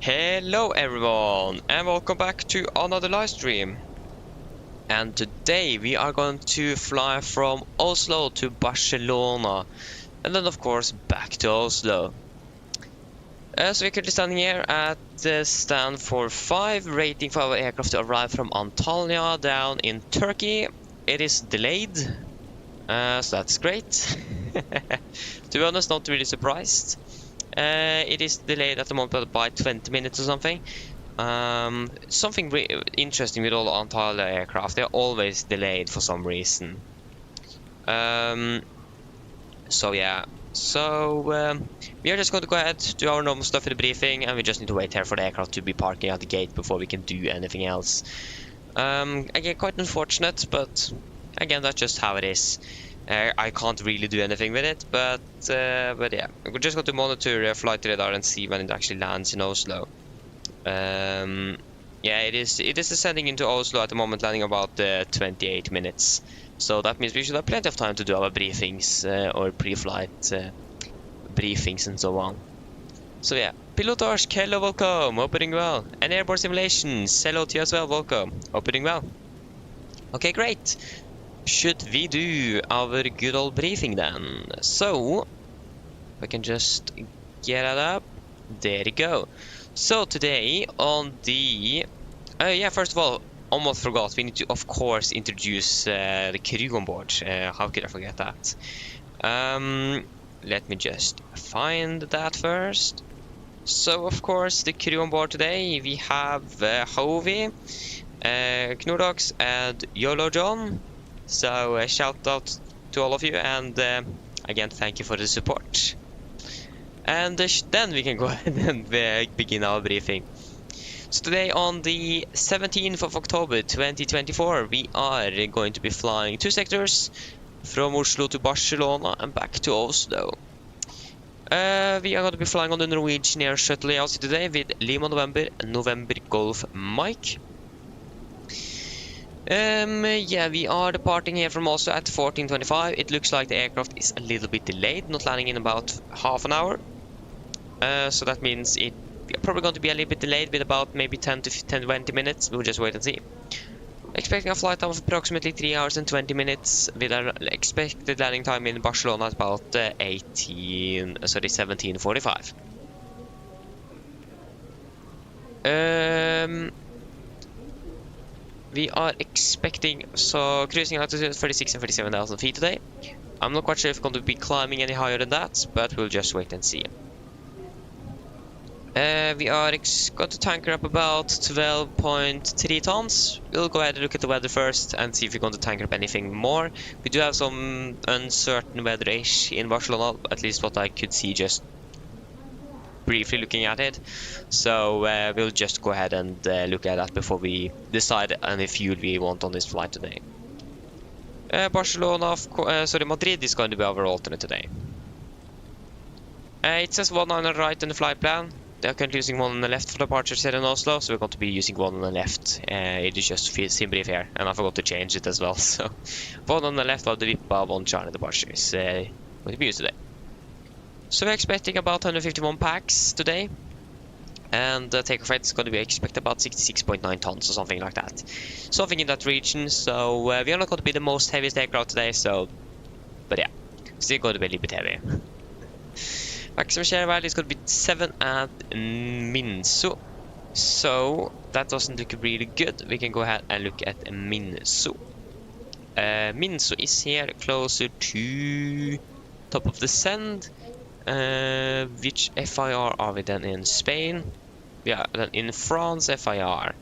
Hello everyone and welcome back to another live stream. And today we are going to fly from Oslo to Barcelona and then of course back to Oslo. So we're currently standing here at the stand for 5, waiting for our aircraft to arrive from Antalya down in Turkey. It is delayed, so that's great. To be honest, not really surprised. It is delayed at the moment by 20 minutes or something. Something interesting with all Antalya aircraft, they're always delayed for some reason. So yeah, we are just going to go ahead, do our normal stuff in the briefing, and we just need to wait here for the aircraft to be parking at the gate before we can do anything else. Again, quite unfortunate, but again, that's just how it is. I can't really do anything with it, but yeah, we're just going to monitor flight radar and see when it actually lands in Oslo. Yeah, it is descending into Oslo at the moment, landing about 28 minutes. So that means we should have plenty of time to do our briefings or pre-flight briefings and so on. So yeah, Pilotage, hello, welcome, hope you're doing well. And airborne simulations, hello to you as well, welcome, hope you're doing well. Okay, great. Should we do our good old briefing then? So, I can just get it up. There you go. So today on the... yeah, first of all, almost forgot. We need to, of course, introduce the crew on board. How could I forget that? Let me just find that first. So, of course, the crew on board today, we have Hovi, Knordox, and YOLO John. So shout out to all of you, and again thank you for the support. And then we can go ahead and begin our briefing. So today on the 17th of October 2024 we are going to be flying 2 sectors from Oslo to Barcelona and back to Oslo. We are going to be flying on the Norwegian Air Shuttle ALC today with Lima November Golf Mike. Yeah, we are departing here from Oslo at 14:25. It looks like the aircraft is a little bit delayed, not landing in about half an hour. So that means we're probably going to be a little bit delayed with about maybe 10 to 20 minutes. We'll just wait and see. Expecting a flight time of approximately 3 hours and 20 minutes with an expected landing time in Barcelona at about 17:45. We are expecting, so cruising altitude 36 and 37,000 feet today. I'm not quite sure if we're going to be climbing any higher than that, but we'll just wait and see. We are going to tanker up about 12.3 tons. We'll go ahead and look at the weather first and see if we're going to tanker up anything more. We do have some uncertain weather-ish in Barcelona, at least what I could see just briefly looking at it. So we'll just go ahead and look at that before we decide any fuel we want on this flight today. Barcelona, Madrid is going to be our alternate today. It says 1 on the right in the flight plan. They are currently using 1 on the left for departures here in Oslo, so we're going to be using 1 on the left. It is just sim brief here, and I forgot to change it as well. So 1 on the left of the VIP 1 Charlie departure is going to be used today. So we're expecting about 151 packs today, and the takeoff weight is going to be expected about 66.9 tons or something like that. Something in that region, so we are not going to be the most heaviest aircraft today, so, but yeah, still going to be a little bit heavy. Maximum share value is going to be 7 at Minso, so that doesn't look really good. We can go ahead and look at Minso. Minso is here closer to top of the sand. Which FIR are we then in? Spain? Yeah, then in France FIR.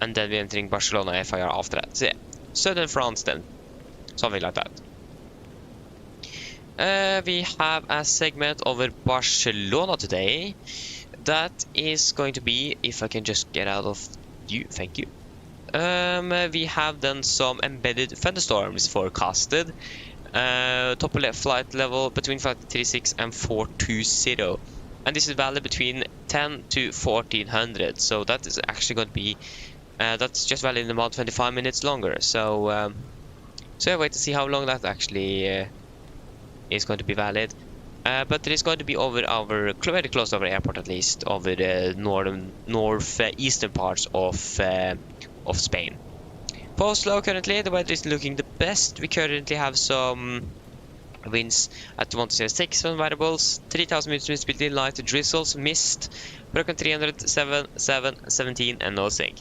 And then we're entering Barcelona FIR after that. So yeah, southern France then. Something like that. We have a segment over Barcelona today. That is going to be, if I can just get out of you, thank you. We have then some embedded thunderstorms forecasted. Top left flight level between 536 and 420, and this is valid between 10 to 1400, so that is actually going to be that's just valid in about 25 minutes longer. So I wait to see how long that actually is going to be valid. but it is going to be over our very close to our airport, at least over the northeastern parts of Spain. For Oslo, currently the weather is looking the best. We currently have some winds at 106 variables, 3000 meters visibility, light drizzles, mist, broken 300, 17, and no sig.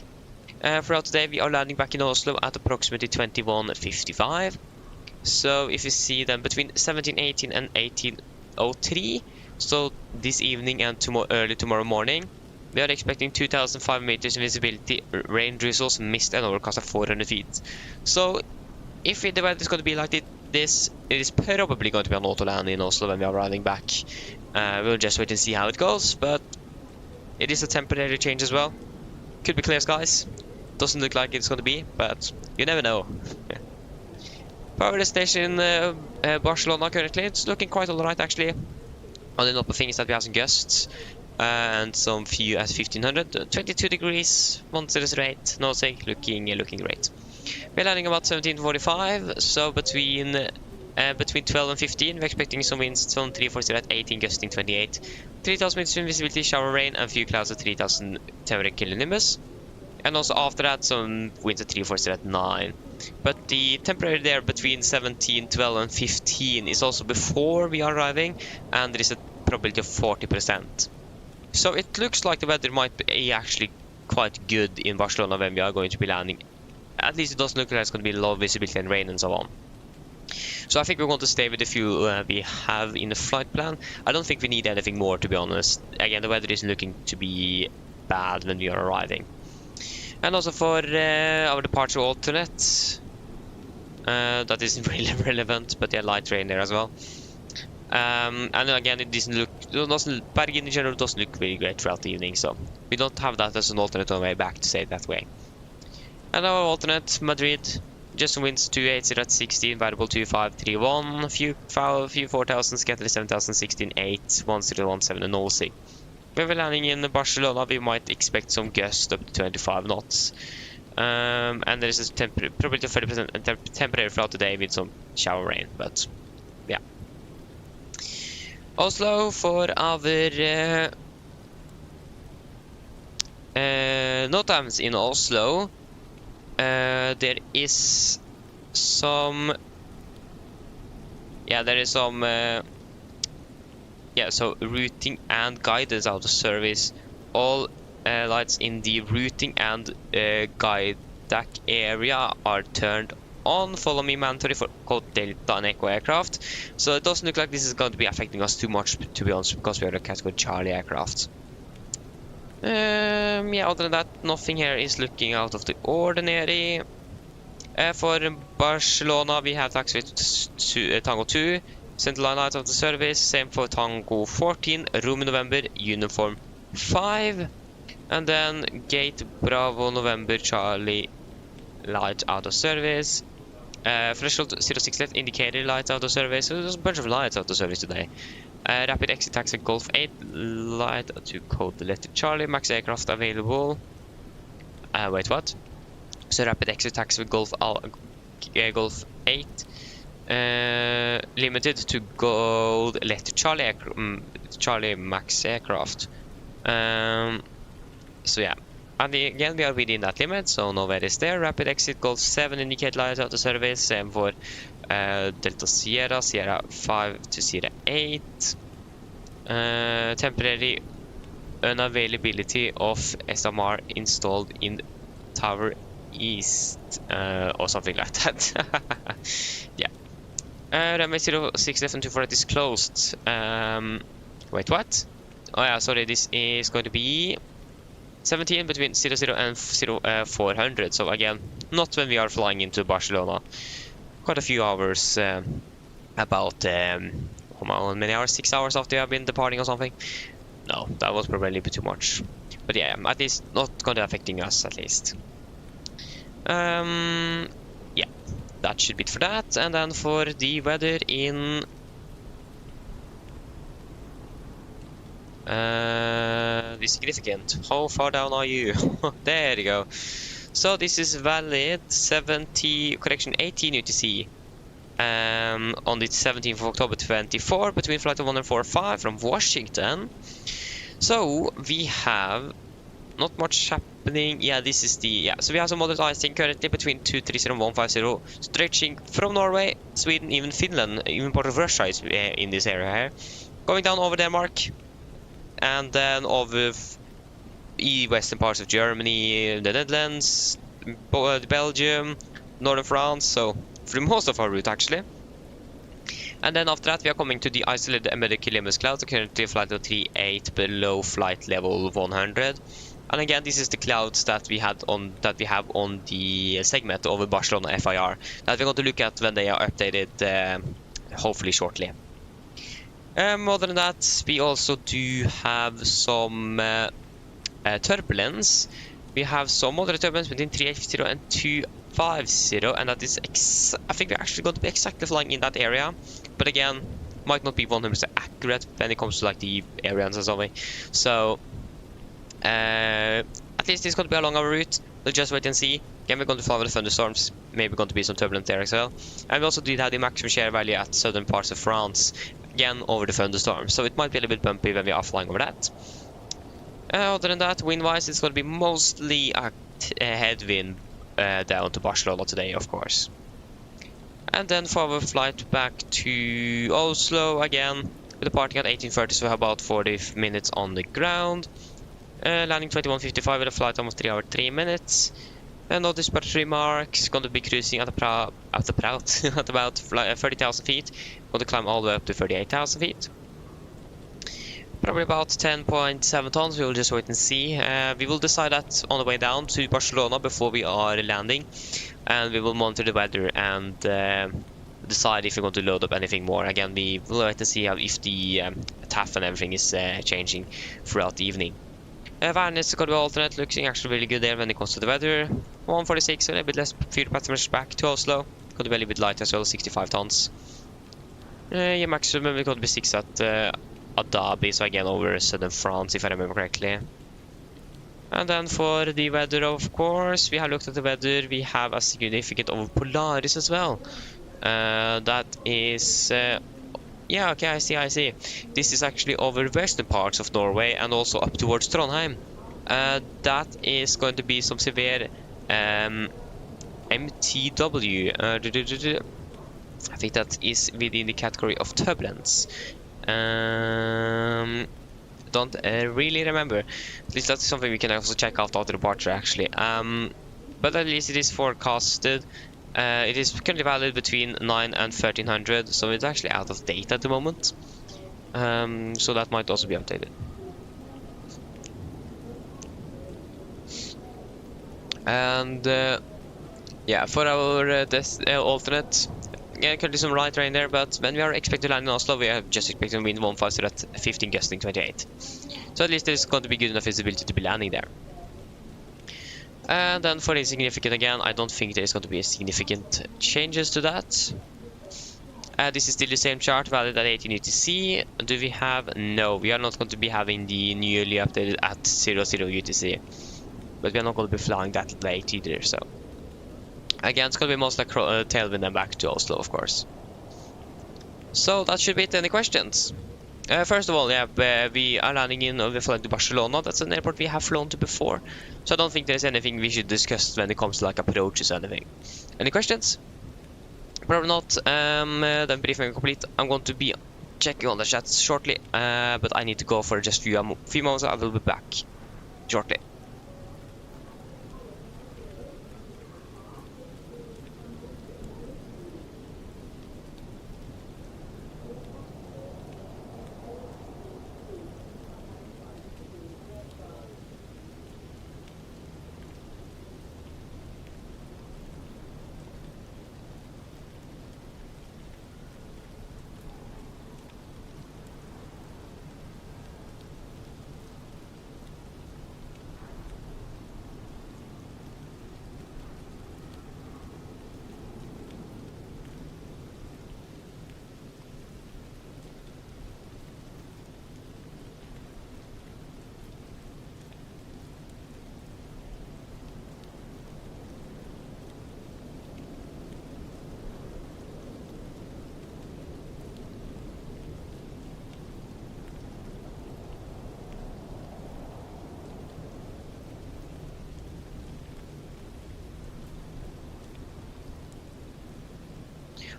Throughout today, we are landing back in Oslo at approximately 21:55. So if you see them between 17:18 and 18:03, so this evening and early tomorrow morning, we are expecting 2,005 meters visibility, rain drizzles, mist, and overcast of 400 feet. So if the weather is going to be like this, it is probably going to be an auto land in Oslo when we are arriving back. We'll just wait and see how it goes, but it is a temporary change as well. Could be clear skies. Doesn't look like it's going to be, but you never know. Power destination Barcelona currently, it's looking quite alright actually. Only number of things that we have some gusts. And some few at 1500, 22 degrees, 108, no sig, looking great. We're landing about 17:45, so between 12 and 15, we're expecting some winds from 340 at 18, gusting 28, 3000 meters visibility, shower rain, and few clouds at 3000 temperature kilonimbus. And also after that, some winds at 340 at 9. But the temperature there between 17, 12, and 15 is also before we are arriving, and there is a probability of 40%. So it looks like the weather might be actually quite good in Barcelona when we are going to be landing. At least it doesn't look like it's going to be low visibility and rain and so on. So I think we're going to stay with the fuel we have in the flight plan. I don't think we need anything more, to be honest. Again, the weather isn't looking to be bad when we are arriving. And also for our departure alternate, that isn't really relevant, but yeah, light rain there as well. And again, it Bergen in general doesn't look really great throughout the evening, so we don't have that as an alternate on the way back, to say it that way. And our alternate, Madrid, just winds 280 at 16, variable 2531, few 4000, scatter 7000, 16, 8, 1017, and no sig. When we're landing in Barcelona, we might expect some gusts up to 25 knots. And there is a probability of 30% temporary throughout the day with some shower rain, but yeah. Oslo for our NOTAMs in Oslo. There is some so routing and guidance out of service. All lights in the routing and guide deck area are turned on. Follow me mandatory for code Delta and Echo aircraft. So it doesn't look like this is going to be affecting us too much, to be honest, because we are a category Charlie aircraft. Yeah, other than that, nothing here is looking out of the ordinary. For Barcelona, we have taxi to Tango 2, central line out of the service. Same for Tango 14, room November, uniform 5. And then gate Bravo November Charlie, light out of service. Threshold 06 left, indicator light out of service. So there's a bunch of lights out of service today. Rapid exit taxi Golf 8, light to code the letter Charlie, max aircraft available. Wait, what? So rapid exit taxi Golf 8, limited to gold letter Charlie, Charlie max aircraft. So yeah, and again we are within that limit, so no worries there. Rapid exit Golf 7, indicate light out of service. Same for Delta Sierra 5 to Sierra 8. Temporary unavailability of SMR installed in Tower East, or something like that. Yeah. Runway 06 left and 24 is closed. Wait, what? Oh yeah, sorry, this is going to be 17 between 00 and 400. So again, not when we are flying into Barcelona. Quite a few hours, about how many hours? 6 hours after we have been departing or something. No, that was probably a bit too much. But yeah, at least not going to affecting us, at least. Yeah, that should be it for that. And then for the weather in the significant. How far down are you? There you go. So this is valid 18 UTC. on the 17th of October 24 between flight 145 from Washington. So we have not much happening. Yeah, this is the so we have some moderate icing currently between 230 and 150, stretching from Norway, Sweden, even Finland, even part of Russia is in this area here. Going down over Denmark, and then over the western parts of Germany, the Netherlands, Belgium, northern France. So for most of our route actually. And then after that we are coming to the isolated embedded cumulus cloud, so currently flight level 38 below flight level 100. And again, this is the clouds that we have on the segment over Barcelona FIR that we're going to look at when they are updated, hopefully shortly. Other than that, we also do have some turbulence. We have some moderate turbulence between 380 and 250, and that is I think we're actually going to be exactly flying in that area, but again, might not be 100% accurate when it comes to like the areas and something. So at least it's going to be along our route. Let's just wait and see. Again, we're going to follow the thunderstorms. Maybe going to be some turbulence there as well. And we also did have the maximum share value at southern parts of France. Again, over the thunderstorms. So it might be a little bit bumpy when we are flying over that. Other than that, wind-wise, it's going to be mostly a headwind down to Barcelona today, of course. And then for our flight back to Oslo again, with departing at 18:30, so about 40 minutes on the ground. Landing 21:55 with a flight almost 3 hours 3 minutes. No disparatory marks. Going to be cruising at about 30,000 feet. Going to climb all the way up to 38,000 feet. Probably about 10.7 tons. We will just wait and see. We will decide that on the way down to Barcelona before we are landing, and we will monitor the weather and decide if we're going to load up anything more. Again, we will wait to see if the TAF and everything is changing throughout the evening. Værnes is going to be alternate, looking actually really good there when it comes to the weather. 146, a little bit less fuel passengers back to Oslo. Going to be a little bit light as well, 65 tons. Yeah, maximum we're going to be 6 at Adabi, so again over southern France if I remember correctly. And then for the weather, of course, we have looked at the weather. We have a significant over Polaris as well. That is... yeah, okay, I see. This is actually over western parts of Norway and also up towards Trondheim. That is going to be some severe MTW. I think that is within the category of turbulence. Don't really remember. At least that's something we can also check out after the departure actually. But at least it is forecasted. It is currently valid between 9 and 1300, so it's actually out of date at the moment. So that might also be updated. And yeah, for our alternate, yeah, currently some light rain there, but when we are expected to land in Oslo, we are just expecting wind 150 at 15 gusting 28. So at least there's going to be good enough visibility to be landing there. And then for insignificant again, I don't think there's going to be significant changes to that. This is still the same chart, valid at 18 UTC. Do we have? No, we are not going to be having the newly updated at 00 UTC. But we are not going to be flying that late either, so. Again, it's going to be most like tailwind and back to Oslo, of course. So that should be it. Any questions? First of all, yeah, we are landing in, we're flying to Barcelona. That's an airport we have flown to before. So I don't think there's anything we should discuss when it comes to like approaches or anything. Any questions? Probably not. Then briefing complete. I'm going to be checking on the chats shortly. But I need to go for just a few moments. I will be back shortly.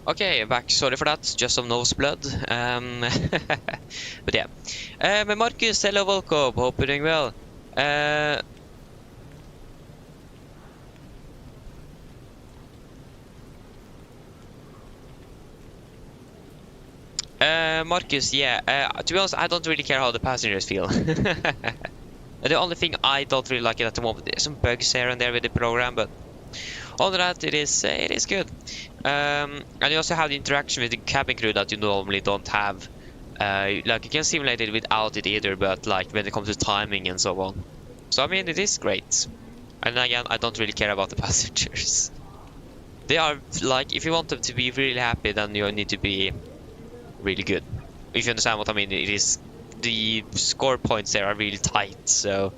Okay, back. Sorry for that. Just some nose blood. But yeah. Marcus, hello, welcome. Hope you're doing well. Marcus, yeah. To be honest, I don't really care how the passengers feel. The only thing I don't really like it at the moment, there's some bugs here and there with the program, but other than that, it is good. And you also have the interaction with the cabin crew that you normally don't have. Like you can simulate it without it either, but like when it comes to timing and so on. So I mean, it is great. And again, I don't really care about the passengers. They are like, if you want them to be really happy, then you need to be really good. If you understand what I mean, it is the score points there are really tight. So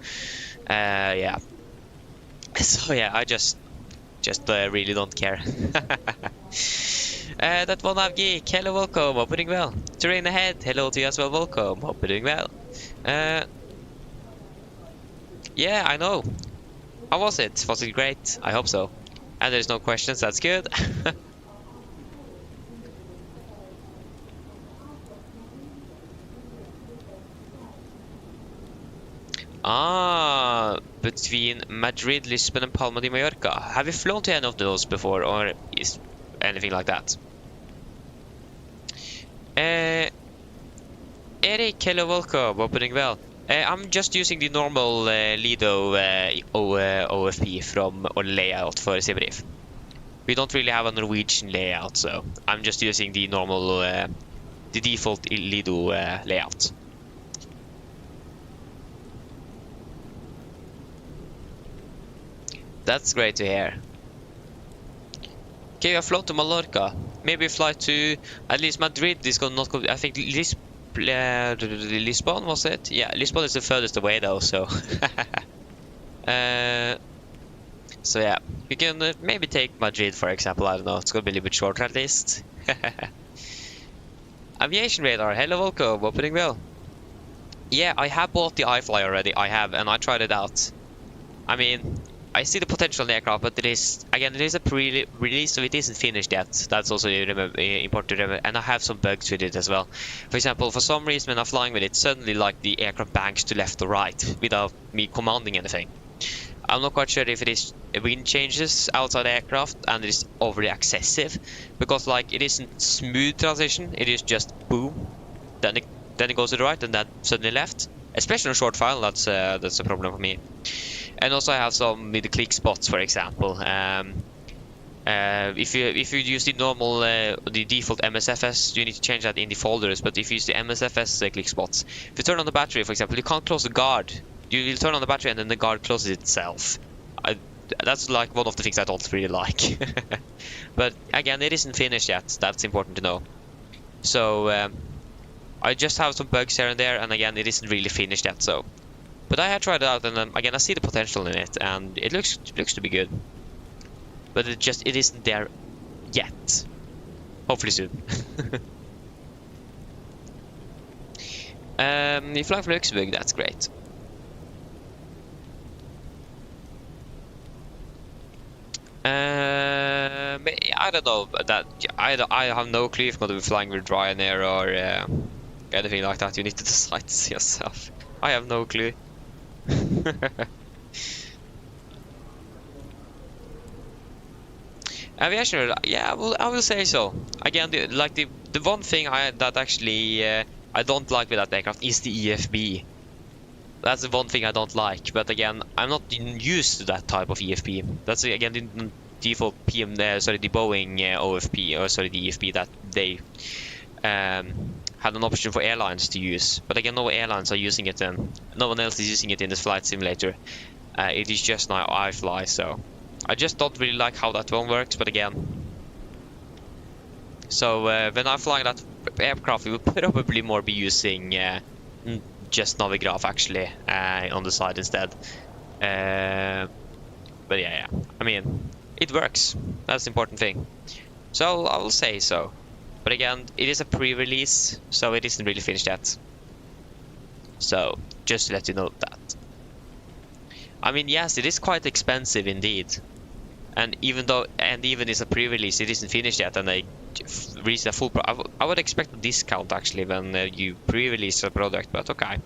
yeah. So yeah, I just really don't care. That one have geek, hello, welcome, hope you're doing well. Terrain ahead, hello to you as well, welcome, hope you're doing well. Yeah, I know. How was it? Was it great? I hope so. And there's no questions, that's good. Between Madrid, Lisbon and Palma de Mallorca. Have you flown to any of those before, or is anything like that? Eric, hello, welcome, hope you're doing well. I'm just using the normal Lido OFP from or layout for Sebrief. We don't really have a Norwegian layout, so I'm just using the normal, the default Lido layout. That's great to hear. Okay, we have flown to Mallorca. Maybe fly to at least Madrid. This will not go. I think Lisbon was it? Yeah, Lisbon is the furthest away though. So, so yeah, you can maybe take Madrid for example. I don't know. It's gonna be a little bit shorter at least. Aviation radar. Hello, welcome. Opening well. Yeah, I have bought the iFly already. I have, and I tried it out. I mean, I see the potential in the aircraft, but it is a pre-release, so it isn't finished yet. That's also important to remember. And I have some bugs with it as well. For example, for some reason when I'm flying with it, suddenly like the aircraft banks to left or right without me commanding anything. I'm not quite sure if it is wind changes outside the aircraft and it is overly excessive, because like it isn't smooth transition. It is just boom, then it goes to the right and then suddenly left. Especially on short file, that's a problem for me. And also I have some with the click spots, for example. If you use the normal the default MSFS, you need to change that in the folders. But if you use the MSFS click spots, if you turn on the battery, for example, you can't close the guard. You will turn on the battery and then the guard closes itself. That's like one of the things I don't really like. But again, it isn't finished yet. That's important to know. So I just have some bugs here and there, and again, it isn't really finished yet. So. But I have tried it out, and again, I see the potential in it, and it looks to be good. But it isn't there yet. Hopefully soon. You fly from Luxembourg, that's great. I don't know that. I have no clue if I'm going to be flying with Ryanair or anything like that. You need to decide yourself. I have no clue. Aviation, yeah, I will say so. Again, the one thing that actually I don't like with that aircraft is the EFB. That's the one thing I don't like. But again, I'm not used to that type of EFB. That's again the default the Boeing OFP, or sorry, the EFB that they had an option for airlines to use. But again, no airlines are using it, and no one else is using it in this flight simulator. It is just now I fly, so I just don't really like how that one works. But again, so when I'm flying that aircraft, we will probably more be using just Navigraph actually on the side instead. But yeah, I mean, it works. That's the important thing. So I will say so. But again, it is a pre-release, so it isn't really finished yet. So, just to let you know that. I mean, yes, it is quite expensive indeed. And even it's a pre-release, it isn't finished yet, and they release a full I would expect a discount actually when you pre-release a product, but okay.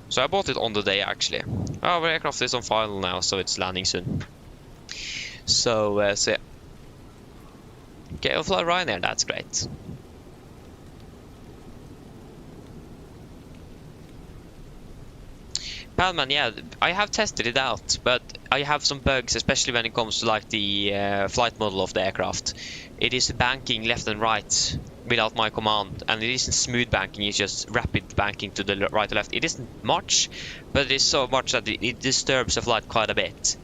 So I bought it on the day actually. Our aircraft is on final now, so it's landing soon. So yeah. Okay, we'll fly Ryanair, that's great. Palman, yeah, I have tested it out, but I have some bugs, especially when it comes to like the flight model of the aircraft. It is banking left and right without my command, and it isn't smooth banking, it's just rapid banking to the right or left. It isn't much, but it is so much that it disturbs the flight quite a bit.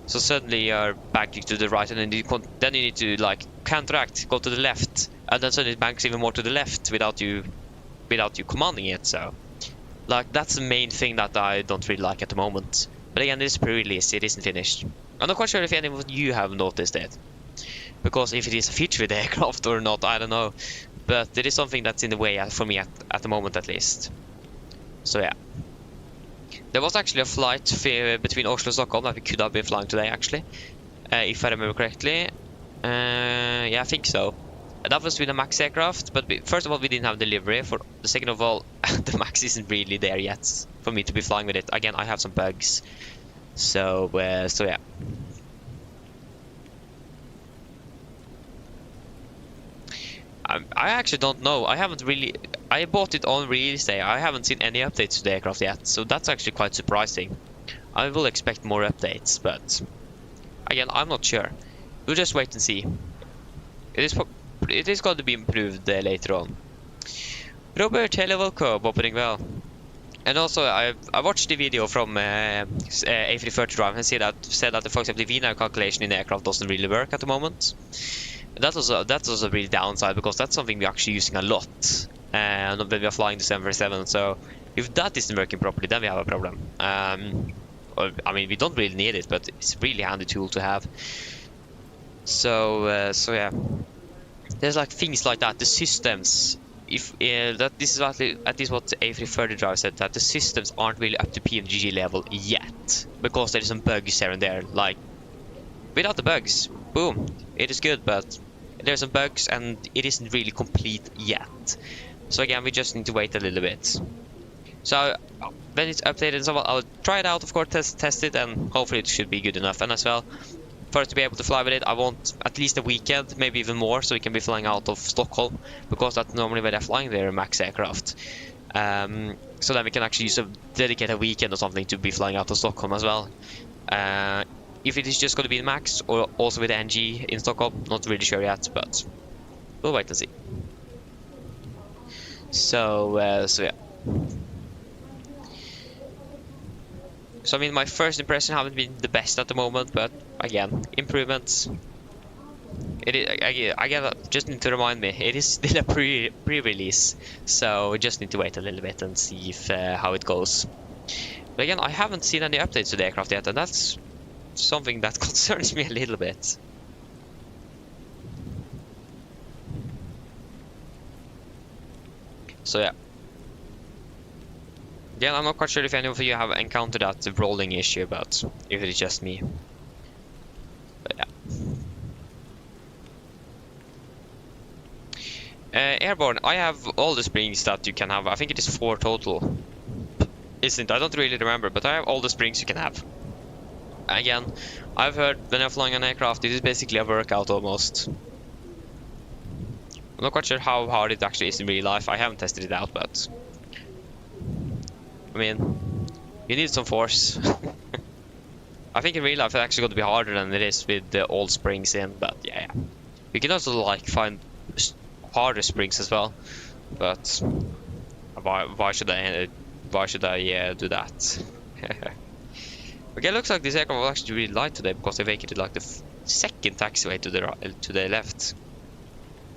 So suddenly you're banking to the right, and then you need to like counteract, go to the left, and then suddenly it banks even more to the left without you commanding it. So like that's the main thing that I don't really like at the moment. But again, this is pre-release, it isn't finished. I'm not quite sure if any of you have noticed it, because if it is a feature with the aircraft or not, I don't know. But it is something that's in the way for me at the moment at least. So yeah. There was actually a flight between Oslo and Stockholm that we could have been flying today actually. If I remember correctly. Yeah, I think so. That was with a MAX aircraft, but first of all we didn't have delivery. For the second of all, the MAX isn't really there yet for me to be flying with it. Again, I have some bugs. So yeah. I actually don't know. I bought it on release day. I haven't seen any updates to the aircraft yet, so that's actually quite surprising. I will expect more updates, but again, I'm not sure. We'll just wait and see. It is going to be improved later on. Robert, hello, welcome, opening well. And also, I watched the video from A330 Drive and said that, for example, the VNAV calculation in the aircraft doesn't really work at the moment. That was a real downside, because that's something we're actually using a lot when we are flying the 747. So if that isn't working properly, then we have a problem. I mean, we don't really need it, but it's a really handy tool to have. So yeah, there's like things like that. The systems, this is at least what A330 Drive said, that the systems aren't really up to PMDG level yet, because there's some bugs here and there. Like without the bugs, boom, it is good, but there's some bugs and it isn't really complete yet. So again, we just need to wait a little bit. So when it's updated, so I'll try it out, of course, test it, and hopefully it should be good enough. And as well, for us to be able to fly with it, I want at least a weekend, maybe even more, so we can be flying out of Stockholm, because that's normally where they're flying their MAX aircraft. So then we can actually dedicate a weekend or something to be flying out of Stockholm as well. If it is just going to be the MAX or also with the NG in Stockholm, not really sure yet, but we'll wait and see. So yeah. So I mean, my first impression haven't been the best at the moment, but again, improvements. I just need to remind me, it is still a pre-release, so we just need to wait a little bit and see how it goes. But again, I haven't seen any updates to the aircraft yet, and that's something that concerns me a little bit. So yeah. Yeah, I'm not quite sure if any of you have encountered that rolling issue, but if it is just me. But yeah. Airborne, I have all the springs that you can have. I think it is 4 total. Isn't? I don't really remember, but I have all the springs you can have. Again, I've heard when you're flying an aircraft, it is basically a workout almost. I'm not quite sure how hard it actually is in real life. I haven't tested it out, but I mean, you need some force. I think in real life it's actually going to be harder than it is with the old springs in, but yeah. You can also like find harder springs as well, but why should I do that? Okay, it looks like this aircraft was actually really light today, because they vacated like the second taxiway to the left.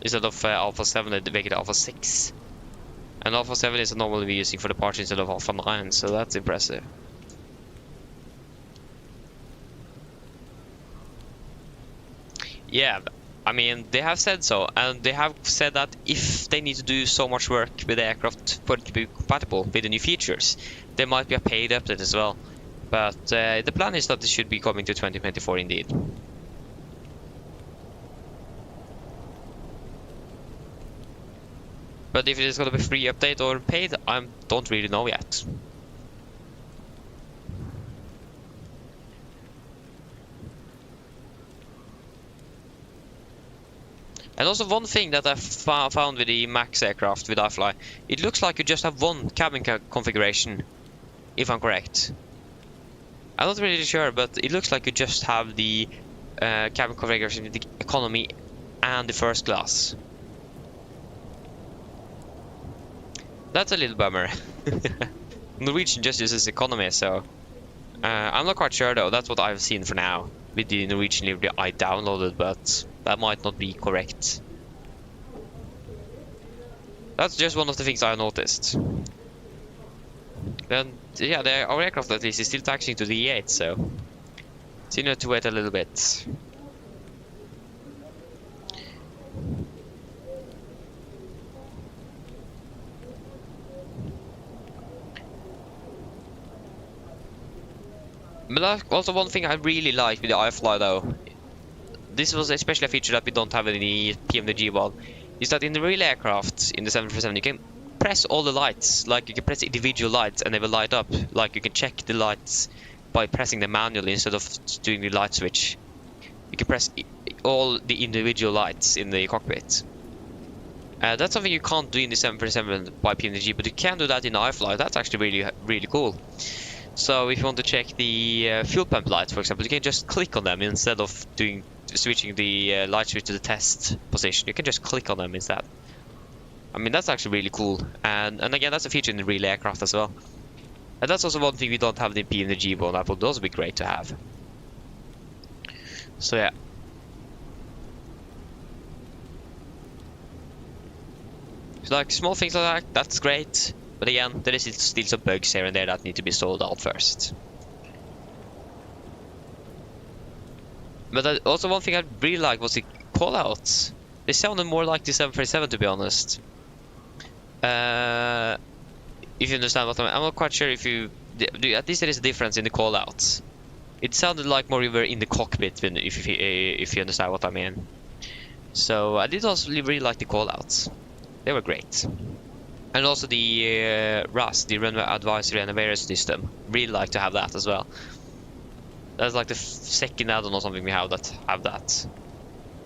Instead of Alpha 7, they vacated Alpha 6. And Alpha 7 is normally using for departure instead of Alpha 9, so that's impressive. Yeah, I mean, they have said so, and they have said that if they need to do so much work with the aircraft for it to be compatible with the new features, there might be a paid update as well. But the plan is that it should be coming to 2024 indeed. But if it is going to be free update or paid, I don't really know yet. And also one thing that I found with the Max aircraft with iFly, it looks like you just have one cabin configuration, if I'm correct. I'm not really sure, but it looks like you just have the cabin configuration with the economy and the first class. That's a little bummer. Norwegian just uses economy, so I'm not quite sure though. That's what I've seen for now with the Norwegian livery I downloaded, but that might not be correct. That's just one of the things I noticed. Then yeah, our aircraft at least is still taxiing to the E8, so you need to wait a little bit. But also one thing I really like with the iFly though, this was especially a feature that we don't have in the PMDG one, is that in the real aircraft, in the 747, you can press all the lights, like you can press individual lights and they will light up, like you can check the lights by pressing them manually instead of doing the light switch. You can press all the individual lights in the cockpit. That's something you can't do in the 747 by PMDG, but you can do that in iFly. That's actually really cool. So if you want to check the fuel pump lights, for example, you can just click on them instead of switching the light switch to the test position. You can just click on them instead. I mean, that's actually really cool. And again, that's a feature in the real aircraft as well. And that's also one thing we don't have in the PMDG one. That would also be great to have. So yeah. So like small things like that, that's great. But again, there is still some bugs here and there that need to be sorted out first. But also one thing I really liked was the callouts. They sounded more like the 737, to be honest. If you understand what I'm not quite sure if you... At least there is a difference in the callouts. It sounded like more you were in the cockpit, if you understand what I mean. So I did also really like the callouts. They were great. And also the RAS, the Runway Advisory and Awareness System. Really like to have that as well. That's like the second add-on or something we have that.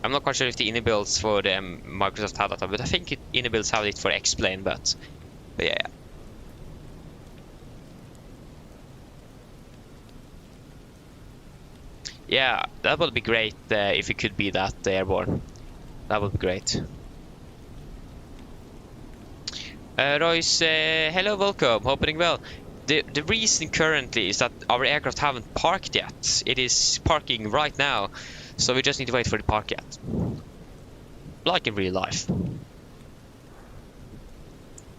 I'm not quite sure if the inbuilds for the Microsoft have that, but I think inbuilds have it for X-Plane, but yeah. Yeah, that would be great if it could be that airborne. That would be great. Royce, hello, welcome, hoping well. The reason currently is that our aircraft haven't parked yet. It is parking right now, so we just need to wait for the park yet. Like in real life.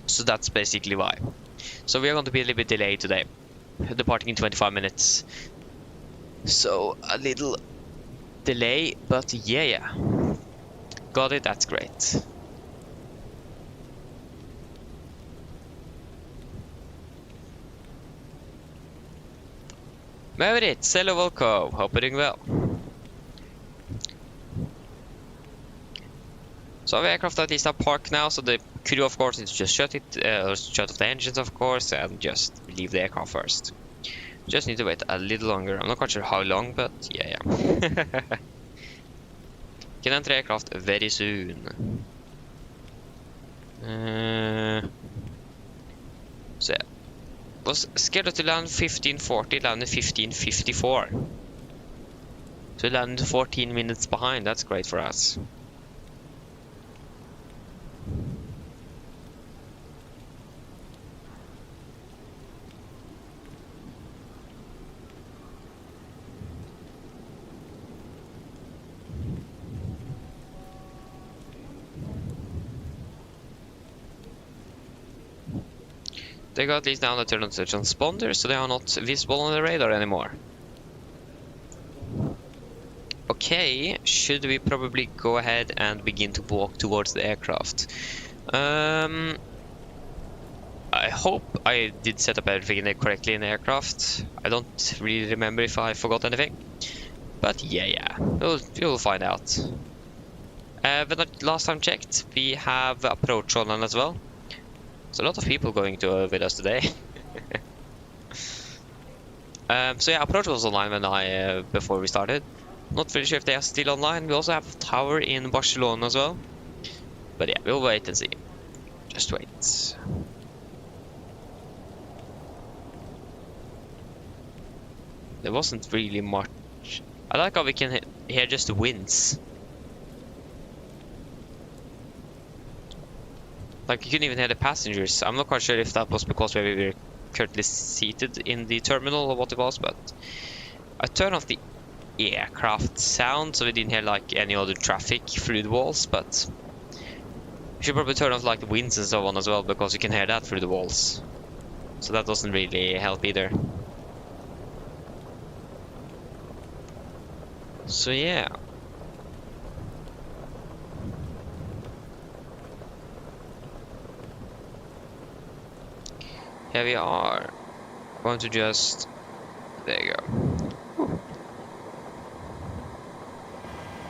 So that's basically why. So we are going to be a little bit delayed today. Departing in 25 minutes. So a little delay, but yeah. Got it, that's great. Mavericks, hello, welcome, hope you're doing well. So our aircraft at least are parked now, so the crew of course needs to just shut off the engines of course, and just leave the aircraft first. Just need to wait a little longer, I'm not quite sure how long, but yeah. Can enter aircraft very soon. So yeah. Was scheduled to land 1540, landed 1554. So landed 14 minutes behind, that's great for us. They got these down to turn on the transponders, so they are not visible on the radar anymore. Okay, should we probably go ahead and begin to walk towards the aircraft? I I hope I did set up everything correctly in the aircraft. I don't really remember if I forgot anything. But yeah, you'll find out. But last time checked, we have approach online as well. There's a lot of people going to with us today. So yeah, approach was online when before we started. Not really sure if they are still online. We also have a tower in Barcelona as well. But yeah, we'll wait and see. Just wait. There wasn't really much. I like how we can hear just the winds. Like, you couldn't even hear the passengers. I'm not quite sure if that was because we were currently seated in the terminal or what it was, but I turned off the aircraft sound so we didn't hear like any other traffic through the walls, but we should probably turn off like the winds and so on as well, because you can hear that through the walls. So that doesn't really help either. So yeah. Here we are. I'm going to just... There you go.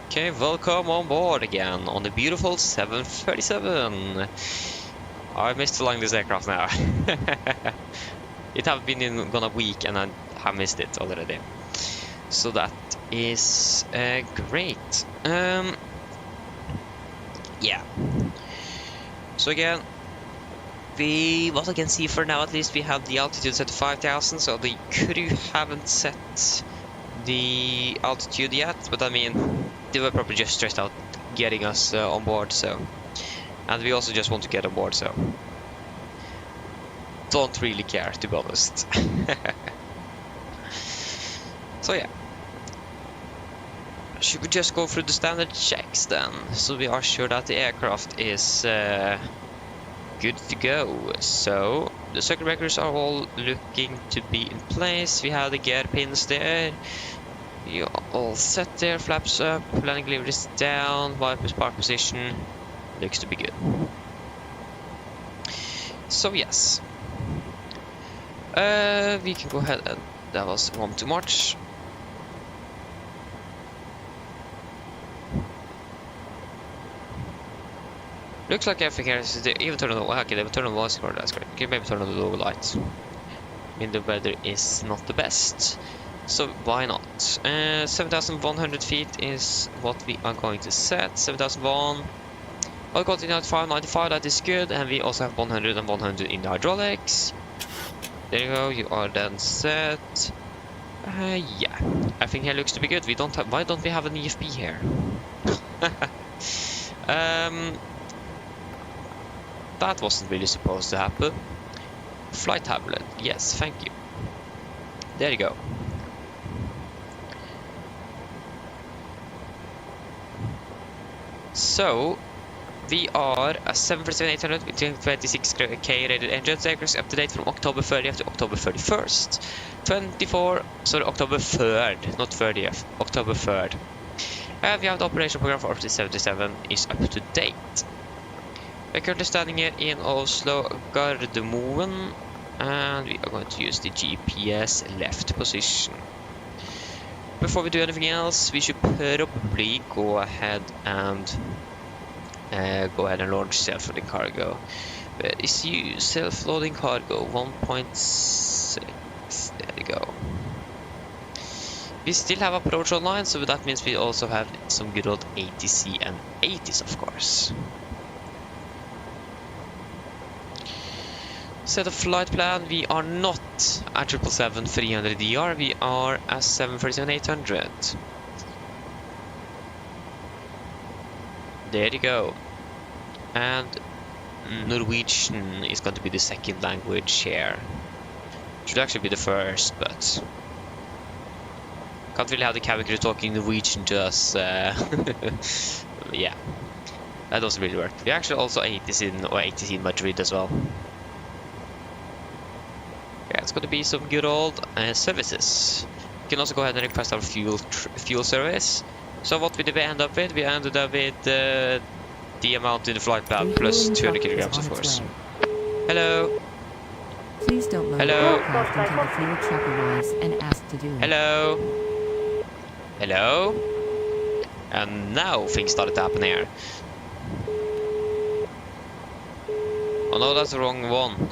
Okay, welcome on board again on the beautiful 737. I missed flying this aircraft now. It have been gone a week and I have missed it already. So that is great. Yeah. So again, what I can see for now at least, we have the altitude set to 5,000, so the crew haven't set the altitude yet, but I mean, they were probably just stressed out getting us on board, so. And we also just want to get on board, so. Don't really care, to be honest. So yeah. Should we just go through the standard checks then, so we are sure that the aircraft is good to go? So the circuit breakers are all looking to be in place. We have the gear pins there. You're all set there. Flaps up. Landing gear is down. Wipers park position looks to be good. So yes, we can go ahead and that was one too much. Looks like everything here is even turn on the okay, they will turn on the voice recorder, that's great. Okay, maybe turn on the logo lights. I mean, the weather is not the best, so why not? 7,100 feet is what we are going to set. 7,001. I'll continue at 595, that is good, and we also have 100 and 100 in the hydraulics. There you go, you are then set. Yeah, everything here looks to be good. We don't have. Why don't we have an EFB here? That wasn't really supposed to happen. Flight tablet, yes, thank you. There you go. So, we are a 737-800 with 26K rated engines, aircraft up to date from October 30th to October 31st. October 3rd, not 30th, October 3rd. And we have the operation program for 77 is up to date. We're currently standing here in Oslo Gardermoen, and we are going to use the GPS left position. Before we do anything else, we should probably go ahead and launch self-loading cargo. Where is you? Self-loading cargo 1.6. There we go. We still have approach online, so that means we also have some good old ATC and 80s, of course. Set of flight plan, we are not a 777-300ER, we are a 737-800. There you go. And Norwegian is going to be the second language here. Should actually be the first, but can't really have the cabin crew talking Norwegian to us. Yeah, that doesn't really work. We actually also 80s in Madrid as well. Yeah, it's going to be some good old services. You can also go ahead and request our fuel service. So what did we end up with? We ended up with the amount in the flight plan plus 200 kilograms, of course. Hello. Please don't load Hello. the aircraft until the fuel truck arrives and ask to do it. Hello? Hello? And now things started to happen here. Oh no, that's the wrong one.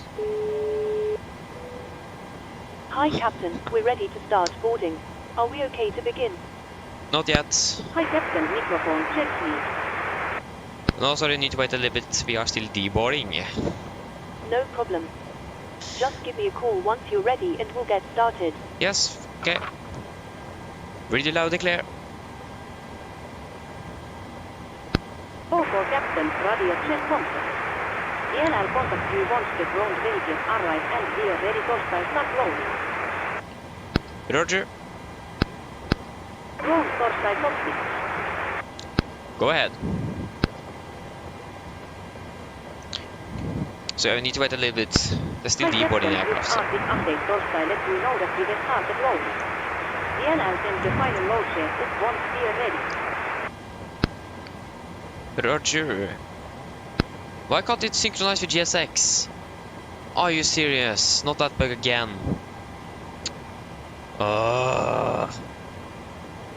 Hi, Captain. We're ready to start boarding. Are we okay to begin? Not yet. Hi, Captain. Microphone check, please. No, sorry, need to wait a little bit. We are still deboarding. No problem. Just give me a call once you're ready and we'll get started. Yes, okay. Really loud and clear. For Captain, radio check contact. ELL contact you once the ground vehicle arrive and we are ready to start rolling. Roger. Ground side copy. Go ahead. So I need to wait a little bit. There's still deboarding aircraft. So. Update Torstad let you know that we have started rolling. ELL sends the final load share once we are ready. Roger. Why can't it synchronize with GSX? Are you serious? Not that bug again.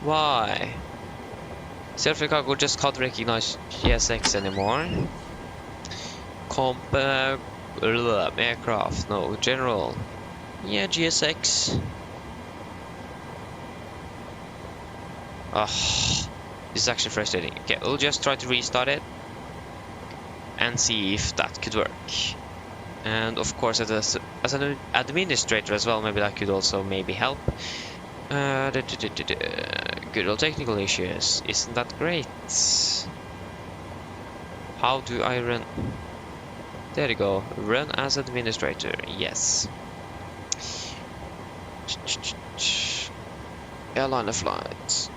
Why? Self-cargo just can't recognize GSX anymore. Aircraft, no, general. Yeah, GSX. This is actually frustrating. Okay, we'll just try to restart it and see if that could work. And of course, as an administrator as well, maybe that could also maybe help. Good old technical issues. Isn't that great? How do I run? There you go. Run as administrator. Yes. Airline of flight.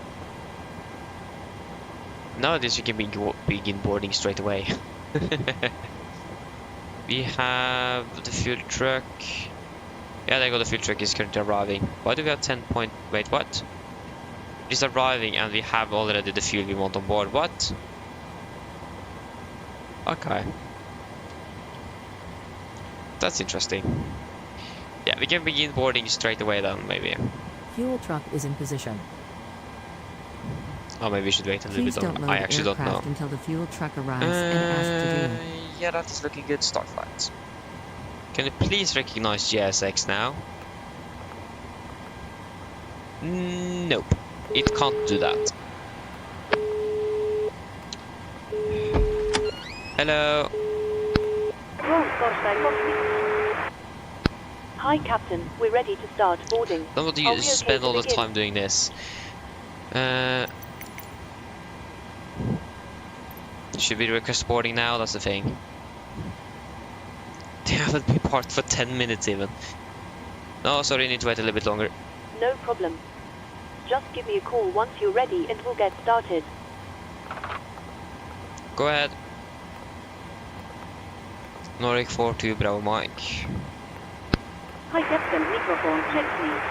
Nowadays you can begin boarding straight away. We have the fuel truck. Yeah, there you go. The fuel truck is currently arriving. Why do we have 10 point? Wait, what? It's arriving and we have already the fuel we want on board. What? Okay. That's interesting. Yeah, we can begin boarding straight away then, maybe. Fuel truck is in position. Oh, maybe we should wait a little Please bit don't longer. load I actually don't know. aircraft until the fuel truck arrives and ask to do it. Yeah, that is looking good. Start flight. Can you please recognize GSX now? Nope. It can't do that. Hello. Hi, Captain. We're ready to start boarding. Don't want to spend all the time doing this. Should we request boarding now? That's the thing. They haven't been parked for 10 minutes even. No, sorry, need to wait a little bit longer. No problem. Just give me a call once you're ready and we'll get started. Go ahead. Norwich 42 Bravo Mike. Hi, Captain. Microphone check, please.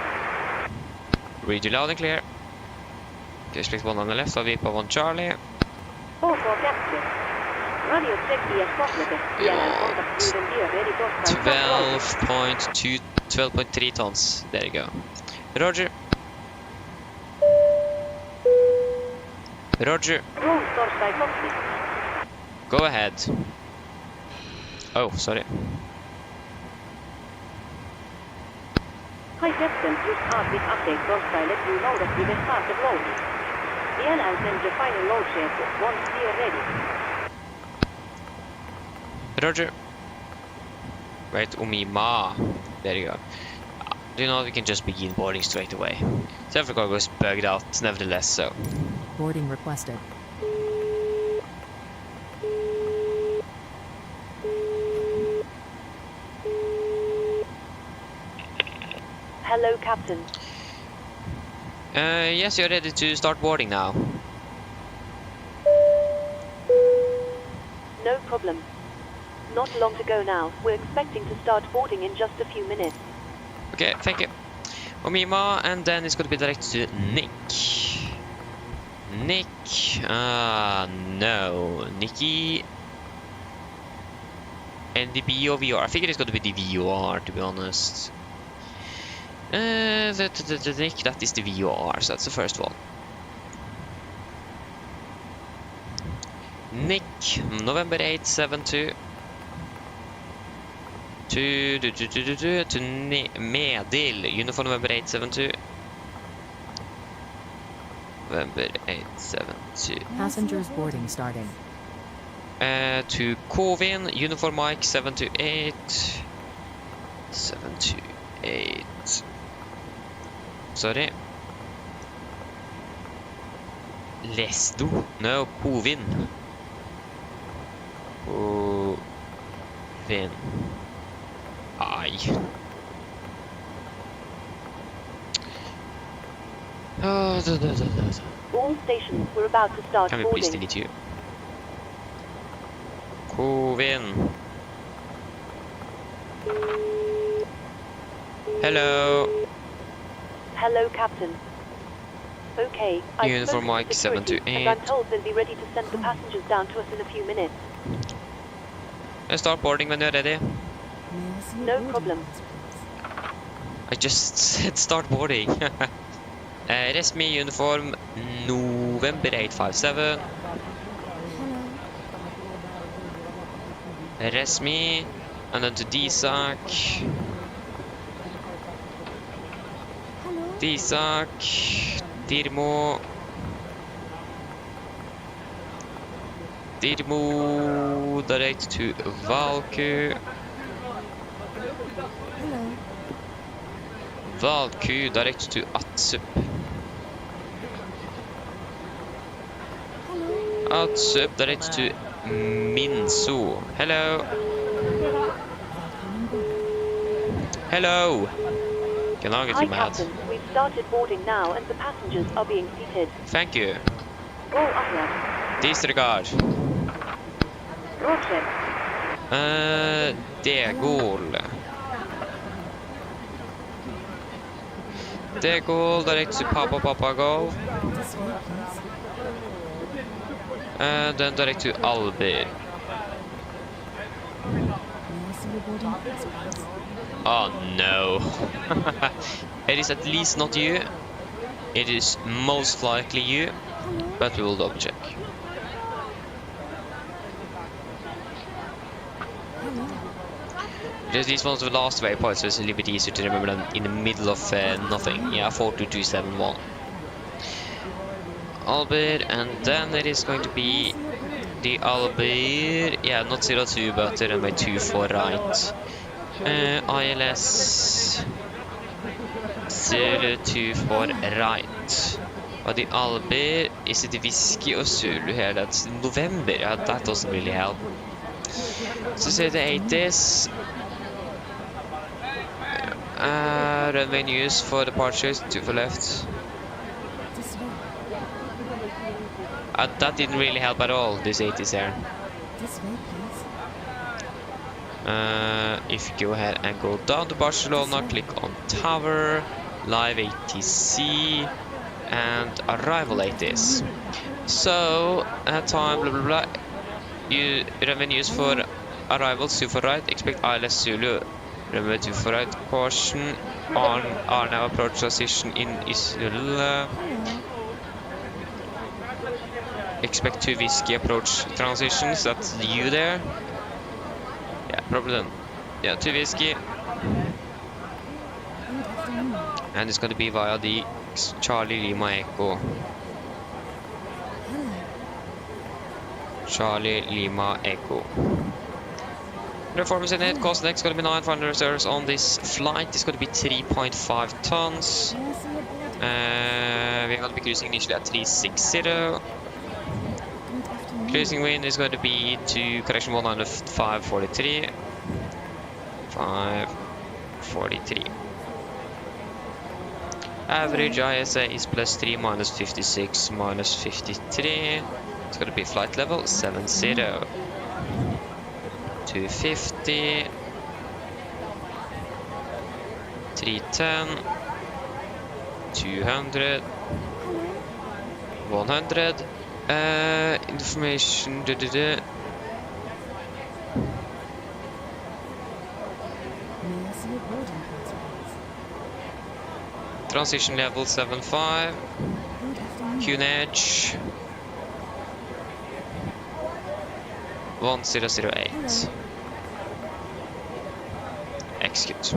Read you loud and clear. District 1 on the left, VIP 1 Charlie. For Captain. Radio check the Scotland. 12.3 tons. There you go. Roger. Roger. Go ahead. Oh, sorry. Hi, Captain. Just asked this update Torstad let you know that we have started loading. The airline sends the final load share once we are ready. Roger. Right, Umima. There you go. Do you know we can just begin boarding straight away? Self-cargo is bugged out, nevertheless, so. Boarding requested. Hello, Captain. Yes, you're ready to start boarding now. No problem. Not long to go now. We're expecting to start boarding in just a few minutes. Okay, thank you. Omima, and then it's going to be directed to Nick. Nick. No. Nikki. NDB or VR? I figured it's going to be the VR, to be honest. That is the VR, so that's the first one. Nick, November 872. To Medil, uniform November 872. November 872. Passengers boarding starting. To Covin, uniform Mike 728. 728. Sorry. Lesdo? No, Covin. Covin. Aj. All stations, we're about to start Can we please boarding. delete you? Covin. Hello. Hello, Captain. Okay, I've Uniform spoken Mike to security, 728. and I'm told they'll be ready to send the passengers down to us in a few minutes. Start boarding when you're ready. No problem. I just said start boarding. Resmi uniform November 857. Resmi, and then to Disak. Disak, Dirmo. Dirmo, direct to Valku. Valku, direct to Atsup. Atsup, direct to Minso. Hello. Hello. Can I get Hi, you mad? Captain. We've started boarding now, and the passengers are being seated. Thank you. Roll upward. Disregard. Roger. Det går. Det går direct to Papa Go. Then direct to Albir. Oh no. It is at least not you. It is most likely you, but we will double check. Because these ones were last waypoints, so it's a little bit easier to remember them in the middle of nothing. Yeah, 42271. Albir, and then it is going to be the Albir. Yeah, not 02, but runway 24 right. ILS 024 right. But the Albir, is it Whiskey or Zulu here? That's November. Yeah, that doesn't really help. So say the 80s. Runway news for departures, 2 for left. That didn't really help at all, this 80s here. If you go ahead and go down to Barcelona, click on Tower, Live ATC, and Arrival ATS. So, time, blah blah blah. You revenues for arrivals 2 for right, expect ILS Zulu. Runway 2 for right, caution on are now approach transition in Isul. Expect 2 Whiskey approach transitions, that's you there. Yeah, probably done. Yeah, 2 Whiskey. And it's going to be via the Charlie Lima Echo. Charlie Lima Echo. Performance in it, cost next going to be 9 final reserves on this flight. It's going to be 3.5 tons. We're going to be cruising initially at 360. Cruising wind is going to be to correction 105.43. 5.43. Average ISA is +3, -56, -53. It's going to be flight level 70. 250. 310. 200. 100. Information. Transition level 75. Qn edge 1008. Execute.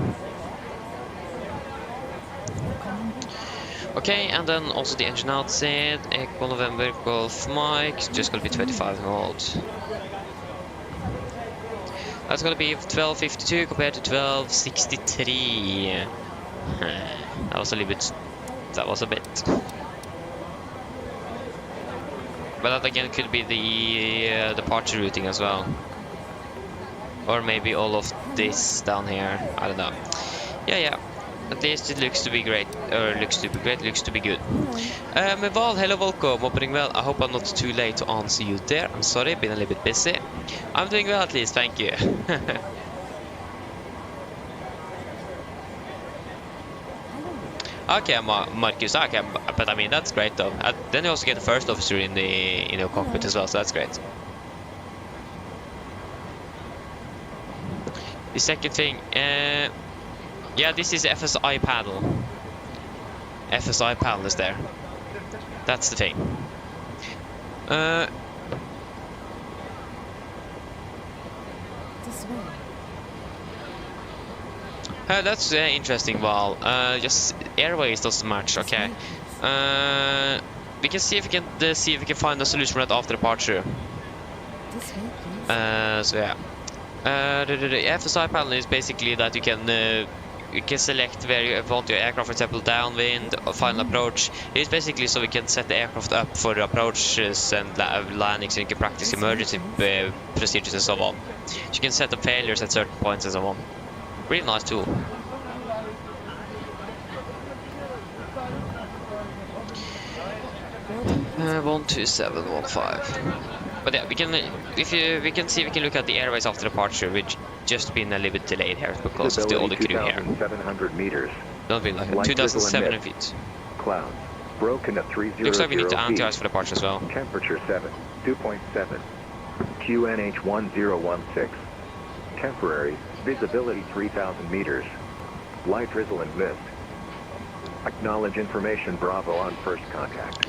Okay, and then also the engine outside, Echo November Golf Mike, just gonna be 25 volt. That's gonna be 1252 compared to 1263. That was a little bit. That was a bit. But that again could be the departure routing as well, or maybe all of this down here. I don't know. Yeah. At least it looks to be great, looks to be good. Val, hello, welcome, opening well. I hope I'm not too late to answer you there. I'm sorry, been a little bit busy. I'm doing well at least, thank you. Okay, Marcus, okay, but I mean, that's great though. Then you also get the first officer in the cockpit as well, so that's great. The second thing, yeah, this is FSI panel. FSI panel is there. That's the thing. That's interesting, Val. Just airways doesn't match. Okay. We can see if we can find a solution for that after departure. So yeah. The FSI panel is basically that you can select where you want your aircraft, for example, downwind or final approach. It's basically so we can set the aircraft up for the approaches and landings, so you can practice emergency procedures and so on. So you can set up failures at certain points and so on. Really nice tool. 12715. But yeah, we can see we can look at the airways after departure, which just been a little bit delayed here because of all the crew here. 2,700 meters. Don't be like 2,700 feet. Clouds. Broken at 300 Looks like we need to feet. anti-ice for departure as well. Temperature 7, 2.7. QNH 1016. Temporary. Visibility 3,000 meters. Light drizzle and mist. Acknowledge information Bravo on first contact.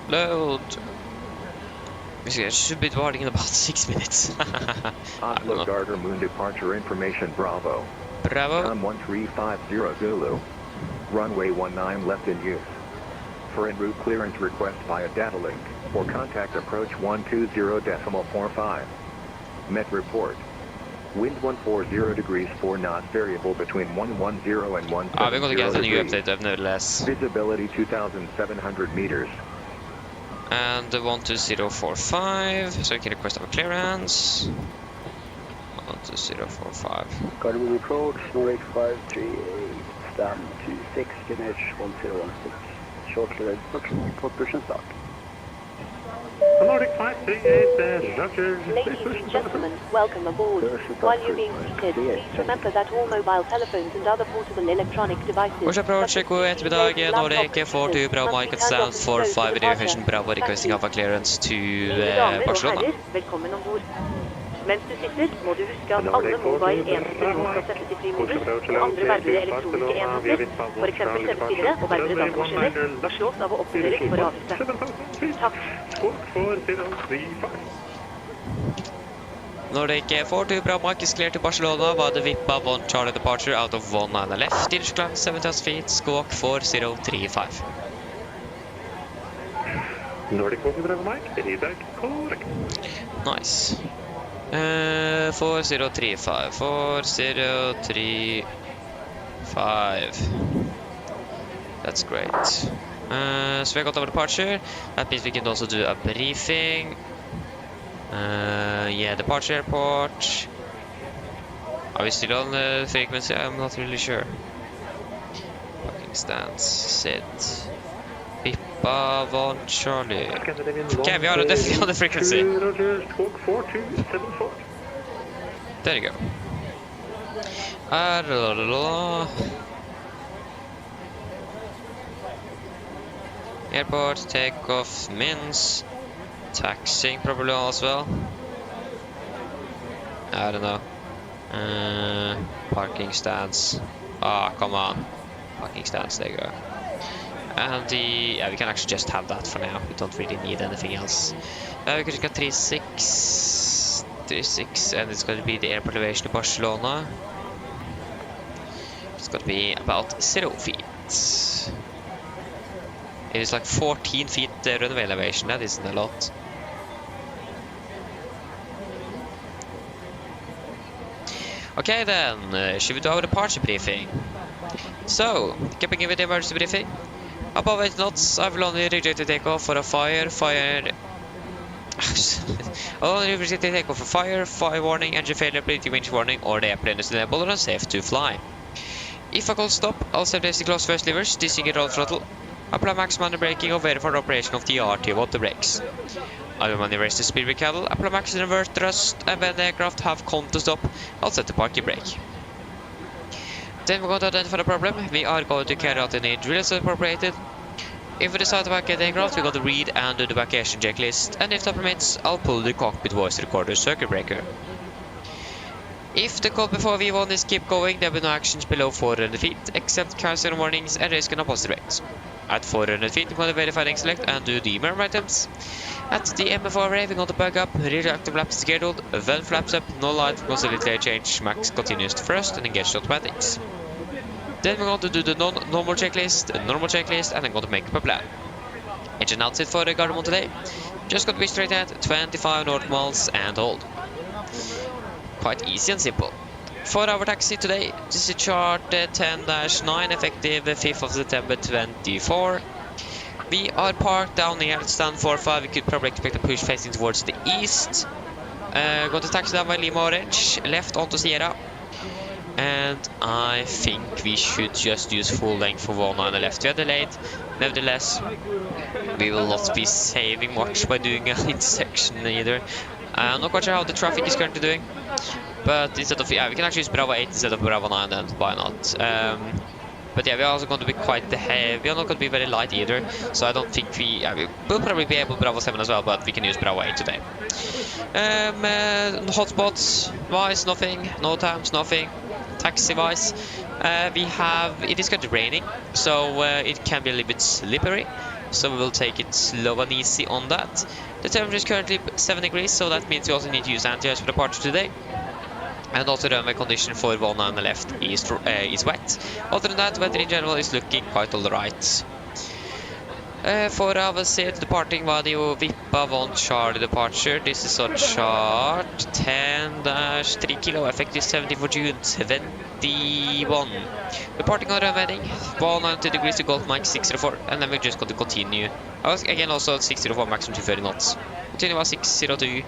Load. I should be departing in about 6 minutes. Oslo Garter Moon departure information Bravo. Bravo. Com 1350 Zulu. Runway 19 left in use. For en route clearance request via data link. For contact approach 120.45. Met report. Wind 140 degrees 4 knots, variable between 110 and 170 we're going to get a new degrees. update, nevertheless. Visibility 2,700 meters. And 12045, so you can request our clearance. 12045. Garden approach, Norway 538, stand 26, QNH 1016. Short clearance, propulsion start. Nordic 538, Roger. Ladies and gentlemen, welcome aboard. While you're being seated, please remember that all mobile telephones and other portable electronic devices... Push approach, Echo ettermiddag, Nordic 42, Bravo Michael Sound 45 radio Vision Bravo requesting alpha clearance to Barcelona. Velkommen ombord. Mens du sitter, må du huske at alle mobile enheter nå skal settes i frimodus, og andre vervede elektroniske enheter, for eksempel stemmespillere og vervede datamaskiner, slås av å oppdateres for avviste. Takk. Nordic 42, Bravo Mike is clear to Barcelona, var the Vippa 1 Charlie departure out of 1 and left, Dirge climb 7,000 feet, squawk 4035. Nordic 40, Bravo Mike, feedback correct. Nice. 4035, 4035. That's great. So we got our departure. That means we can also do a briefing. Yeah, departure airport. Are we still on the frequency? I'm not really sure. Parking stance, sit. Pippa, 1 Charlie. Okay, we are definitely on the frequency. Roger, squawk 4274. There you go. Airport, takeoff, mins. Taxiing probably as well. I don't know. Parking stands. Ah, come on. Parking stands, there you go. And yeah, we can actually just have that for now. We don't really need anything else. We could just get 36, and it's going to be the airport elevation in Barcelona. It's going to be about 0 feet. It is like 14 feet runway elevation. That isn't a lot. Okay then, should we do our departure briefing? So, keeping with the emergency briefing. Above 8 knots, I will only reject takeoff for a fire warning, engine failure, bleeding winch warning, or the airplane is unable or unsafe to fly. If I call stop, I'll safely close first levers, disengage roll throttle, apply maximum braking, or wait for the operation of the RT water brakes. I will maneuver the speed brake handle, apply maximum reverse thrust, and when the aircraft have come to stop, I'll set the parking brake. Then we're going to identify the problem. We are going to carry out any drills appropriated. If we decide to evacuate the aircraft, we're going to read and do the evacuation checklist, and if that permits, I'll pull the cockpit voice recorder circuit breaker. If the call before V1 is keep going, there will be no actions below 400 feet, except cancel warnings and risk and opposite brakes. At 400 feet, we're going to verify and select and do the mirror items. At the MFR array, we're going to bug up, rear active flaps scheduled, vent flaps up, no light, facility change, max continuous to first, and engage automatics. Then we're going to do the normal checklist, and I'm going to make up a plan. Engine outset for the Gardermoen today. Just going to be straight ahead, 25 North miles and hold. Quite easy and simple. For our taxi today, this is chart 10-9, effective 5th of September 24. We are parked down here at stand 45. We could probably expect a push facing towards the east. Going to taxi down by Lima Orange, left onto Sierra. And I think we should just use full length for 1 on the left. We are delayed. Nevertheless, we will not be saving much by doing an intersection either. I'm not quite sure how the traffic is currently doing. But instead of, yeah, we can actually use Bravo 8 instead of Bravo 9 then, why not? But yeah, we're also going to be quite heavy. We are not going to be very light either. So I don't think we will probably be able to Bravo 7 as well, but we can use Bravo 8 today. Hotspots wise, nothing. NOTAMs, nothing. Taxi wise, it is kind of raining, so it can be a little bit slippery. So we will take it slow and easy on that. The temperature is currently 7 degrees, so that means we also need to use anti-ice for departure today. And also the runway condition for 1 on the left is wet. Other than that, weather in general is looking quite alright. For our set departing video Vippa 1 Charlie departure. This is our chart 10-3 kilo, effective 17 for June 21. Departing on runway 190 degrees to Gulf Mike 604, and then we're just going to continue. Again, also 604 maximum 230 knots. Continue at 602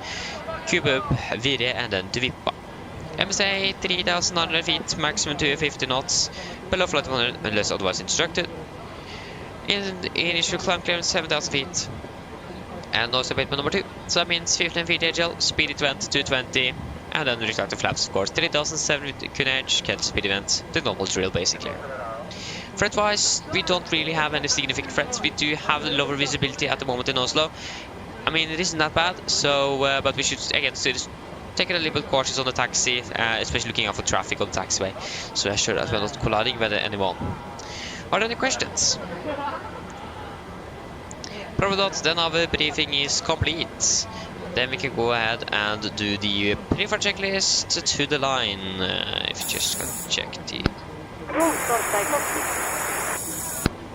Cubub, Virre, and then to Vippa. MSA 3,900 feet, maximum 250 knots, below flight 100 unless otherwise instructed. Initial climb clearance 7,000 feet. And also abatement number 2. So that means 15 feet AGL, speed event 220. And then retractor flaps, of course, 3,700 Kunage, can't speed event, the normal drill basically. Threat wise, we don't really have any significant threats. We do have lower visibility at the moment in Oslo. I mean, it isn't that bad, so but we should again take it a little bit cautious on the taxi, especially looking out for traffic on the taxiway, so ensure that we're not colliding with anyone. Are there any questions? Probably then our briefing is complete. Then we can go ahead and do the pre-flight checklist to the line. If you just can check the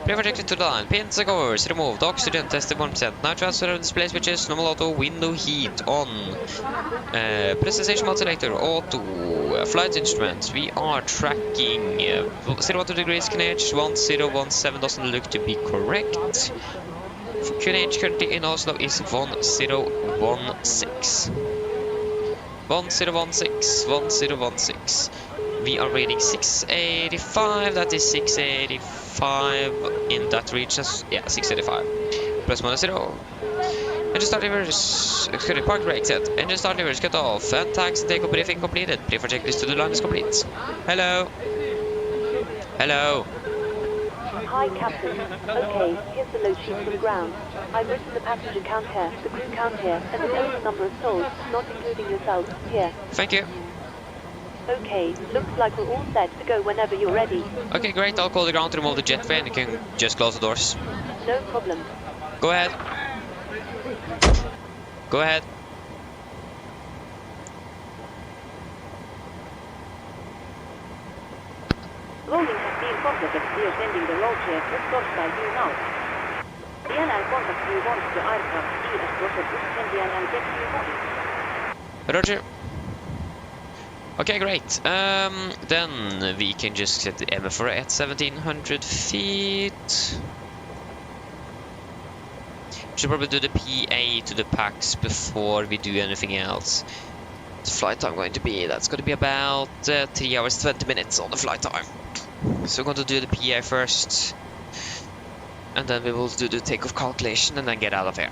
pre-flight checklist to the line. Pins and covers removed. Oxygen tested 1%. Now transfer display switches. Normal auto. Window heat on. Presentation mode selector. Auto. Flight instruments. We are tracking 0 degrees Kunage. 1017 doesn't look to be correct. Kunage currently in Oslo is 1016. 1016. We are reading 685. That is 685 in that region. Yeah, 685. Plus minus 0. Engine start reverse. Park brake set. Engine start reverse cut off. And taxi takeoff briefing completed. Pre-flight checklist to the line is complete. Hello. Hello. Hi, Captain. Okay, here's the load sheet from ground. I've written the passenger count here, the crew count here, and the total number of souls, not including yourselves, here. Thank you. Okay, looks like we're all set to go whenever you're ready. Okay, great. I'll call the ground to remove the jetway and you can just close the doors. No problem. Go ahead. Go ahead. Loading has been completed. We are sending the roll check with source by you now. DNR contact you once the aircraft is processed and DNR gets you once. Roger. Okay, great. Then we can just set the MFR at 1700 feet. Should probably do the PA to the packs before we do anything else. The flight time going to be, that's going to be about 3 hours 20 minutes on the flight time. So we're going to do the PA first. And then we will do the takeoff calculation and then get out of here.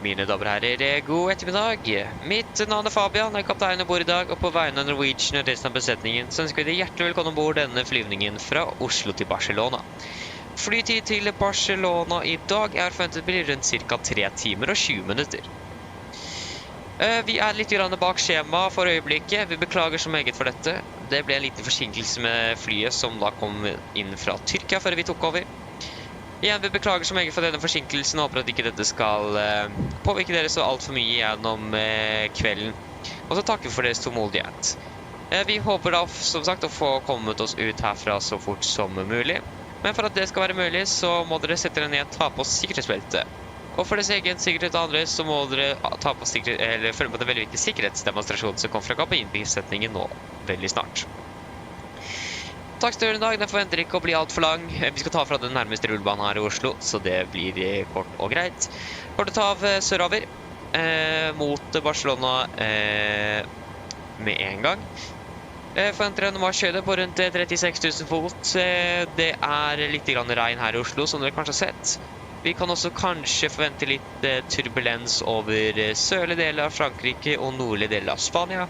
Mine damer og herrer, god ettermiddag. Mitt navn Fabian, kaptein ombord i dag, og på vegne av Norwegian og resten av besetningen så ønsker vi deg hjertelig velkommen ombord denne flyvningen fra Oslo til Barcelona. Flytid til Barcelona i dag forventet blir rundt ca. 3 timer og 20 minutter. Vi litt grann bak skjema for øyeblikket. Vi beklager så meget for dette. Det ble en liten forsinkelse med flyet som da kom inn fra Tyrkia før vi tok over. Igjen, vi beklager så meget for denne forsinkelsen og håper at ikke dette skal påvirke dere så alt for mye gjennom kvelden. Og så takker vi for deres tålmodighet. Vi håper da, som sagt, å få kommet oss ut herfra så fort som mulig. Men for at det skal være mulig, så må dere sette dere ned og ta på sikkerhetsbeltet. Og for deres egen sikkerhet og andre, så må dere ta på følge på en veldig viktig sikkerhetsdemonstrasjon som kommer fra kabinbesetningen nå veldig snart. Takstøren i dag, den forventer ikke å bli alt for lang. Vi skal ta fra den nærmeste rullebanen her i Oslo, så det blir kort og greit. For å ta av sørover mot Barcelona med en gang. Forventer en marsjhøyde på rundt 36 000 fot. Det litt grann regn her i Oslo, som dere kanskje har sett. Vi kan også kanskje forvente litt turbulens over sørlige deler av Frankrike og nordlige deler av Spania.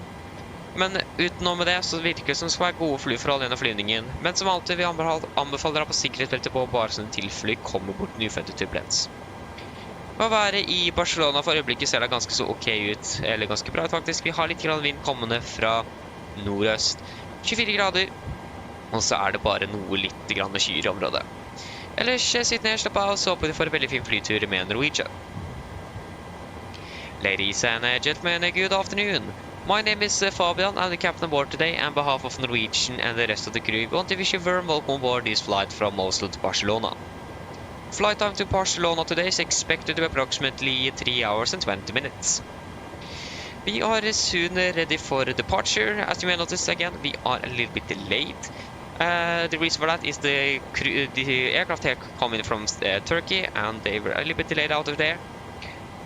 Men utenom med det så virker det som det skal være gode flyforhold gjennom flyvningen. Men som alltid vi anbefaler dere på sikkerhetsbeltet på bare sånn tilfelle kommer bort nyfødte turbulens. Å være i Barcelona for øyeblikket ser det ganske så ok ut, eller ganske bra ut faktisk. Vi har litt grann vind kommende fra nordøst, 24 grader, og så det bare noe litt grann skyer i området. Ellers sitt ned, slapp av, så håper vi får en veldig fin flytur med Norwegian. Ladies and gentlemen, good afternoon. My name is Fabian, I'm the captain aboard today, and on behalf of Norwegian and the rest of the crew, we want to wish you a warm welcome aboard this flight from Oslo to Barcelona. Flight time to Barcelona today is expected to be approximately 3 hours and 20 minutes. We are soon ready for departure. As you may notice again, we are a little bit delayed. The reason for that is the aircraft here coming from Turkey, and they were a little bit delayed out of there.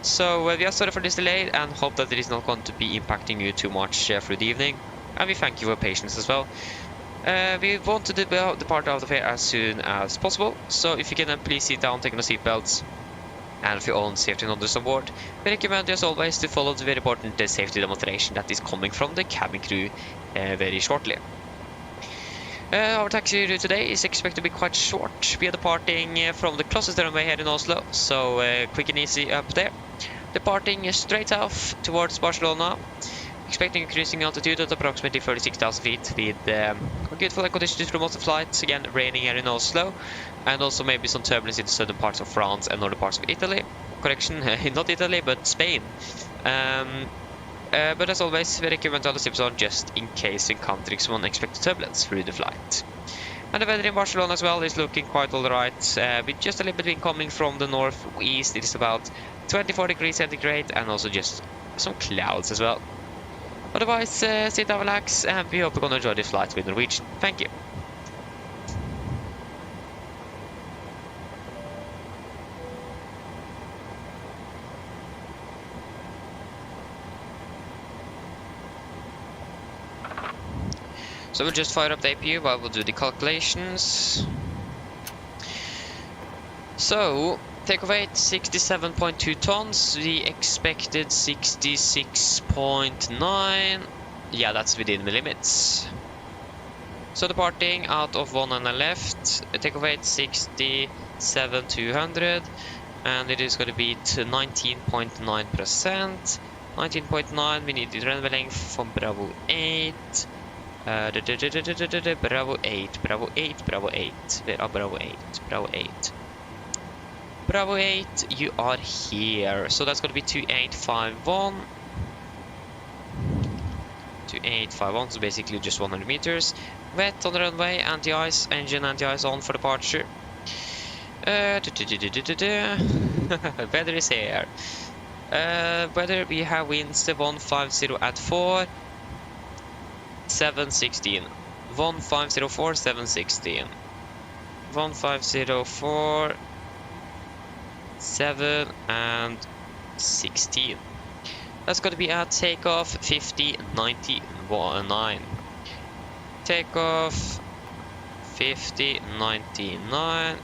So we are sorry for this delay and hope that it is not going to be impacting you too much through the evening. And we thank you for your patience as well. We want to depart out of here as soon as possible. So if you can then please sit down, take on the seatbelts, and for your own safety and others on board, we recommend you as always to follow the very important safety demonstration that is coming from the cabin crew very shortly. Our taxi route today is expected to be quite short. We are departing from the closest runway here in Oslo, so quick and easy up there. Departing straight south towards Barcelona, expecting a cruising altitude at approximately 36,000 feet with good flight conditions through most of the flights. Again, raining here in Oslo, and also maybe some turbulence in the southern parts of France and northern parts of Italy. Correction, not Italy, but Spain. But as always, we recommend all the tips on just in case encountering some unexpected turbulence through the flight. And the weather in Barcelona as well is looking quite alright, with just a little bit wind coming from the northeast. It is about 24 degrees centigrade, and also just some clouds as well. Otherwise, sit down, relax, and we hope you're going to enjoy this flight with Norwegian. Thank you. So we'll just fire up the APU while we'll do the calculations. So, takeoff weight 67.2 tons, we expected 66.9. Yeah, that's within the limits. So departing out of 1 and a left, takeoff weight 67,200, and it is going to be to 19.9%. 19.9, we need the runway length from Bravo 8. Bravo 8, Bravo 8, Bravo 8. Where are Bravo 8? Bravo 8. Bravo 8, you are here. So that's going to be 2851. 2851, so basically just 100 meters. Wet on the runway, anti-ice, engine anti-ice on for departure. Weather is here. Weather, we have winds 150 at 4. 716. 1504, 716. 1504, 7 and 16. That's going to be at takeoff 5099. Takeoff 5099.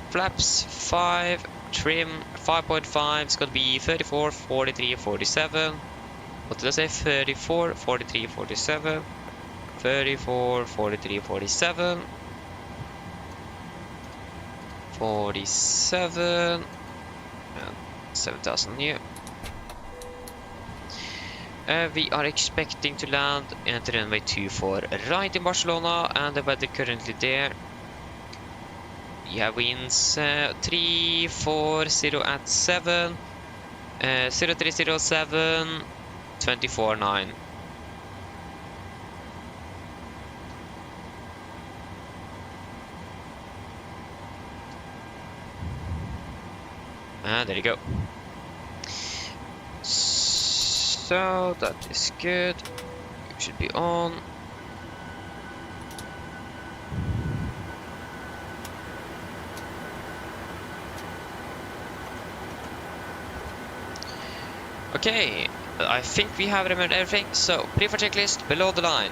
Flaps 5. Trim 5.5. It's going to be 34, 43, 47. What did I say? 34, 43, 47. 34, 43, 47. 47. And 7,000 new. We are expecting to land at runway 24 right in Barcelona, and the weather currently there. We have winds 340 at 7, 0307, 24.9. And there you go. So that is good. You should be on. Okay, I think we have remembered everything. So, pre-flight checklist below the line.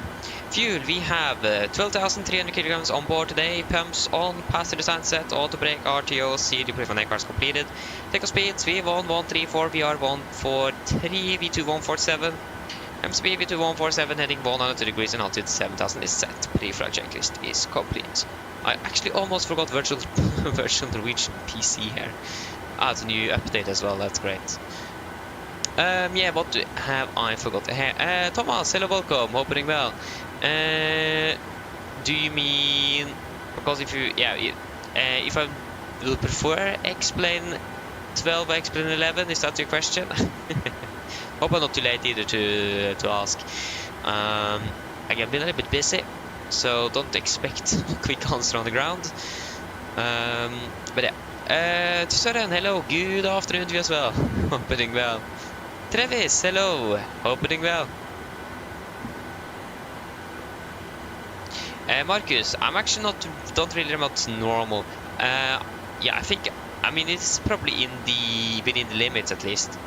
Fuel, we have 12,300 kilograms on board today. Pumps on, passenger sign set, auto brake, RTO, CD pre-flight aircraft completed. Takeoff speeds, V1134, VR143, V2147. MSP V2147 heading 100 degrees and altitude 7,000 is set. Pre-flight checklist is complete. I actually almost forgot virtual Norwegian PC here. Ah, it's a new update as well, that's great. Yeah, what have I forgot here? Thomas, hello, welcome, hoping well. Do you mean, because if you, yeah, if I will prefer explain 12 or explain 11, is that your question? Hope I'm not too late either to ask. Again, I've been a little bit busy, so don't expect a quick answer on the ground. But yeah, to Søren, hello, good afternoon to you as well, hoping well. Travis, hello, hoping well. Marcus, I'm actually don't really remember what's normal. Yeah, I mean it's probably within the limits at least.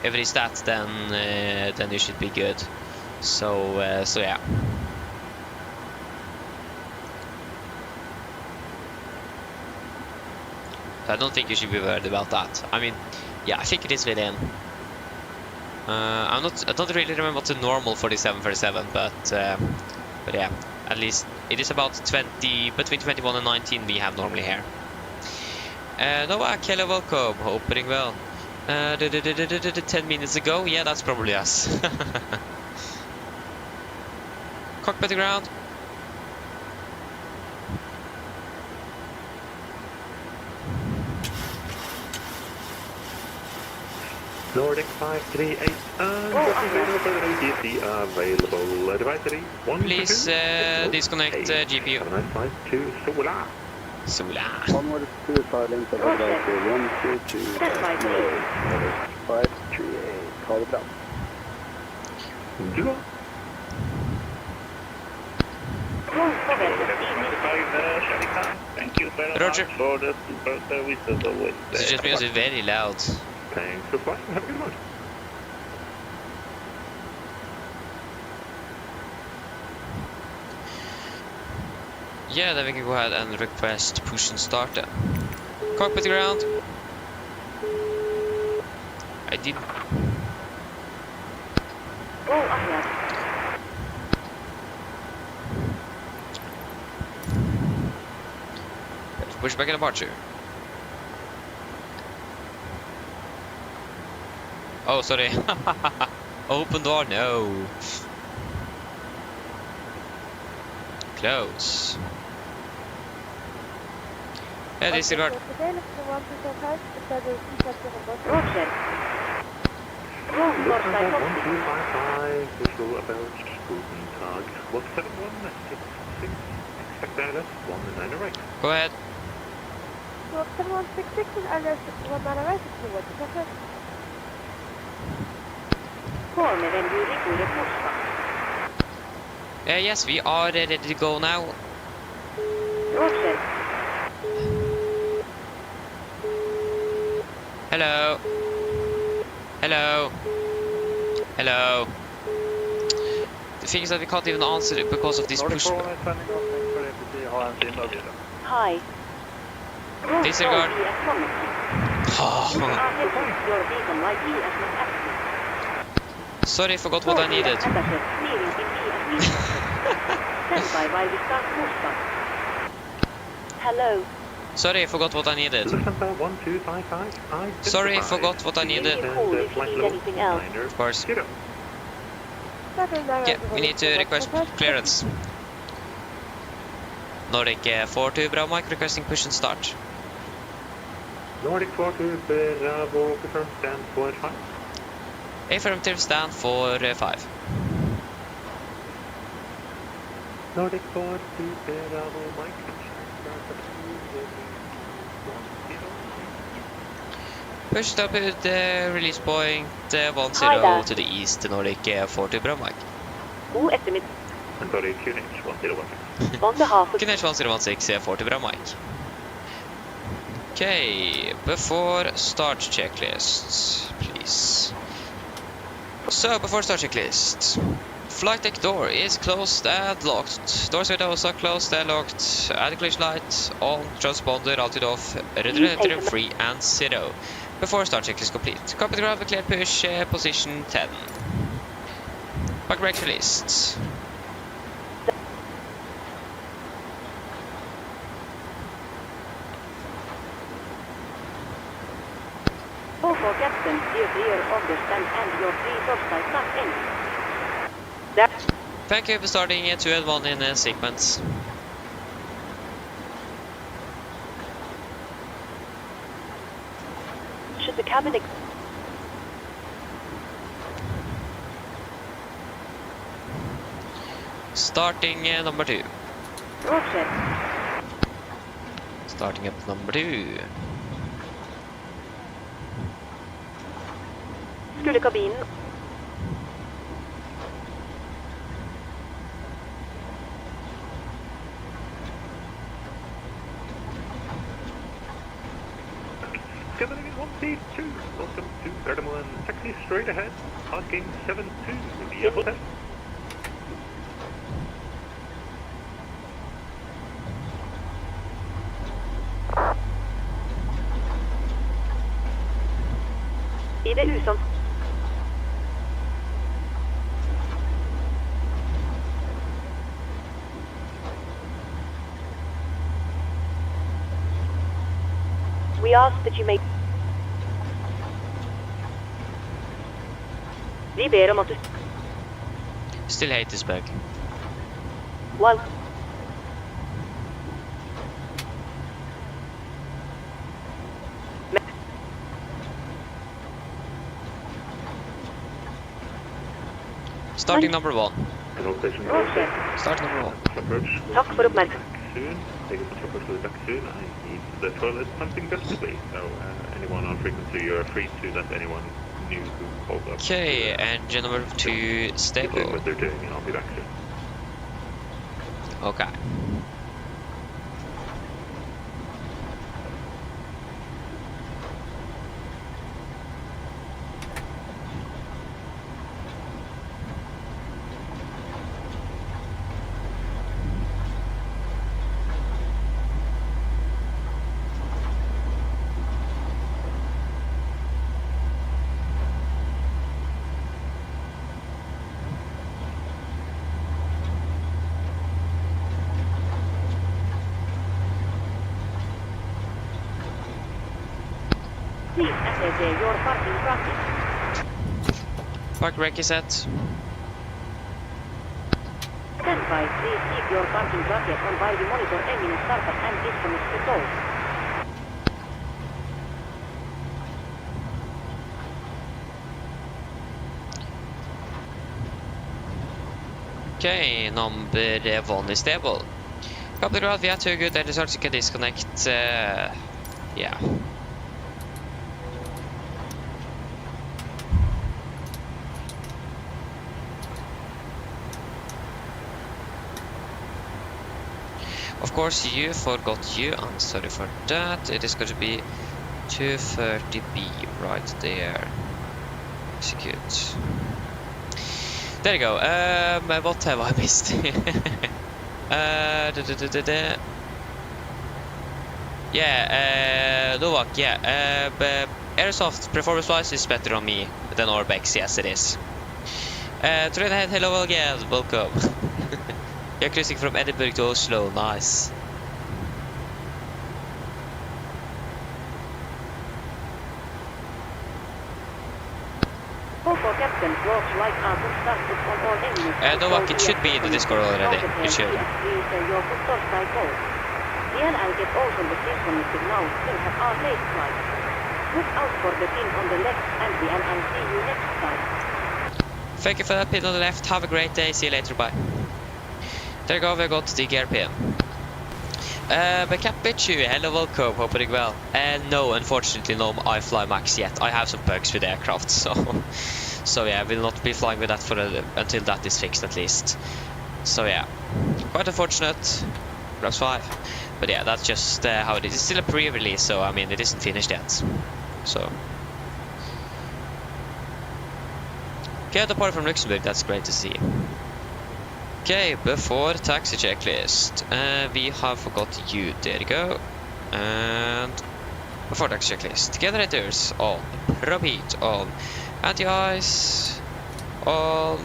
If it is that, then you should be good. So yeah. I don't think you should be worried about that. I mean, yeah, I think it is within. I don't really remember what's the normal for the 737, but yeah, at least it is about 20, between 21 and 19 we have normally here. Noah, hello, welcome, hoping well. 10 minutes ago, yeah, that's probably us. Cockpit to ground. Nordic 538 and ATC available. Advisory 1 Please disconnect GPU. Have a nice flight to Sola. Sola. Onward to silent of advisory 122, 538, call it down. Du då? Thank you very Roger. much for the super service as always. This is just because it's very loud. Thanks for flying. Have a good one. Yeah, then we can go ahead and request push and start then. Cockpit to ground. I did. Go ahead. Push back in departure. Oh, sorry. Open door, no. Close. Yeah, disregard. Roger. Rom Norskei 1255, visual about Guten Tag. 17166, expect ILS 19 right. Go ahead. 7166 is under 19 right, if you want to check it. Kolme Venjuri Kure Forsa. Yes, we are ready to go now. Roger. Hello. Hello. Hello. The thing is that we can't even answer it because of this push. Hi. Disregard. Your beacon light ESMS. Sorry, I forgot what I needed. Stand by while we start Forsa. Hello. Sorry, I forgot what I needed. Lufthansa 1255, Sorry, I forgot what I needed. Call if you need anything else. Of course. Yeah, we need to request clearance. Nordic 42, Bravo Mike, requesting push and start. Nordic 42, Bravo, confirm stand for 5. Affirmative, stand for 5. Nordic 42, Bravo, Mike. Push stop at release point 10 Hi there. to the east, Nordic 42, Bravo Mike. God eftermiddag. Nordic QNH 101. On behalf of QNH 1016 40, Bravo Mike. Okay, before start checklist, please. So, before start checklist. Flight deck door is closed and locked. Doors windows are closed and locked. Add collision light on, transponder altitude off, rudder 3 and 0. Before start checklist complete. Copy the ground, clear push, position 10. Back brake released. for captain, dear understand and your three first not in. That Thank you for starting 2 and 1 in sequence. should the cabin Starting number 2. Roger. Starting up number 2. Skulle kabinen Coming in 132, welcome to Barcelona, taxi straight ahead, parking 72, via hotel. I det usom We ask that you make Vi ber om at du Still hate this bag. Well Starting number 1. Control station Roger. Start number 1. approach. Takk for oppmerksomhet. Soon, take us approach to the back soon. I need the toilet pumping desperately, so anyone on frequency, you're free to let anyone new who calls up. Okay, engine number 2 Keep doing stable. what they're doing, and I'll be back soon. Okay. Please assess your parking traffic. Park rec is set. Stand by. Please keep your parking bracket on while we monitor engine startup and instruments control. Okay, number 1 is stable. Couple of we are too good, that is also can disconnect. Yeah. Of course, you forgot you. I'm sorry for that. It is going to be 230B right there. Execute. There you go. What have I missed? Yeah, Novak, yeah. Airsoft performance-wise is better on me than Orbex, yes it is. Trondheim, hello again, welcome. You're cruising from Edinburgh to Oslo, nice. Captain, walks right out and starts on all engines. Novak, it should be in the Discord already. It should. Your foot by call. DLL get also the synchronistic now. Will have our late flight. Look out for the pin on the left and I'll see you next time. Thank you for that pin on the left. Have a great day. See you later. Bye. There you go. We got the gear pin. Capichu, hello, welcome. Hope you're well. No, unfortunately, no iFly Max yet. I have some bugs with the aircraft, so yeah, I will not be flying with that for until that is fixed at least. So yeah, quite unfortunate. Perhaps 5. But yeah, that's just how it is. It's still a pre-release, so I mean, it isn't finished yet. So. Okay, the party from Luxembourg, that's great to see. Okay, before taxi checklist, we have forgot you, there you go. And before taxi checklist, generators on, probe heat on, anti-ice on,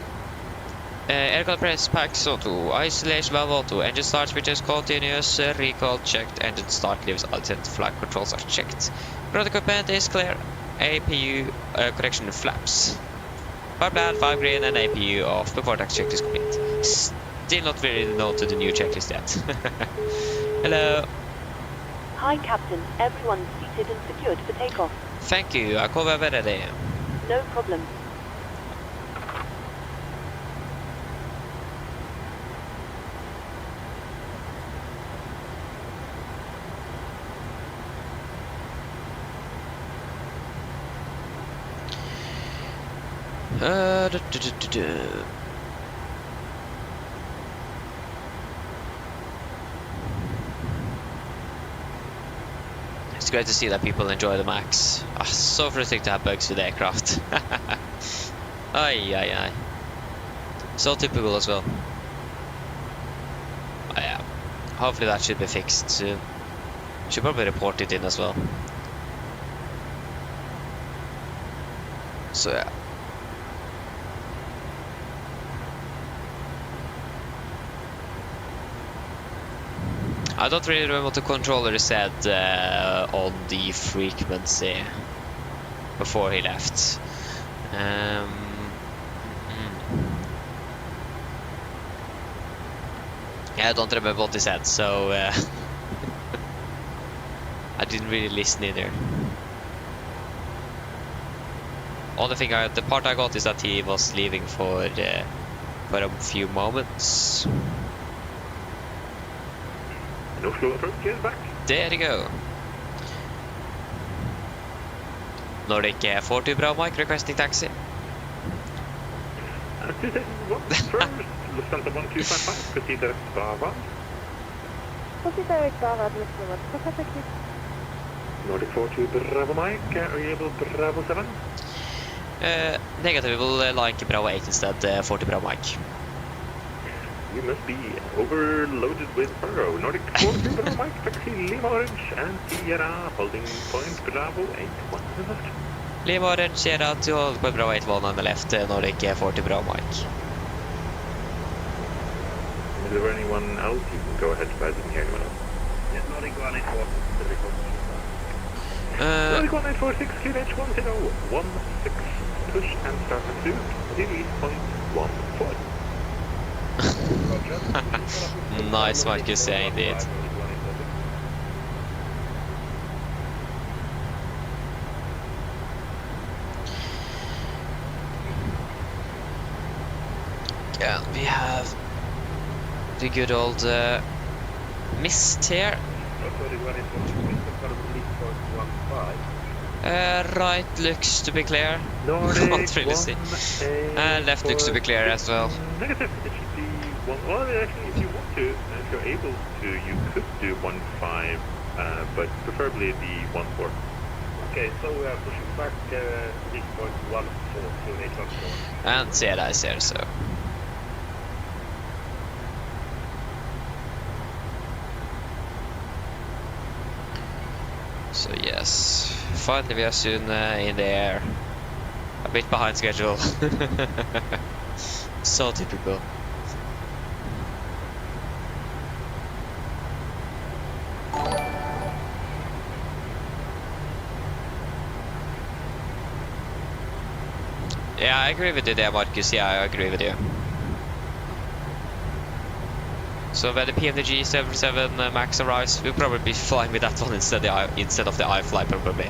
air compress packs auto, isolation valve auto, engine start switches continuous, recall checked, engine start leaves alternate flight controls are checked. Ground equipment is clear, APU correction flaps. Power plant 5 green and APU off before taxi checklist complete. Still not really known to the new checklist yet. Hello. Hi Captain, everyone's seated and secured for takeoff. Thank you, I come over there. No problem. It's great to see that people enjoy the Max. So frustrating to have bugs with the aircraft. Aye. So typical as well. Oh, yeah. Hopefully that should be fixed soon. Should probably report it in as well. So yeah. I don't really remember what the controller said on the frequency before he left. Yeah, I don't remember what he said, so I didn't really listen either. Only thing the part I got is that he was leaving for a few moments. Oslo approach is back. There you go. Nordic 42 bra Mike requesting taxi. 261 first, Lufthansa 1255, proceed direct Brava. Proceed direct Brava, Lufthansa. Pacific. Nordic 42 Bravo Mike, are you able Bravo 7? Negative, we will like Bravo 8 instead, 40 Bravo Mike. You must be overloaded with cargo. Nordic 42 Bravo Mike, taxi Lima Orange and Sierra, holding point Bravo 81 on the left. Lima Orange, Sierra to hold point Bravo 81 on the left, Nordic 40 Bravo Mike. Is there anyone else? You can go ahead if I didn't hear anyone else. Yes, Nordic 184. Nordic 1846, QH 1016. push and start pursuit. Release point 14. Nice, Marcus, yeah, indeed. Yeah, we have the good old mist here. Right looks to be clear. Can't really see. Left looks to be clear as well. Negative. It should be one. Well, actually, if you want to, if you're able to, you could do 1.5, but preferably the 1.4. Okay, so we are pushing back this point 1.4 to 8.4. And see that here, so. So yes, finally we are soon in the air. A bit behind schedule. So typical. Yeah, I agree with you there, Marcus. Yeah, I agree with you. So when the PMDG 77 Max arrives, we'll probably be flying with that one instead of the iFly probably.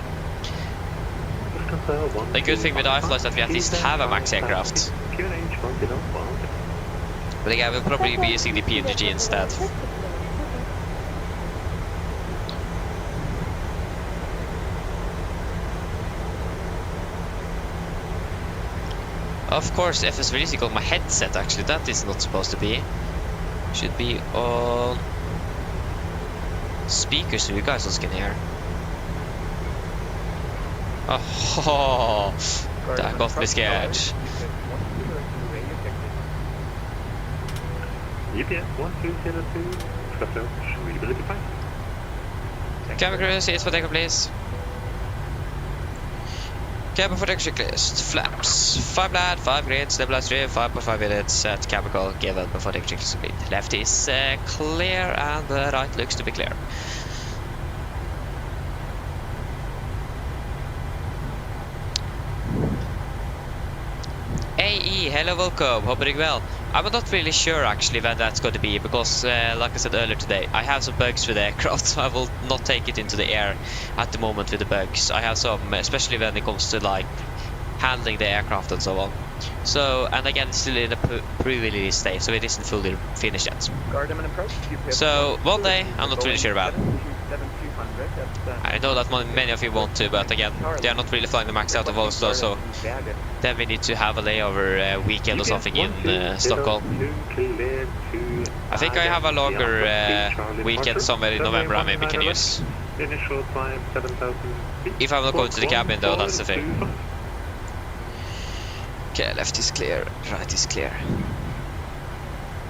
The good thing with iFly is that we at least have a Max aircraft. But again, we'll probably be using the PMDG instead. Of course, FS releasing on my headset actually, that is not supposed to be. Should be on speakers so you guys also can hear. Oh, that got me scared. EPS 1202, approach, readability fine. Cabin crew, seats for takeoff please. Cabin for takeoff checklist, flaps, 5 land, 5 grid, stabilized 3, 5.5 minutes, set chemical given before takeoff checklist complete. Left is clear and the right looks to be clear. AE, hello, welcome, hope you're doing well. I'm not really sure actually when that's going to be because like I said earlier today, I have some bugs with the aircraft, so I will not take it into the air at the moment with the bugs. I have some, especially when it comes to like handling the aircraft and so on. So, and again, it's still in a pre-release stage, so it isn't fully finished yet. So, one day, I'm not really sure about it. I know that many of you want to, but again, they are not really flying the Max out of Oslo, so then we need to have a layover weekend or something in Stockholm. I think I have a longer weekend somewhere in November I maybe can use. If I'm not going to the cabin though, that's the thing. Okay, left is clear, right is clear.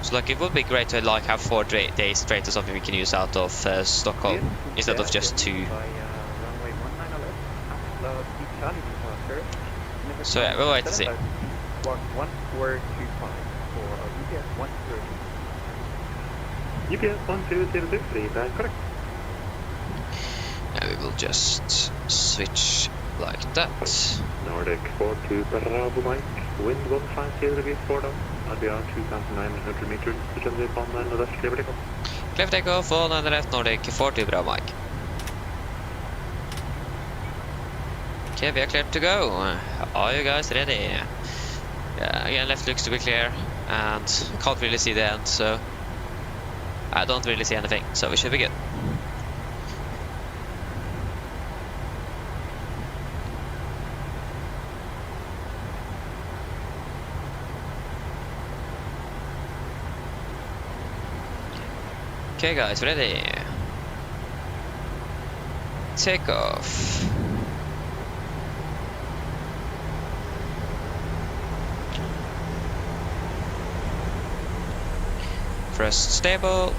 So like it would be great to like have 4 days straight or something we can use out of Stockholm instead of just 2. So yeah, we'll wait to see. UPS 1203, that's correct. Yeah, we will just switch like that. Nordic 42 Bravo Mike, wind 150 degrees 4 down, RBR 2,900 meters, descend upon 9 left, clear for takeoff. Clear for takeoff, 9 left, Nordic 42 Bravo Mike. Okay, we are clear to go. Are you guys ready? Yeah, again, left looks to be clear, and can't really see the end, so I don't really see anything, so we should be good. Okay guys, ready? Take off. Press stable.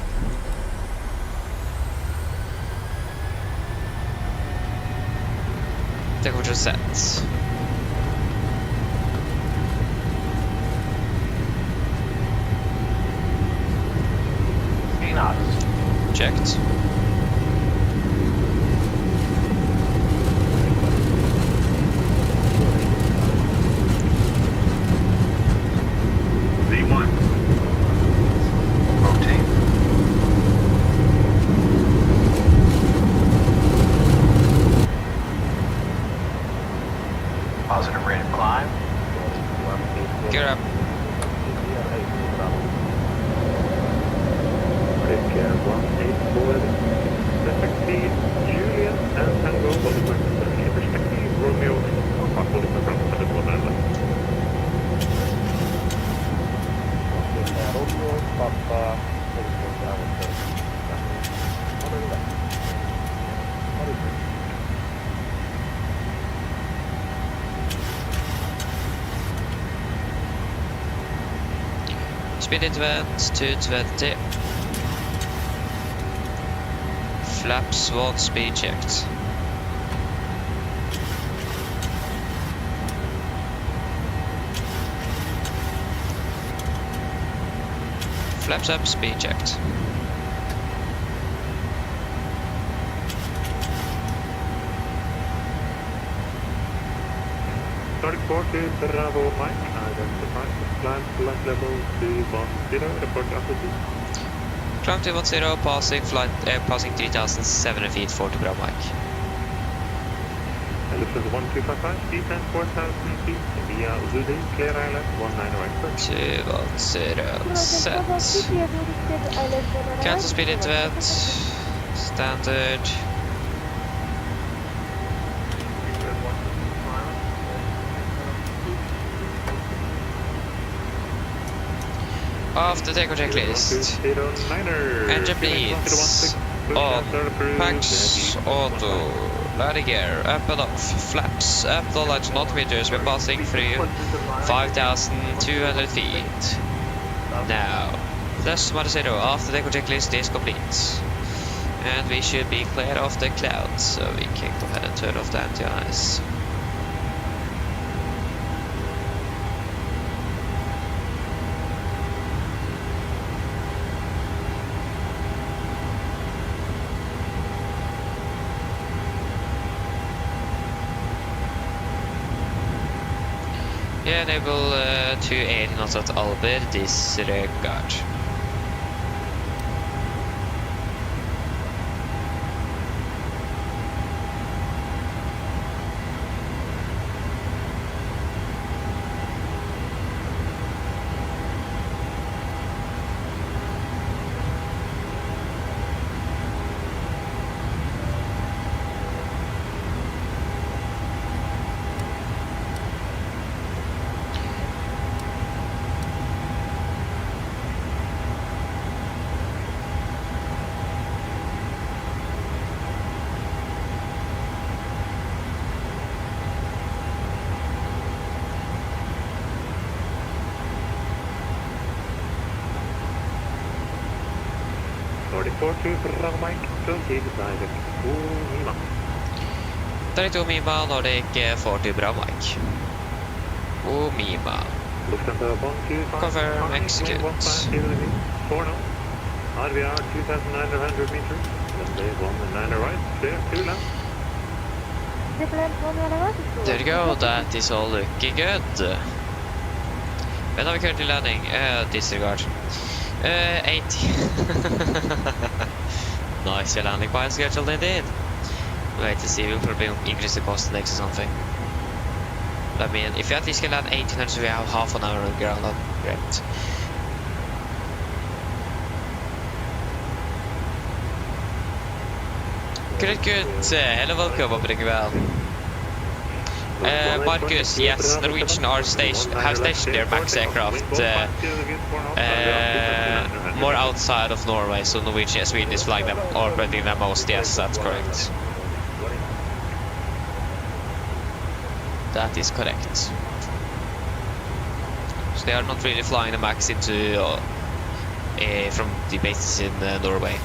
Take off set. Checked. Speed advance 220. Flaps won't speed checked. Flaps up, speed checked. Nordic 4 to Bravo Mike, identify flight level 210, report altitude. Climb 210, passing 3,700 feet, 40 Bravo Mike. Lufthansa 1255, speed 4,000 feet, via Zulu, clear island, 19 right. 210, set. Cancel speed advent, standard. Off the takeoff checklist. Engine bleeds. On. Packs. Auto. Landing gear. Up and off. Flaps. Up the lights on meters. We're passing through 5,200 feet. Now. Plus minus 0. Off the takeoff checklist is complete. And we should be clear of the clouds, so we can go ahead and turn off the anti-ice. Yeah, enable 280 knots at Albert, disregard. Nordic 4 to Bravo Mike, proceed direct to Lima. 32 Mima, Nordic 4 to Bravo Mike. Mima. Lufthansa 125, Confirm, execute. 150 RVR 2,900 meters, runway 19 right, clear to land. There you go, that is all looking good. When are we currently landing? Disregard. 80. Nice, you're landing by schedule indeed. Wait to see, we'll probably increase the cost next or something. But I mean, if you at least can land 1800, so we have half an hour on the ground, that's great. Good. Hello, welcome, hope you're doing well. Marcus, yes, Norwegian have stationed their MAX aircraft more outside of Norway, so Norwegian and Sweden is flying them, or operating them most, yes, that's correct. That is correct. So they are not really flying the MAX into from the bases in Norway.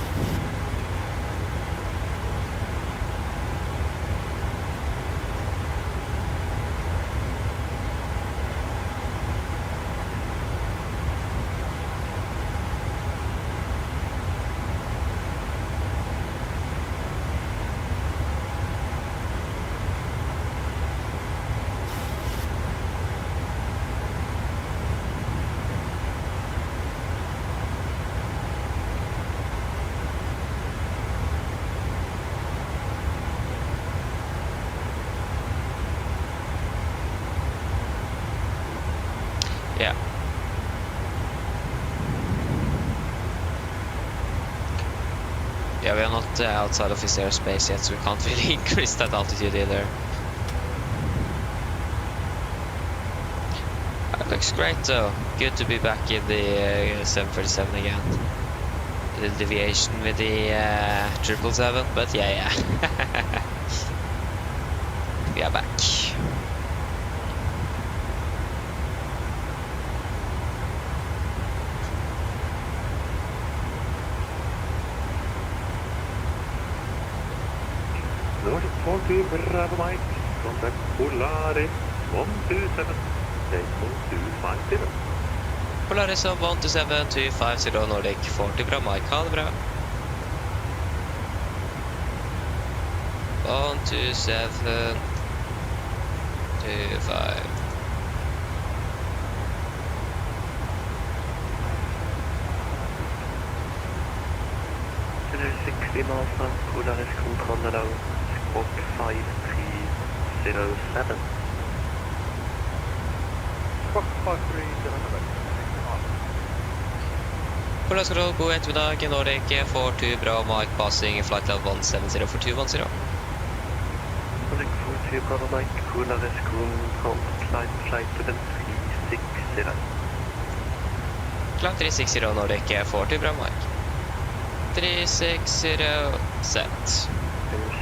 Yeah. Yeah, we are not outside of his airspace yet, so we can't really increase that altitude either. looks great though. Good to be back in the 737 again. A little deviation with the 777, but yeah. We are back. Nordic 42 Bravo Mike, contact Polaris 127, take 1250. Polaris of 127-250 Nordic 40 bra, Mike, ha det bra. 127-25. There's 60 miles from Polaris control now, squawk 5307. Squawk 5307. Polaris control, god ettermiddag, Nordic 42 bra, Mike, passing flight level 170 for 210. Nordic 42 Bravo Mike, Polaris control, flight level 360. Climb 360 Nordic 40 bra, Mike. 360 set.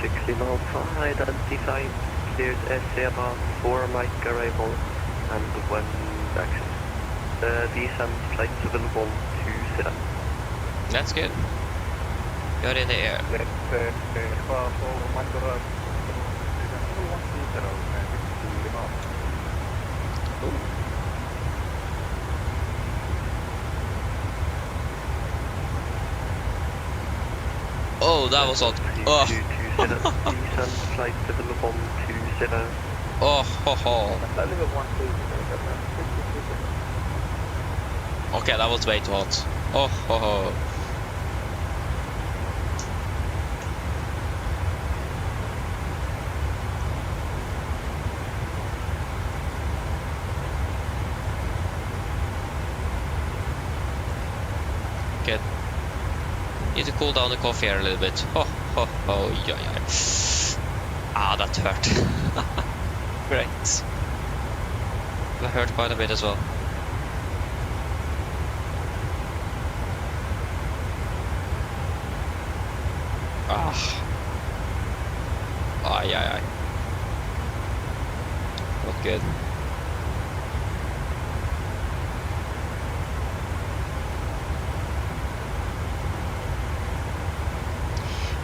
60 miles identified, cleared SA about 4 Mike arrival and 1 action. Descent flight level 120. That's good. You're in the air. Oh, that was hot. Oh. Descent flight level 120. Oh, ho, ho. Okay, that was way too hot. Oh, ho, ho. Good. Need to cool down the coffee here a little bit. Oh, ho, ho, yeah. Ah, that hurt. Great. That hurt quite a bit as well. Ah. Ay. Not good.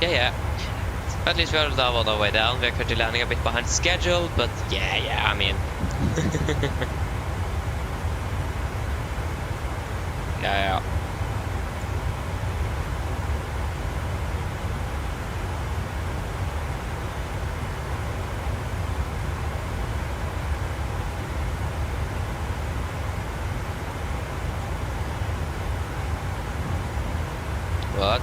Yeah. At least we are now on our way down. We are currently landing a bit behind schedule, but yeah, I mean. Yeah. What?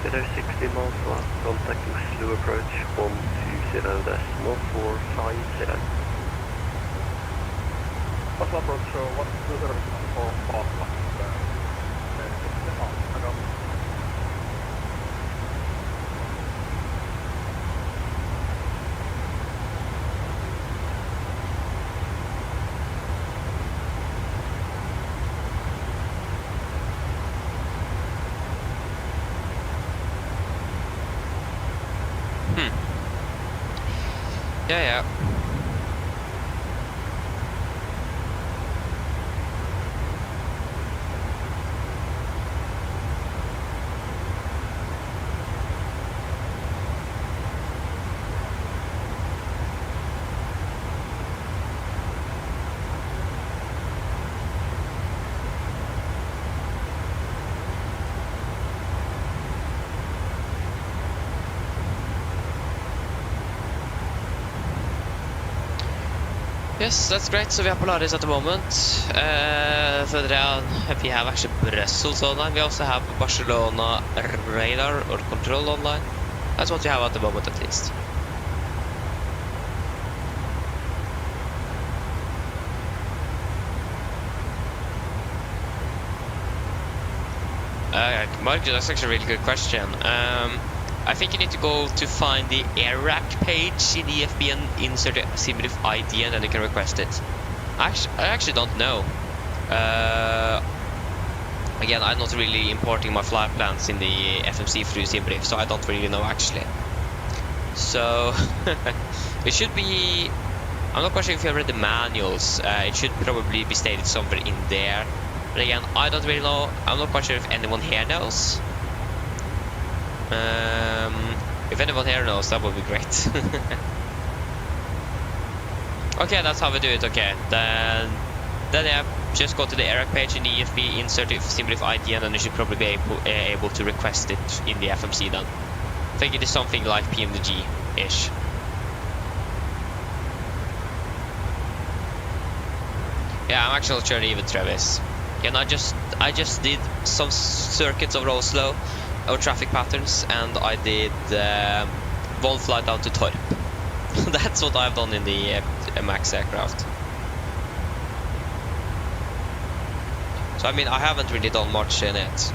There 60 miles left, contact Oslo approach 120.450. Oslo approach 120.450. Yeah. Yes, that's great. So we have Polaris at the moment. Further down, we have actually Brussels online. We also have Barcelona radar or control online. That's what we have at the moment, at least. Mark, that's actually a really good question. I think you need to go to find the air rack page in EFB and insert a SimRiff ID, and then you can request it. I actually don't know. Again, I'm not really importing my flight plans in the FMC through SimRiff, so I don't really know actually. So it should be. I'm not quite sure if you have read the manuals. It should probably be stated somewhere in there. But again, I don't really know. I'm not quite sure if anyone here knows. If anyone here knows, that would be great. Okay, that's how we do it. Okay, then yeah, just go to the AirRack page in the EFB, insert the SimRiff ID, and then you should probably be able to request it in the FMC then. I think it is something like PMDG-ish. Yeah, I'm actually not sure either, Travis. And I just did some circuits over Oslo, or traffic patterns, and I did one flight out to Torp. That's what I've done in the MAX aircraft. So I mean, I haven't really done much in it.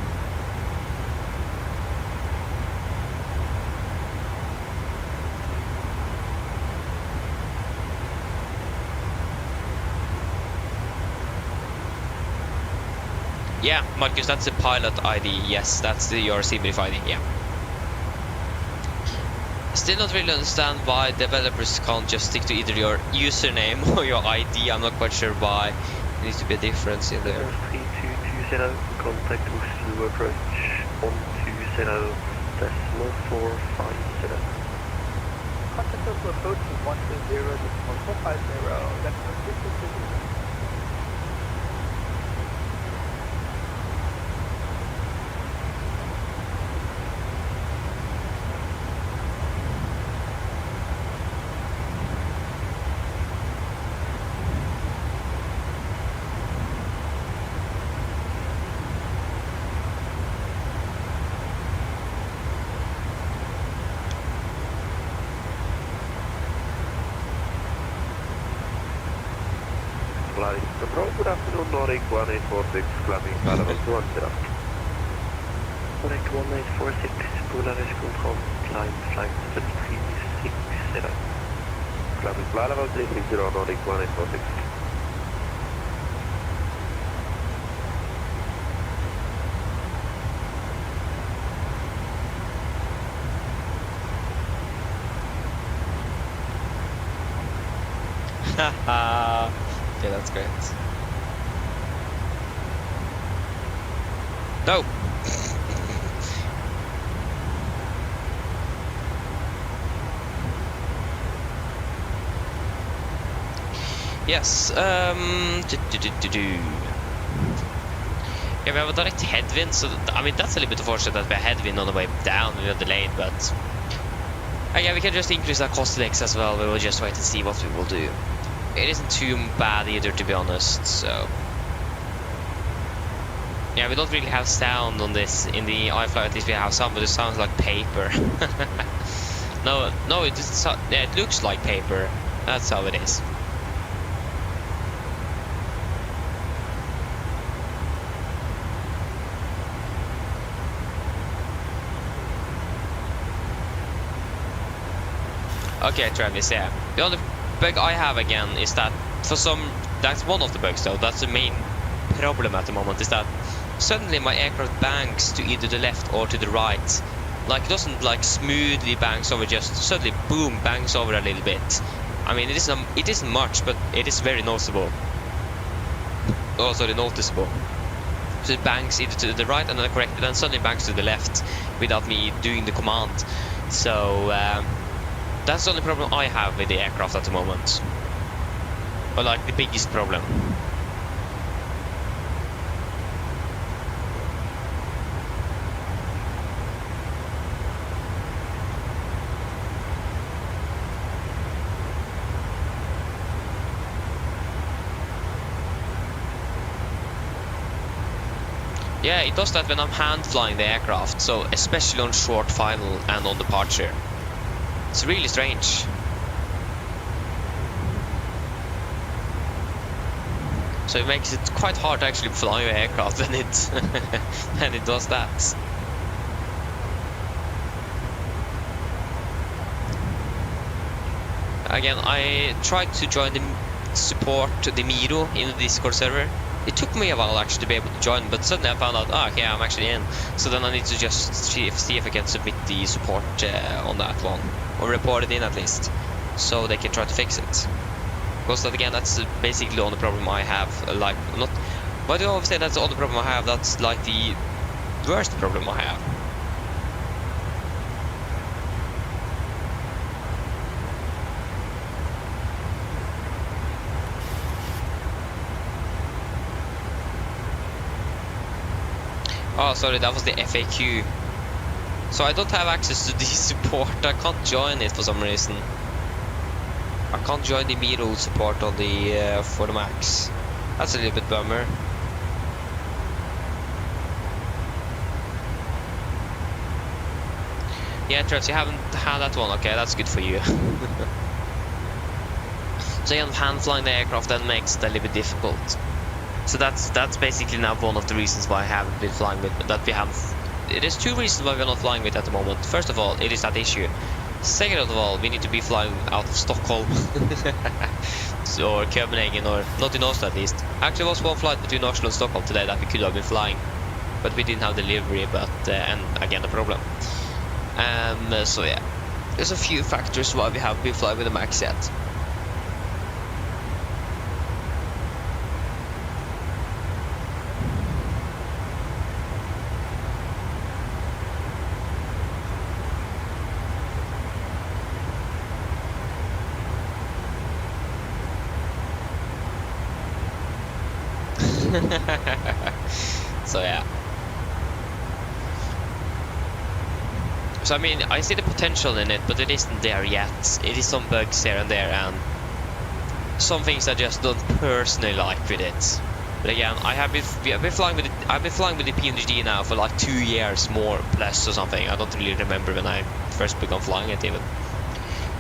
Yeah, Marcus, that's the pilot ID. Yes, that's your SimRiff ID. Yeah. Still not really understand why developers can't just stick to either your username or your ID. I'm not quite sure why. There needs to be a difference in there. 3220, contact Oslo approach 120.450. Contact Oslo approach 120.450. That's Good afternoon, Nordic 1846, climbing Barcelona 210. Nordic 1846, Polaris control, climb flight 7360. Climbing Barcelona 360, Nordic 1846. Haha. Okay, that's great. No! Yes, Yeah, we have a direct headwind, so I mean that's a little bit unfortunate that we have headwind on the way down, we are delayed, but again, we can just increase our cost index as well. We will just wait and see what we will do. It isn't too bad either, to be honest, so yeah, we don't really have sound on this. In the iFly at least we have some, but it sounds like paper. no, it just, yeah, it looks like paper. That's how it is. Okay, Travis, yeah. The only bug I have again is that that's one of the bugs though, that's the main problem at the moment, is that suddenly my aircraft banks to either the left or to the right. Like, it doesn't like smoothly banks over, just suddenly boom, banks over a little bit. I mean, it isn't much, but it is very noticeable. Also noticeable. So it banks either to the right and then correct, and then suddenly banks to the left without me doing the command. So that's the only problem I have with the aircraft at the moment. Or like the biggest problem. Yeah, it does that when I'm hand flying the aircraft, so especially on short final and on departure. It's really strange. So it makes it quite hard to actually fly your aircraft when it when it does that. Again, I tried to join the support the Miro in the Discord server. It took me a while actually to be able to join, but suddenly I found out, oh, okay, I'm actually in. So then I need to just see if I can submit the support on that one, or report it in at least, so they can try to fix it. Because that, again, that's basically the only problem I have. Like, not. Why do I always say that's the only problem I have? That's like the worst problem I have. Oh, sorry, that was the FAQ. So I don't have access to the support. I can't join it for some reason. I can't join the Miro support on the for the Max. That's a little bit bummer. Yeah, Trent, you haven't had that one. Okay, that's good for you. So again, hand flying the aircraft then makes it a little bit difficult. So that's basically now one of the reasons why I haven't been flying with that we have. There's two reasons why we're not flying with at the moment. First of all, it is that issue. Second of all, we need to be flying out of Stockholm or Copenhagen, or not in Oslo at least. Actually, there was one flight between Oslo and Stockholm today that we could have been flying, but we didn't have delivery. But and again, the problem. So yeah, there's a few factors why we haven't been flying with the Max yet. So yeah. So I mean, I see the potential in it, but it isn't there yet. It is some bugs here and there, and some things I just don't personally like with it. But again, I've been flying with the PMDG now for like 2 years more plus or something. I don't really remember when I first began flying it even.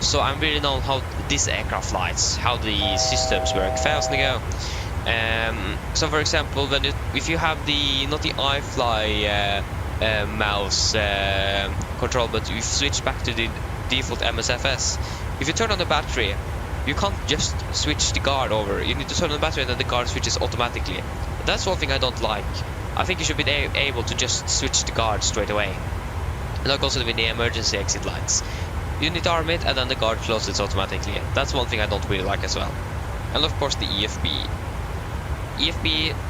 So I'm really know how this aircraft flies, how the systems work. Fast ago. So for example, if you have not the iFly mouse control, but you switch back to the default MSFS, if you turn on the battery, you can't just switch the guard over. You need to turn on the battery and then the guard switches automatically. That's one thing I don't like. I think you should be able to just switch the guard straight away. And like also with the emergency exit lights, you need to arm it and then the guard closes automatically. That's one thing I don't really like as well. And of course the EFB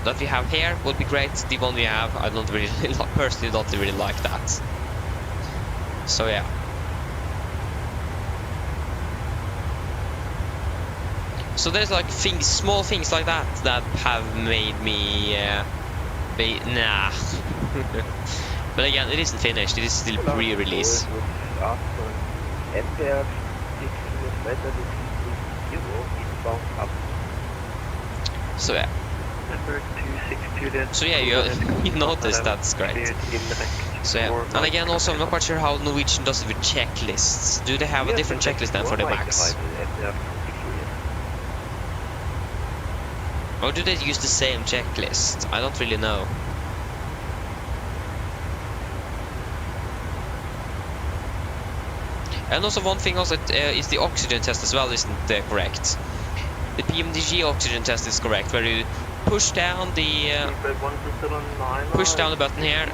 that we have here would be great. The one we have, I don't really personally don't really like that. So yeah. So there's like small things like that have made me be nah. But again, it isn't finished. It is still pre-release. So yeah. So yeah, you noticed that's great. So yeah, and again also I'm not quite sure how Norwegian does it with checklists. Do they have a different checklist than for the Max? Or do they use the same checklist? I don't really know. And also one thing also is the oxygen test as well isn't correct. The PMDG oxygen test is correct, where you push down the button here.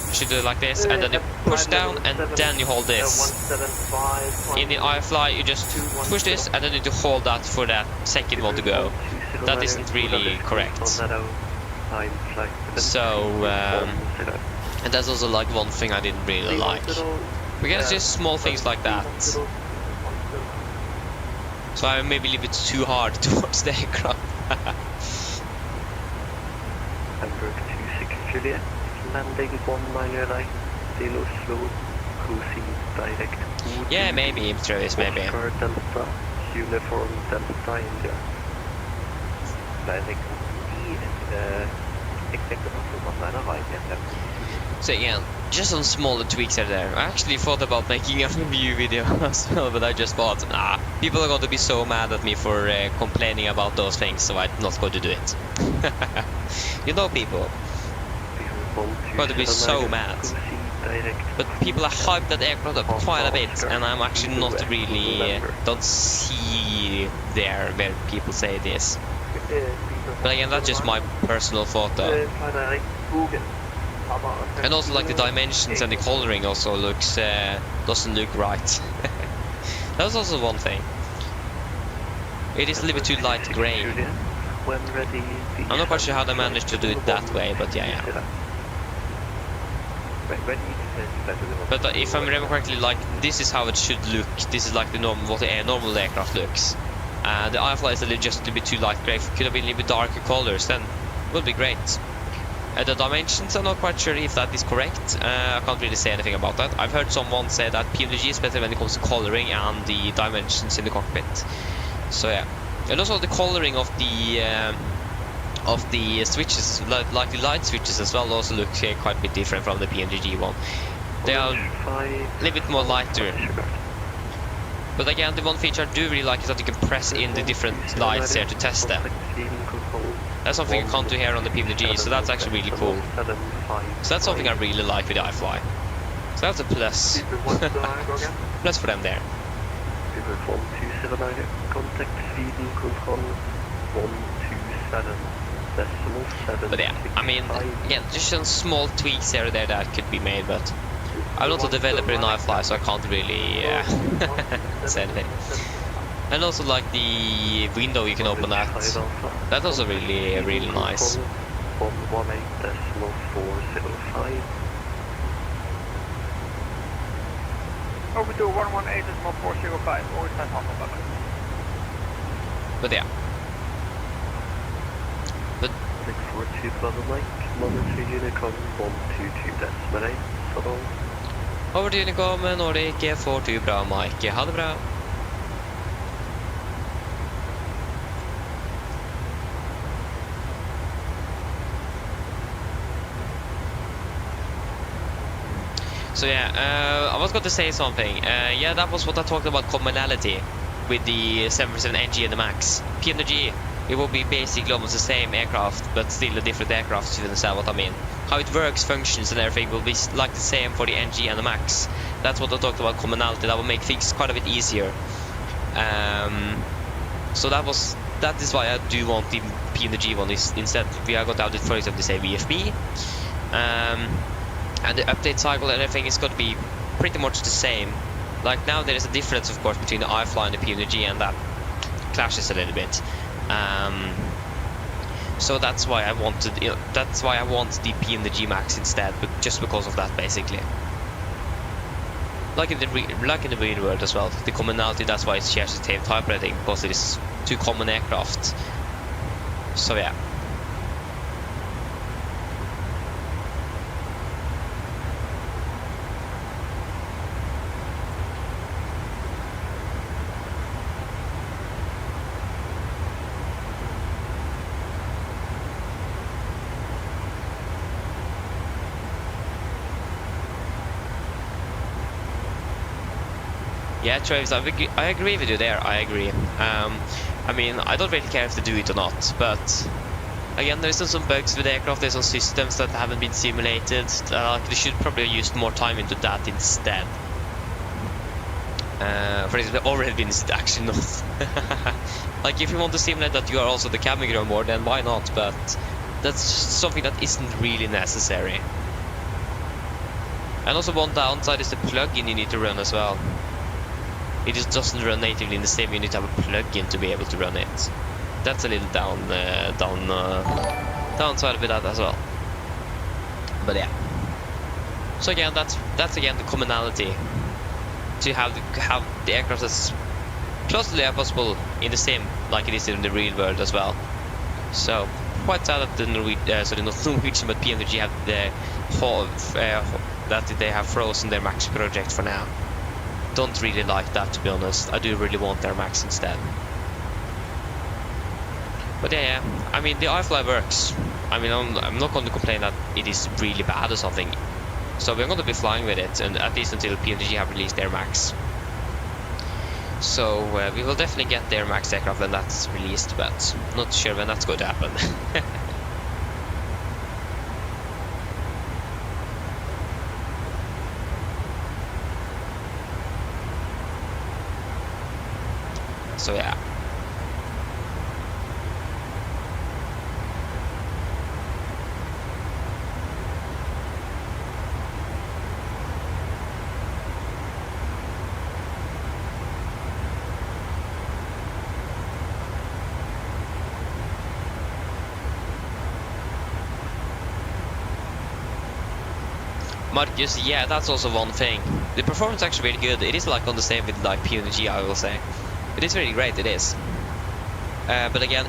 You should do it like this, and then you push down, and then you hold this. In the iFly, you just push this, and then you need to hold that for that second one to go. That isn't really correct. So, and that's also like one thing I didn't really like. Because it's just small things like that. So I maybe leave it too hard towards the aircraft. Enroute 26 Juliet, landing 19 right, still Oslo, cruising direct. Yeah, maybe, Travis, maybe. Oscar Delta, uniform Delta India. Landing executive from 19 right. So again, just some smaller tweaks are there. I actually thought about making a review video as well, but I just thought, nah, people are going to be so mad at me for complaining about those things, so I'm not going to do it. You know people. Going to be so mad. but people are hyped that aircraft up quite a bit, and I'm actually not really don't see there where people say this. But again, that's just my personal thought though. And also like the dimensions and the coloring also looks doesn't look right. That's also one thing. It is a little bit too light grey. I'm not quite sure how they managed to do it that way, but yeah. But if I remember correctly, like this is how it should look. This is like the what the normal aircraft looks. The iFly is just a little bit too light grey. If it could have been a little bit darker colors, then it would be great. The dimensions, I'm not quite sure if that is correct. I can't really say anything about that. I've heard someone say that PMDG is better when it comes to coloring and the dimensions in the cockpit. So yeah, and also the coloring of the switches, like the light switches as well, also look quite a bit different from the PMDG one. They are a little bit more lighter. But again, the one feature I do really like is that you can press in the different lights here to test them. That's something you can't do here on the PMDG, so that's actually really cool. So that's something I really like with the iFly. So that's a plus. Plus for them there. But yeah, I mean, again, just some small tweaks here or there that could be made, but I'm not a developer in iFly, so I can't really say anything. And also like the window you can open that. That's also really, really nice. Over to 118.405, always has half of that. But yeah. But 642 Bravo Mike, monitor Unicom 122.8, så då. Over til Unicom, Nordic 42 bra Mike, ha det bra. So yeah, I was going to say something. Yeah, that was what I talked about commonality with the 747NG and the MAX. PMDG, it will be basically almost the same aircraft, but still a different aircraft, if you understand what I mean. How it works, functions and everything will be like the same for the NG and the MAX. That's what I talked about commonality. That will make things quite a bit easier. So that is why I do want the PMDG one instead. We are going to have it, for example, say VFB. And the update cycle and everything is going to be pretty much the same. Like now there is a difference, of course, between the iFly and the PMDG, and that clashes a little bit. So that's why I wanted, that's why I want the PMDG Max instead, but just because of that, basically. Like in the real world as well, the commonality. That's why it shares the same type rating, because it is two common aircraft. So yeah. Yeah, Travis, I agree with you there, I agree. I mean, I don't really care if they do it or not, but again, there's still some bugs with the aircraft, there's some systems that haven't been simulated. They should probably have used more time into that instead. For example, they've already been actually not. Like, if you want to simulate that you are also the cabin crew on board, then why not? But that's just something that isn't really necessary. And also one downside is the plug-in you need to run as well. It just doesn't run natively in the sim. You need to have a plug-in to be able to run it. That's a little downside with that as well. But yeah. So again, that's again the commonality, to have the aircraft as close to the air possible in the sim, like it is in the real world as well. So quite sad that the not Norwegian but PMDG have that they have frozen their Max project for now. Don't really like that, to be honest. I do really want their Max instead. But yeah, I mean, the iFly works. I mean, I'm not going to complain that it is really bad or something. So we're going to be flying with it, and at least until PMDG have released their Max. So we will definitely get their Max aircraft when that's released, but not sure when that's going to happen. So yeah. Marcus, yeah, that's also one thing. The performance is actually really good. It is like on the same with like PMDG, I will say. It is really great, it is. But again,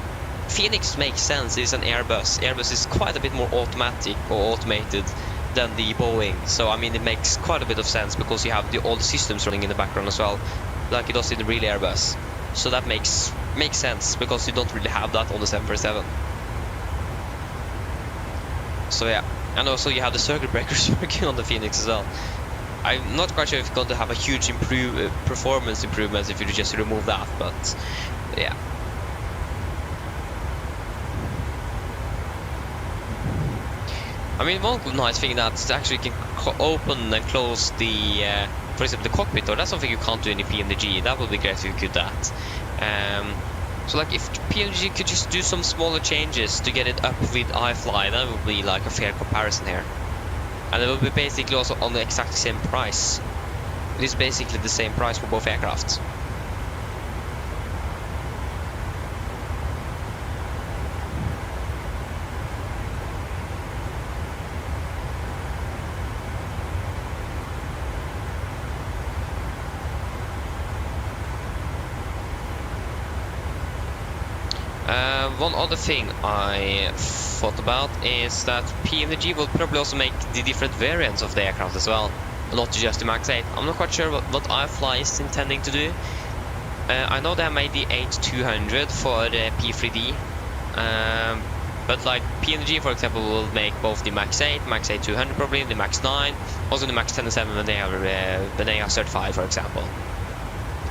Phoenix makes sense. It's an Airbus. Airbus is quite a bit more automatic or automated than the Boeing. So I mean, it makes quite a bit of sense because you have all the systems running in the background as well, like it does in the real Airbus. So that makes sense because you don't really have that on the 747. So yeah. And also you have the circuit breakers working on the Phoenix as well. I'm not quite sure if it's going to have a huge performance improvements if you just remove that, but yeah. I mean, one nice thing that actually can open and close the, for example, the cockpit door. That's something you can't do in the PMDG. That would be great if you could do that. So like if PMDG could just do some smaller changes to get it up with iFly, that would be like a fair comparison here. And it will be basically also on the exact same price. It is basically the same price for both aircrafts. One other thing I thought about is that PMDG will probably also make the different variants of the aircraft as well, not just the Max 8. I'm not quite sure what iFly is intending to do. I know they made the 8200 for the P3D, but like PMDG, for example, will make both the Max 8, Max 8 200 probably, the Max 9, also the Max 10 and 7 when they are certified, for example.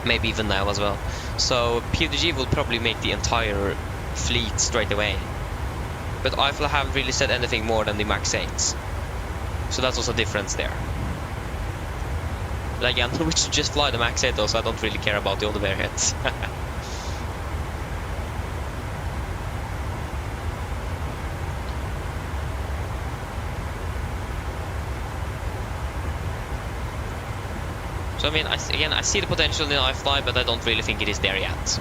Maybe even now as well. So PMDG will probably make the entire fleet straight away, but iFly haven't really said anything more than the Max 8s, so that's also a difference there. But again, we should just fly the Max 8 though, so I don't really care about the other variants. So I mean, I see the potential in iFly, but I don't really think it is there yet.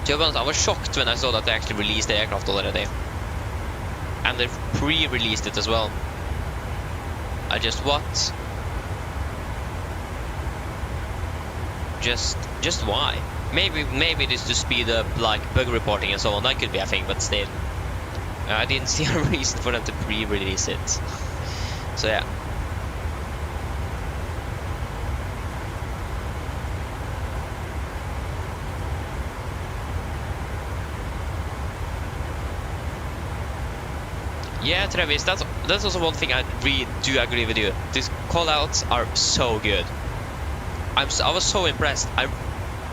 To be honest, I was shocked when I saw that they actually released the aircraft already. And they pre-released it as well. I just, what? Just why? Maybe it is to speed up like bug reporting and so on. That could be a thing, but still. I didn't see a reason for them to pre-release it. So yeah. Yeah, Travis, that's also one thing I really do agree with you. These callouts are so good. I was so impressed. I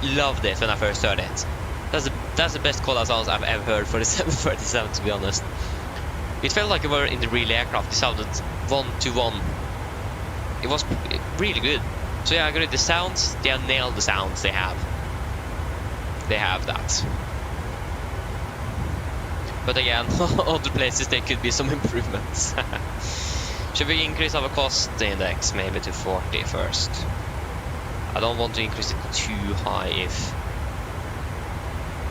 loved it when I first heard it. That's the best callout sounds I've ever heard for the 737, to be honest. It felt like we were in the real aircraft. It sounded one-to-one. It was really good. So yeah, I agree. The sounds, they have nailed the sounds they have. They have that. But again, other places there could be some improvements. Should we increase our cost index maybe to 40 first? I don't want to increase it too high if...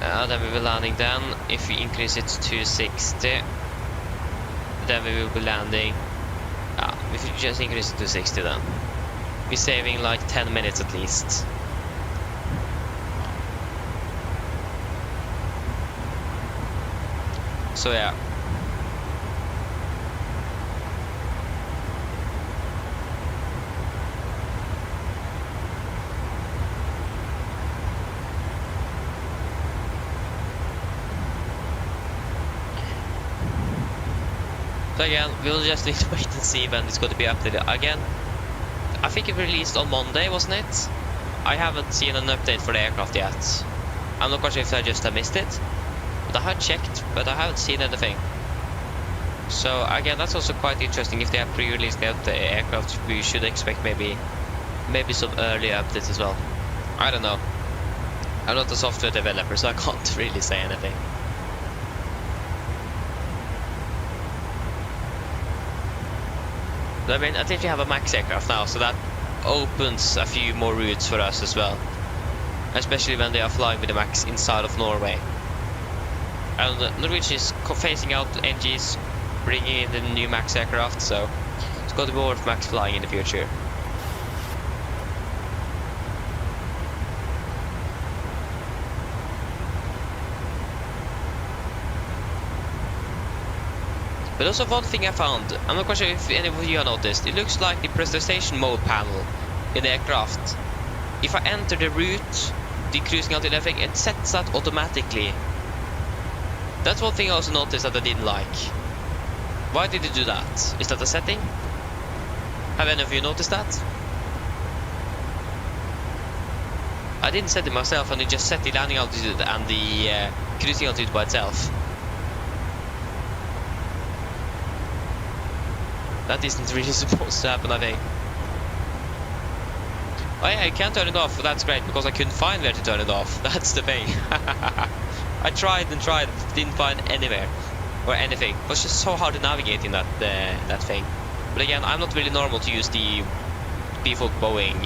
then we will be landing then. If we increase it to 60, then we will be landing... if we just increase it to 60 then. We're saving like 10 minutes at least. So yeah. So again, we'll just need to wait and see when it's going to be updated. Again, I think it released on Monday, wasn't it? I haven't seen an update for the aircraft yet. I'm not quite sure if I just have missed it. But I have checked, but I haven't seen anything. So again, that's also quite interesting. If they have pre-released the aircraft, we should expect maybe some early updates as well. I don't know. I'm not a software developer, so I can't really say anything. But I mean, at least we have a MAX aircraft now, so that opens a few more routes for us as well. Especially when they are flying with the MAX inside of Norway. And Norwegian is phasing out NGs, bringing in the new MAX aircraft, so it's got to be more of MAX flying in the future. But also one thing I found, I'm not quite sure if any of you have noticed, it looks like the pressurization mode panel in the aircraft. If I enter the route, the cruising altitude everything, it sets that automatically. That's one thing I also noticed that I didn't like. Why did it do that? Is that a setting? Have any of you noticed that? I didn't set it myself, and it just set the landing altitude and the cruising altitude by itself. That isn't really supposed to happen, I think. Oh yeah, you can turn it off, that's great, because I couldn't find where to turn it off. That's the thing. I tried and tried, didn't find anywhere or anything. It was just so hard to navigate in that thing. But again, I'm not really normal to use the default Boeing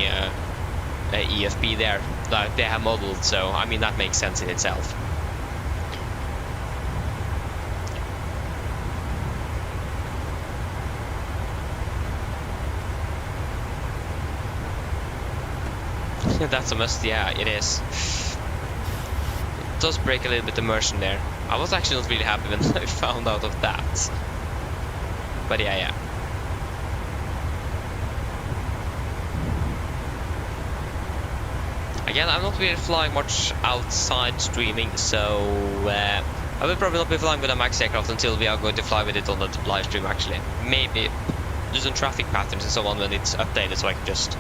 EFB there, like they have modeled, so I mean that makes sense in itself. That's a must, yeah, it is. It does break a little bit immersion there. I was actually not really happy when I found out of that. But yeah. Again, I'm not really flying much outside streaming, so I will probably not be flying with a MAX aircraft until we are going to fly with it on the live stream actually. Maybe do some traffic patterns and so on when it's updated, so I can just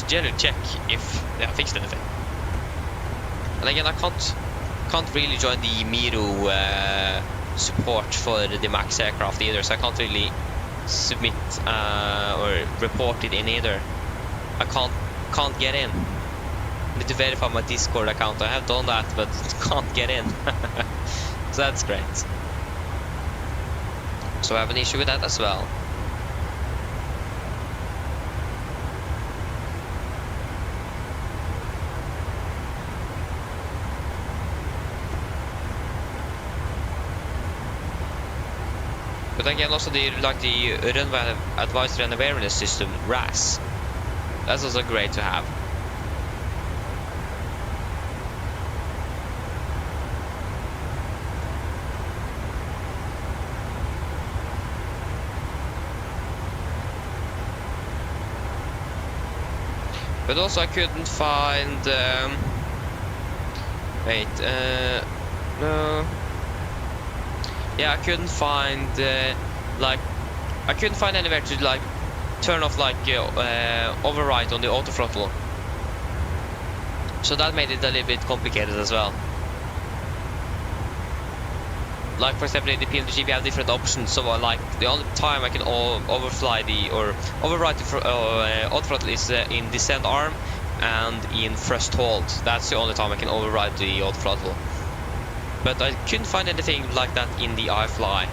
generally check if they have fixed anything. And again, I can't really join the Miro support for the MAX aircraft either, so I can't really submit or report it in either. I can't get in. I need to verify my Discord account. I have done that, but can't get in. So that's great. So I have an issue with that as well. But again, also the runway advisory and awareness system, RAS. That's also great to have. But also I couldn't find no. Yeah, I couldn't find I couldn't find anywhere to turn off override on the auto throttle. So that made it a little bit complicated as well. Like for example in the PMDG we have different options, so the only time I can override the auto throttle is in descent arm and in thrust hold. That's the only time I can override the auto throttle. But I couldn't find anything like that in the iFly,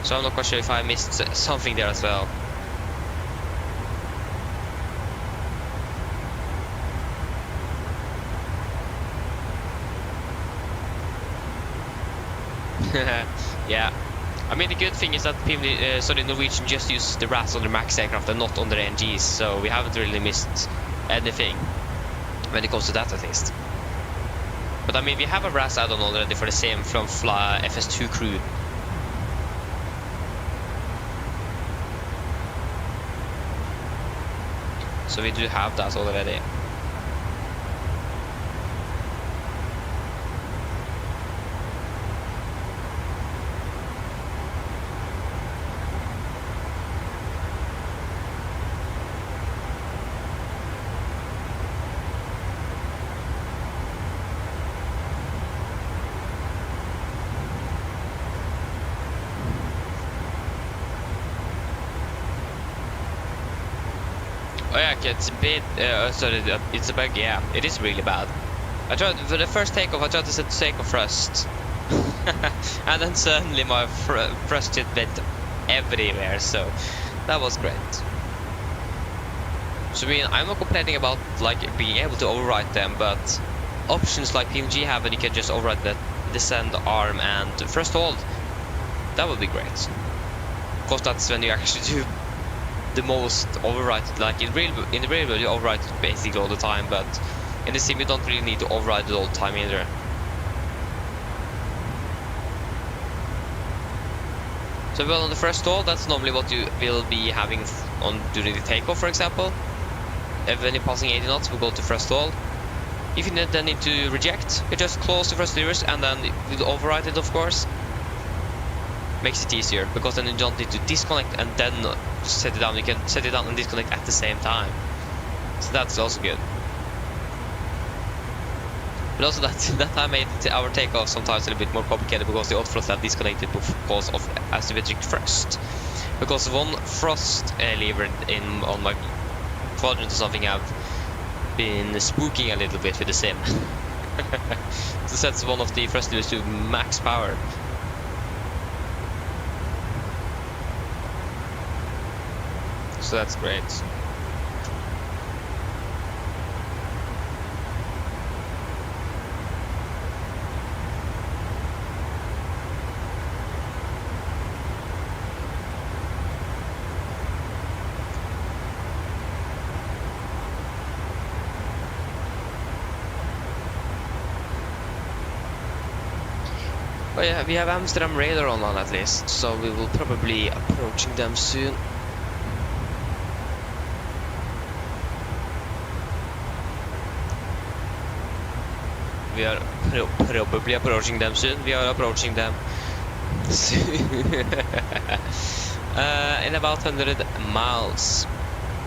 so I'm not quite sure if I missed something there as well. Yeah, I mean the good thing is that Norwegian just use the RAS on the MAX aircraft and not on the NGs, so we haven't really missed anything when it comes to that at least. But I mean we have a RAS add-on already for the same from FS2 crew. So we do have that already. Oh yeah, okay, it's a bit. Sorry, it's a bug. Yeah, it is really bad. I tried for the first takeoff. I tried to set takeoff thrust, and then suddenly my thrust just went everywhere. So that was great. So I mean, I'm not complaining about like being able to override them, but options like PMG have, and you can just override the descend arm and thrust hold. That would be great. Of course, that's when you actually do the most override. Like in the real world, you override it basically all the time, but in the sim, you don't really need to override it all the time either. So well, on the first stall, that's normally what you will be having on during the takeoff, for example. When you're passing 80 knots, we'll go to first stall. If you then need to reject, you just close the first levers and then we'll override it, of course. Makes it easier, because then you don't need to disconnect and then set it down. You can set it down and disconnect at the same time. So that's also good. But also that I made our takeoff sometimes a little bit more complicated because the off thrust have disconnected because of asymmetric thrust. Because one thrust lever on my quadrant or something have been spooking a little bit with the sim. So that's one of the thrust levers to max power. So that's great. Oh yeah, we have Amsterdam Radeon on at least, so we will probably be approaching them soon. We are probably approaching them soon. We are approaching them soon. In about 100 miles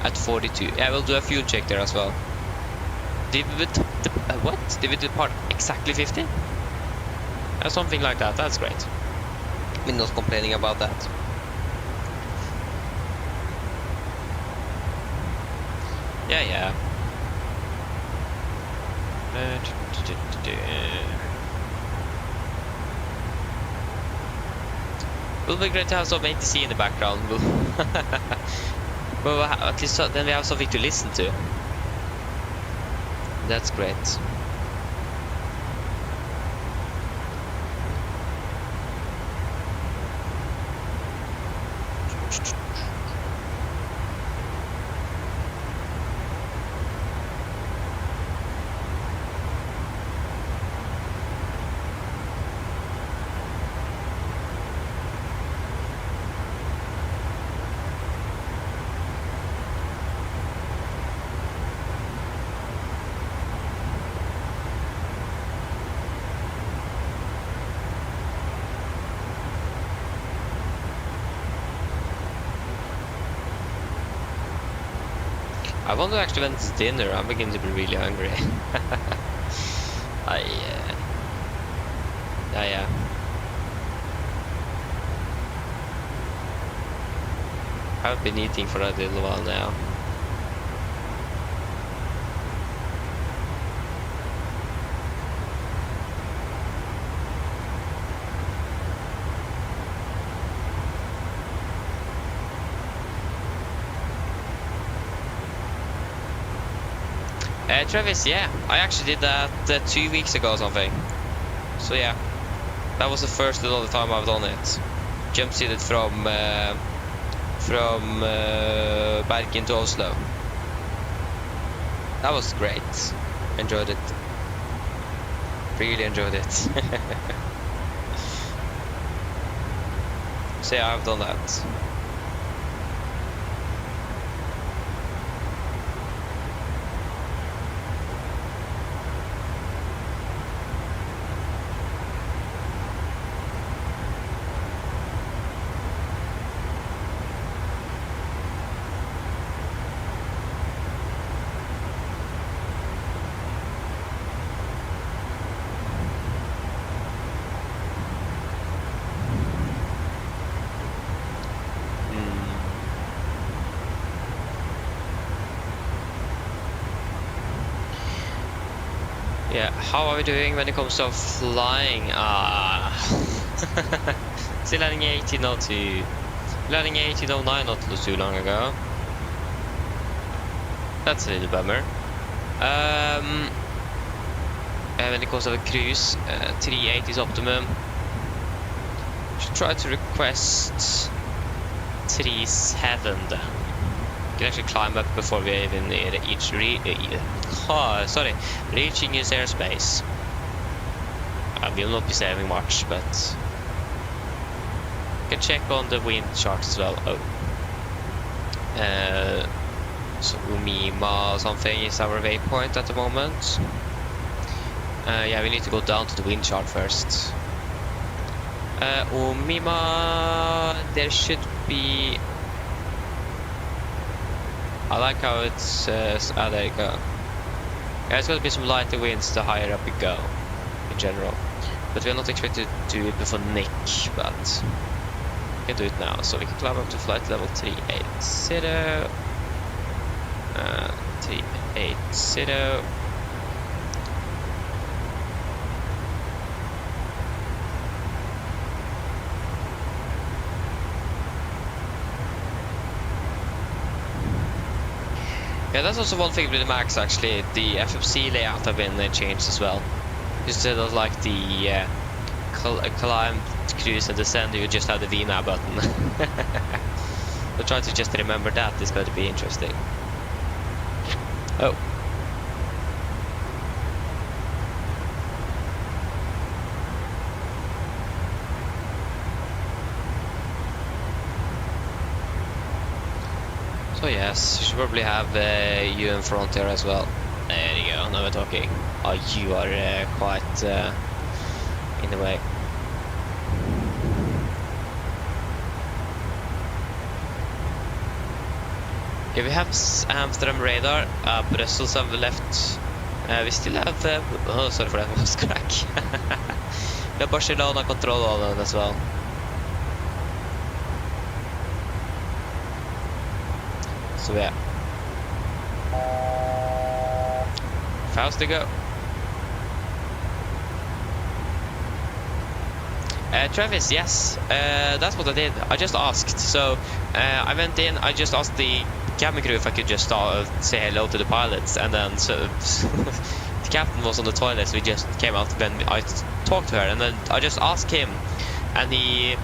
at 42. Yeah, we'll do a fuel check there as well. Did we depart exactly 50? Something like that. That's great. We're not complaining about that. Yeah. It'll be great to have some ATC in the background. Well, at least then we have something to listen to. That's great. I wonder actually when it's dinner. I'm beginning to be really hungry. Yeah. I've been eating for a little while now. Travis, yeah, I actually did that 2 weeks ago or something. So yeah, that was the first and only time I've done it. Jump seated from Bergen to Oslo. That was great. Enjoyed it. Really enjoyed it. So yeah, I've done that. Yeah, how are we doing when it comes to flying? Still landing 1802. Landing 1809 not too long ago. That's a little bummer. When it comes to a cruise, 380 is optimum. Should try to request 37. Can actually climb up before we even reaching his airspace. I will not be saving much, but can check on the wind chart as well. So Umima something is our waypoint at the moment. Yeah, we need to go down to the wind chart first. Umima, there should be. I like how it's. There you go. Yeah, it's going to be some lighter winds the higher up we go, in general. But we're not expected to do it before Nick, but we can do it now. So we can climb up to flight level 380. 380. Yeah, that's also one thing with the Max actually. The FFC layout have been changed as well. Instead of like the climb, cruise and descend, you just have the VNAV button. So try to just remember that, it's going to be interesting. Oh. So yes, you should probably have you in front here as well. There you go, now we're talking. Oh, you are quite in the way. Yeah, we have Amsterdam radar, Brussels have left. We still have, oh sorry for that, was crack. We have Barcelona control on that as well. So yeah. Fast to go. Travis, yes, that's what I did. I just asked. So I went in, I just asked the cabin crew if I could just say hello to the pilots, and then so the captain was on the toilet, so we just came out when I talked to her, and then I just asked him, and the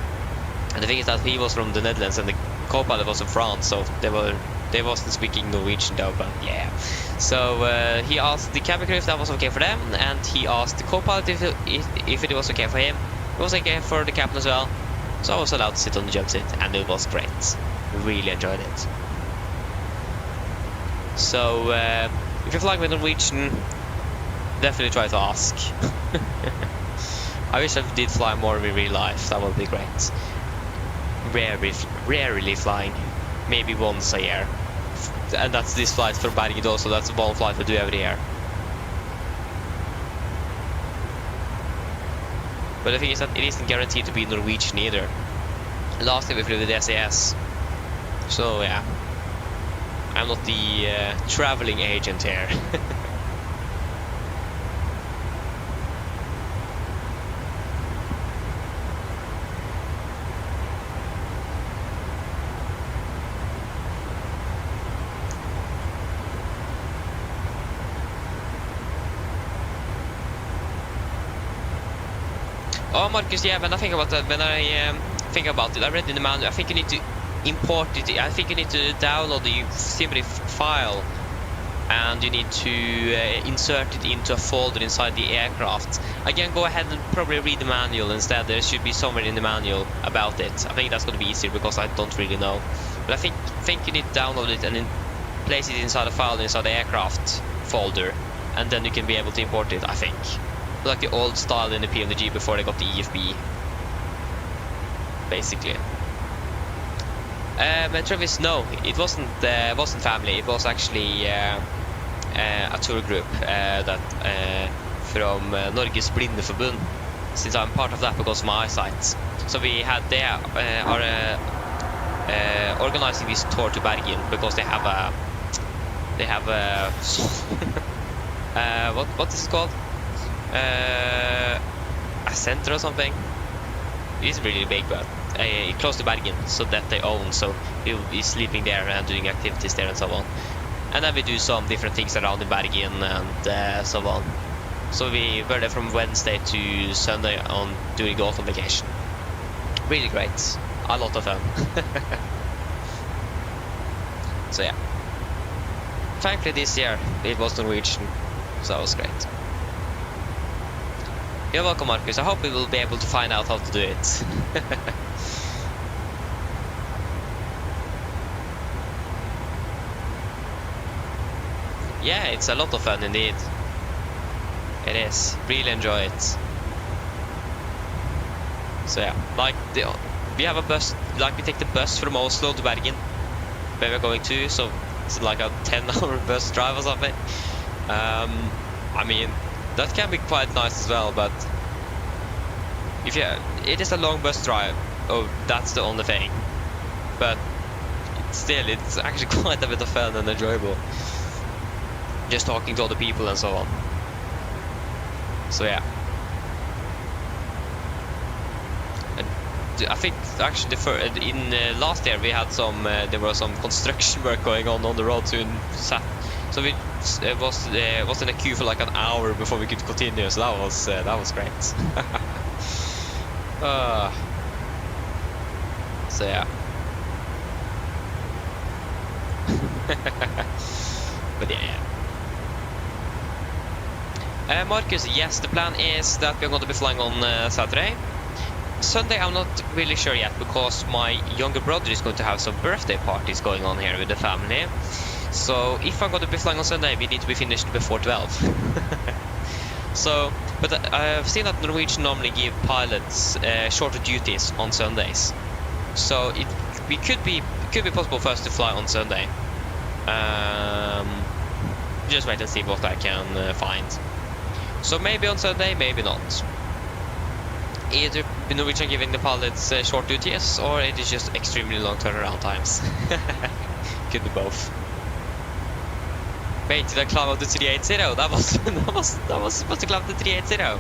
thing is that he was from the Netherlands and the co-pilot was from France, so they wasn't speaking Norwegian though, but yeah. So he asked the cabin crew if that was okay for them, and he asked the co-pilot if it was okay for him. It was okay for the captain as well. So I was allowed to sit on the jump seat, and it was great. Really enjoyed it. So if you're flying with Norwegian, definitely try to ask. I wish I did fly more in real life. That would be great. Rarely flying, maybe once a year, and that's this flight from Bergen also. That's one flight we do every year. But the thing is that it isn't guaranteed to be Norwegian either. Last time we flew with SAS, so yeah, I'm not the traveling agent here. Oh, Marcus, yeah, when I think about that, I read in the manual, I think you need to import it, I think you need to download the Simri file, and you need to insert it into a folder inside the aircraft. Again, go ahead and probably read the manual instead. There should be somewhere in the manual about it. I think that's going to be easier because I don't really know. But I think you need to download it and then place it inside a file inside the aircraft folder, and then you can be able to import it, I think. Like the old style in the PMDG before they got the EFB, basically. But Travis, no, it wasn't family. It was actually a tour group that from Norges Blindeforbund, since I'm part of that because of my eyesight. So they are organizing this tour to Bergen because they have a what is it called? a center or something. It's really big, but close to Bergen, so that they own. So we'll be sleeping there and doing activities there and so on. And then we do some different things around in Bergen and so on. So we were there from Wednesday to Sunday on during the autumn vacation. Really great, a lot of fun. So yeah, thankfully this year it was Norwegian, so that was great. You're welcome, Marcus. I hope we will be able to find out how to do it. Yeah, it's a lot of fun indeed. It is. Really enjoy it. So yeah, like we have a bus, like we take the bus from Oslo to Bergen, where we're going to, so it's like a 10-hour bus drive or something. I mean, that can be quite nice as well, but if it is a long bus drive. Oh, that's the only thing. But still, it's actually quite a bit of fun and enjoyable. Just talking to other people and so on. So yeah. I think actually last year we had some there was some construction work going on the road soon, so we was in a queue for like an hour before we could continue. So that was great. So yeah. But yeah. Marcus, yes, the plan is that we're going to be flying on Saturday. Sunday I'm not really sure yet, because my younger brother is going to have some birthday parties going on here with the family. So if I'm going to be flying on Sunday, we need to be finished before 12. So, but I've seen that Norwegian normally give pilots shorter duties on Sundays. So it could be possible for us to fly on Sunday. Just wait and see what I can find. So maybe on Sunday, maybe not. Either Norwegian giving the pilots short duties, or it is just extremely long turnaround times. Could be both. Wait, did I climb up to 380? That was supposed to climb to 380.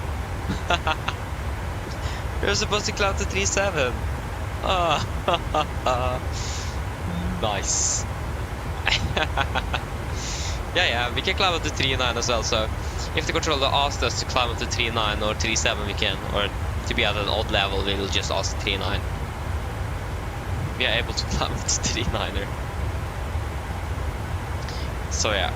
We were supposed to climb to 37. Nice. Yeah, we can climb up to 39 as well. So if the controller asked us to climb up to 39 or 37, we can, or to be at an odd level, we will just ask 39. We are able to climb up to 39er. So yeah.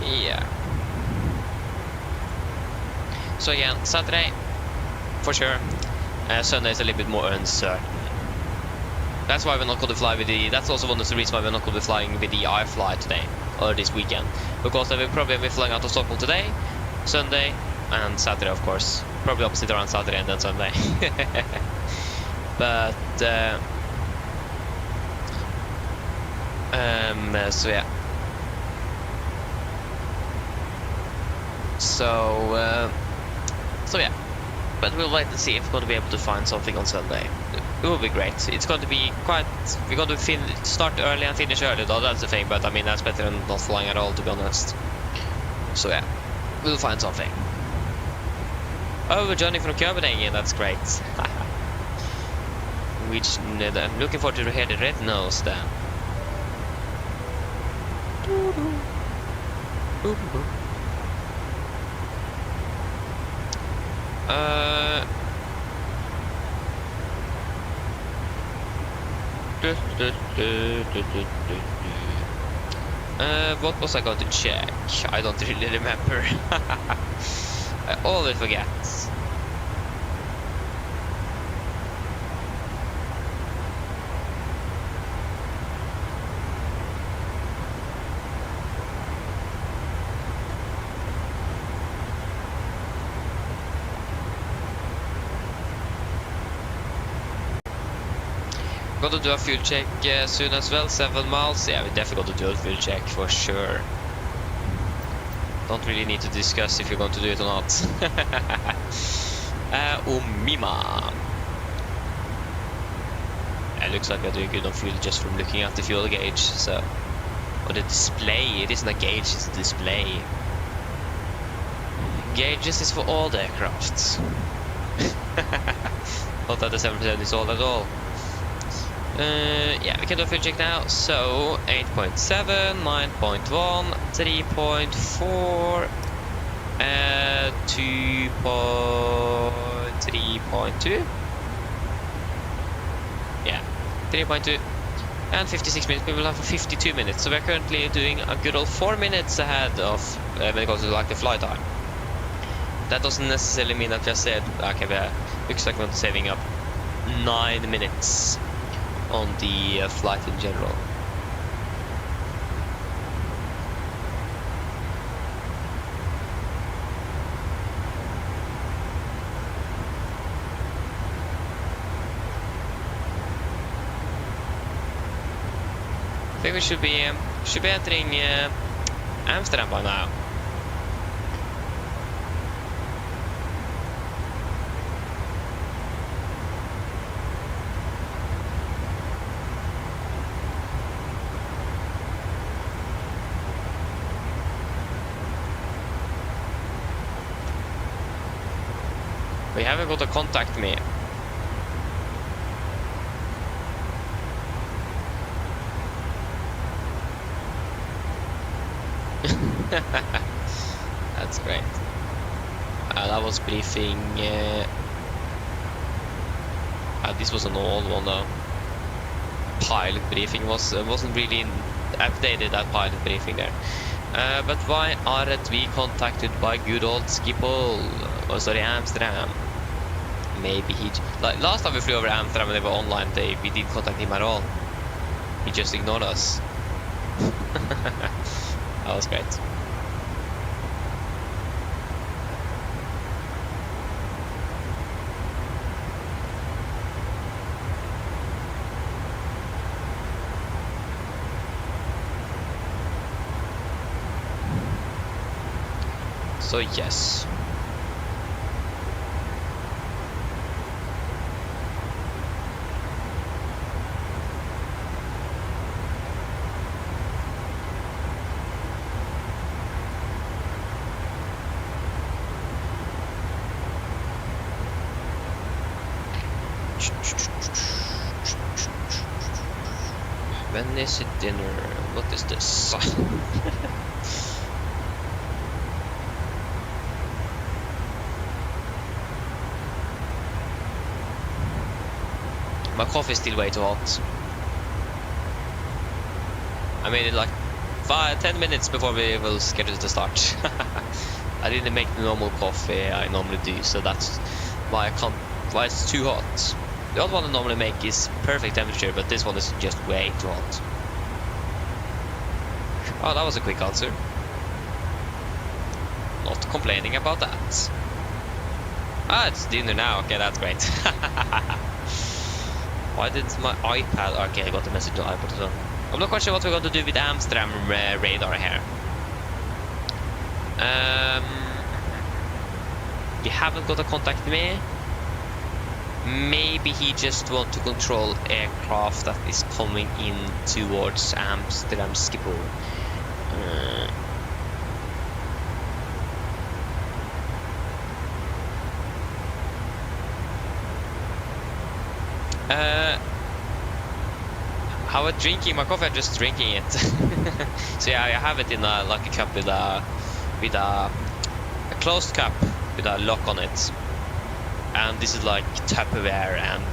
Yeah. So again, Saturday for sure. Sunday is a little bit more uncertain. That's why we're not going to fly with the. That's also one of the reasons why we're not going to be flying with the iFly today or this weekend, because they will probably be flying out of Stockholm today, Sunday, and Saturday, of course. Probably opposite around Saturday and then Sunday. But so yeah. So yeah, but we'll wait and see if we're going to be able to find something on Sunday. It will be great. It's going to be quite. We're going to start early and finish early, though. That's the thing. But I mean, that's better than not flying at all, to be honest. So yeah, we'll find something. Oh, we're joining from Copenhagen. That's great. Which I'm looking forward to hear the red nose then. What was I going to check? I don't really remember. I always forget. Got to do a fuel check soon as well. 7 miles. Yeah, we definitely got to do a fuel check for sure. Don't really need to discuss if you're going to do it or not. Umima. It looks like we're doing good on fuel just from looking at the fuel gauge. So, or the display. It isn't a gauge; it's a display. Gauges is for all the aircrafts. Not that the 7% is all at all. Yeah, we can do a fuel check now. So 8.7, 9.1, 3.4, 3.2. Yeah, 3.2 and 56 minutes. We will have 52 minutes. So we're currently doing a good old 4 minutes ahead of when it comes to like the flight time. That doesn't necessarily mean that just said okay, looks like we're saving up 9 minutes on the flight in general. I think we should be entering Amsterdam by now. We haven't got to contact me. That's great. That was briefing. This was an old one though. Pilot briefing wasn't really updated, that pilot briefing there. But why aren't we contacted by good old Schiphol? Oh, sorry, Amsterdam. Maybe like last time we flew over Amsterdam and they were online, we didn't contact him at all. He just ignored us. That was great. So yes. When is it dinner? What is this? My coffee is still way too hot. I made it like 10 minutes before we will schedule to start. I didn't make the normal coffee I normally do, so that's why why it's too hot. The other one I normally make is perfect temperature, but this one is just way too hot. Oh, that was a quick answer. Not complaining about that. Ah, it's dinner now. Okay, that's great. Why did my iPad... Okay, I got the message on iPad as well. I'm not quite sure what we're going to do with Amsterdam radar here. We haven't got to contact me. Maybe he just wants to control aircraft that is coming in towards Amsterdam Schiphol. How about drinking my coffee? I'm just drinking it. So yeah, I have it in a lucky cup with a closed cup with a lock on it. And this is like Tupperware, and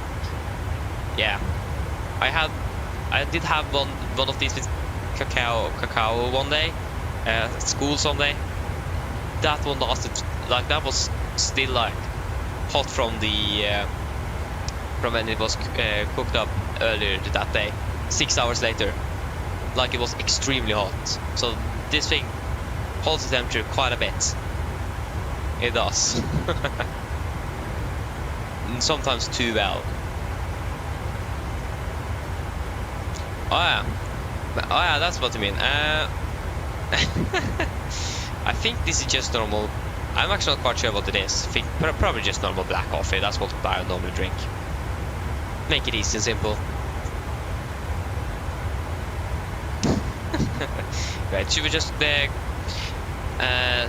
yeah, I did have one of these with cacao one day, at school Sunday. That one lasted, like, that was still like hot from the from when it was cooked up earlier that day. 6 hours later, like, it was extremely hot. So this thing holds the temperature quite a bit. It does. And sometimes too well. Oh yeah, that's what I mean. I think this is just normal. I'm actually not quite sure what it is. I think probably just normal black coffee. That's what I normally drink. Make it easy and simple. Right, should we just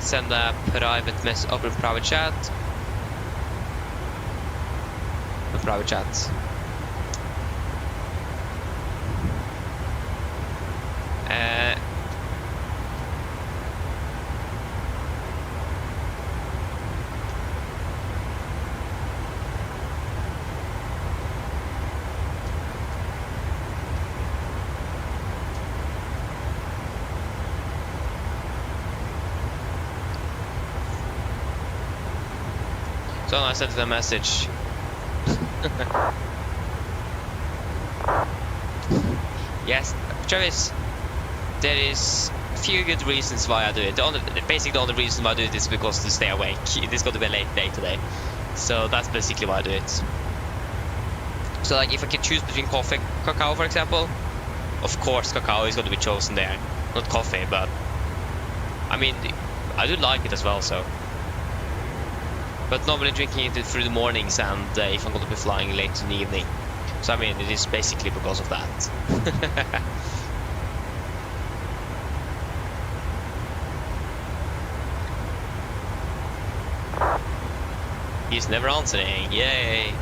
send a private message, open private chat? A private chat. So I sent the message. Yes, Travis, there is a few good reasons why I do it. Basically the only reason why I do it is because to stay awake. It is going to be a late day today. So that's basically why I do it. So like if I can choose between coffee and cacao, for example, of course cacao is going to be chosen there. Not coffee, but I mean, I do like it as well, so. But normally drinking it through the mornings and if I'm going to be flying late in the evening. So I mean, it is basically because of that. He's never answering, yay!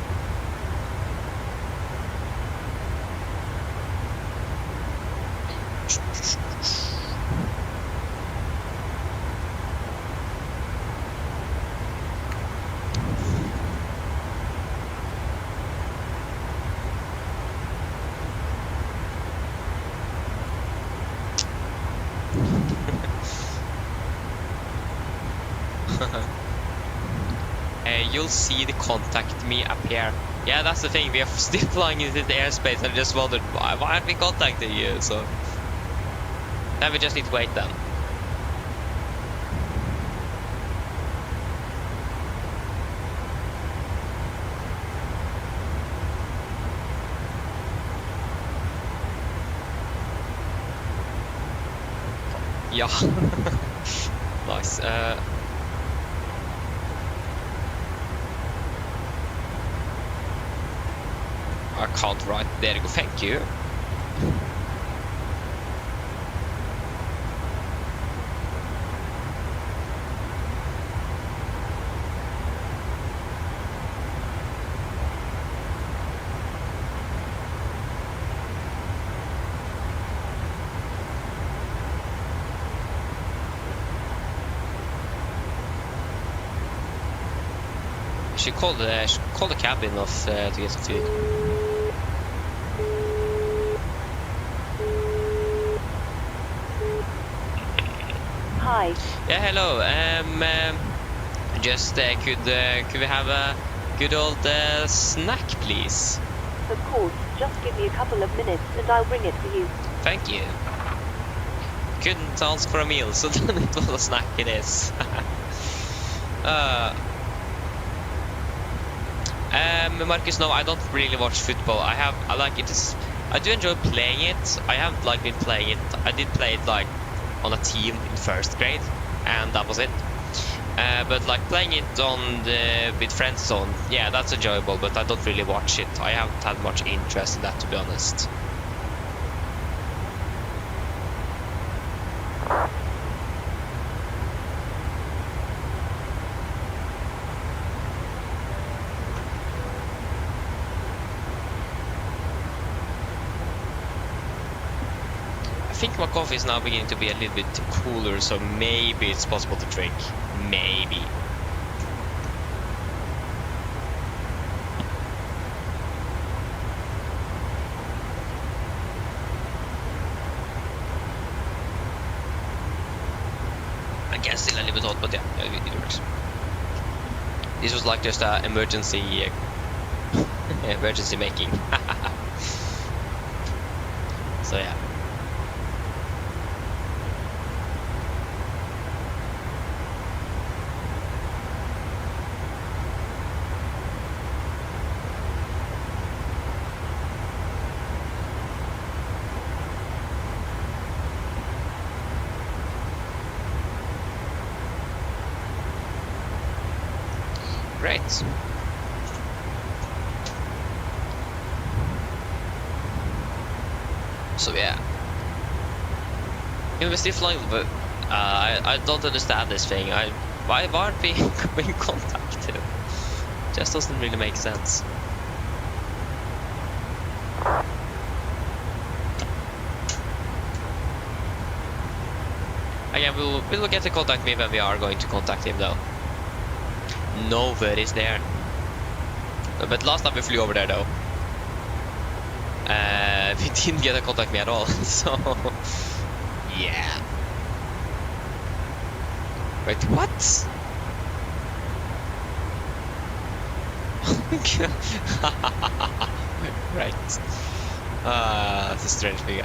You'll see the contact me appear. Yeah, that's the thing. We are still flying into the airspace, and I just wondered why aren't we contacting you? So then we just need to wait then. Yeah. Nice. I can't write. There you go. Thank you. She called the cabin off to get some food. Hi. Yeah, hello. Just could we have a good old snack, please? Of course. Just give me a couple of minutes and I'll bring it for you. Thank you. Couldn't ask for a meal, so then it was a snack. It is. Marcus, no, I don't really watch football. I like it. I do enjoy playing it. I haven't like been playing it. I did play it like on a team in first grade, and that was it. But like playing it on with friends on, yeah, that's enjoyable. But I don't really watch it. I haven't had much interest in that, to be honest. I think my coffee is now beginning to be a little bit cooler, so maybe it's possible to drink. Maybe. guess still a little bit hot, but yeah, it works. This was like just a emergency emergency making. So yeah. Great. So yeah. We're still flying, but I don't understand this thing. Why aren't we being contacted? Just doesn't really make sense. Again, we'll get to contact me when we are going to contact him though. Nobody's there. But last time we flew over there though, we didn't get a contact me at all. So yeah. Wait, what? Right. That's a strange thing.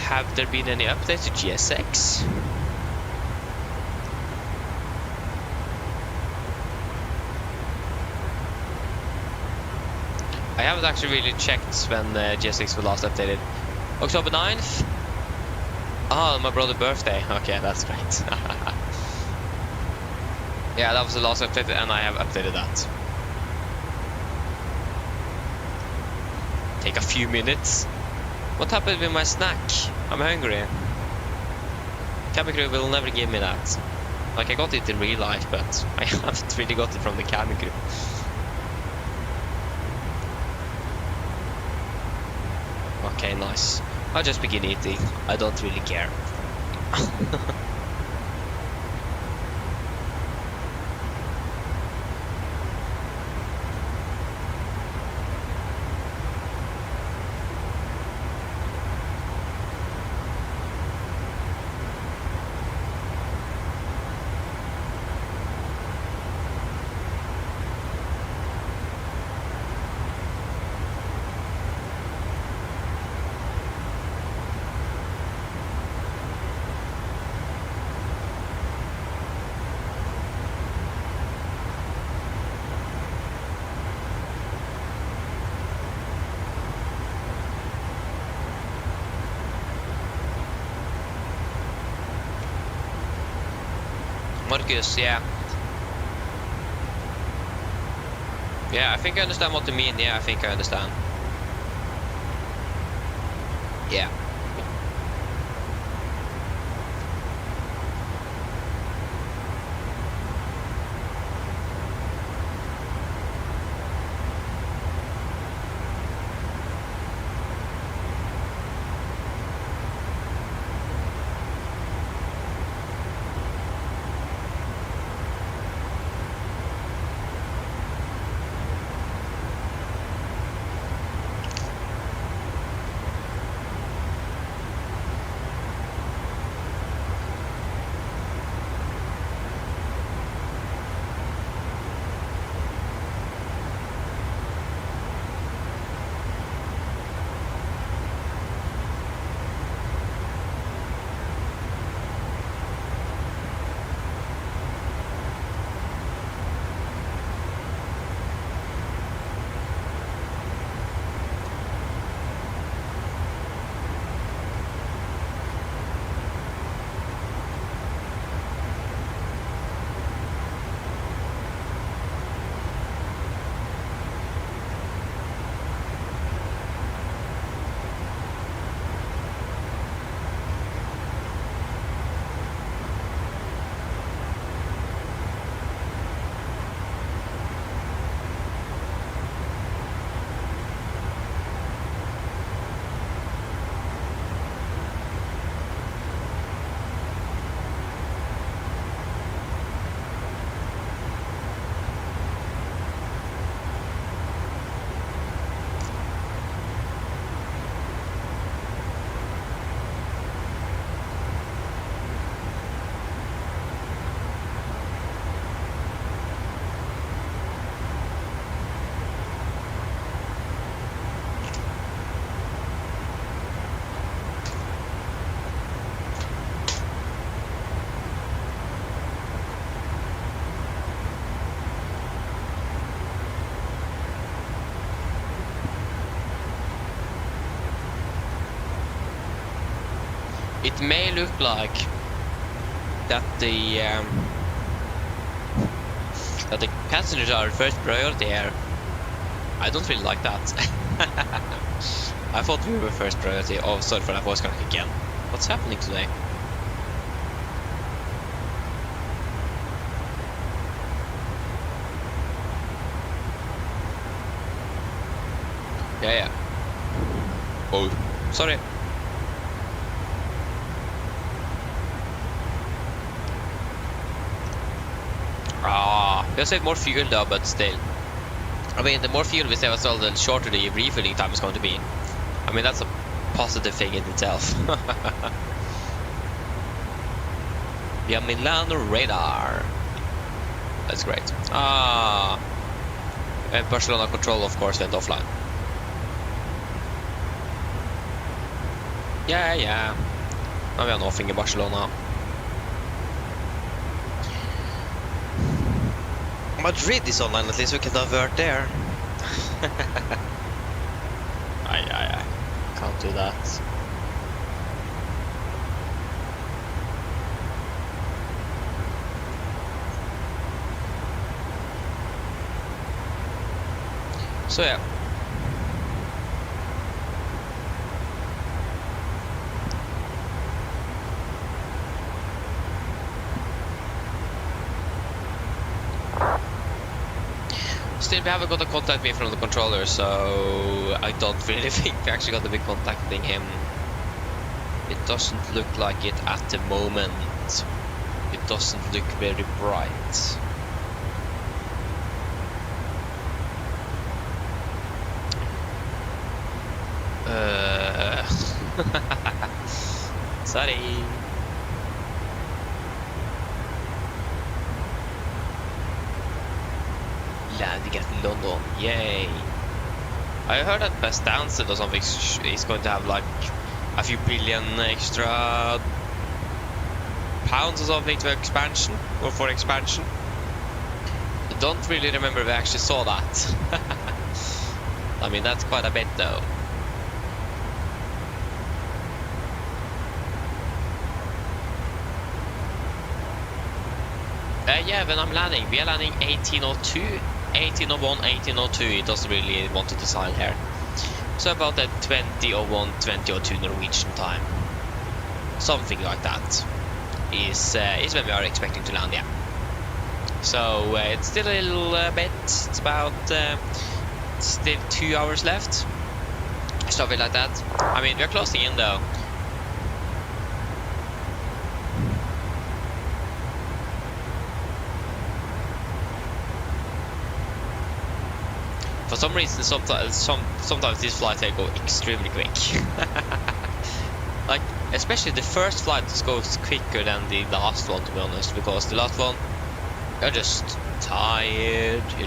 Have there been any updates to GSX? I haven't actually really checked when GSX was last updated. October 9th? Oh, my brother's birthday. Okay, that's great. Yeah, that was the last update and I have updated that. Take a few minutes. What happened with my snack? I'm hungry. Cabin crew will never give me that. Like, I got it in real life, but I haven't really got it from the cabin crew. Okay, nice. I'll just begin eating. I don't really care. Marcus, yeah. Yeah, I think I understand what you mean. Yeah, I think I understand. Yeah. it may look like that the passengers are first priority here. I don't really like that. I thought we were first priority. Oh, sorry for that voice crack again. What's happening today? Yeah. Oh, sorry. We have saved more fuel though, but still. I mean, the more fuel we save as well, the shorter the refueling time is going to be. I mean, that's a positive thing in itself. We have Milan radar. That's great. And Barcelona control, of course, went offline. Yeah. Now we have nothing in Barcelona. Madrid is online, at least we can divert there. Aye. Can't do that. So yeah. Still, we haven't got a contact me from the controller, so I don't really think we're actually going to be contacting him. It doesn't look like it at the moment. It doesn't look very bright. Sorry. Landing at London, yay! I heard that Best Danced or something is going to have like a few billion extra pounds or something to expansion, or for expansion. I don't really remember if I actually saw that. I mean, that's quite a bit though. Yeah, when I'm landing, we are landing 1802, 1801, 1802. It doesn't really want to decide here. So about at 2001, 2002 Norwegian time. Something like that is when we are expecting to land, yeah. So it's still a little bit. It's about still 2 hours left. Something like that. I mean, we're closing in though. For some reason, sometimes these flights go extremely quick. Like, especially the first flight goes quicker than the last one, to be honest, because the last one, you're just tired, you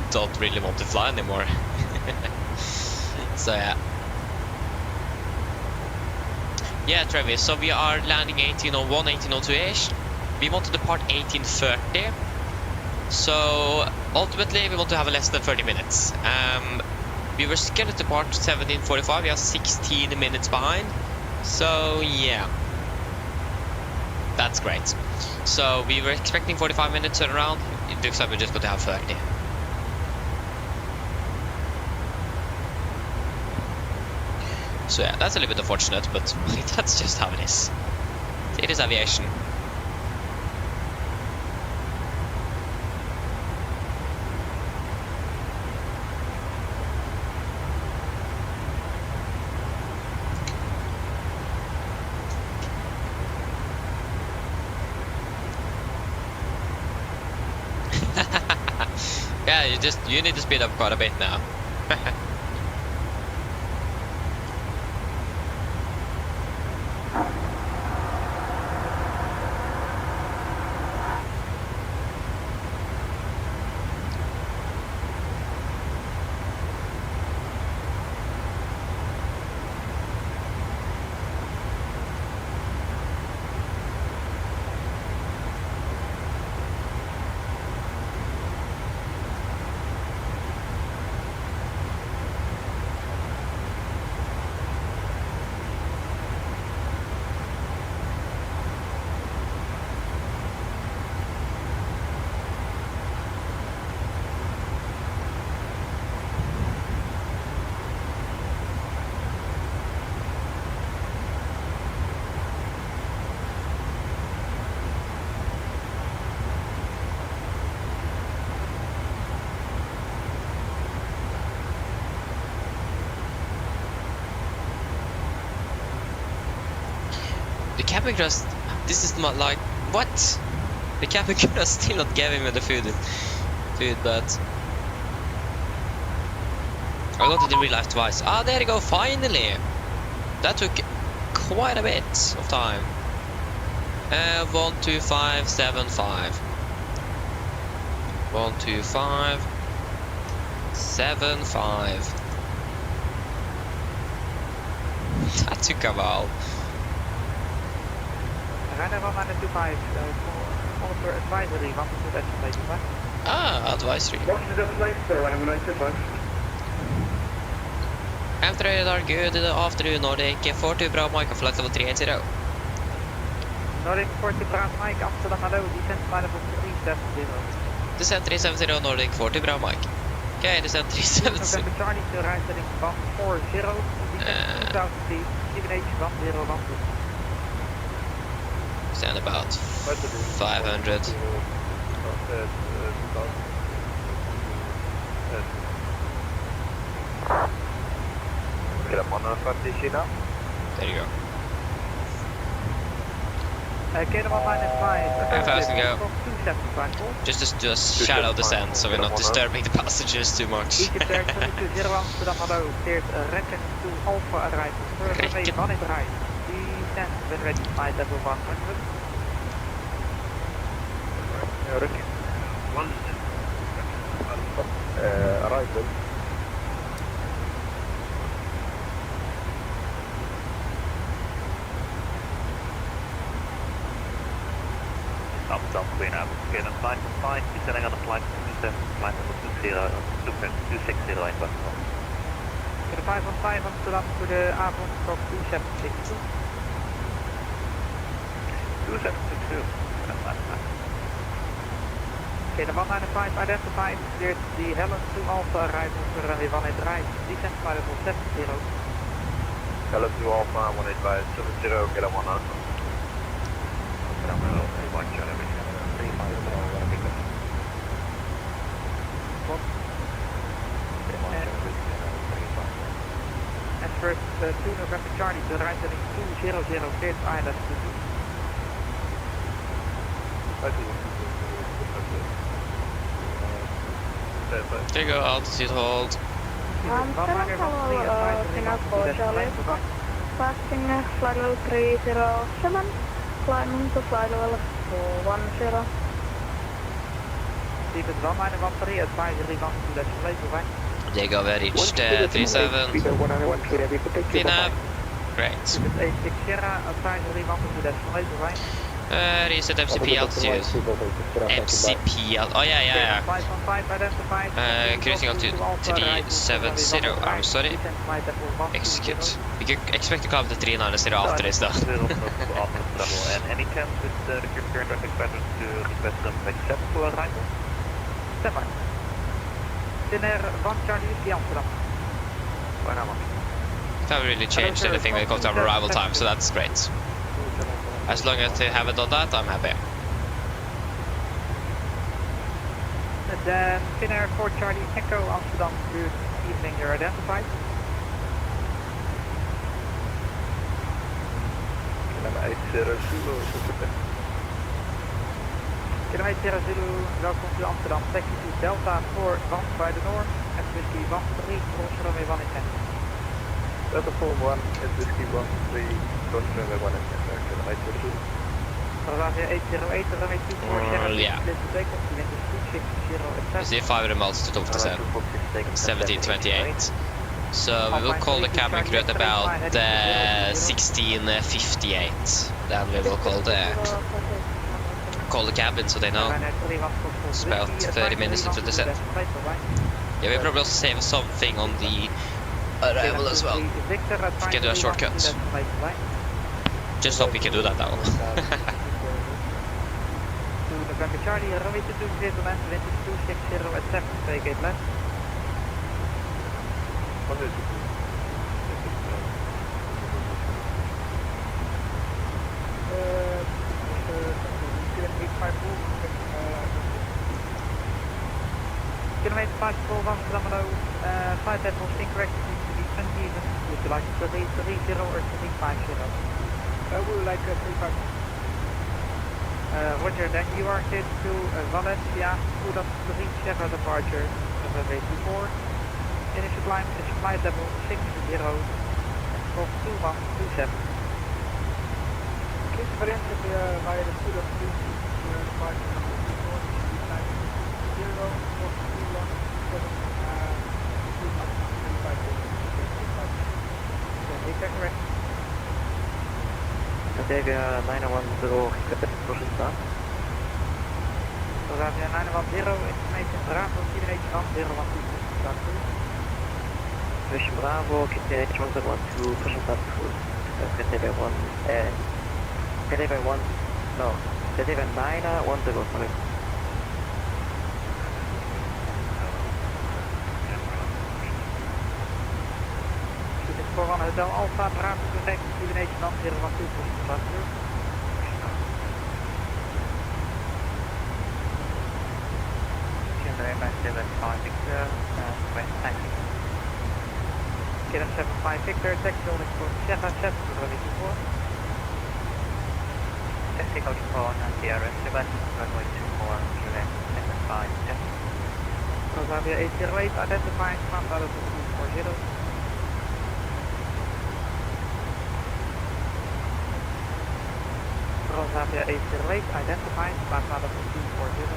don't really want to fly anymore. So yeah. Yeah, Travis, so we are landing 1801, 1802-ish. We want to depart 1830. So ultimately we want to have less than 30 minutes. We were scheduled to depart 17:45. We are 16 minutes behind. So yeah, that's great. So we were expecting 45 minutes turnaround. It looks like we're just going to have 30. So yeah, that's a little bit unfortunate, but that's just how it is. It is aviation. Yeah, you need to speed up quite a bit now. The cabin crew, this is not like, what? The cabin crew is still not giving me the food, but I got it in real life twice. Ah, there you go, finally! That took quite a bit of time. 12575. 12575. That took a while. Ryder 125, for advisory, 1 to destination, right? Ah, advisory. What's the destination, sir? I'm 95. After radar, good afternoon, Nordic. 40 bra Mike, flight level 380. Nordic 40 Bravo Mike, Amsterdam, hello, descent flight level 370. Descent 370, Nordic 40 bra Mike. Okay, descent 370. November Charlie to right heading 140, descent 2000 feet, CBH 1012. Stand about 500. Get up on the 50 now. There you go. Get them on minus 5. How fast can go? 275. Just to do a shallow descent, so we're not disturbing the passengers too much. Egypt Air 220 Amsterdam, hello, cleared reckon to Alpha arrival. Further way, Reckon. van is right. Descent when ready, flight level 100. Reckon. Arrival. Up, clean up. Get a flight 5, descending on the flight 27, flight level 260 line bus. Get a 515 Amsterdam voor de avond op 2762. 2762. Okay, the 195 identified, cleared the Helen to Alpha arrival for runway 18 right, descent flight level 70. Hello to Alpha 185 70, get up on us. And first 2 November Charlie to right heading 200, cleared island to There you go, altitude hold. Passing flight level 307, climbing to flight level 410. Stephen 191 advisory 1 to destination, right? There you go, we reached 37. Clean up. Great. Stephen 86 Sierra, advisory 1 to destination, right? Reset MCP altitude. MCP oh yeah. 515 identified. Cruising altitude 370, I'm sorry. Execute. We could expect to come to 390 after this though. And any chance with the current traffic patterns to request them accept for arrival? Step by. Dinner 1 Charlie Whiskey Amsterdam. Haven't really changed anything when it comes to our arrival time, so that's great. As long as they haven't done that, I'm happy. And then Finnair 4 Charlie Echo Amsterdam, good evening, you're identified. Kilometer Zulu, welkom to Amsterdam, taxi to Delta 4 1 by the north, and Whiskey 13, cross runway 1 in 10. Delta 4-1 is Whiskey 13, cross runway 1 in 10. Bavaria 808, runway 24, yeah. You see 500 miles to 2%, 1728. So we will call the cabin crew at about 1658. Then we will call the cabin so they know. It's about 30 minutes into the descent. Yeah, we probably also save something on the arrival as well. We can do a shortcut. Just hope we can do that now. November Charlie, runway 22, gentlemen, 2260 at 7, take it left. Kilometer 54 Amsterdam, hello, flight level incorrect, needs to be uneven. Would you like to 330 or 350? We would like 35. Roger, then you are headed to Valencia, Kudas 3 Sierra departure, runway 24. Initial climb is flight level 60 and stroke 2127. Please Valencia via the Kudas 3 Sierra departure, runway 24, flight 0, stroke 2127. Is that correct? Batavia 910, proszę start. Batavia 910, information Bravo, QNH 1012, start please. Mission Bravo, QNH 1012, proszę start Batavia 1, Batavia 1, no, Batavia 910, sorry. For one Hotel Alpha, Bravo, direct QNH 1012, start please. MSFS2020, West Taxi. KLM 75 Victor, taxi holding for Sierra 7, runway 24. Taxi holding for Sierra 7, runway 24, QNH 75, yes. Batavia 808, identifying from Batavia 240. Batavia 808, identifying from Batavia 240.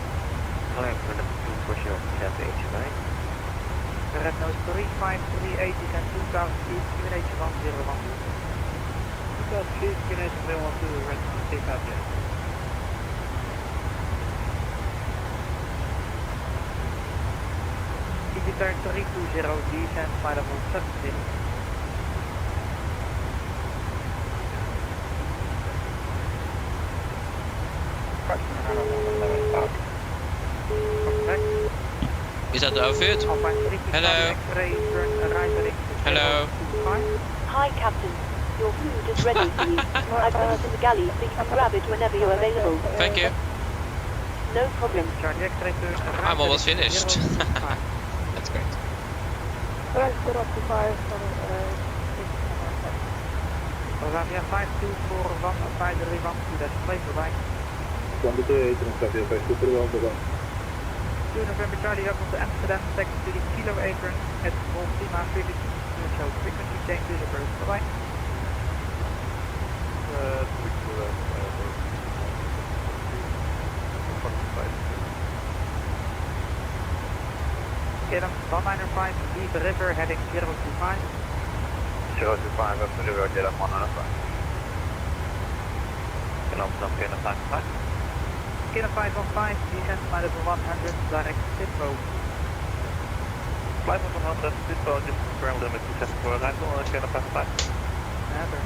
Flying for the 240, Cathay 89. Red nose 3538, descent 2000 feet, QNH 1012. 2000 feet, QNH 1012, red nose, take out there. Turn 320, descent, flight level 17. Is that the outfit? Hello. Hello. Hi, Captain. Your food is ready for you. I've put it in the galley so you can grab it whenever you're available. Thank you. No problem. I'm almost finished. That's great. Batavia 5241, 531, that's plane goodbye. 2 November Charlie, welcome to Amsterdam, taxi to the Kilo Apron at Vol Lima 50, show frequency change is approved, bye bye. KLM 195, Deep River, heading 025. 025, up to the road, KLM 195. KLM 515. KLM 515, descent flight level 100, direct Sitpo. Flight level 100, Sitpo, just confirm limit 274, arrival on KLM 515. Never.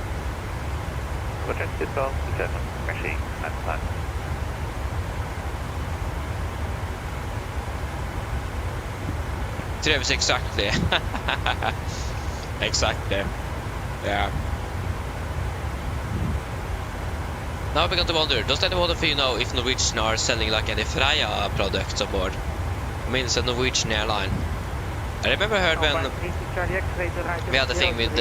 Roger, Sitpo, 27, merci, 515. Trevs exactly. Exactly. Yeah. Now we're going to wonder, does anyone of you know if Norwegian are selling like any Freya products on board? I mean, it's a Norwegian airline. I remember I heard when we had the thing with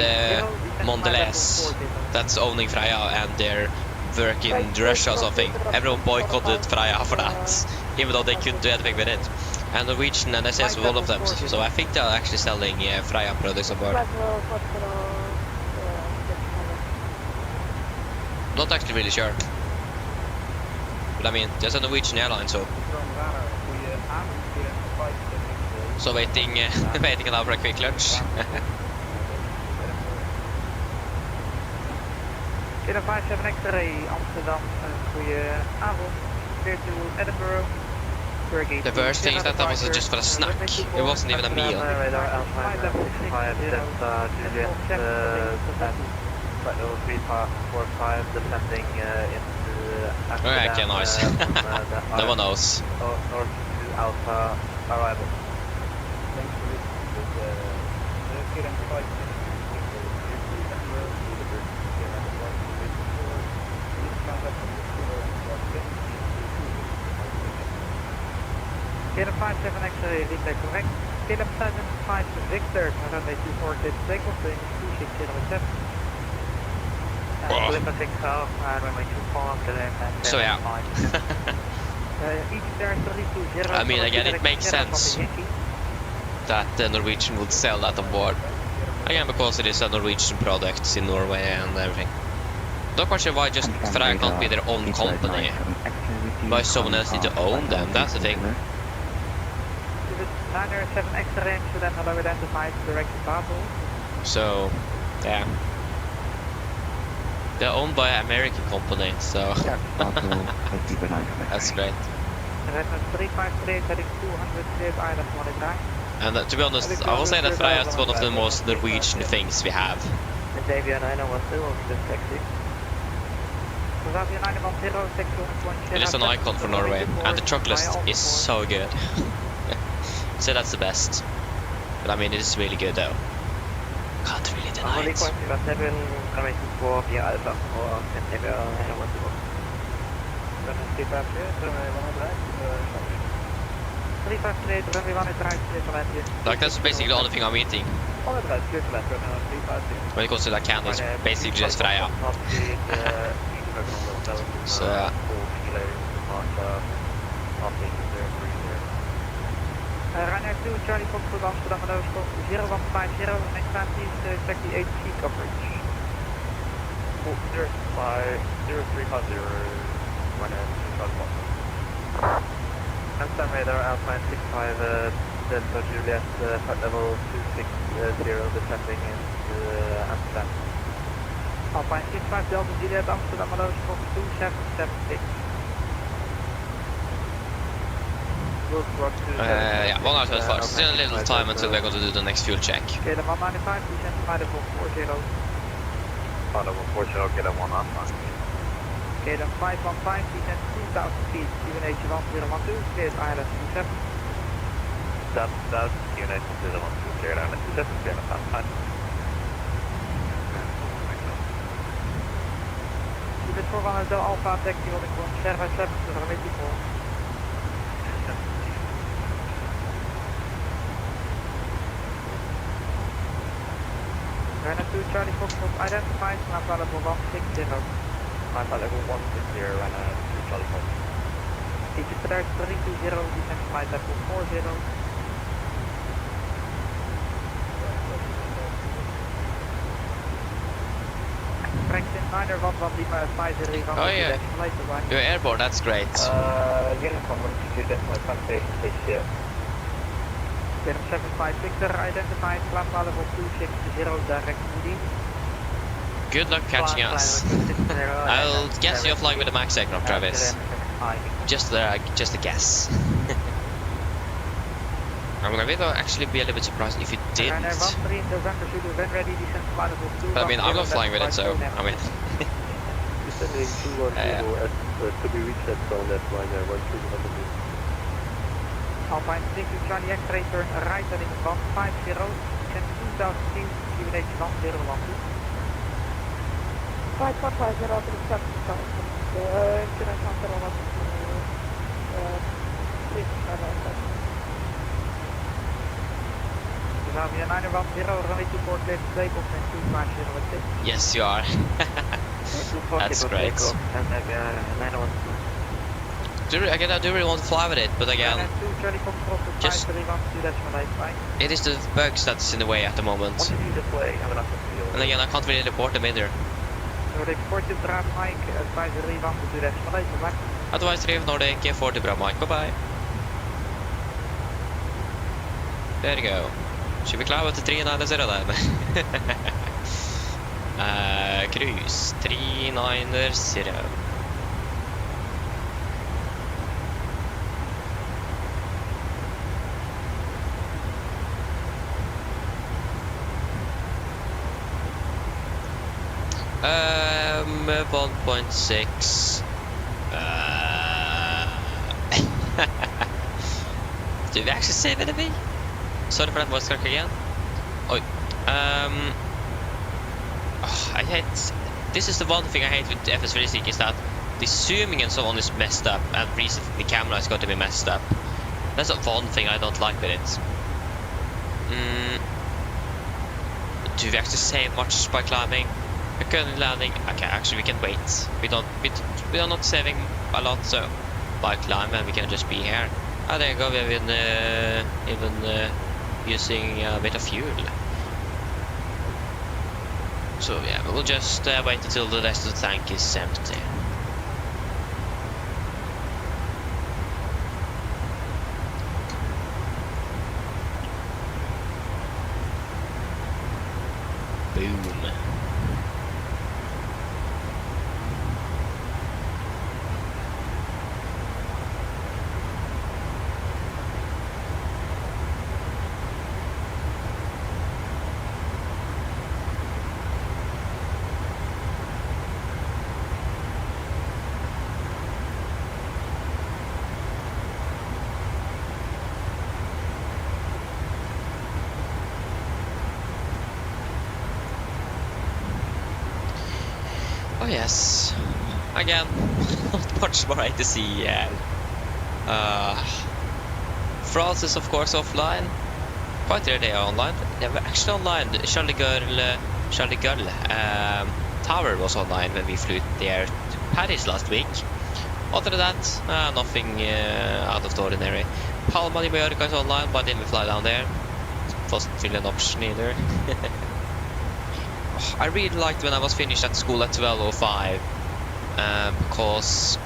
Mondelez that's owning Freya and they're working in Russia or something. Everyone boycotted Freya for that, even though they couldn't do anything with it. And Norwegian and SAS were one of them, so I think they're actually selling Freya products on board. Not actually really sure. But I mean, there's a Norwegian airline, so... So waiting now for a quick lunch. KLM 57 X-ray, Amsterdam, goedenavond. Clear to Edinburgh. The worst thing is that was just for a snack. It wasn't even a meal. Radar Alpha 5 Delta Juliet, flight level 345, descending into Amsterdam. Okay, nice. No one knows. North to Alpha, arrival. KLM 57 X-ray, replay correct. KLM 75 Victor, runway 24, takeoff, 2607. So yeah. I mean, again, it makes sense that the Norwegian would sell that on board. Again, because it is a Norwegian product in Norway and everything. Not quite sure why just Freya can't be their own company. Why someone else need to own them, that's the thing. 907 extra range, so then allow identified direct to Basel. So, yeah. They're owned by an American company, so that's great. Redmond 353 heading 200 cleared island 189. And to be honest, I will say that Freya is one of the most Norwegian things we have. Xavier 912 on this taxi. It is an icon for Norway, and the chocolate is so good. So that's the best. But I mean, it is really good though. Can't really deny it. 353, everyone is right, Like, that's basically the only thing I'm eating. When it comes to that can, it's basically just Freya. So, yeah. Ryanair 2, Charlie Fox for Amsterdam and Oslo 0150, next time please check the ATC coverage. 0350, Ryanair 2, Charlie Fox. Amsterdam radar, Alpine 65, Delta Juliet, flight level 260, descending into Amsterdam. Alpine 65, Delta Juliet, Amsterdam and Oslo 2776. Yeah, 1 hour 25. Still a little time until we're going to do the next fuel check. Okay, the 195, please send flight level 40. Flight level 40, okay, then 1 hour. Okay, then 515, please send 2000 feet, QNH 1012, cleared island 27. That's QNH 1012, cleared island 27, cleared island 5. Unit 410 Alpha, taxi holding 157 to the 84. Ryanair 2, Charlie Fox identified, map level 160. Map level 160, Ryanair 2, Charlie Fox. Egypt 320, descent flight level 40. Franklin 911 Lima advisory. Oh yeah, you're airborne, that's great. Uniform 162, decimal 5 here. 756 identified, flight level 260, direct Moody. Good luck catching us. I'll guess you're flying with the max aircraft, Travis. Just a guess. I'm gonna actually be a little bit surprised if you didn't. But I mean, I'm not flying with it, so I mean. To be reached at zone at Ryanair 1300. Alpine 6 Charlie X-ray, turn right heading 150, send 2000 feet, QNH 1012. 550 to the 7 international Xavier 910, runway 24, clear to take off and 250 Yes, you are. That's great. Again, I do really want to fly with it, but again, just it is the bugs that's in the way at the moment. And again, I can't really report them either. Advisory of Nordic 40 bra Mike, bye bye. There you go. Should we climb up to 390 then? Cruise 390. Um, 1.6. Did we actually save enemy? Sorry for that voice crack again. Oh, I hate. This is the one thing I hate with FS20 is that the zooming and so on is messed up, and recently the camera is going to be messed up. That's the one thing I don't like with it. Do we actually save much by climbing? Current landing. Okay, actually we can wait. We are not saving a lot, so by climb, and we can just be here. Oh, there you go. We've been even using a bit of fuel. So yeah, we'll just wait until the rest of the tank is empty. Boom. Oh yes, again, not much more to see. France is of course offline. Quite rare they are online. They were actually online. Charlie Gaulle tower was online when we flew there to Paris last week. Other than that, nothing out of the ordinary. Palma de Mallorca is online, but didn't fly down there. It wasn't really an option either. I really liked when I was finished at school at 12:05 because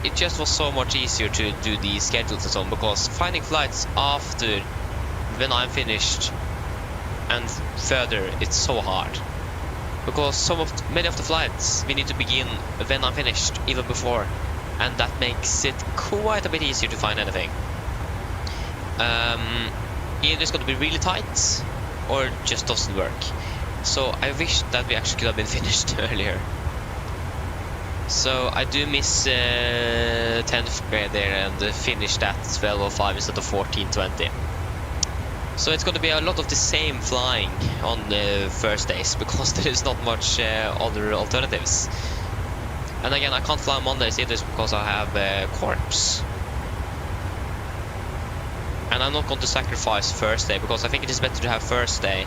it just was so much easier to do the schedules and so on, because finding flights after when I'm finished and further, it's so hard, because many of the flights we need to begin when I'm finished, even before, and that makes it quite a bit easier to find anything. Either it's going to be really tight or it just doesn't work. So I wish that we actually could have been finished earlier. So I do miss 10th grade there and finished at 12:05 instead of 14:20. So it's going to be a lot of the same flying on the first days, because there is not much other alternatives. And again, I can't fly on Mondays either because I have corps. And I'm not going to sacrifice first day, because I think it is better to have first day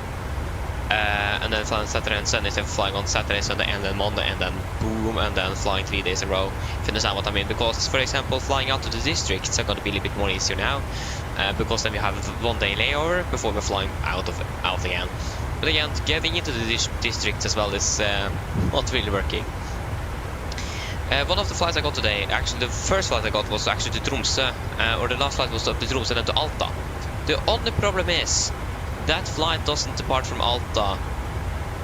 and then fly on Saturday and Sunday instead of flying on Saturday, Sunday, and then Monday, and then boom, and then flying 3 days in a row. If you understand what I mean. Because, for example, flying out to the districts are going to be a little bit more easier now, because then we have a 1 day layover before we're flying out again. But again, getting into the districts as well is not really working. One of the flights I got today, actually the first flight I got was actually to Tromsø, or the last flight was up to Tromsø and then to Alta. The only problem is that flight doesn't depart from Alta,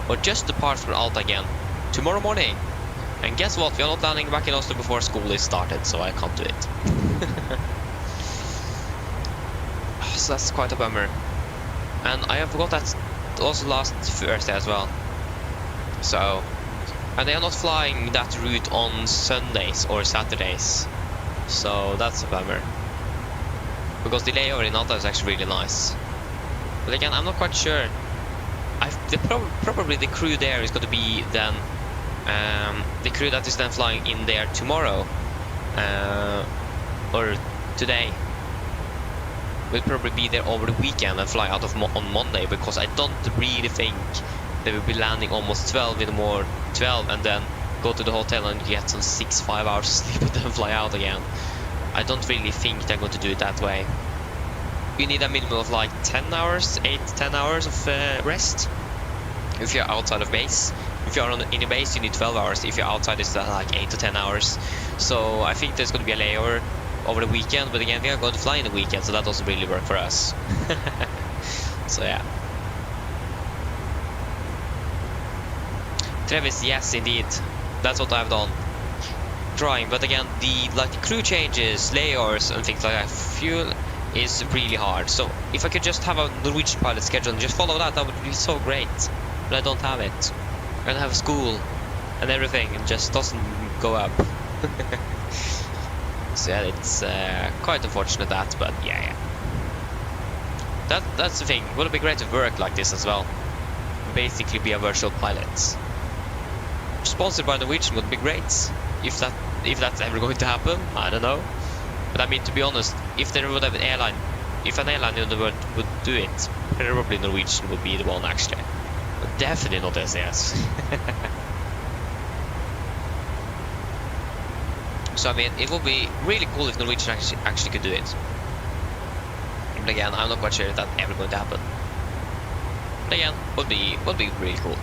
or just depart from Alta again, tomorrow morning. And guess what? We are not landing back in Oslo before school is started, so I can't do it. So that's quite a bummer. And I forgot that also last Thursday as well. So, and they are not flying that route on Sundays or Saturdays, so that's a bummer. Because the layover in Alta is actually really nice. But again, I'm not quite sure. Probably the crew there is going to be then the crew that is then flying in there tomorrow or today will probably be there over the weekend and fly out on Monday, because I don't really think they will be landing almost 12 in the morning, 12, and then go to the hotel and get some 6-5 hours sleep and then fly out again. I don't really think they're going to do it that way. You need a minimum of like 10 hours, 8-10 hours of rest if you're outside of base. If you're in a base, you need 12 hours. If you're outside, it's like 8 to 10 hours. So I think there's going to be a layover over the weekend, but again, we are going to fly in the weekend, so that doesn't really work for us. So yeah. Travis, yes indeed, that's what I've done. Trying, but again, the crew changes, layovers and things like that, fuel is really hard. So if I could just have a Norwegian pilot schedule and just follow that, that would be so great. But I don't have it. I don't have school and everything, and just doesn't go up. So yeah, it's quite unfortunate that, but yeah. That's the thing. It would be great to work like this as well. Basically be a virtual pilot. Sponsored by Norwegian would be great. If that's ever going to happen, I don't know. But I mean, to be honest, if there would have an airline, if an airline in the world would do it, probably Norwegian would be the one actually. But definitely not SAS. So I mean, it would be really cool if Norwegian actually could do it. But again, I'm not quite sure if that's ever going to happen. But again, would be really cool.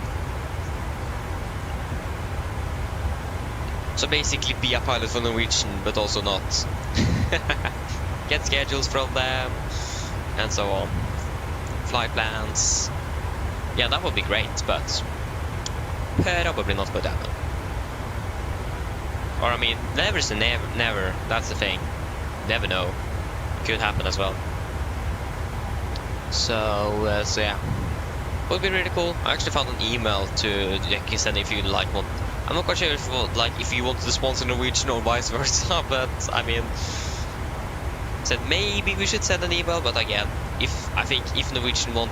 So basically be a pilot for Norwegian, but also not. Get schedules from them, and so on. Flight plans. Yeah, that would be great, but probably not going to happen. Or I mean, never is a never. That's the thing. Never know. Could happen as well. So yeah, would be really cool. I actually found an email to Jackie send if you like one. I'm not quite sure if you wanted to sponsor Norwegian or vice versa, but I mean, said maybe we should send an email. But again, I think if Norwegian want,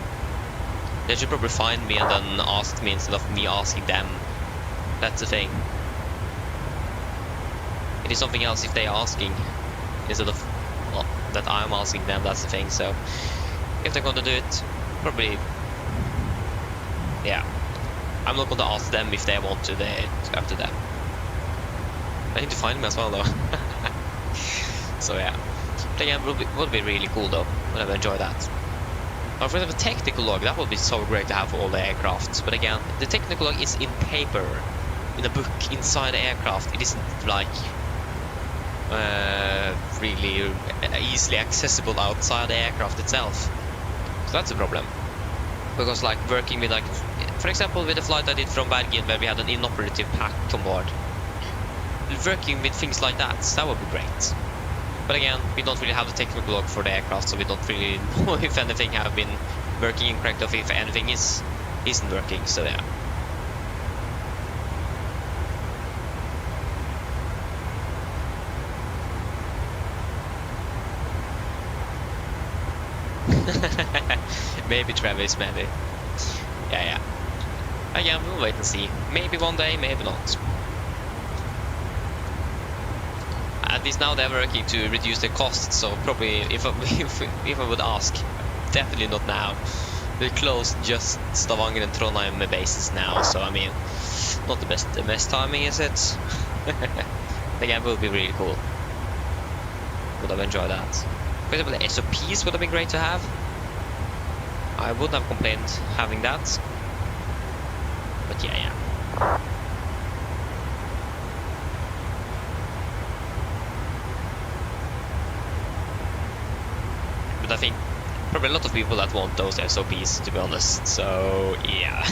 they should probably find me and then ask me instead of me asking them. That's the thing. It is something else if they're asking instead of that I'm asking them. That's the thing. So if they're going to do it, probably, yeah. I'm not going to ask them if they want to. It's up to them. I need to find them as well, though. So yeah. But again, would be really cool though. Would have enjoyed that. Now, for example, a technical log, that would be so great to have for all the aircrafts. But again, the technical log is in paper, in a book inside the aircraft. It isn't like really easily accessible outside the aircraft itself. So that's a problem. Because like working with like, for example, with the flight I did from Bergen where we had an inoperative pack on board. Working with things like that would be great. But again, we don't really have the technical log for the aircraft, so we don't really know if anything have been working incorrect or if anything isn't working, so yeah. Maybe Travis, maybe. Yeah. Again, we'll wait and see. Maybe one day, maybe not. At least now they're working to reduce the costs, so probably if I would ask, definitely not now. We closed just Stavanger and Trondheim bases now, so I mean, not the best timing, is it? Again, would be really cool. Would have enjoyed that. For example, the SOPs would have been great to have. I wouldn't have complained having that. But yeah. But I think probably a lot of people that want those SOPs, to be honest. So yeah.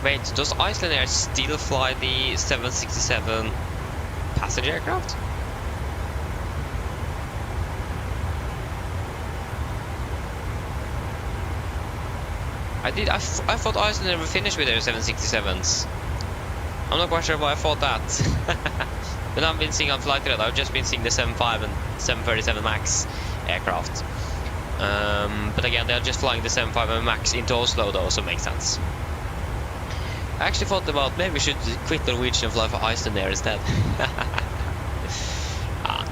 Wait, does Iceland Air still fly the 767 passenger aircraft? I thought Iceland Air were finished with their 767s. I'm not quite sure why I thought that. But I've been seeing on flight radar, I've just been seeing the 75 and 737 MAX aircraft. But again, they're just flying the 75 MAX into Oslo though, so it makes sense. I actually thought about maybe we should quit Norwegian and fly for Iceland Air instead.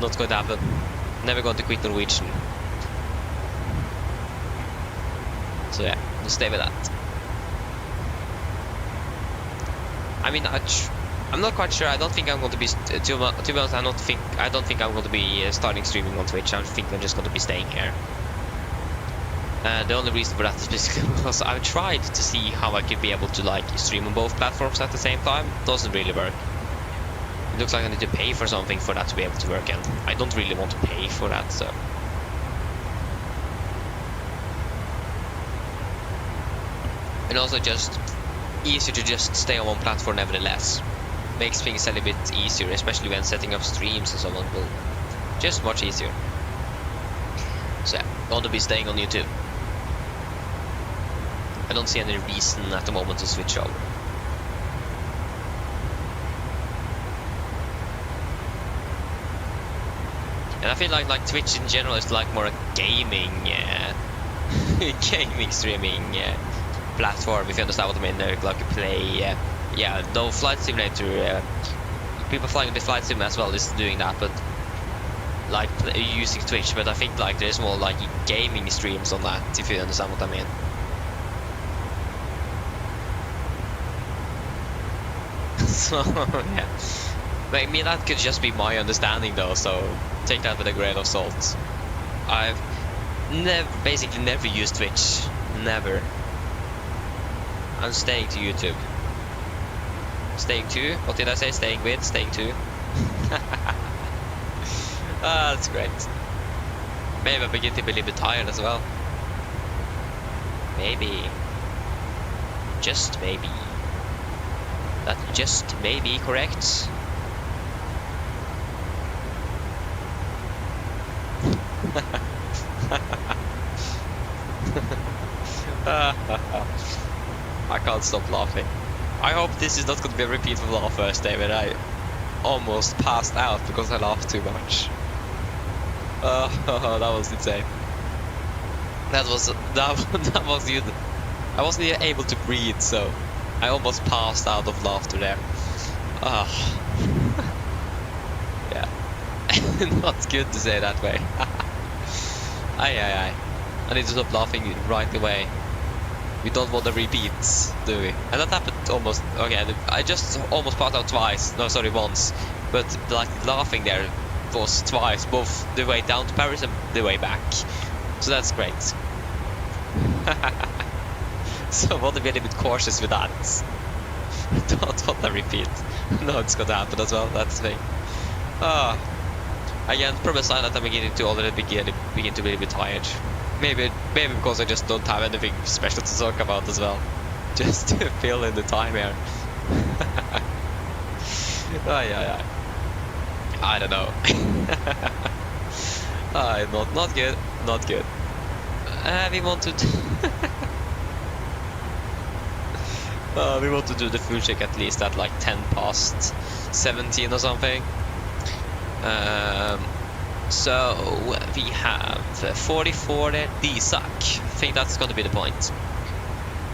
Not going to happen. Never going to quit Norwegian. So yeah, we'll stay with that. I mean, I'm not quite sure. I don't think I'm going to be. To be honest, I don't think I'm going to be starting streaming on Twitch. I think I'm just going to be staying here. The only reason for that is basically because I've tried to see how I could be able to like stream on both platforms at the same time. It doesn't really work. It looks like I need to pay for something for that to be able to work, and I don't really want to pay for that, so. And also just easier to just stay on one platform nevertheless. Makes things a little bit easier, especially when setting up streams and so on. Will just much easier. So yeah, I want to be staying on YouTube. I don't see any reason at the moment to switch over. And I feel like Twitch in general is like more a gaming, gaming streaming platform. If you understand what I mean, like play, yeah, no Flight Simulator. people flying the flight sim as well is doing that, but like using Twitch. But I think like there's more like gaming streams on that, if you understand what I mean. So yeah, maybe that could just be my understanding though. So take that with a grain of salt. I've basically never used Twitch, never. I'm staying to YouTube. Staying to? What did I say? Staying with? Staying to? Ah, that's great. Maybe I begin to be a little bit tired as well. Maybe. Just maybe. That just may be correct. I can't stop laughing. I hope this is not going to be a repeat of our first day when I almost passed out because I laughed too much. That was insane. That was you. I wasn't even able to breathe, so I almost passed out of laughter there. Yeah. Not good to say that way. Aye. I need to stop laughing right away. We don't want the repeats, do we? And that happened almost. Okay, I just almost passed out twice. No, sorry, once. But like laughing there was twice, both the way down to Paris and the way back. So that's great. So I want to be a little bit cautious with that. Don't want to repeat. No, it's gonna happen as well. That's the thing. Again, from a sign that I'm beginning to already begin to be a little bit tired. Maybe because I just don't have anything special to talk about as well. Just to fill in the time here. I don't know. Not good. Not good. We want to we want to do the fuel check at least at like 10 past 17 or something. So we have 44 DSAC. I think that's going to be the point.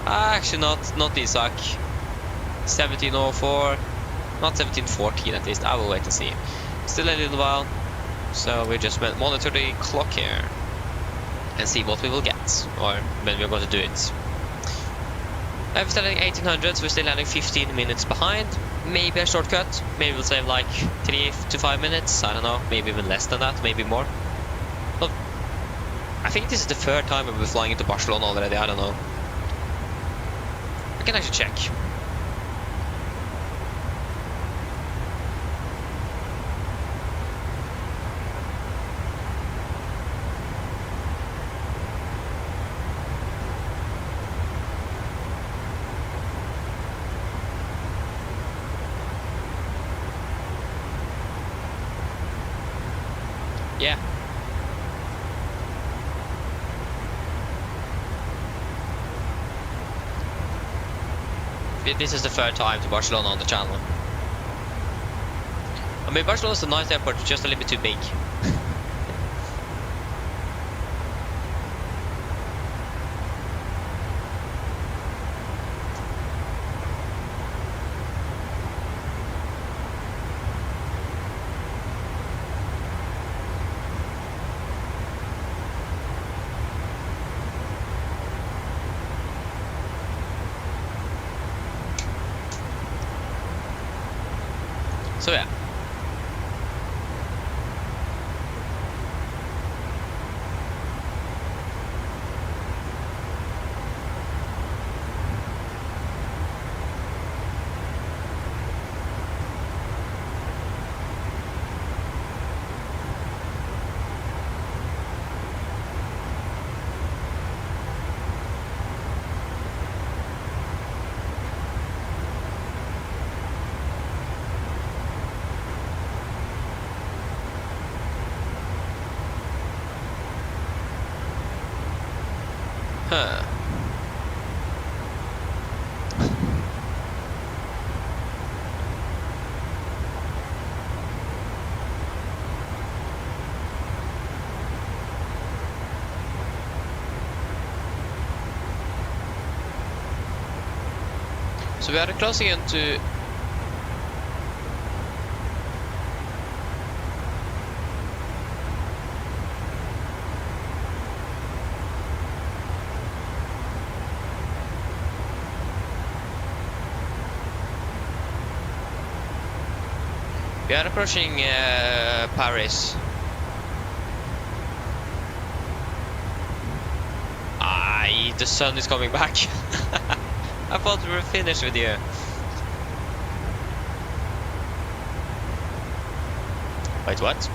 Actually not DSAC. 1704, not 1714 at least. I will wait and see. Still a little while, so we just monitor the clock here and see what we will get, or when we're going to do it. We're still landing 1800s, we're still landing 15 minutes behind. Maybe a shortcut, maybe we'll save like 3 to 5 minutes, I don't know, maybe even less than that, maybe more. But I think this is the third time we've been flying into Barcelona already, I don't know. I can actually check. Yeah. This is the third time to Barcelona on the channel. I mean, Barcelona's a nice airport, just a little bit too big. So yeah. Huh. So we are closing into We are approaching Paris. The sun is coming back. I thought we were finished with you. Wait, what?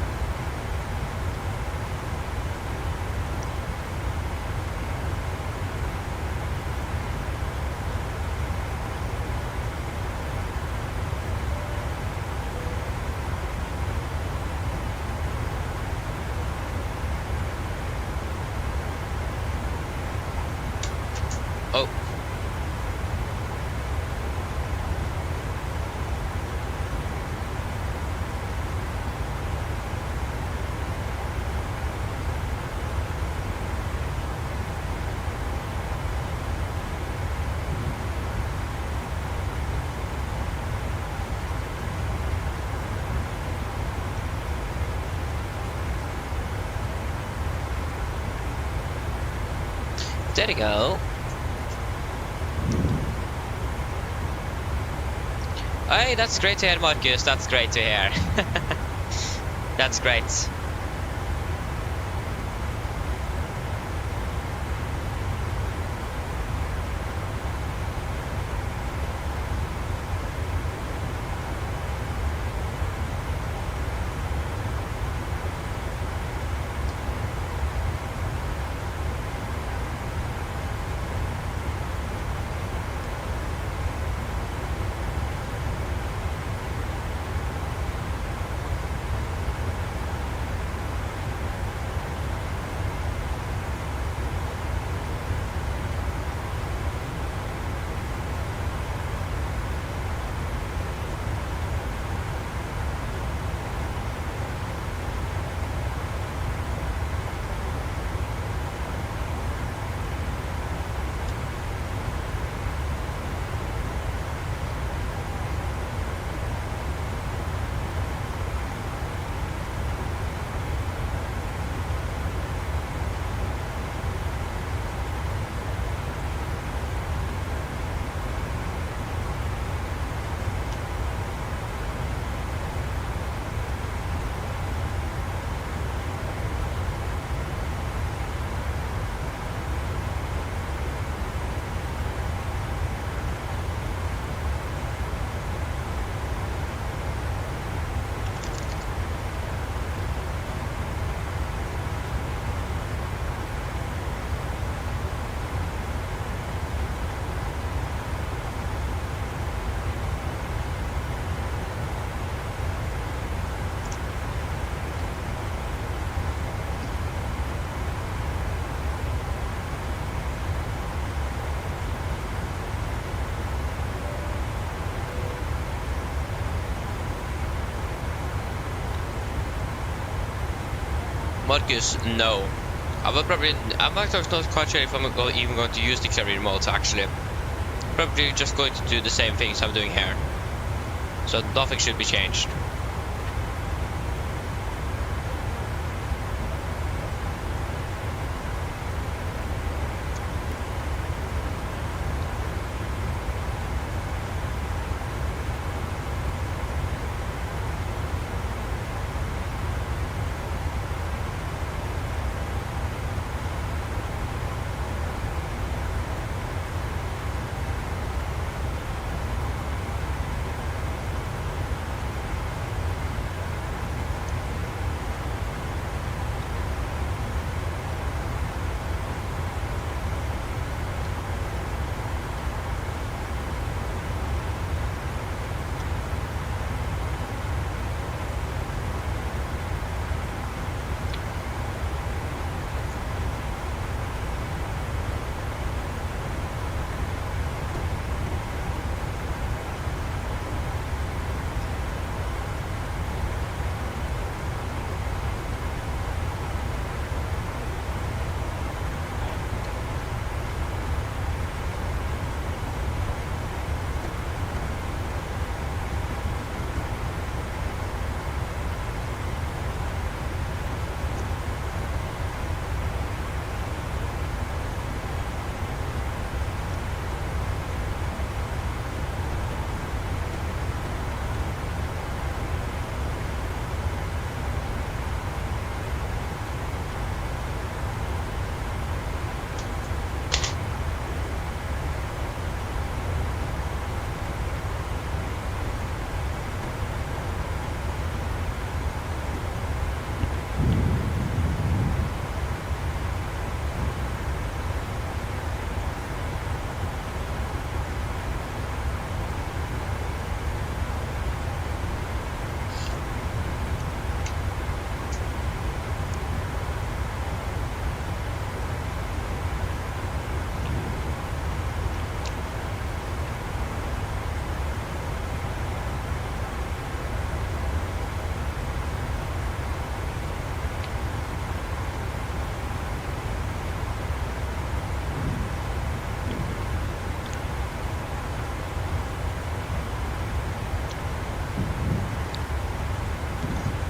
Oh. There you go. Hey, that's great to hear, Marcus. That's great to hear. That's great. Marcus, no. I'm not quite sure if I'm even going to use the carry remote actually. Probably just going to do the same things I'm doing here. So nothing should be changed.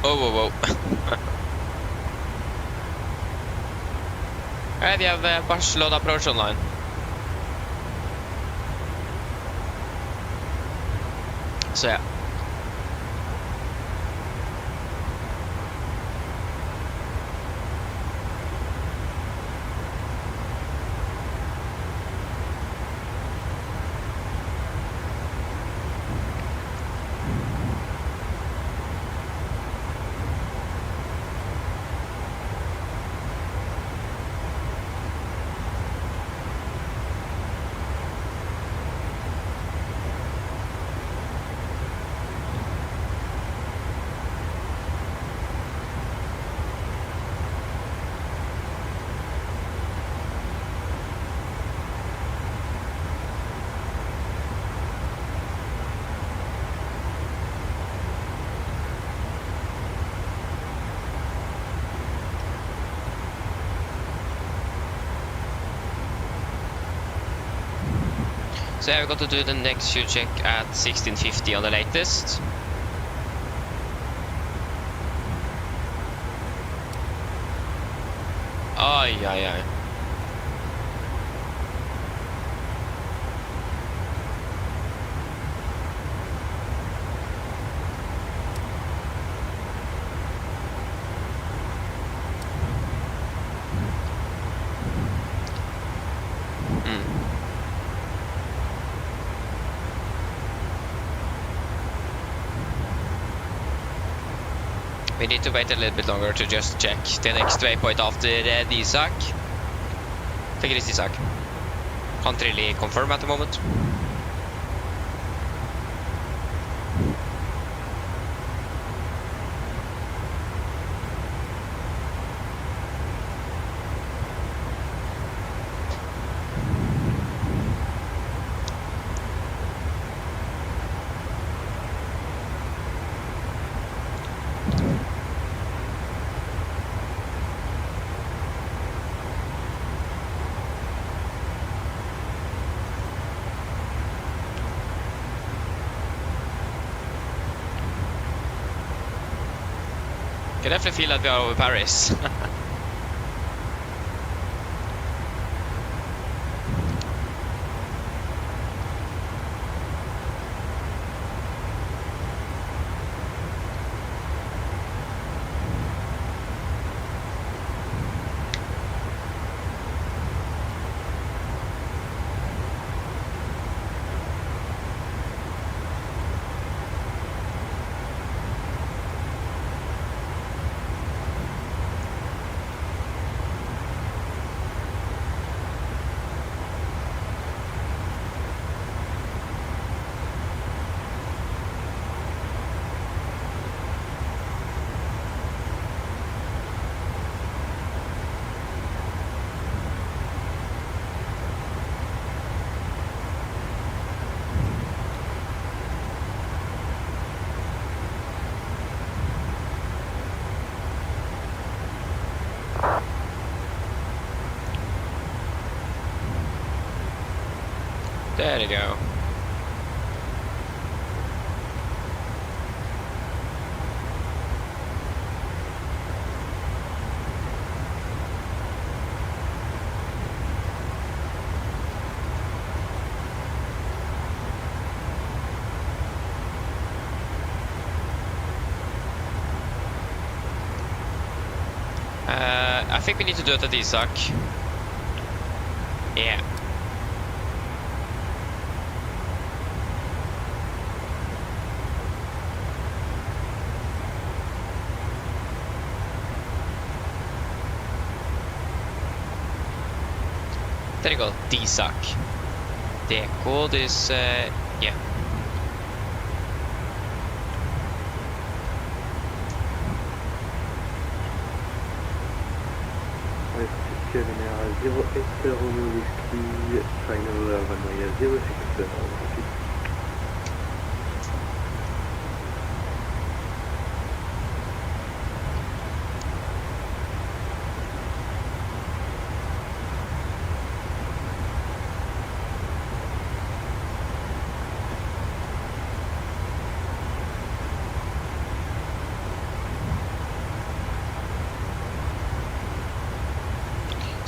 Oh, whoa, whoa. Alright, we have Barcelona approach online. So yeah. So yeah, we've got to do the next fuel check at 1650 on the latest. Ay, ay, ay. We need to wait a little bit longer to just check the next waypoint after Isak. I think it is Isak. Can't really confirm at the moment. I can definitely feel that we are over Paris. There you go. I think we need to do it at Isak. Yeah. There you go, Isak. The code is, yeah. Général 08 Romeo Whiskey, final runway 06.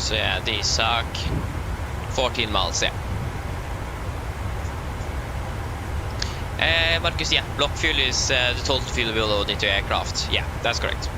So yeah, these suck. 14 miles, yeah. Marcus, yeah, block fuel is the total fuel we will load into aircraft. Yeah, that's correct.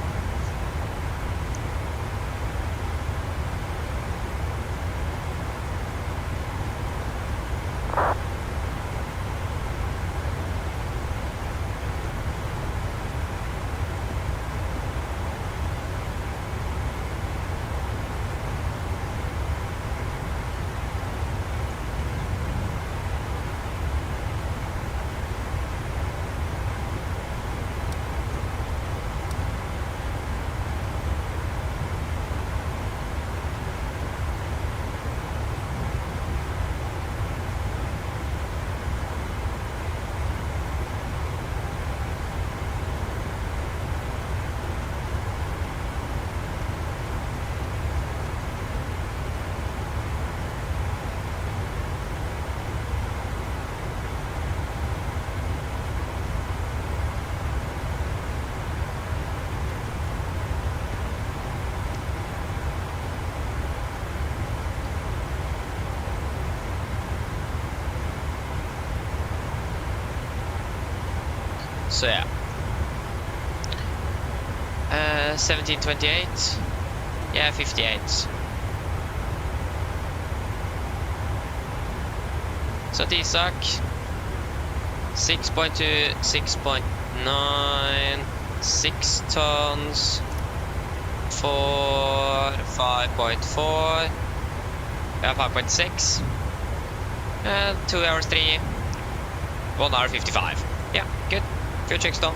So yeah, 1728, yeah, 58. So these suck. 6.2, 6.9, 6 tons, 4, 5.4, yeah, 5.6, 2 hours 3, 1 hour 55. Yeah, good. Fuel check's done.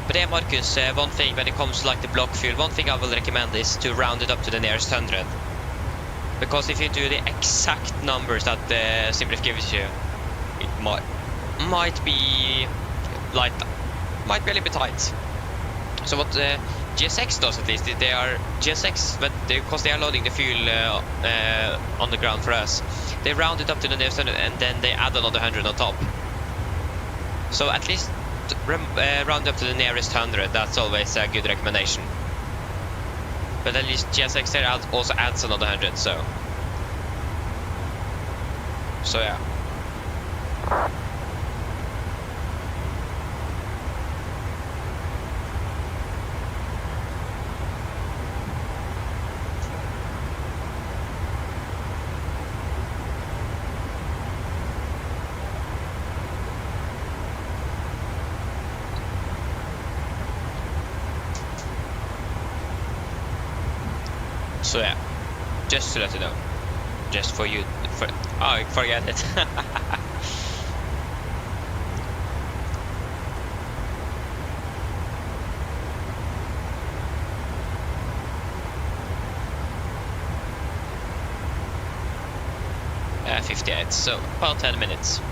But yeah, Marcus, one thing when it comes to like the block fuel, one thing I will recommend is to round it up to the nearest 100. Because if you do the exact numbers that the Simref gives you, it might be like might be a little bit tight. So what GSX does, at least, they are GSX, but because they are loading the fuel on the ground for us, they round it up to the nearest 100 and then they add another 100 on top. So at least round up to the nearest 100. That's always a good recommendation. But at least GSX there also adds another 100. So yeah. So yeah, just to let you know, just for you, oh, forget it. Yeah, 58, so about 10 minutes.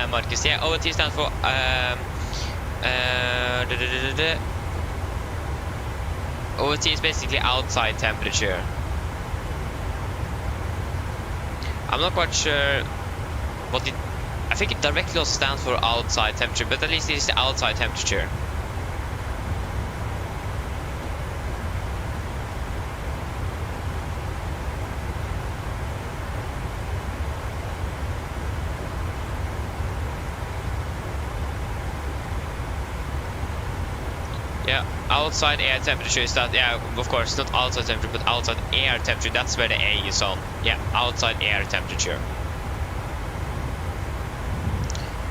Marcus, yeah, OT stands for OT is basically outside temperature. I'm not quite sure what it, I think it directly also stands for outside temperature, but at least it is the outside temperature. Yeah, outside air temperature is that, yeah, of course, not outside temperature, but outside air temperature, that's where the A is on. Yeah, outside air temperature.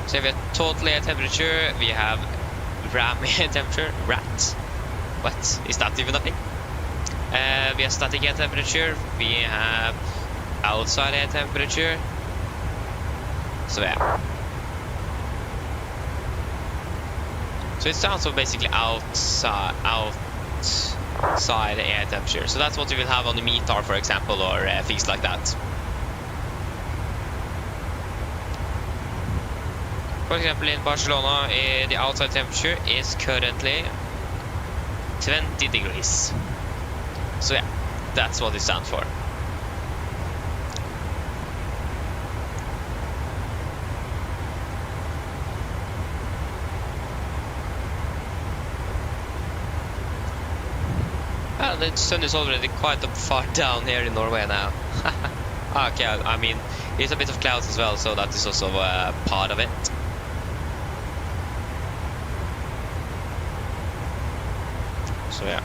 So we have total air temperature, we have RAM air temperature, RAT. What? Is that even a thing? We have static air temperature, we have outside air temperature. So yeah. So it's also basically outside air temperature. So that's what we will have on the METAR, for example, or things like that. For example, in Barcelona, the outside temperature is currently 20 degrees. So yeah, that's what it stands for. Well, the sun is already quite far down here in Norway now. Okay, I mean, it's a bit of clouds as well, so that is also part of it. So yeah.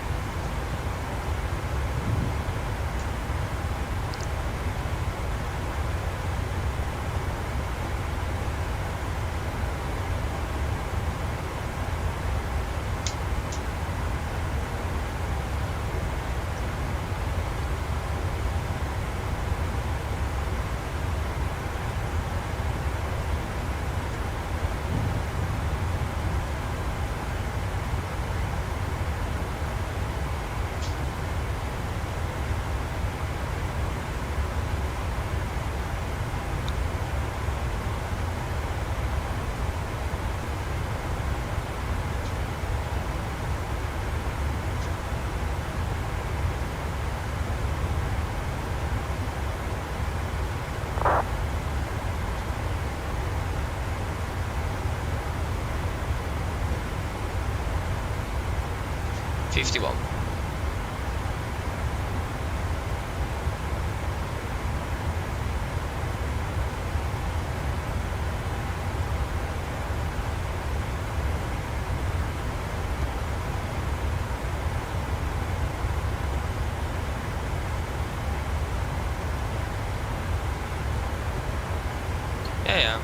Yeah.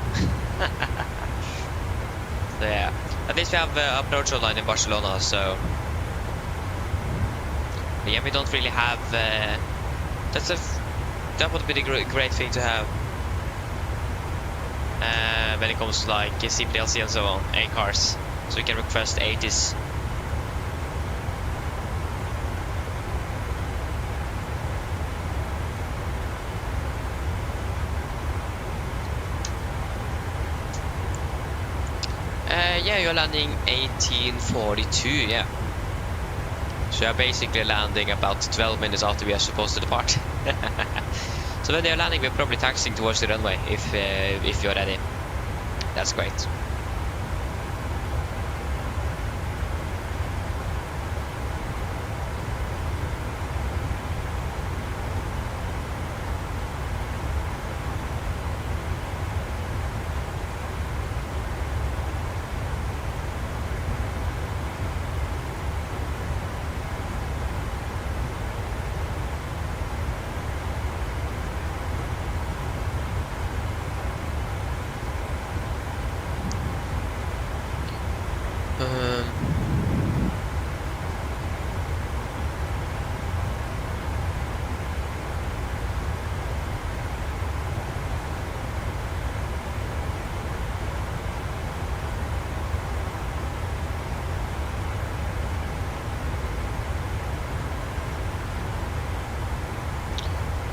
So yeah, at least we have approach line in Barcelona, so but yeah, we don't really have that would be the great thing to have when it comes to like CPLC and so on, A cars, so you can request 80s. Yeah, you're landing 1842, yeah. So you're basically landing about 12 minutes after we are supposed to depart. So when they're landing, we're probably taxiing towards the runway if you're ready. That's great.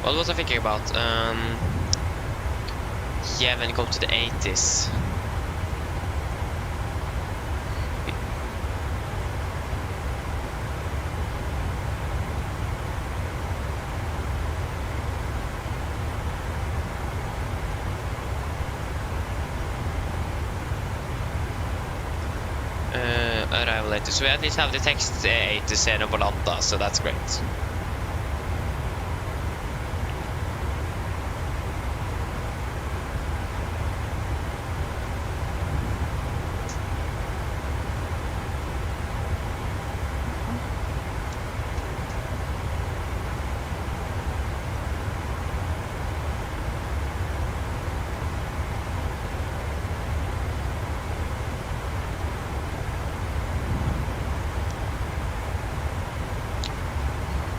What was I thinking about? Yeah, when it comes to the 80s. Arrival 80, so we at least have the text 80s here on Volanta, so that's great.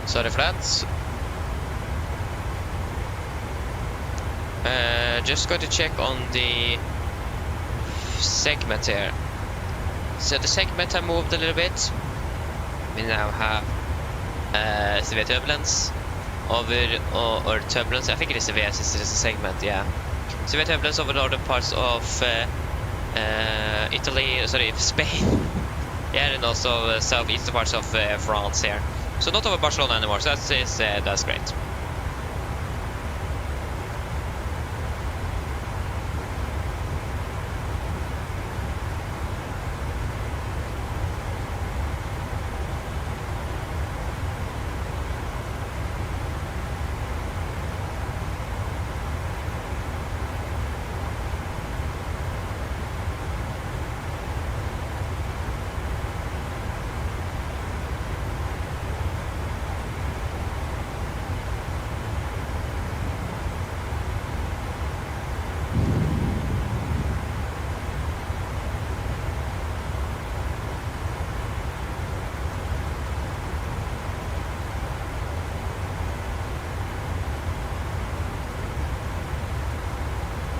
Sorry for that. Just going to check on the segment here. So the segment have moved a little bit. We now have severe turbulence over, or turbulence, I think it is severe since it is a segment, yeah. Severe turbulence over northern parts of Italy, sorry, Spain. Yeah, and also southeastern parts of France here. So not over Barcelona anymore, so that's great.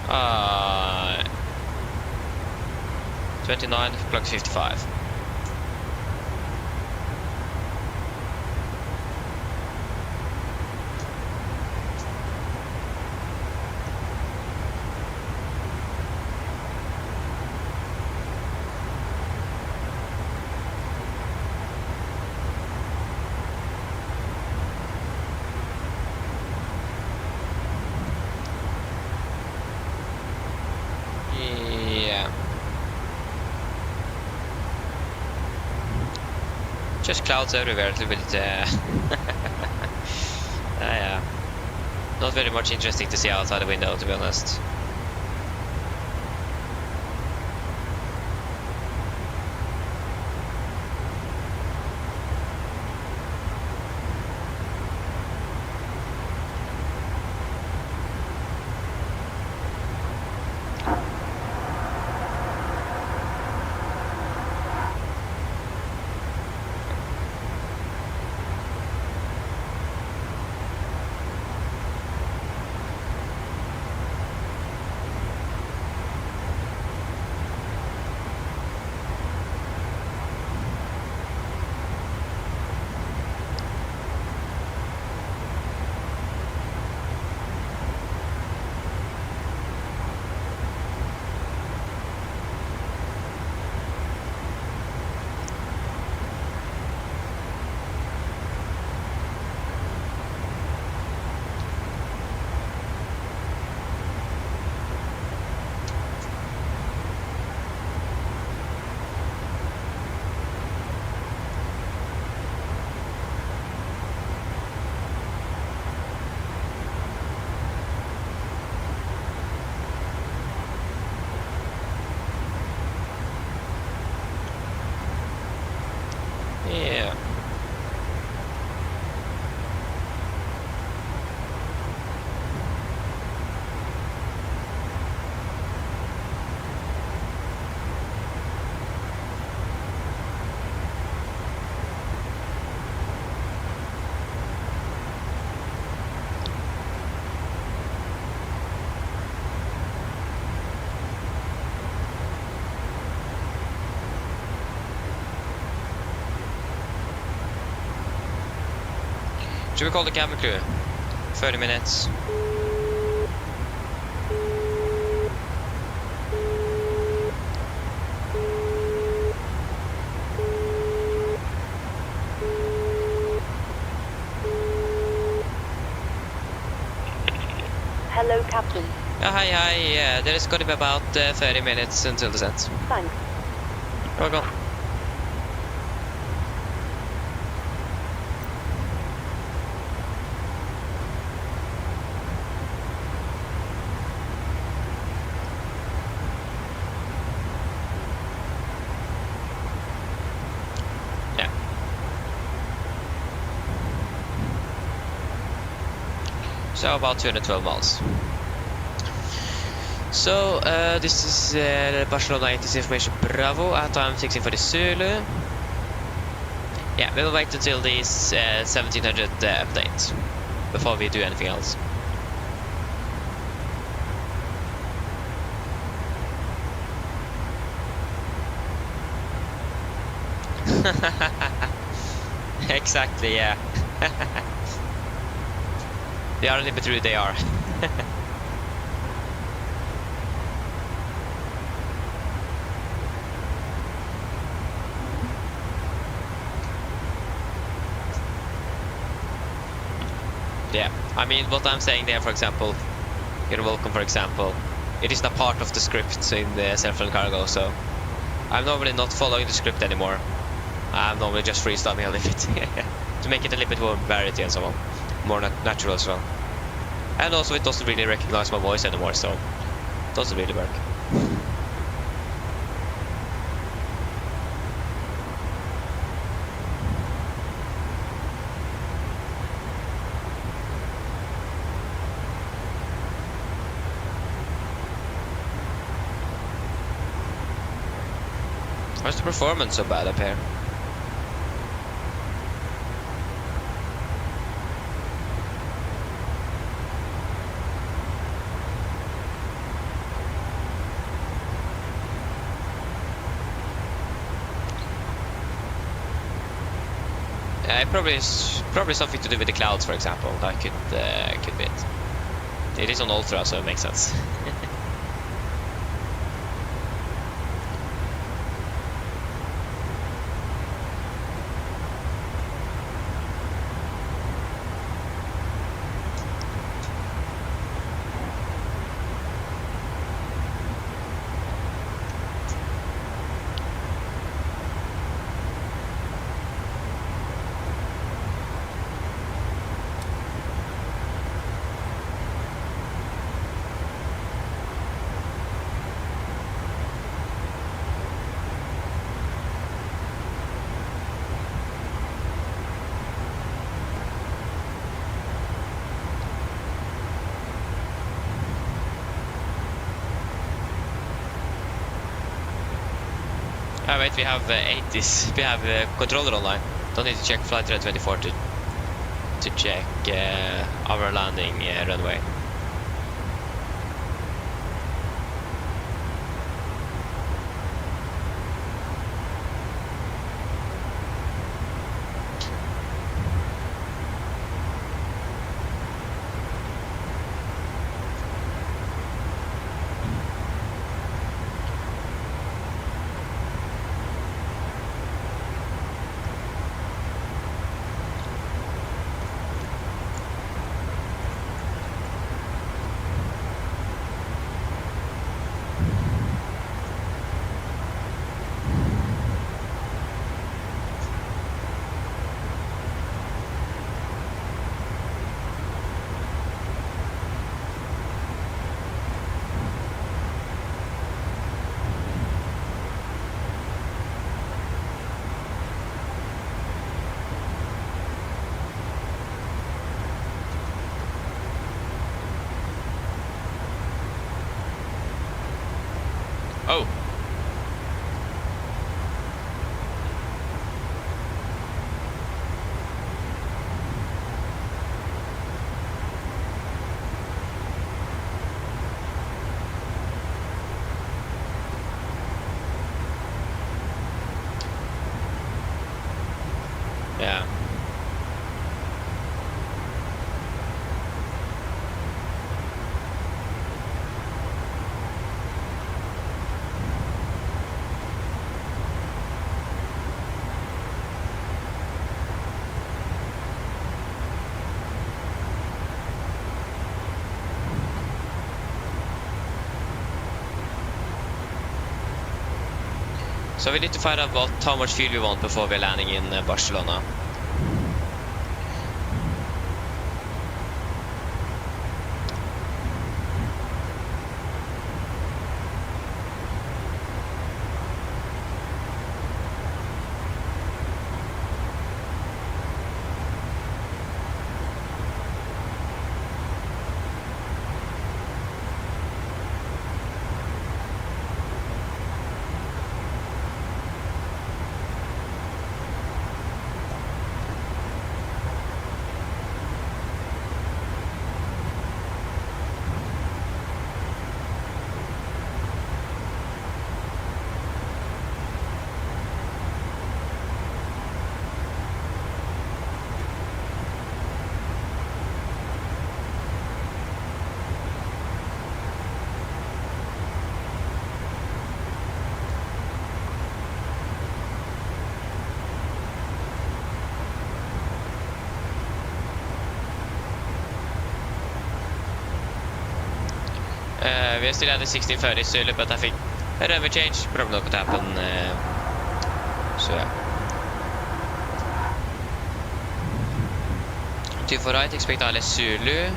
Uh, 29, clock 55. Yeah. Just clouds everywhere, a little bit. Yeah. Not very much interesting to see outside the window, to be honest. Yeah. Should we call the camera crew? 30 minutes. Hello, Captain. Hi. There is going to be about 30 minutes until descent. Thanks. Welcome. So about 212 miles. So this is Barcelona 80 information Bravo at time 1640 Zulu. Yeah, we will wait until these 1700 updates before we do anything else. Exactly, yeah. They are a little bit rude, they are. Yeah, I mean, what I'm saying there, for example, you're welcome, for example, it is not part of the script in the self-run cargo, so I'm normally not following the script anymore. I'm normally just freestyling a little bit to make it a little bit more variety and so on, more natural as well. And also it doesn't really recognize my voice anymore, so it doesn't really work. Why is the performance so bad up here? Probably something to do with the clouds, for example. That could be it. It is on ultra, so it makes sense. Ah, wait, we have 80s. We have controller online. Don't need to check flight red 24 to check our landing runway. Oh! Yeah. So we need to find out how much fuel we want before we're landing in Barcelona. we're still at the 1630 Zulu, but I think a runway change probably not going to happen. So yeah. 24 right, expect ILS Zulu.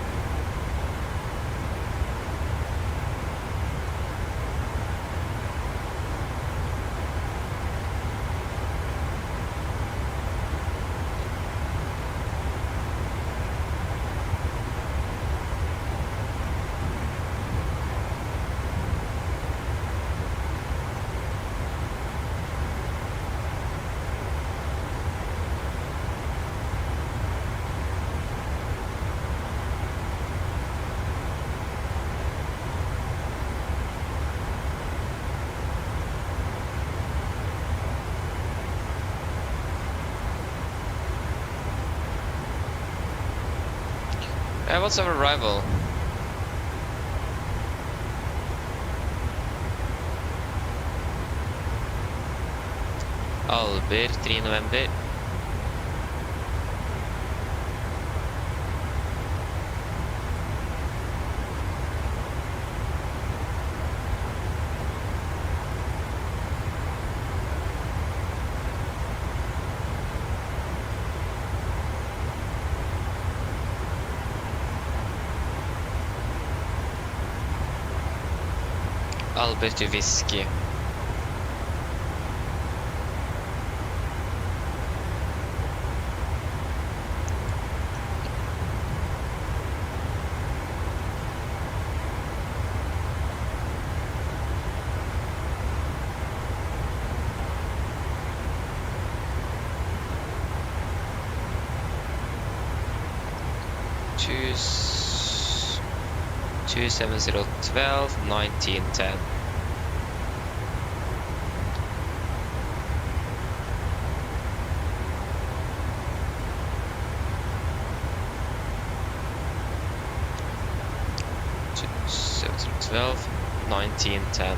What's our arrival? Alber, 3 November. Albert to Whiskey. Choose 27012 1910. Twelve, 1910.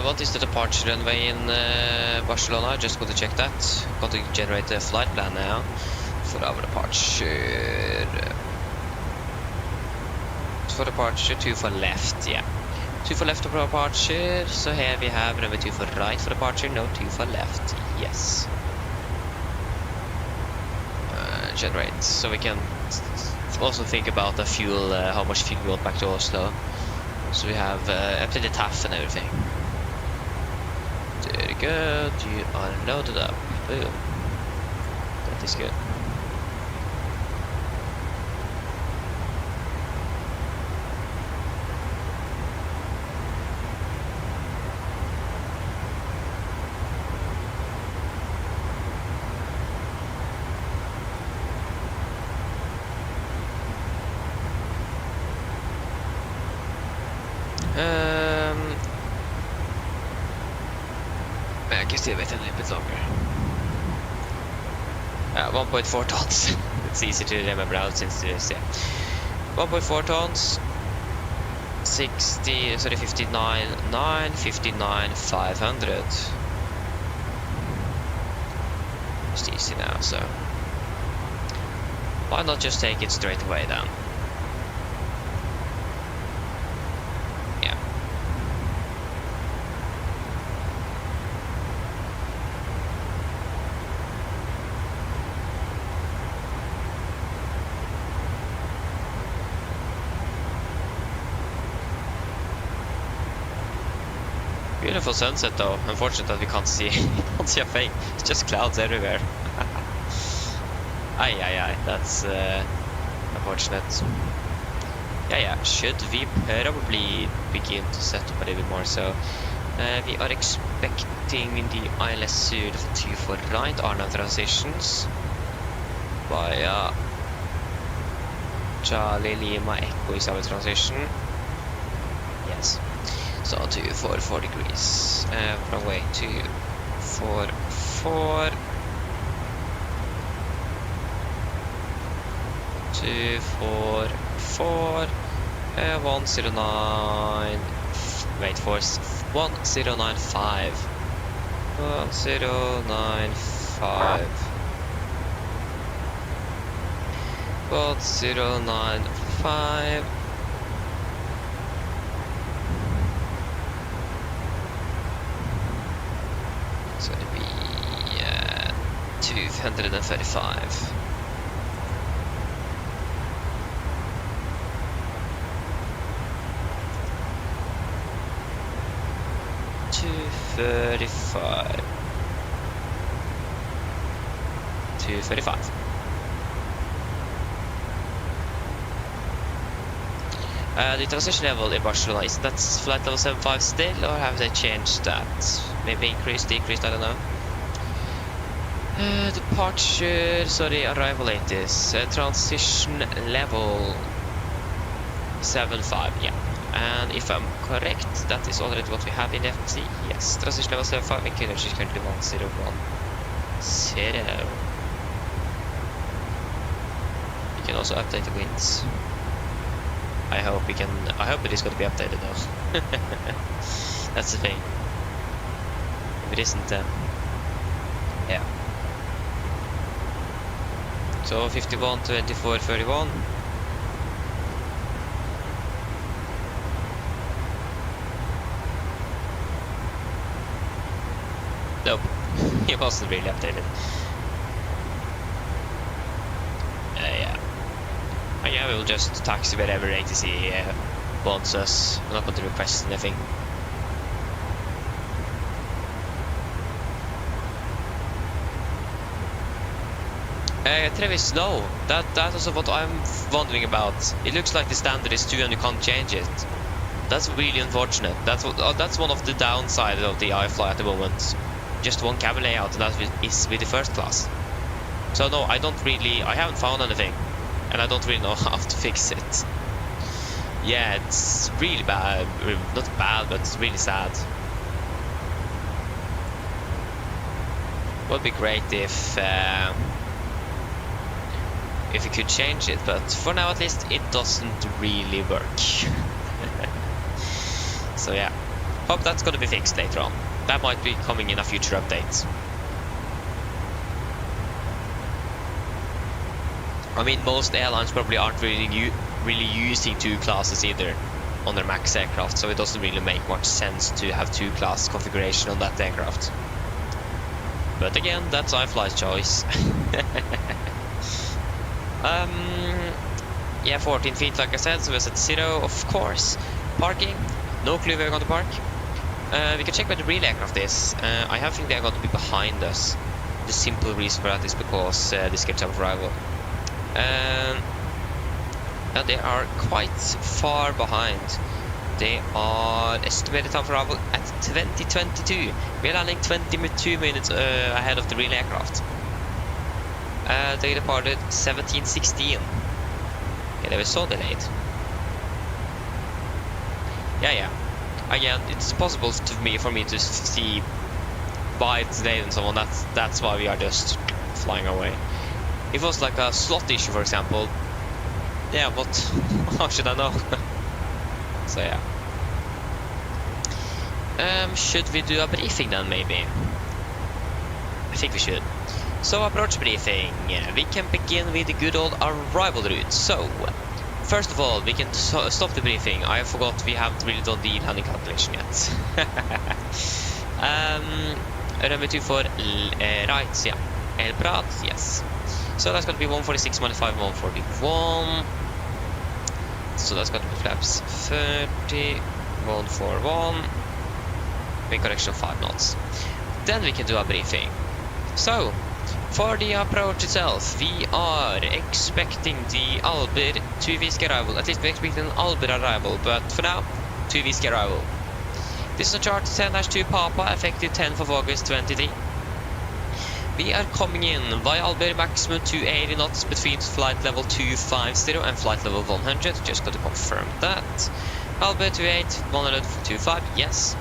What is the departure runway in Barcelona? Just got to check that. Got to generate a flight plan now for our departure. For departure, 2 for left, yeah. 2 for left for departure, so here we have number 2 for right for departure, no 2 for left, yes. Generate, so we can also think about the fuel, how much fuel we want back to Oslo. So we have up to the TAF and everything. Very good, you are loaded up, boom. That is good. I can still wait a little bit longer. 1.4 tons. It's easy to remember out since it is, yeah. 1.4 tons. 59,9, 59,500. It's easy now, so why not just take it straight away then? Yeah. Beautiful sunset though. Unfortunate that we can't see a thing. It's just clouds everywhere. Aye, that's unfortunate. Yeah, should we probably begin to set up a little bit more? So we are expecting the ILS Sud 2 for right Arna transitions via Charlie Lima Echo is our transition. Yes. So 244 degrees. Runway 244. 244. 109. gate for 1095. 1095. 1095. It's gonna be 235. 235. 235. The transition level in Barcelona, is that flight level 75 still, or have they changed that? Maybe increased, decreased, I don't know. Departure, sorry, arrival late is transition level 75, yeah. And if I'm correct, that is already what we have in FT. Yes, transition level 75 and energy is currently 1010. We can also update the winds. I hope it is going to be updated though. That's the thing. If it isn't, yeah. So 51, 24, 31. Nope, it wasn't really updated. Yeah. Oh yeah, we'll just taxi wherever ATC wants us. We're not going to request anything. Travis, no. That is what I'm wondering about. It looks like the standard is 2 and you can't change it. That's really unfortunate. That's one of the downsides of the iFly at the moment. Just one cabin layout, and that is with the first class. So no, I haven't found anything, and I don't really know how to fix it. Yeah, it's really bad. Not bad, but it's really sad. Would be great if we could change it, but for now at least it doesn't really work. So yeah, hope that's gonna be fixed later on. That might be coming in a future update. I mean, most airlines probably aren't really using 2 classes either on their MAX aircraft, so it doesn't really make much sense to have 2 class configuration on that aircraft. But again, that's iFly's choice. Yeah, 14 feet like I said, so we're at 0, of course. Parking, no clue where we're going to park. We can check where the real aircraft is. I have a feeling they're going to be behind us. The simple reason for that is because this gets of arrival. And they are quite far behind. They are estimated time for arrival at 2022. We are landing 22 minutes ahead of the real aircraft. They departed 17:16. Okay, they were so delayed. Yeah. Again, it's possible for me to see why it's delayed and so on. That's why we are just flying away. If it was like a slot issue, for example, yeah, but how should I know? So yeah. Should we do a briefing then, maybe? I think we should. So, approach briefing. We can begin with the good old arrival route. So, first of all, we can stop the briefing. I forgot we haven't really done the landing calculation yet. Runway 24 right, yeah. El Prat, yes. So that's going to be 146, 105, 141. So that's going to be flaps 30, 141. Wind correction 5 knots. Then we can do a briefing. So, for the approach itself, we are expecting the Albert 2-Visk arrival. At least we're expecting an Albert arrival, but for now, 2-Visk arrival. This is a chart 10-2 Papa, effective 10th of August 2023. We are coming in via Albert, maximum 280 knots between flight level 250 and flight level 100. Just got to confirm that. Albert 28, 125, yes.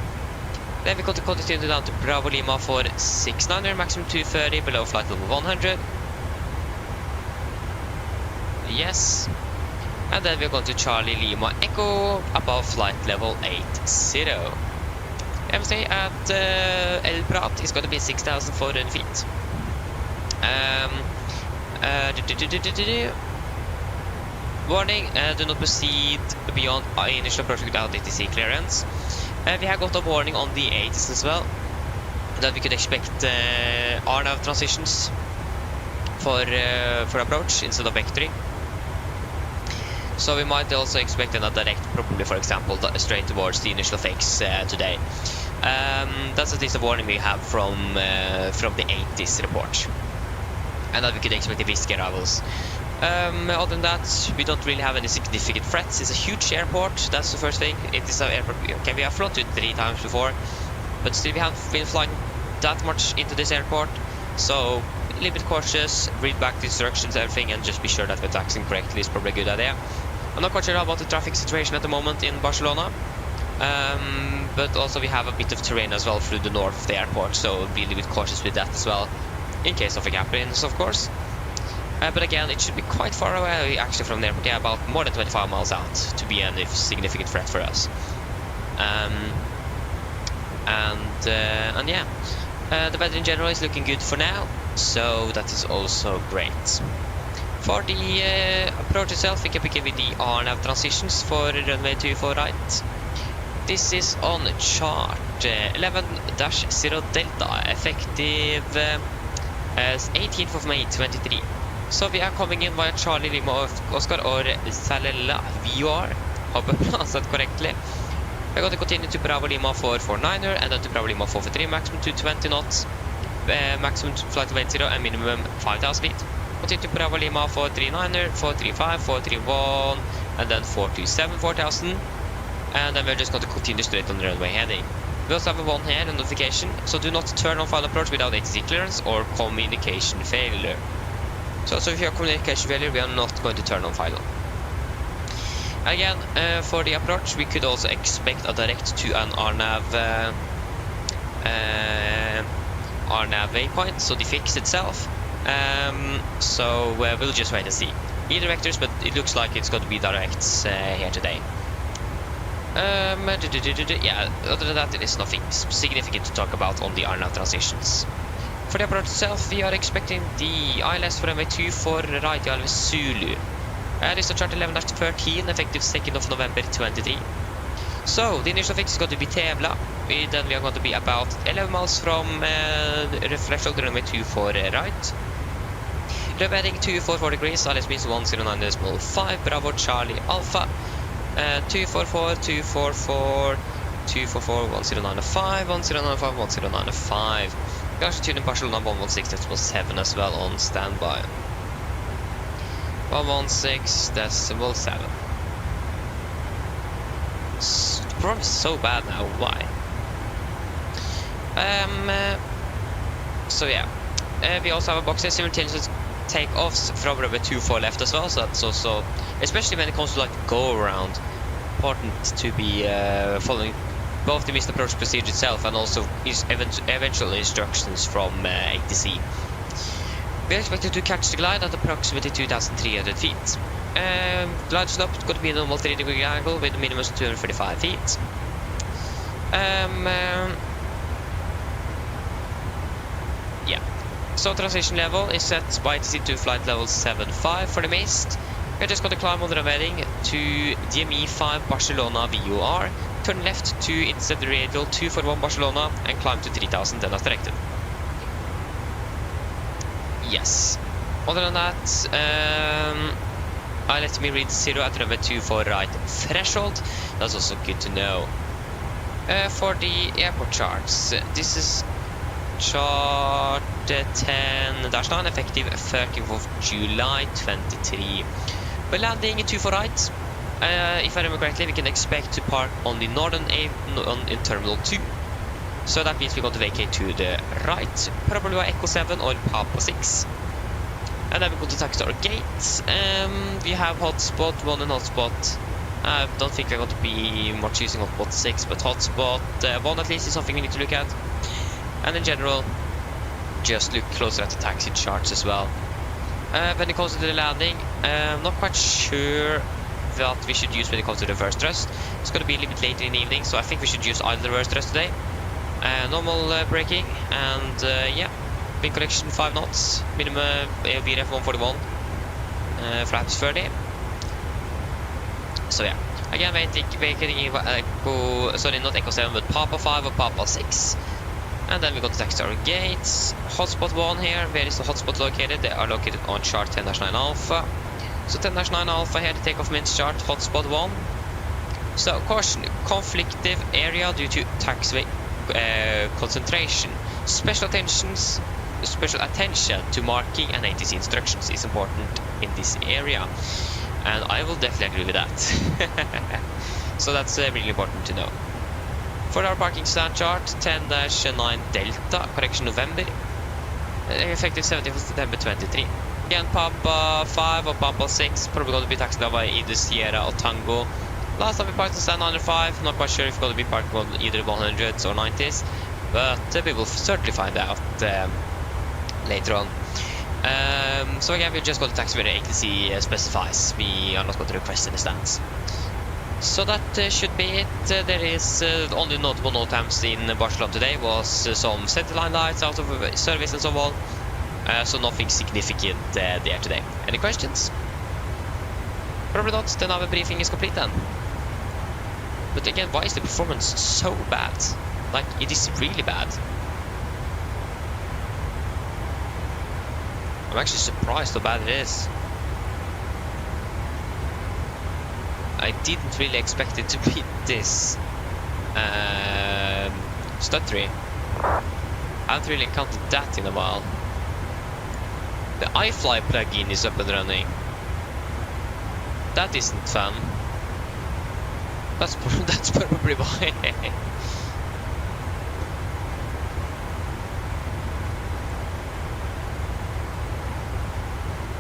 Then we got to continue down to Bravo Lima for 69er, maximum 230 below flight level 100. Yes. And then we're going to Charlie Lima Echo above flight level 80. MSA at El Prat is going to be 6,400 feet. Warning, do not proceed beyond initial approach without ATC clearance. We have got a warning on the 80s as well, that we could expect RNAV transitions for approach instead of vectoring. So we might also expect a direct, probably for example, straight towards the initial fix today. That's at least a warning we have from the 80s report, and that we could expect the risky arrivals. Other than that, we don't really have any significant threats. It's a huge airport, that's the first thing. It is an airport we have flown to 3 times before, but still we haven't been flying that much into this airport. So a little bit cautious, read back the instructions, everything, and just be sure that we're taxiing correctly is probably a good idea. I'm not quite sure about the traffic situation at the moment in Barcelona, but also we have a bit of terrain as well through the north of the airport, so be a little bit cautious with that as well, in case of a gap ins, of course. But again, it should be quite far away actually from the airport, yeah, about more than 25 miles out to be any significant threat for us. And yeah, the weather in general is looking good for now, so that is also great. For the approach itself, we can begin with the RNAV transitions for runway 24 right. This is on chart 11-0 Delta, effective 18th of May 23. So we are coming in via Charlie Lima Oscar or Salela VR, hope I pronounced that correctly. We're going to continue to Bravo Lima 449er and then to Bravo Lima 443, maximum 220 knots, maximum flight weight 0 and minimum 5,000 feet. Continue to Bravo Lima 439er, 435, 431 and then 427, 4,000. And then we're just going to continue straight on the runway heading. We also have a one here, a notification, so do not turn on final approach without ATC clearance or communication failure. So if you have communication failure, we are not going to turn on final. Again, for the approach, we could also expect a direct to an RNAV waypoint, so the fix itself. So we'll just wait and see. Either vectors, but it looks like it's going to be directs here today. Yeah, other than that, there is nothing significant to talk about on the RNAV transitions. For the approach itself, we are expecting the ILS for runway 24 right with Zulu. This is chart 11-13, effective 2nd of November 23. So, the initial fix is going to be Tävla. Then we are going to be about 11 miles from threshold runway 24 right. Reversing 244 degrees, ILS means 109.5, Bravo Charlie Alpha. 244, 244, 244, 1095, 1095, 1095. We actually tune in Barcelona 116.7 as well on standby. 116.7. The problem is so bad now, why? So yeah, we also have a box here, simultaneous takeoffs from runway 24 left as well, so that's also, especially when it comes to like go around, important to be following both the missed approach procedure itself and also eventual instructions from ATC. We are expected to catch the glide at approximately 2,300 feet. Glide slope is going to be a normal 3-degree angle with a minimum of 235 feet. Yeah. So transition level is set by ATC to flight level 75 for the mist. We're just going to climb on the heading to DME 5 Barcelona VOR. Turn left to instead radial 241 Barcelona and climb to 3000 then as directed. Yes. Other than that, I let me read 0 at runway 24 right threshold. That's also good to know. For the airport charts, this is chart 10-9, effective 30th of July 23. We're landing 24 right. If I remember correctly, we can expect to park on the northern in Terminal 2. So that means we're going to vacate to the right, probably by Echo 7 or Papa 6. And then we're going to taxi to our gate. We have hotspot 1 and hotspot. I don't think we're going to be more choosing hotspot 6, but hotspot 1 at least is something we need to look at. And in general, just look closer at the taxi charts as well. When it comes to the landing, I'm not quite sure what we should use when it comes to reverse thrust. It's going to be a little bit later in the evening, so I think we should use idle reverse thrust today. Normal braking, and yeah, wind collection 5 knots, minimum VRF 141, flaps 30. So yeah, again vacating sorry, not Echo 7 but Papa 5 or Papa 6. And then we got the taxi our gates. Hotspot 1 here, where is the hotspot located? They are located on chart 10-9 Alpha. So 10-9 Alpha here, the takeoff means chart, hotspot 1. So caution, conflictive area due to taxiway concentration. Special attention to marking and ATC instructions is important in this area. And I will definitely agree with that. So that's really important to know. For our parking stand chart, 10-9 Delta, correction November, effective 17th September 23. Again, Papa 5 or Papa 6, probably going to be taxied by either Sierra or Tango. Last time we parked in stand 105, not quite sure if we're going to be parking on either 100s or 90s, but we will certainly find out later on. So again, we're just going to taxi where the ATC specifies. We are not going to request any stands. So that should be it. There is only notable NOTAMs in Barcelona today was some centerline lights out of service and so on. So nothing significant there today. Any questions? Probably not. Then our briefing is complete then. But again, why is the performance so bad? Like, it is really bad. I'm actually surprised how bad it is. I didn't really expect it to be this stuttery. I haven't really encountered that in a while. The iFly plugin is up and running. That isn't fun. That's probably why.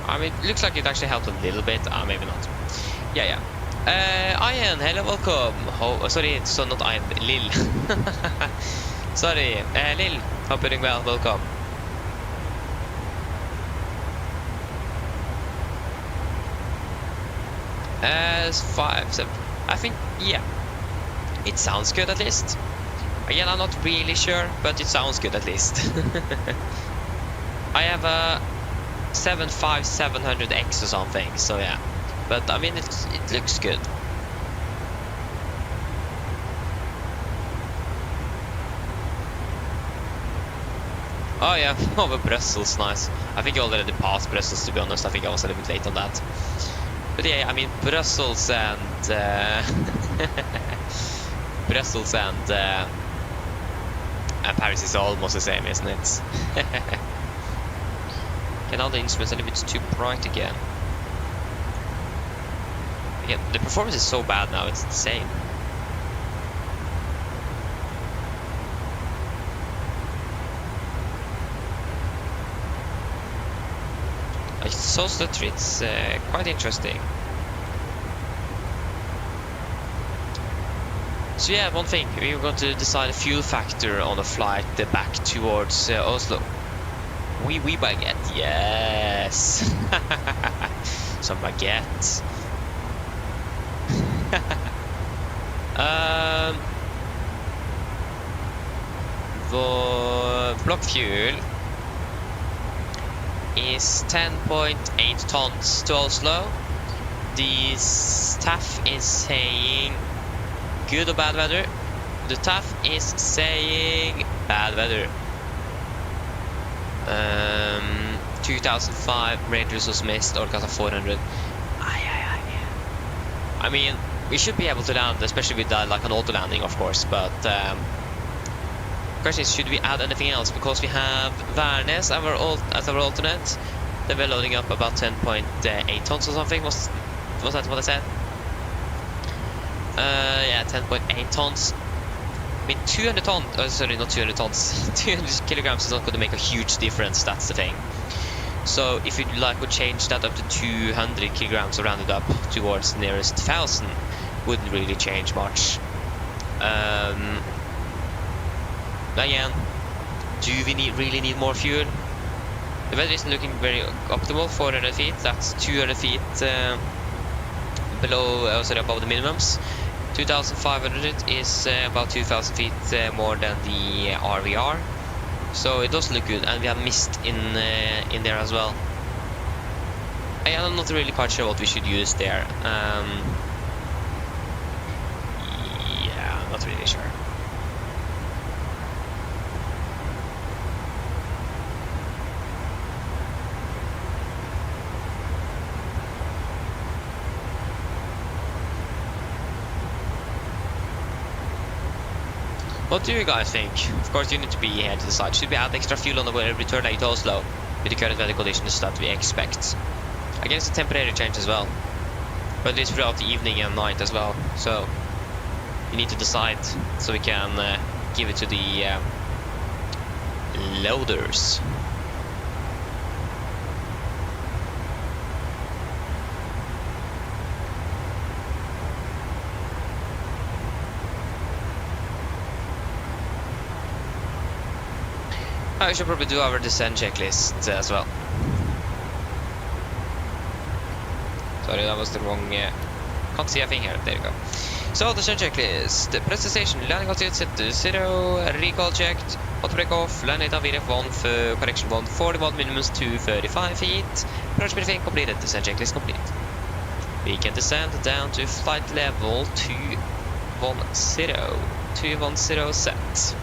I mean, it looks like it actually helped a little bit. Maybe not. Yeah. Ian, hello, welcome. Oh, sorry, so not Ian, Lil. Sorry, Lil. Hope you're doing well. Welcome. Five, 7. I think, yeah. It sounds good at least. Again, I'm not really sure, but it sounds good at least. I have a 75700X or something, so yeah. But I mean, it looks good. Oh yeah, over Brussels, nice. I think you already passed Brussels, to be honest. I think I was a little bit late on that. But yeah, I mean, Brussels and Brussels and Paris is almost the same, isn't it? Okay, now the instruments are a little bit too bright again. Again, the performance is so bad now, it's insane. It's so stuttery, it's quite interesting. So yeah, one thing, we were going to decide a fuel factor on the flight back towards Oslo. Oui, baguette, yes! Some baguette. The block fuel is 10.8 tons to Oslo. The staff is saying good or bad weather. The staff is saying bad weather. 2005 Rangers was missed, or got a 400. I mean, we should be able to land, especially with like an auto landing, of course. But question is, should we add anything else? Because we have Værnes as our alternate. Then we're loading up about 10.8 tons or something. Was that what I said? Yeah, 10.8 tons. I mean, 200 tons. Oh, sorry, not 200 tons. 200 kilograms is not going to make a huge difference. That's the thing. So if you'd like to change that up to 200 kilograms or round it up towards nearest 1,000, wouldn't really change much. Again, do we really need more fuel? The weather isn't looking very optimal. 400 feet, that's 200 feet above the minimums. 2,500 is about 2,000 feet more than the RVR, so it does look good, and we have mist in there as well. I'm not really quite sure what we should use there. Yeah, I'm not really sure. What do you guys think? Of course, you need to be here to decide. Should we add extra fuel on the return leg to Oslo with the current weather conditions that we expect? I guess a temporary change as well, but it's throughout the evening and night as well. So you need to decide so we can give it to the loaders. I should probably do our descent checklist as well. Sorry, that was the wrong... can't see a thing here. There you go. So, descent checklist. Press the station. Landing altitude set to 0. Recall checked. Auto break off. Landing at VRF1 for correction 141. Minimums 235 feet. Approach briefing completed. Descent checklist complete. We can descend down to flight level 210. 210 set.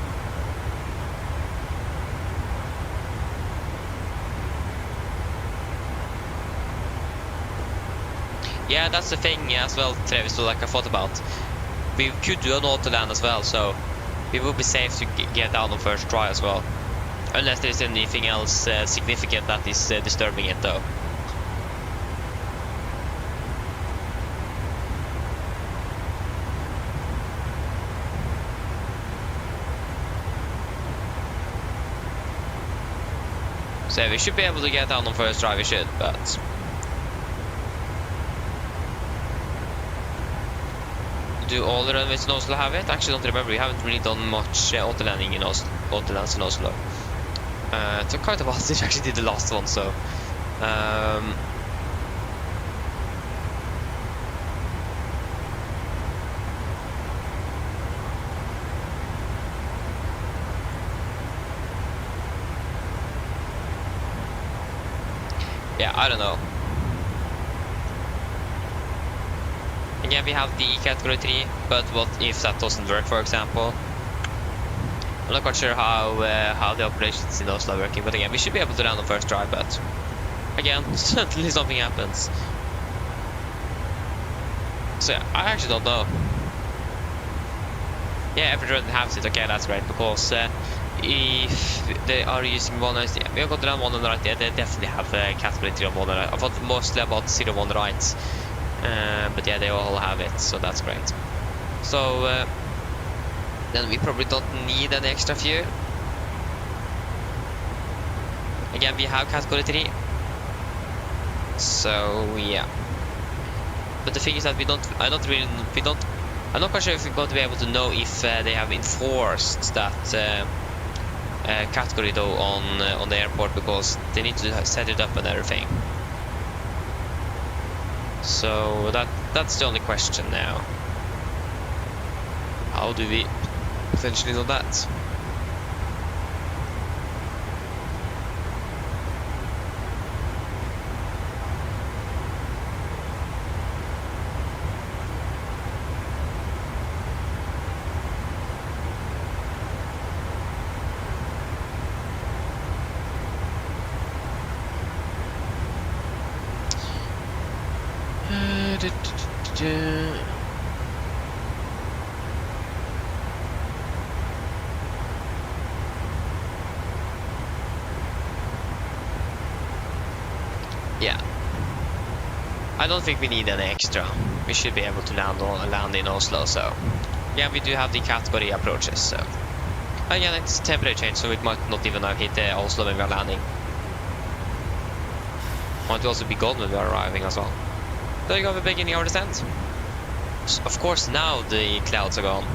Yeah, that's the thing as well, Travis, like I thought about. We could do an auto land as well, so it would be safe to get down on first try as well. Unless there's anything else significant that is disturbing it though. So we should be able to get down on first try, we should, but... Do all the runways in Oslo have it? Actually, don't remember. We haven't really done much auto landing in Oslo. Auto lands in Oslo. It took quite a while since we actually did the last one, so. Yeah, I don't know. Yeah, we have the category 3, but what if that doesn't work, for example? I'm not quite sure how the operations in Oslo are working, but again, we should be able to land on first try, but again, certainly something happens. So yeah, I actually don't know. Yeah, every run has it. Okay, that's great, because if they are using 190, yeah, we are going to land 190, yeah, they definitely have category 3 on 190. I thought mostly about 01 right. But yeah, they all have it, so that's great. So then we probably don't need any extra fuel. Again, we have category 3, so yeah. But the thing is that I'm not quite sure if we're going to be able to know if they have enforced that category though on the airport, because they need to set it up and everything. So that's the only question now. How do we potentially know that? Yeah, I don't think we need any extra. We should be able to land in Oslo. So yeah, we do have the category approaches. So again, it's temperature change, so it might not even have hit Oslo when we are landing. Might also be gone when we are arriving as well. There you go, the beginning of descent. Of course, now the clouds are gone.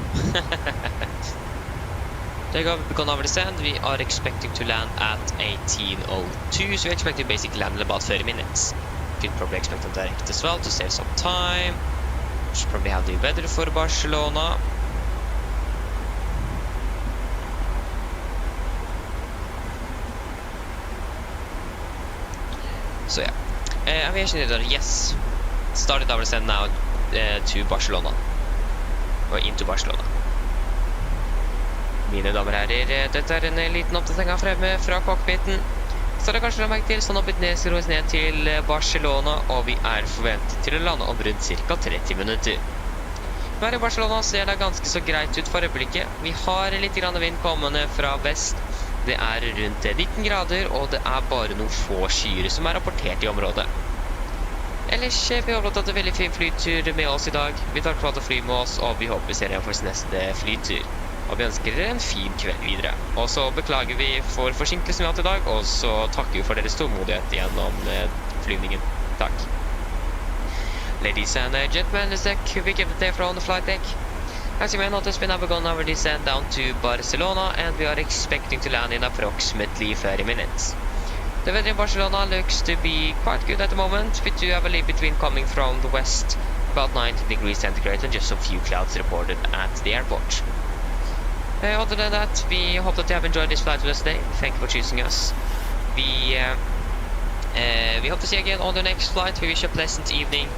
There you go, we've gone over descent. We are expecting to land at 18:02, so we expect to basically land in about 30 minutes. You could probably expect them direct as well to save some time. should probably have the weather for Barcelona. So yeah, aviation radar, yes. Started our descent now to Barcelona. Og into Barcelona. Mine damer og herrer, dette en liten oppdatering her fremme fra cockpiten. Så det kanskje merke til, så nå blitt nedskruet ned til Barcelona, og vi forventet til å lande om rundt ca. 30 minutter. Her i Barcelona ser det ganske så greit ut for øyeblikket. Vi har litt grann vind kommende fra vest. Det rundt 19 grader, og det bare noen få skyer som rapportert i området. Ellers vi har hatt en veldig fin flytur med oss i dag. Vi tar klart å fly med oss, og vi håper vi ser igjen for neste flytur. Og vi ønsker dere en fin kveld videre. Og så beklager vi for forsinkelsen vi har hatt i dag, og så takker vi for deres tålmodighet gjennom flygningen. Takk. Ladies and gentlemen, this deck, we give the day for on the flight deck. As you may notice, we now begun our descent down to Barcelona, and we are expecting to land in approximately 30 minutes. The weather in Barcelona looks to be quite good at the moment. We do have a little bit wind coming from the west, about 90 degrees centigrade, and just some few clouds reported at the airport. Other than that, we hope that you have enjoyed this flight with us today. Thank you for choosing us. We hope to see you again on the next flight. We wish you a pleasant evening.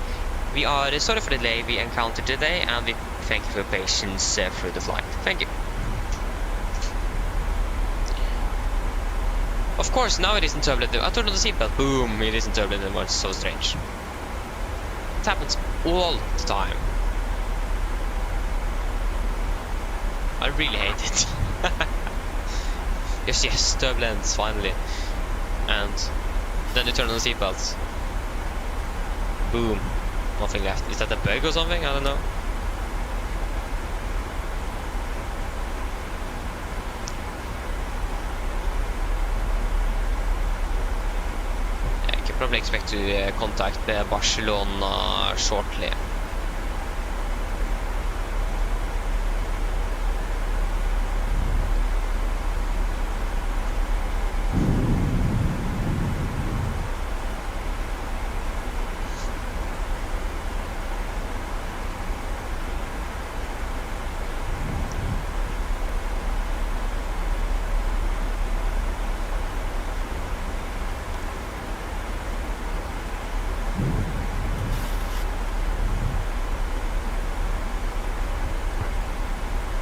We are sorry for the delay we encountered today, and we thank you for your patience through the flight. Thank you. Of course, now it isn't turbulent. I turned on the seatbelt. Boom! It isn't turbulent anymore. It's so strange. It happens all the time. I really hate it. Yes, turbulence, finally. And then you turn on the seatbelt. Boom. Nothing left. Is that a bug or something? I don't know. I can probably expect to contact Barcelona shortly.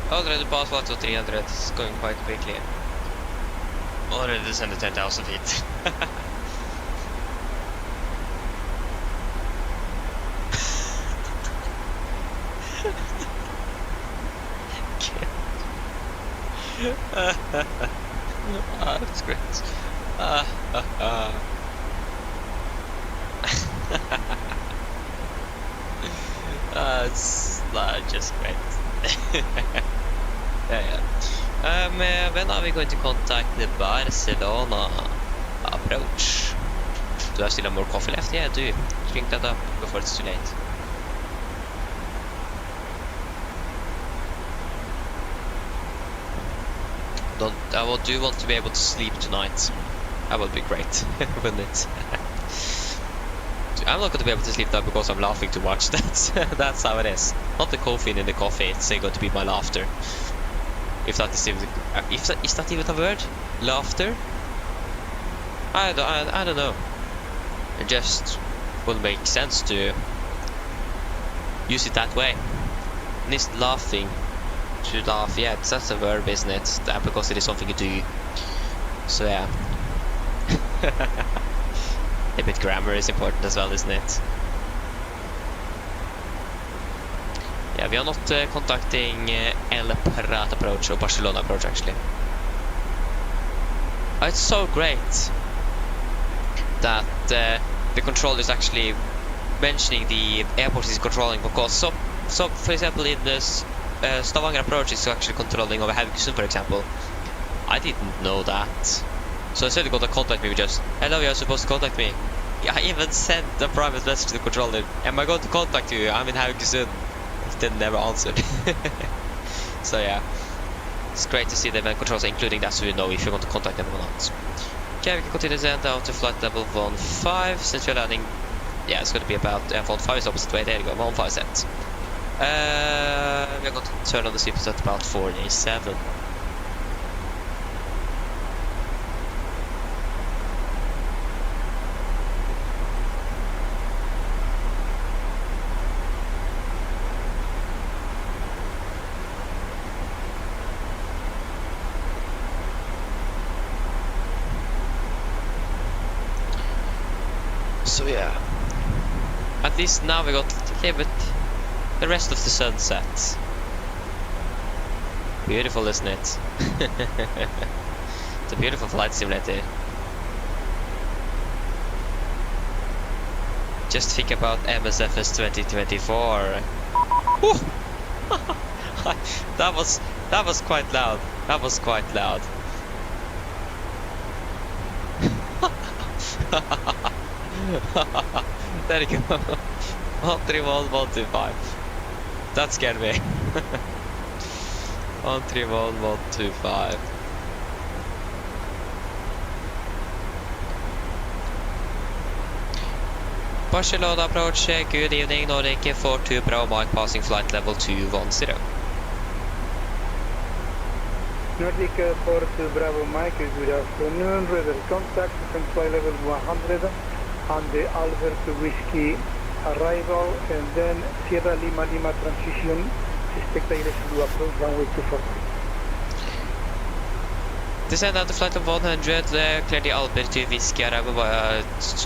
Already past flight of 300, it's going quite quickly. Already descended 10,000 feet. That's great. It's just great. Yeah. When are we going to contact the Barcelona approach? Do I still have more coffee left? Yeah, I do. Drink that up before it's too late. I do want to be able to sleep tonight. That would be great, wouldn't it? I'm not going to be able to sleep now because I'm laughing too much. That's how it is. Not the caffeine in the coffee, it's going to be my laughter. If that is even, is that even a word? Laughter? I don't know. It just wouldn't make sense to use it that way. And it's laughing. To laugh, yeah, that's a verb, isn't it? That because it is something you do. So yeah. A bit grammar is important as well, isn't it? Yeah, we are not contacting El Prat approach or Barcelona approach actually. It's so great that the controller is actually mentioning the airport is controlling, because so for example in this Stavanger approach is actually controlling over Haugesund, for example. I didn't know that. So instead of going to contact me with just, hello, you're supposed to contact me. Yeah, I even sent a private message to the controller. Am I going to contact you? I'm in Haugesund. It didn't never answer. So yeah, it's great to see the event controls including that, so you know if you want to contact them or not. Okay, we can continue descent down to flight level 15 since we're landing. Yeah, it's going to be about 15 is opposite way. There you go, 15 set. We're going to turn on the sleepers at about 4:07. So yeah, at least now we got to live with the rest of the sunset. Beautiful, isn't it? It's a beautiful flight simulator. Just think about MSFS2024. That was quite loud. That was quite loud. There you go. 131, 125. That scared me. 131, 125. Barcelona approach, good evening, Nordic 42 Bravo Mike passing flight level 210. Nordic 42 Bravo Mike, good afternoon, radar contact, flight level 100 on the Albert Whiskey arrival, and then Sierra Lima Lima transition, expect to approach runway 24. Descend out the flight of 100, clear the Albert to Whiskey arrival,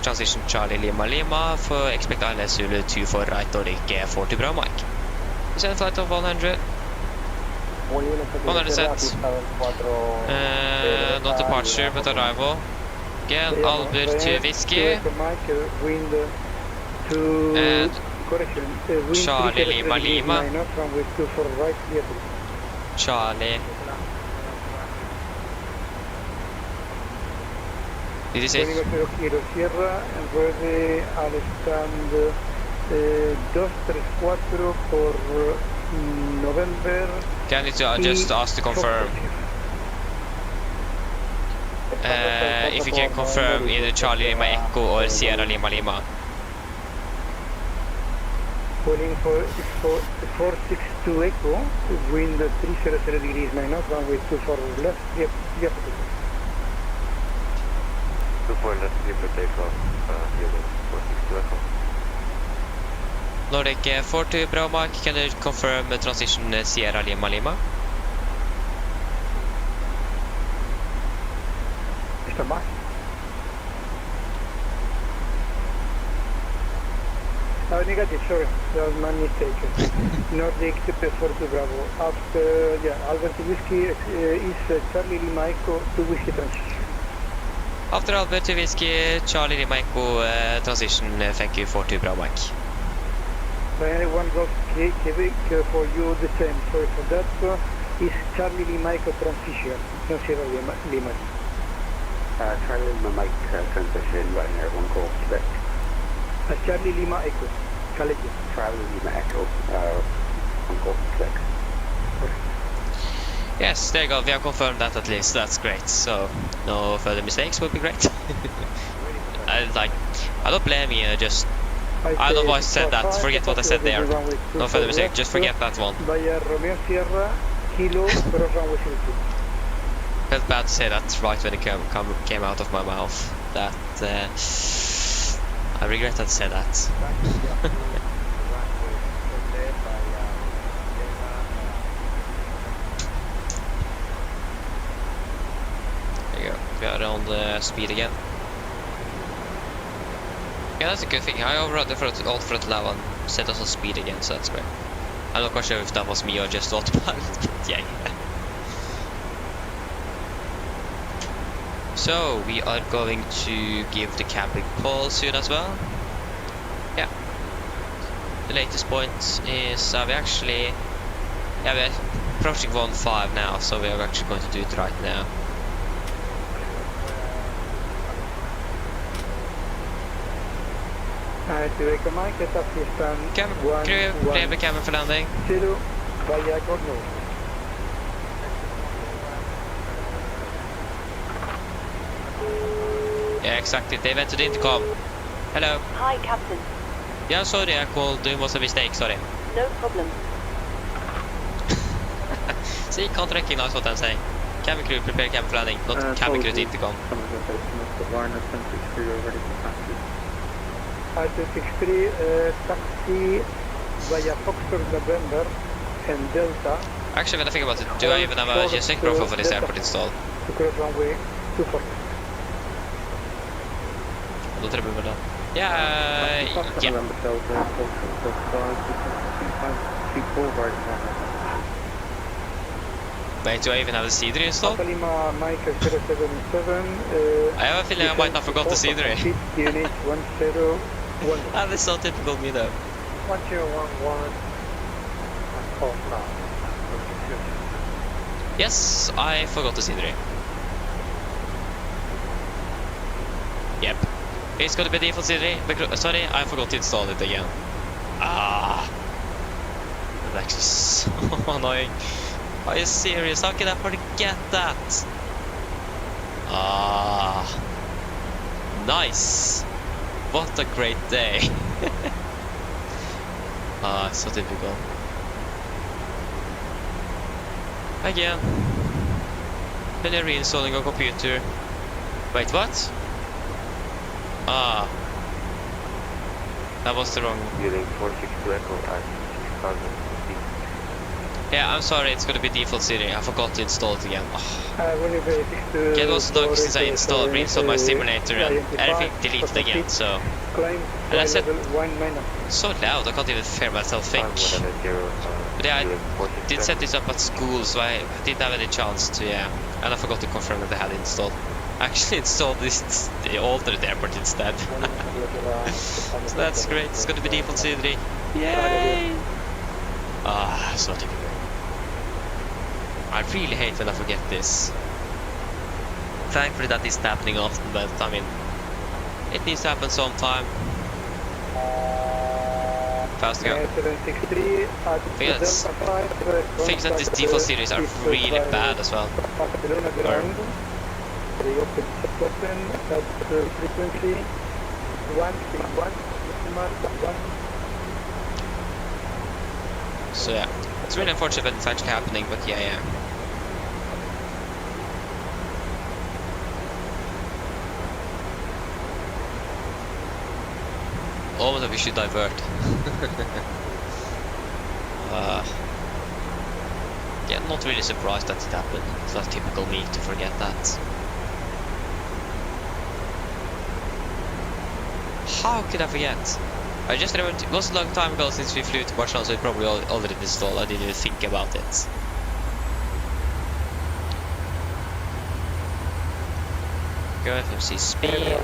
transition Charlie Lima Lima, for expect ILS Zulu 2 for right Nordic 40 Bravo Mike. Descend flight of 100. 100 set. Not departure but arrival. Again, Albert to Whiskey. And Charlie Lima Lima. Charlie. Did you say? Sierra, and ready al stand 234 for November. Can you just ask to confirm? If you can confirm either Charlie Lima Echo or Sierra Lima Lima. Calling for 462 Echo, wind 300 degrees 9 knots, runway 24 left, yep. 24 left, clear for takeoff, 462 Echo. Nordic 42 Bravo Mike, can you confirm transition Sierra Lima Lima? Mr. Mark? Negative, sorry, that was my mistake. Nordic 42 Bravo. After, Albert Whiskey is Charlie Lima Echo to Whiskey transition. After Albert to Whiskey, Charlie Lima Echo transition, thank you 42 Bravo Mike. One goes Quebec for you the same, sorry for that. Is Charlie Lima Echo transition, no Sierra Lima. Charlie Lima Mike transition, right there, one call Quebec. Charlie Lima Echo, Calais. Charlie Lima Echo, one call Quebec. Yes, there you go, we have confirmed that at least, that's great. So, no further mistakes would be great. I don't blame you, just... I don't know why I said that, forget what I said there. No further mistake, just forget that one. Felt bad to say that right when it came out of my mouth. That I regret to say that. There you go, we are on the speed again. Yeah, that's a good thing. I overrode the alt throttle now and set us on speed again, so that's great. I'm not quite sure if that was me or just autopilot, but yeah. So, we are going to give the cab a call soon as well. Yeah. The latest point is we're actually... Yeah, we're approaching 1.5 now, so we are actually going to do it right now. Crew, clear the cabin for landing. Yeah, exactly. They went to the intercom. Hello. Hi, Captain. Yeah, sorry, I called. It was a mistake. Sorry. No problem. See, can't recognize what I'm saying. Cabin crew, prepare cabin planning, not cabin crew to intercom. Wireless 1063, we're ready for taxi. 263, taxi via Foxtrot November and Delta. Actually, when I think about it, do I even have a geosync profile for this airport installed? To cross runway 24. I don't remember that. Yeah, yeah. November Delta, Foxtrot Delta, 2524 right now. Wait, do I even have the scenery installed? Lima Mike 077. I have a feeling I might have forgot the scenery. Unit 101. That is so typical me though. 1011. Call now. Yes, I forgot the scenery. Yep. It's got to be default scenery. Sorry, I forgot to install it again. Ah. That's actually so annoying. Are you serious? How can I forget that? Ah. Nice. What a great day. Ah, so typical. Again. Then you're reinstalling a computer. Wait, what? Ah. That was the wrong. Unit 462 Echo at 6000 feet. Yeah, I'm sorry, it's gonna be default scenery. I forgot to install it again. Oh. Get was stuck since I reinstalled my simulator and everything deleted again, so. And I said, so loud, I can't even hear myself think. But yeah, I did set this up at school, so I didn't have any chance to, yeah. And I forgot to confirm that I had installed. I actually installed the alternate airport instead. So that's great, it's gonna be default scenery. Yay! Ah, so typical. I really hate when I forget this. Thankfully that isn't happening often, but I mean, it needs to happen sometime. Fast go. Things that this default series are really bad as well. So yeah, it's really unfortunate that it's actually happening, but yeah. Almost that we should divert. Yeah, not really surprised that it happened. It's not typical me to forget that. How could I forget? I just remembered it was a long time ago since we flew to Barcelona, so it probably already installed. I didn't even think about it. Go FMC speed.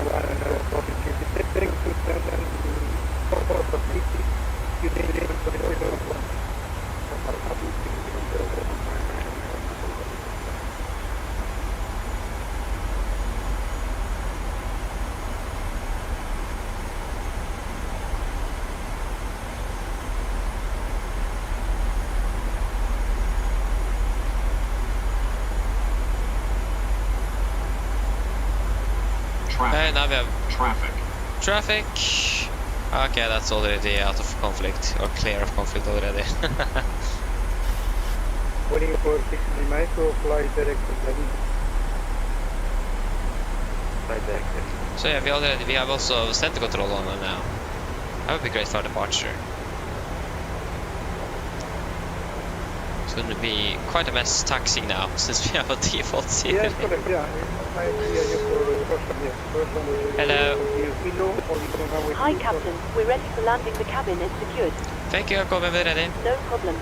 Now we have traffic. Okay, that's already out of conflict, or clear of conflict already. 2460 micro, fly direct to Berlin. So yeah, we have also center control on now. That would be great for departure. It's going to be quite a mess taxiing now, since we have a default seat. Yes, correct, yeah. Hello. Hi, Captain. We're ready for landing. The cabin is secured. Thank you, we're ready. No problem.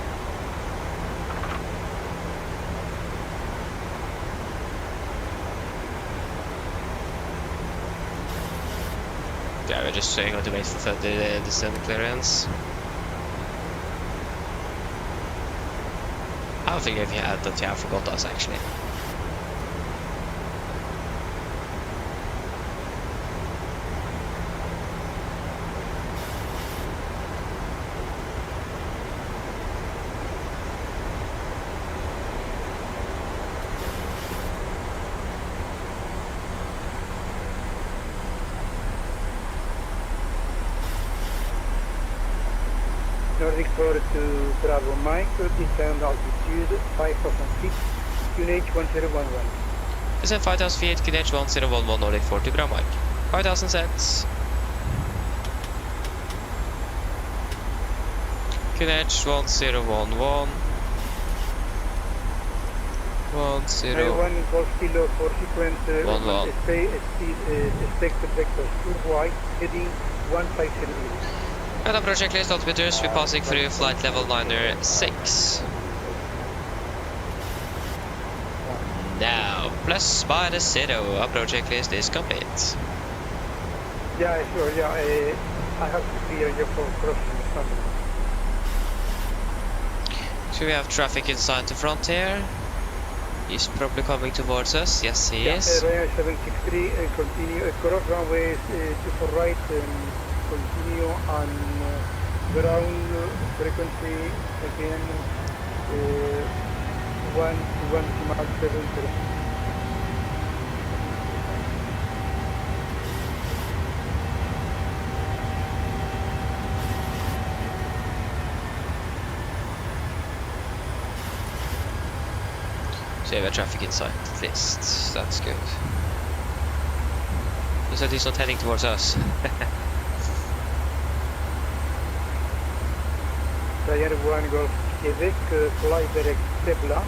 Yeah, we're just going to wait for the descent clearance. I don't think if you had that, yeah, I forgot us actually. Nordic 4 to Bravo Mike, descend altitude 5,000 feet, QNH 1011. Descend 5000 feet, QNH 1011, Nordic 4 to Bravo Mike. 5000 sets. QNH 1011. 91 Golf Kilo for sequence 11. expected vector white, heading 150. And approach checklist altimeters, we're passing through flight level liner 6. Now, plus by the zero, approach checklist is complete. Yeah, sure, yeah, I have to clear you for crossing the sun. So we have traffic inside the front here. He's probably coming towards us. Yes, he is. Ryanair 763, continue, cross runway to for right, continue on ground frequency again, 117. So we have traffic inside at least. That's good. He said he's not heading towards us. Ryanair 1 Golf Quebec, fly direct Stebla,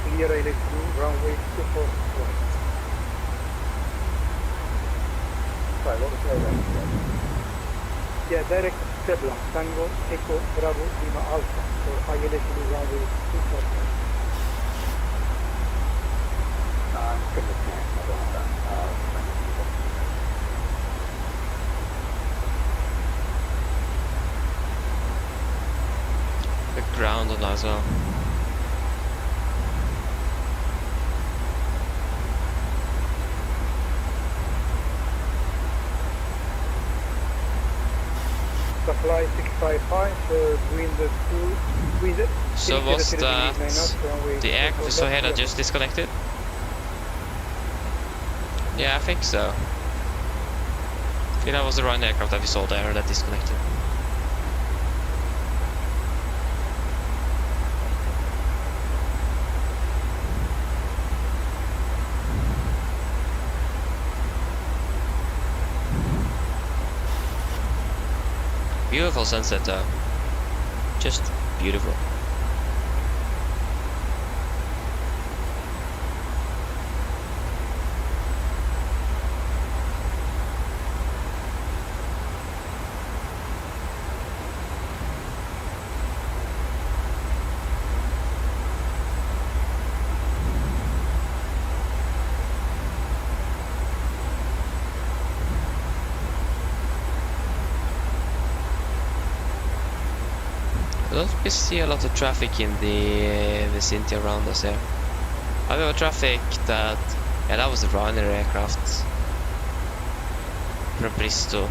clear LS2, runway 24. Sorry, what was the other? Yeah, direct Stebla, Tango, Echo, Bravo, Lima Alpha, for ILS2, runway 24. The ground on as well. Fly 655, between the two, with the So was that the aircraft we saw here that just disconnected? Yeah, I think so. I think that was the Ryanair aircraft that we saw there that disconnected. Beautiful sunset though. Just beautiful. Don't we see a lot of traffic in the vicinity around us here? I have traffic that... Yeah, that was the Ryanair aircraft from Bristol.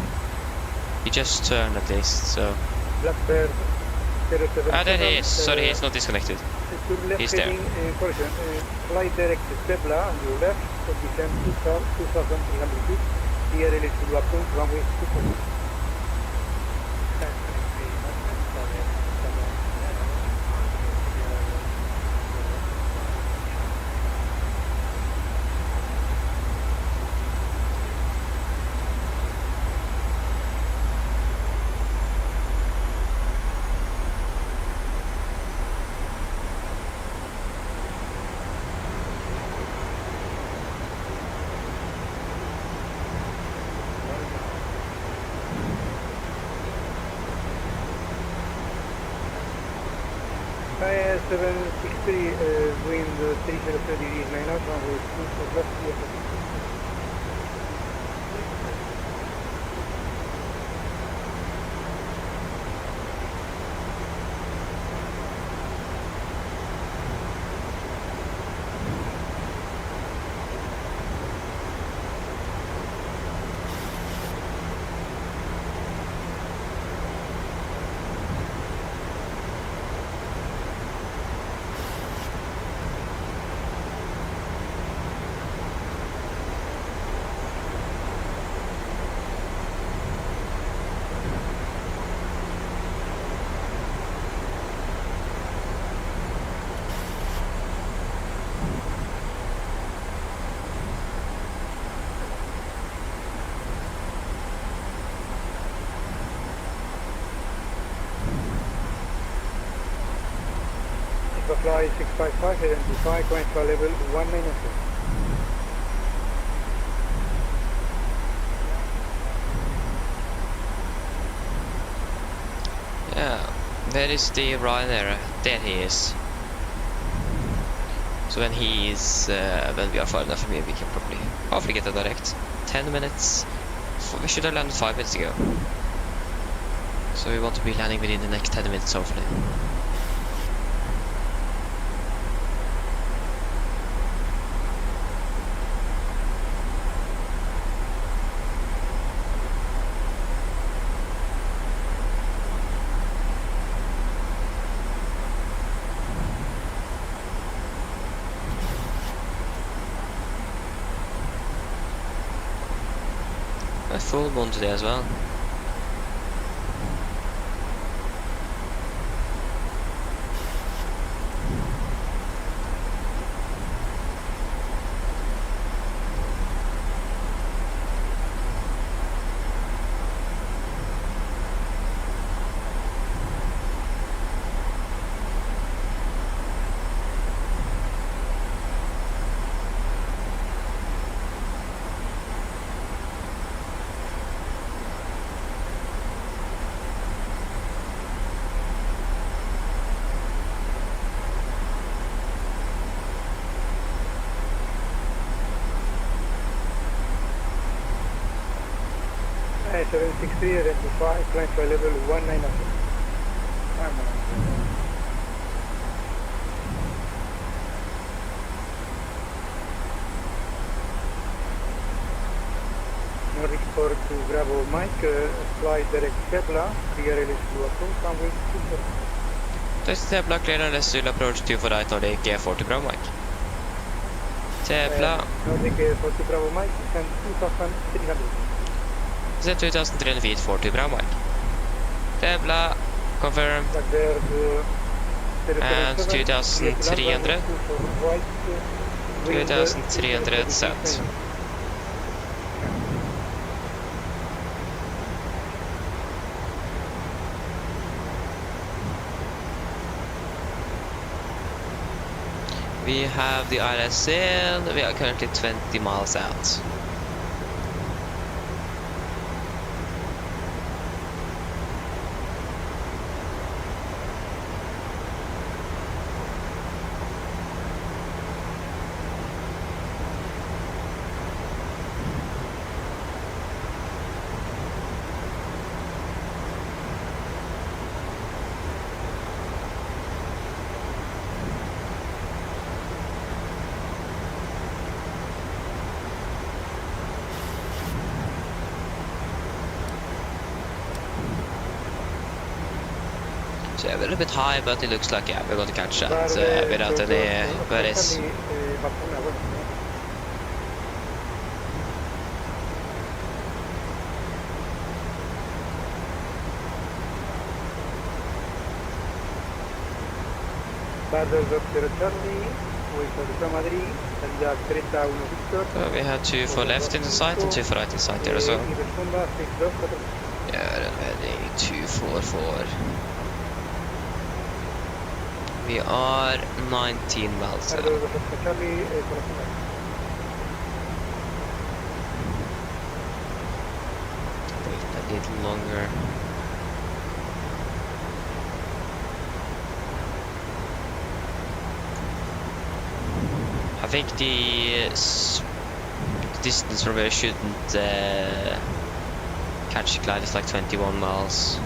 He just turned at least, so... Blackbird 077. Ah, there he is. Sorry, he's not disconnected. He's there. Fly direct to Stebla on your left, so descend 2,300 feet. Clear LS2 approach, runway 24. Ryanair 763, wind 303 degrees 9 knots, runway 24 left, clear. fly 655, identify, current flight level 196. Yeah, where is the Ryanair? There he is. So when he is, when we are far enough from here, we can probably hopefully get a direct. 10 minutes. We should have landed 5 minutes ago. So we want to be landing within the next 10 minutes, hopefully. A full moon today as well. Hey, 763, identify, current flight level 196. Nordic Port to Bravo Mike, fly direct Kepler, clear LS to approach, runway 24. Tepla, clear and let's approach 2 for right Nordic 40 Bravo Mike. Tepla. Nordic 40 Bravo Mike, send 2300. Send 2300 feet 40 Bravo Mike. Tepla, confirm. And 2300. 2300 set. We have the ILS in, we are currently 20 miles out. So yeah, we're a little bit high, but it looks like, yeah, we're going to catch that without any worries. So we had 2 for left in the sight and 2 for right in sight there as well. Yeah, then heading 244. We are 19 miles out. Wait a little longer. I think the distance from where I shouldn't catch glide is like 21 miles,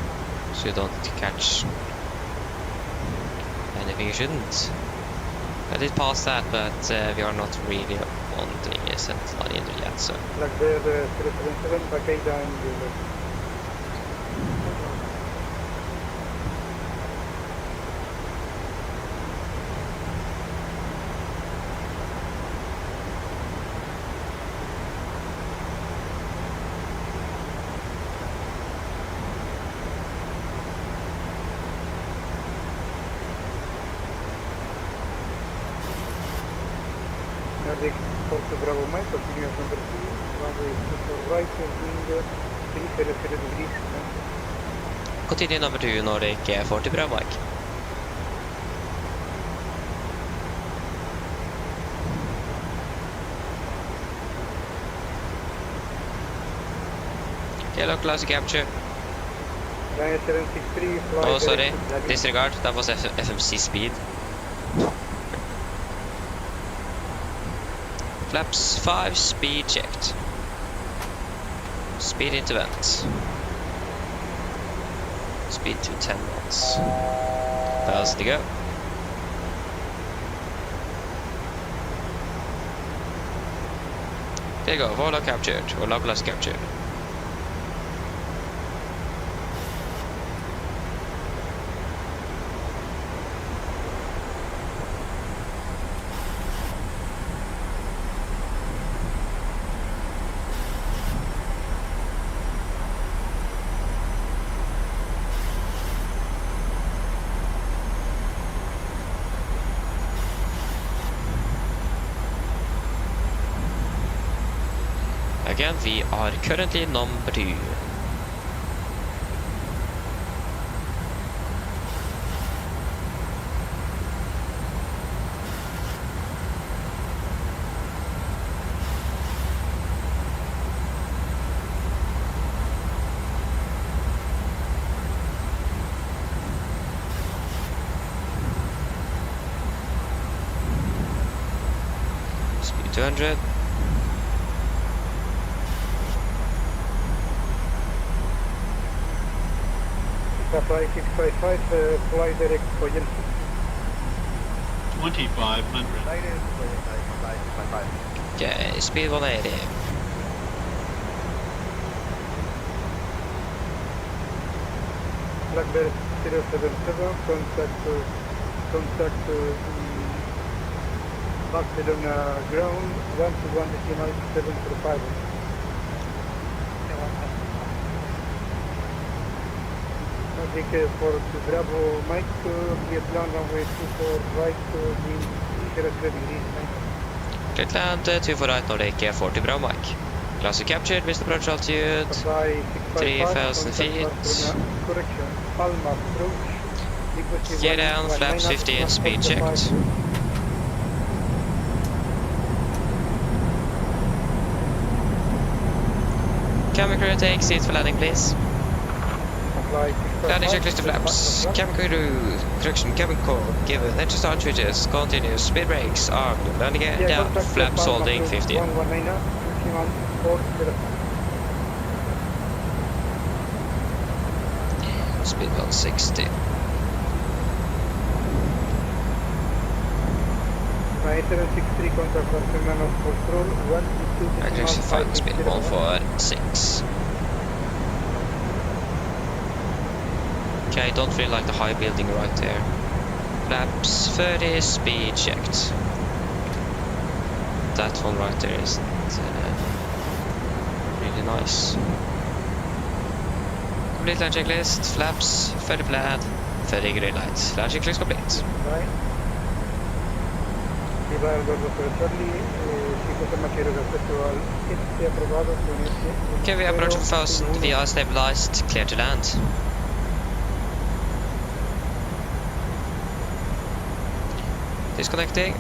so you don't catch anything you shouldn't. I did pass that, but we are not really on the center line either yet, so. Nordic Porto Bravo Mike, continuous number 2, runway 24 right, wind 300 degrees. Continue number 2, Nordic 40 Bravo Mike. Okay, localize capture. Ryanair 763, fly Oh, sorry. direct to Vladimir. Disregard. That was FMC speed. Flaps 5, speed checked. Speed into vent. Speed to 10 knots. That's the go. There you go, Vola captured, or localized captured. Again, we are currently number 2. Speed 200. Fly 655, fly direct for Jensen. 2500. Okay, speed 180. Blackbird 077, contact Barcelona ground, 121 decimal 745. Magic for Bravo Mike, clear plan runway 24 right, wind 03 degrees. Clear to land 24 right, Nordic 40 Bravo Mike. Classic captured, Mr. Approach altitude. 3,000 feet. Correction, Palma approach. Gear down, flaps 15, speed checked. Cabin crew take seats for landing, please. Landing checklist to flaps. Cabin crew, correction, cabin code, given, entry start switches, continuous, speed brakes, armed, landing gear down, flaps holding 15. Speed 160. Ryanair 763 contact Barcelona control 122. Actually, final speed 146. Okay, I don't really like the high building right there. Flaps 30, speed checked. That one right there isn't really nice. Complete land checklist, flaps, 30 plaid, 30 green light. Land checklist complete. Right. Okay, we are approaching fast. We are stabilized, clear to land. Disconnecting.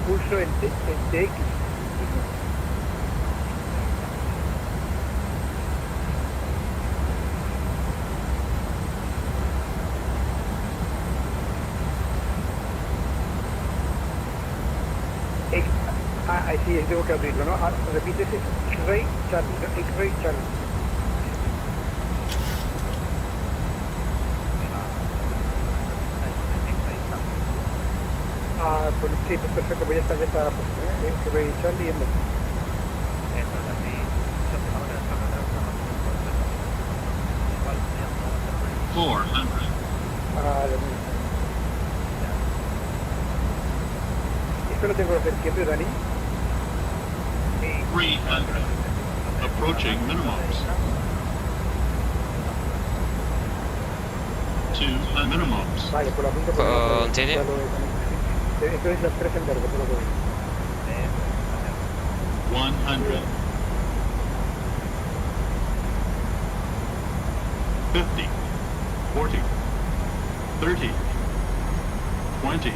Pulso el TX. I sí, tengo que abrirlo, ¿no? Repítese, X-Ray Charlie, ¿no? X-Ray Charlie. Pues sí, pues perfecto, pues ya está X-Ray Charlie en 400. Esto lo tengo que hacer siempre, Dani. 300. Approaching minimums. 2 minimums. Vale, por la punta. Continue. Entonces las 3 en verde, por lo que veo. 100. 50, 40, 30, 20,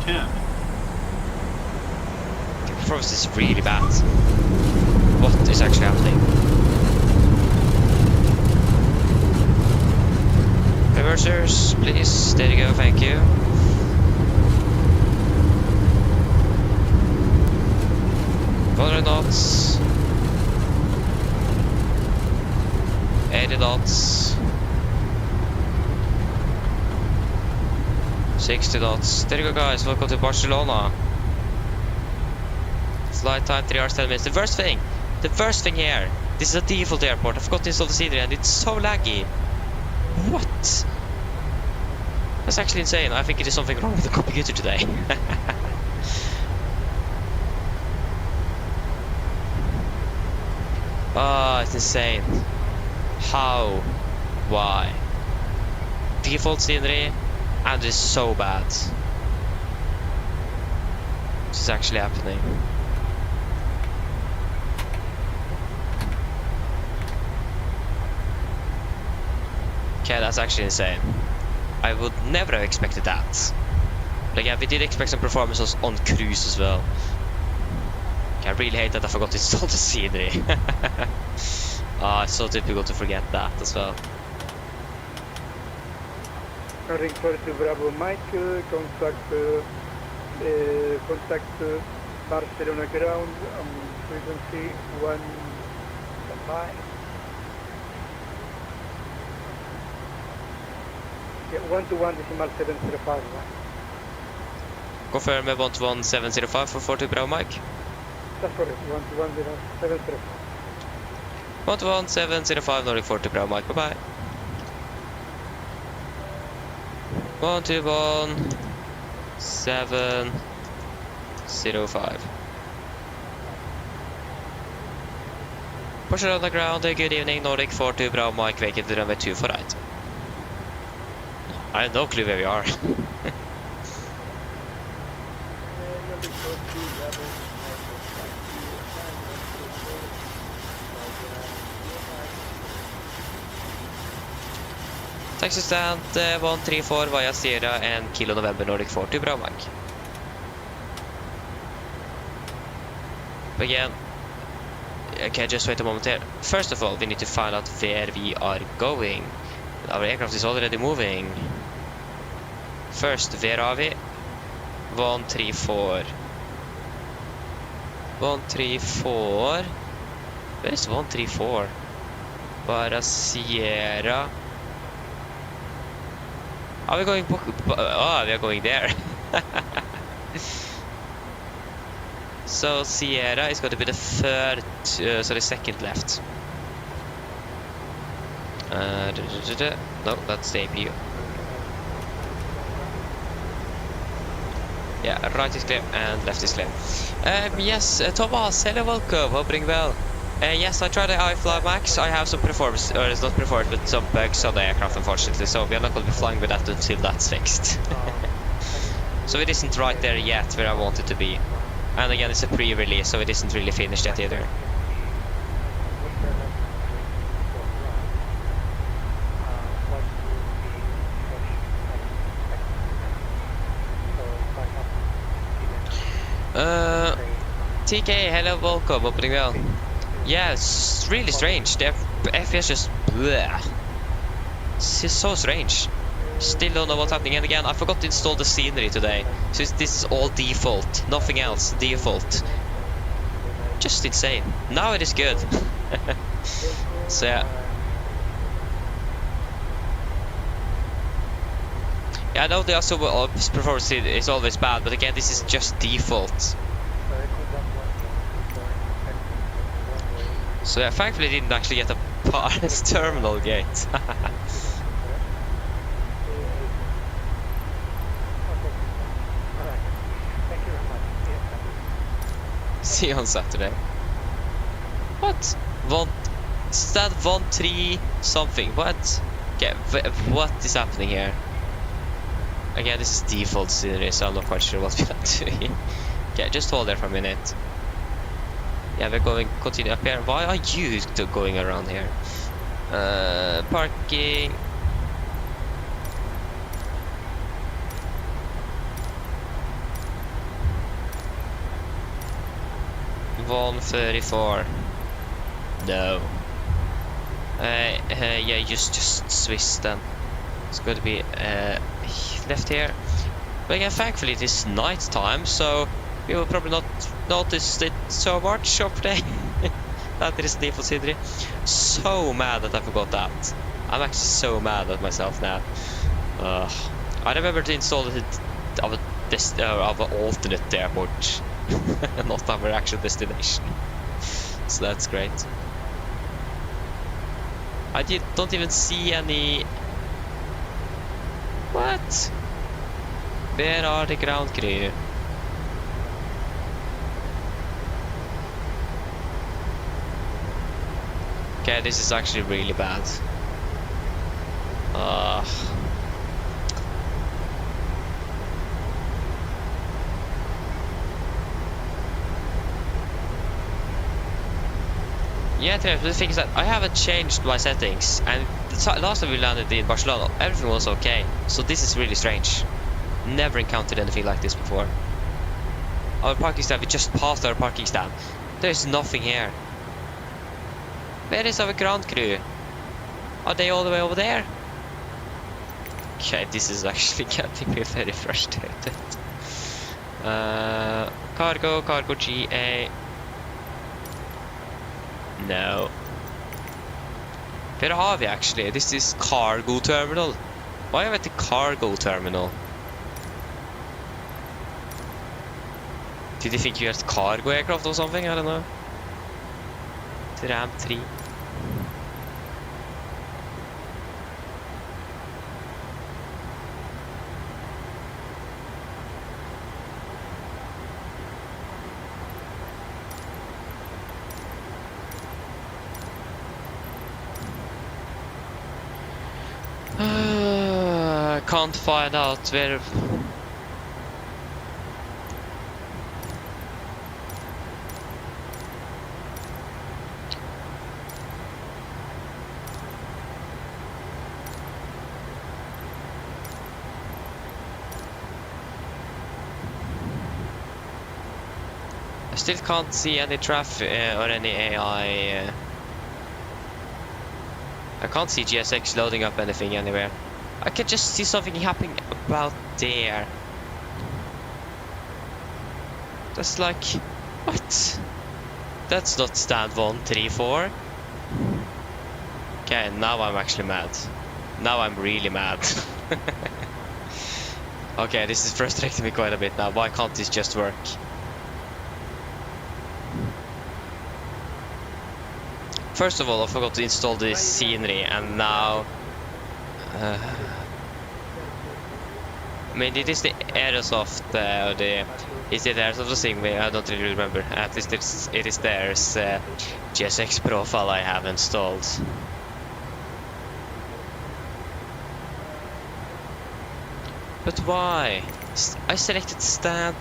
10. The performance is really bad. What is actually happening? Reversers, please. There you go, thank you. knots. 80 knots. 60 knots. There you go, guys. Welcome to Barcelona. Flight time 3 hours 10 minutes. The worst thing here. This is a default airport. I forgot to install the scenery and it's so laggy. What? That's actually insane. I think it is something wrong with the computer today. Oh, it's insane. How? Why? Default scenery and it's so bad. This is actually happening. Okay, that's actually insane. I would never have expected that. But again, we did expect some performances on cruise as well. Okay, I really hate that I forgot to install the scenery. It's so typical to forget that as well. Ring 42 Bravo Mike, contact Barcelona ground, frequency 15. Yeah, 121.705. Confirm 121.705 for 42 Bravo Mike. That's correct, 121.705. 121.705 Nordic 40 Bravo Mike, bye bye. 121.705. Barcelona ground, good evening, Nordic 42 Bravo Mike, vacant to runway 2 for right. I have no clue where we are. Taxi stand 134 via Sierra and Kilo November Nordic 40 Bravo Mike. Again, okay, just wait a moment here. First of all, we need to find out where we are going. Our aircraft is already moving. First, where are we? 134. 134. Where is 134? Via Sierra. Are we going? Oh, we are going there. So Sierra is going to be the third, sorry, second left. No, that's the APU. Yeah, right is clear and left is clear. Yes, Thomas, hello, welcome, hoping well. Yes, I tried the iFly Max. I have some performance, or it's not performance, but some bugs on the aircraft, unfortunately. So we are not going to be flying with that until that's fixed. So it isn't right there yet where I want it to be. And again, it's a pre-release, so it isn't really finished yet either. TK, hello, welcome, opening well. Yeah, it's really strange. The FPS just bleh. This is so strange. Still don't know what's happening. And again, I forgot to install the scenery today. So this is all default, nothing else. Default. Just insane. Now it is good. So yeah. Yeah, I know the also performance is always bad, but again, this is just default. So yeah, thankfully I didn't actually get a Paris terminal gate. See you on Saturday. What? Stand 1-3 something. What? Okay, what is happening here? Again, this is default scenery, so I'm not quite sure what we are doing. Okay, just hold there for a minute. Yeah, we're going continue up here. Why are you going around here? Parking. $134. No. Yeah, just Swiss then. It's going to be left here. But again, thankfully it is night time, so we will probably not notice it so much over there. That it is default Sidri. So mad that I forgot that. I'm actually so mad at myself now. I remember to install it of an alternate airport, not our actual destination. So that's great. I don't even see any. What? Where are the ground crew? Okay, this is actually really bad. Yeah, the thing is that I haven't changed my settings, and last time we landed in Barcelona, everything was okay. So this is really strange. Never encountered anything like this before. Our parking stand, we just passed our parking stand. There's nothing here. Where is our ground crew? Are they all the way over there? Okay, this is actually getting me very frustrated. Cargo GA. No. Where are we actually? This is cargo terminal. Why are we at the cargo terminal? Did you think you had cargo aircraft or something? I don't know. Ram 3. Can't find out where. I still can't see any traffic or any AI. I can't see GSX loading up anything anywhere. I can just see something happening about there. That's like, what? That's not stand 134. Okay, now I'm actually mad. Now I'm really mad. Okay, this is frustrating me quite a bit now. Why can't this just work? First of all, I forgot to install the scenery, and now I mean, it is the Aerosoft, is it Aerosoft or Sigma? I don't really remember. At least it is theirs GSX profile I have installed. But why? I selected stand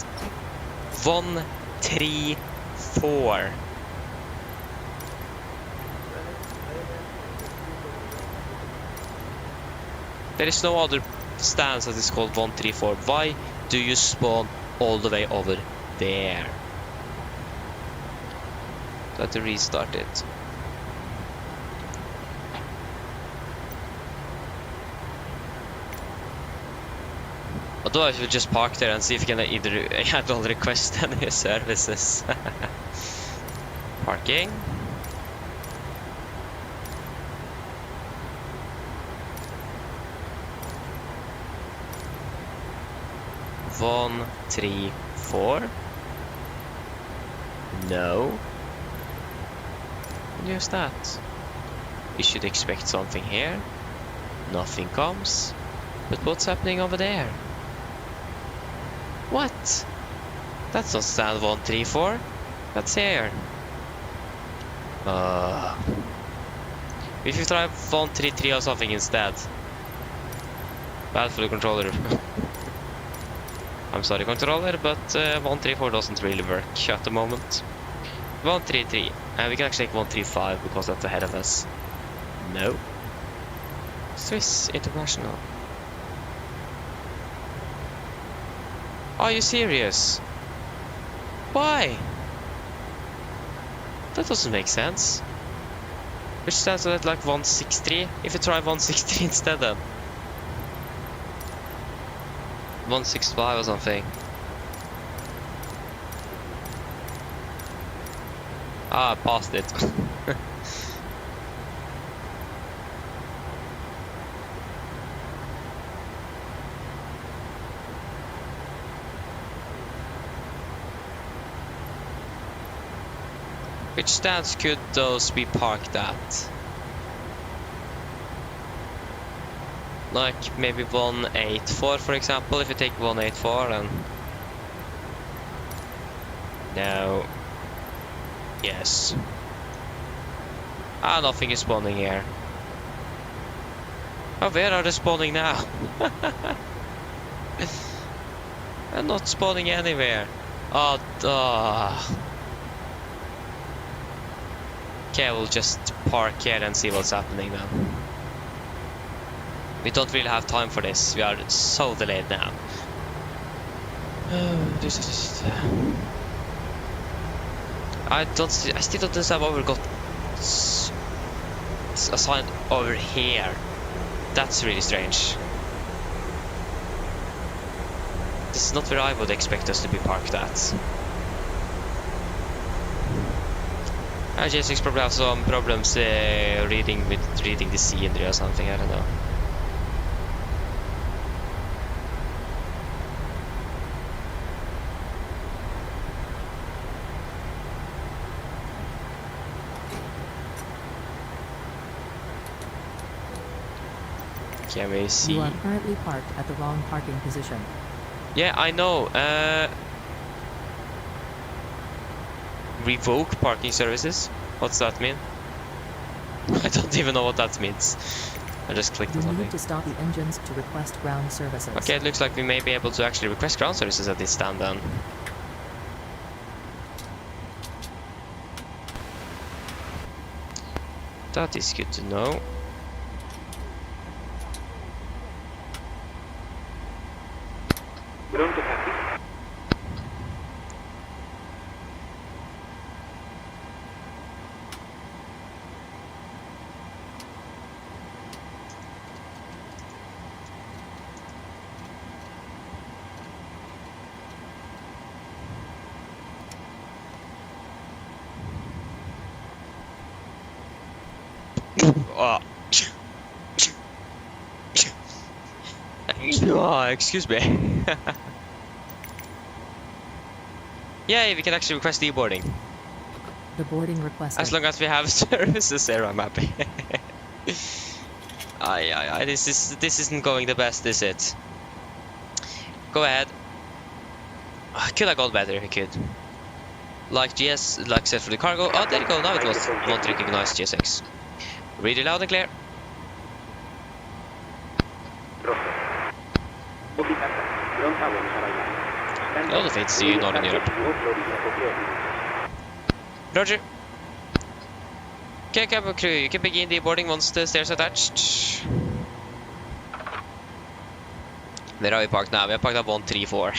134. There is no other stands that is called 134. Why do you spawn all the way over there? So I have to restart it. Otherwise we'll just park there and see if we can either handle request any services. Parking. One, 3, 4. No. Just that. We should expect something here. Nothing comes. But what's happening over there? What? That's not stand 134. That's here. If you try 133 or something instead. Bad for the controller. I'm sorry, controller, but 134 doesn't really work at the moment. 133, and we can actually take 135 because that's ahead of us. No. Swiss International. Are you serious? Why? That doesn't make sense. Which stands at like 163. If you try 163 instead then. 165 or something. Ah, I passed it. Which stands could those be parked at? Like maybe 184 for example, if you take 184 and... No. Yes. Ah, nothing is spawning here. Oh, where are they spawning now? They're not spawning anywhere. Oh, duh. Okay, we'll just park here and see what's happening then. We don't really have time for this. We are so delayed now. I still don't understand why we got assigned over here. That's really strange. This is not where I would expect us to be parked at. J6 probably have some problems reading the scenery or something, I don't know. Can we see? You are currently parked at the wrong parking position. Yeah, I know. Revoke parking services? What's that mean? I don't even know what that means. I just clicked on You something. need to stop the engines to request ground services. Okay, it looks like we may be able to actually request ground services at this stand then. That is good to know. Ground to taxi. Oh, excuse me. Yeah, we can actually request e-boarding. The boarding requested. As long as we have services there, I'm happy. This isn't going the best, is it? Go ahead. Could have gone better if we could. Like GS, like set for the cargo. Oh, there you go. Now it won't recognize GSX. Read it loud and clear. All the fates to you, Northern Europe. Roger. Okay, cabin crew, you can begin the boarding once the stairs are attached. Where are we parked now? We are parked at 134.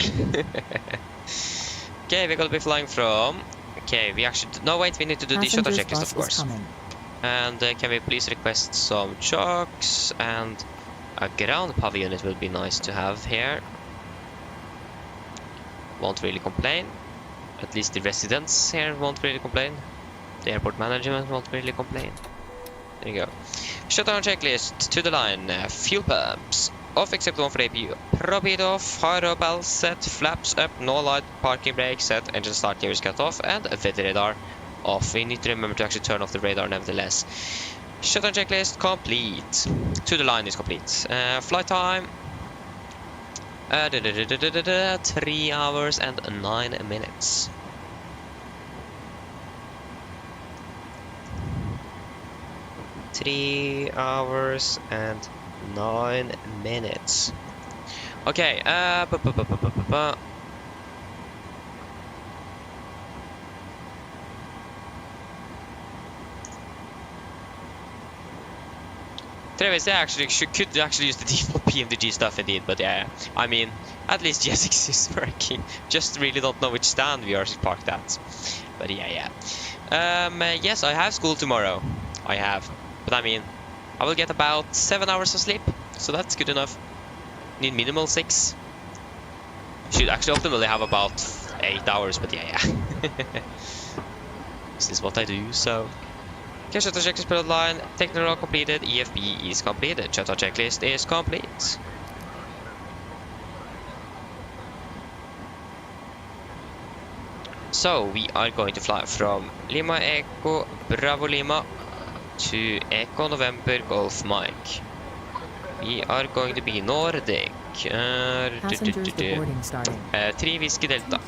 Okay, we're gonna be flying from... Okay, we actually... No, wait, we need to do the shuttle checklist, of course. And can we please request some chocks and a ground power unit will be nice to have here. Won't really complain. At least the residents here won't really complain. The airport management won't really complain. There you go. Shutdown checklist to the line. Fuel pumps off except one for APU. Prop it off. Higher up all set. Flaps up. No light. Parking brake set. Engine start gears cut off. And weather radar off. We need to remember to actually turn off the radar nevertheless. Shutdown checklist complete. To the line is complete. Flight time. 3 hours and 9 minutes. Three hours and 9 minutes. Okay, Anyways, they actually could actually use the default PMDG stuff indeed, but yeah, I mean, at least GSX is working. Just really don't know which stand we are parked at. But yeah. Yes, I have school tomorrow. I have. But I mean, I will get about 7 hours of sleep, so that's good enough. Need minimal 6. Should actually optimally have about 8 hours, but yeah. This is what I do, so... Okay, shuttle checklist per line, technical completed, EFB is completed, shuttle checklist is complete. So, we are going to fly from Lima Echo Bravo Lima to Echo November Golf Mike. We are going to be Nordic. Passengers boarding starting. 3 Whiskey Delta.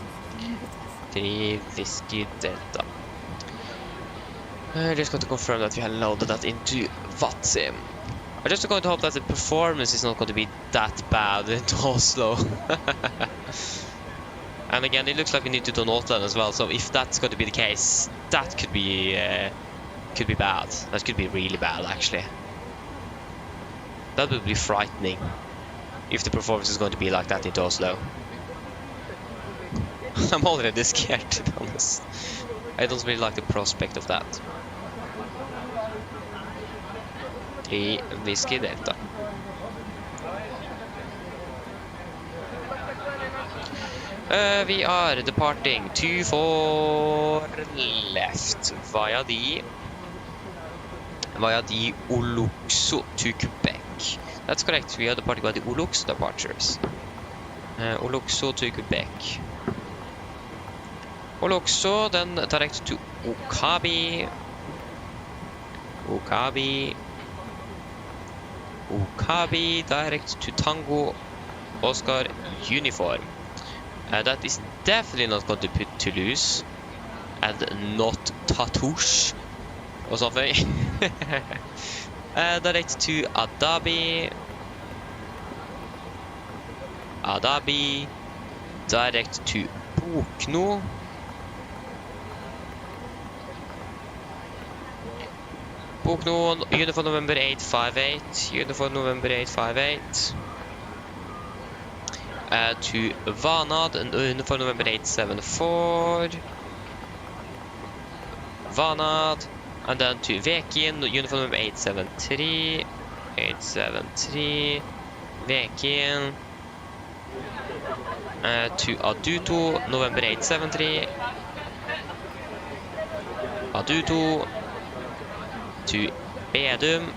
3 Whiskey Delta. Just going to confirm that we have loaded that into VATSIM. I'm just going to hope that the performance is not going to be that bad into Oslo. And again, it looks like we need to do NOTAM as well, so if that's going to be the case, that could be bad. That could be really bad, actually. That would be frightening if the performance is going to be like that into Oslo. I'm already scared, to be honest. I don't really like the prospect of that. 3 Whiskey Delta. We are departing 24 left via the Oluxo to Quebec. That's correct, we are departing by the Oluxo departures. Oluxo to Quebec. Oluxo, then direct to Okabi. Okabi, direct to Tango Oscar Uniform. That is definitely not going to put Toulouse, and not Tatouche or something. Direct to Adabi. Direct to Bokno. Bokno, Uniform November 858. Uniform November 858. To Vanad, and Uniform November 874. Vanad, and then to Vekin, Uniform November 873. 873. Vekin. To Aduto, November 873. Aduto. To Bedum.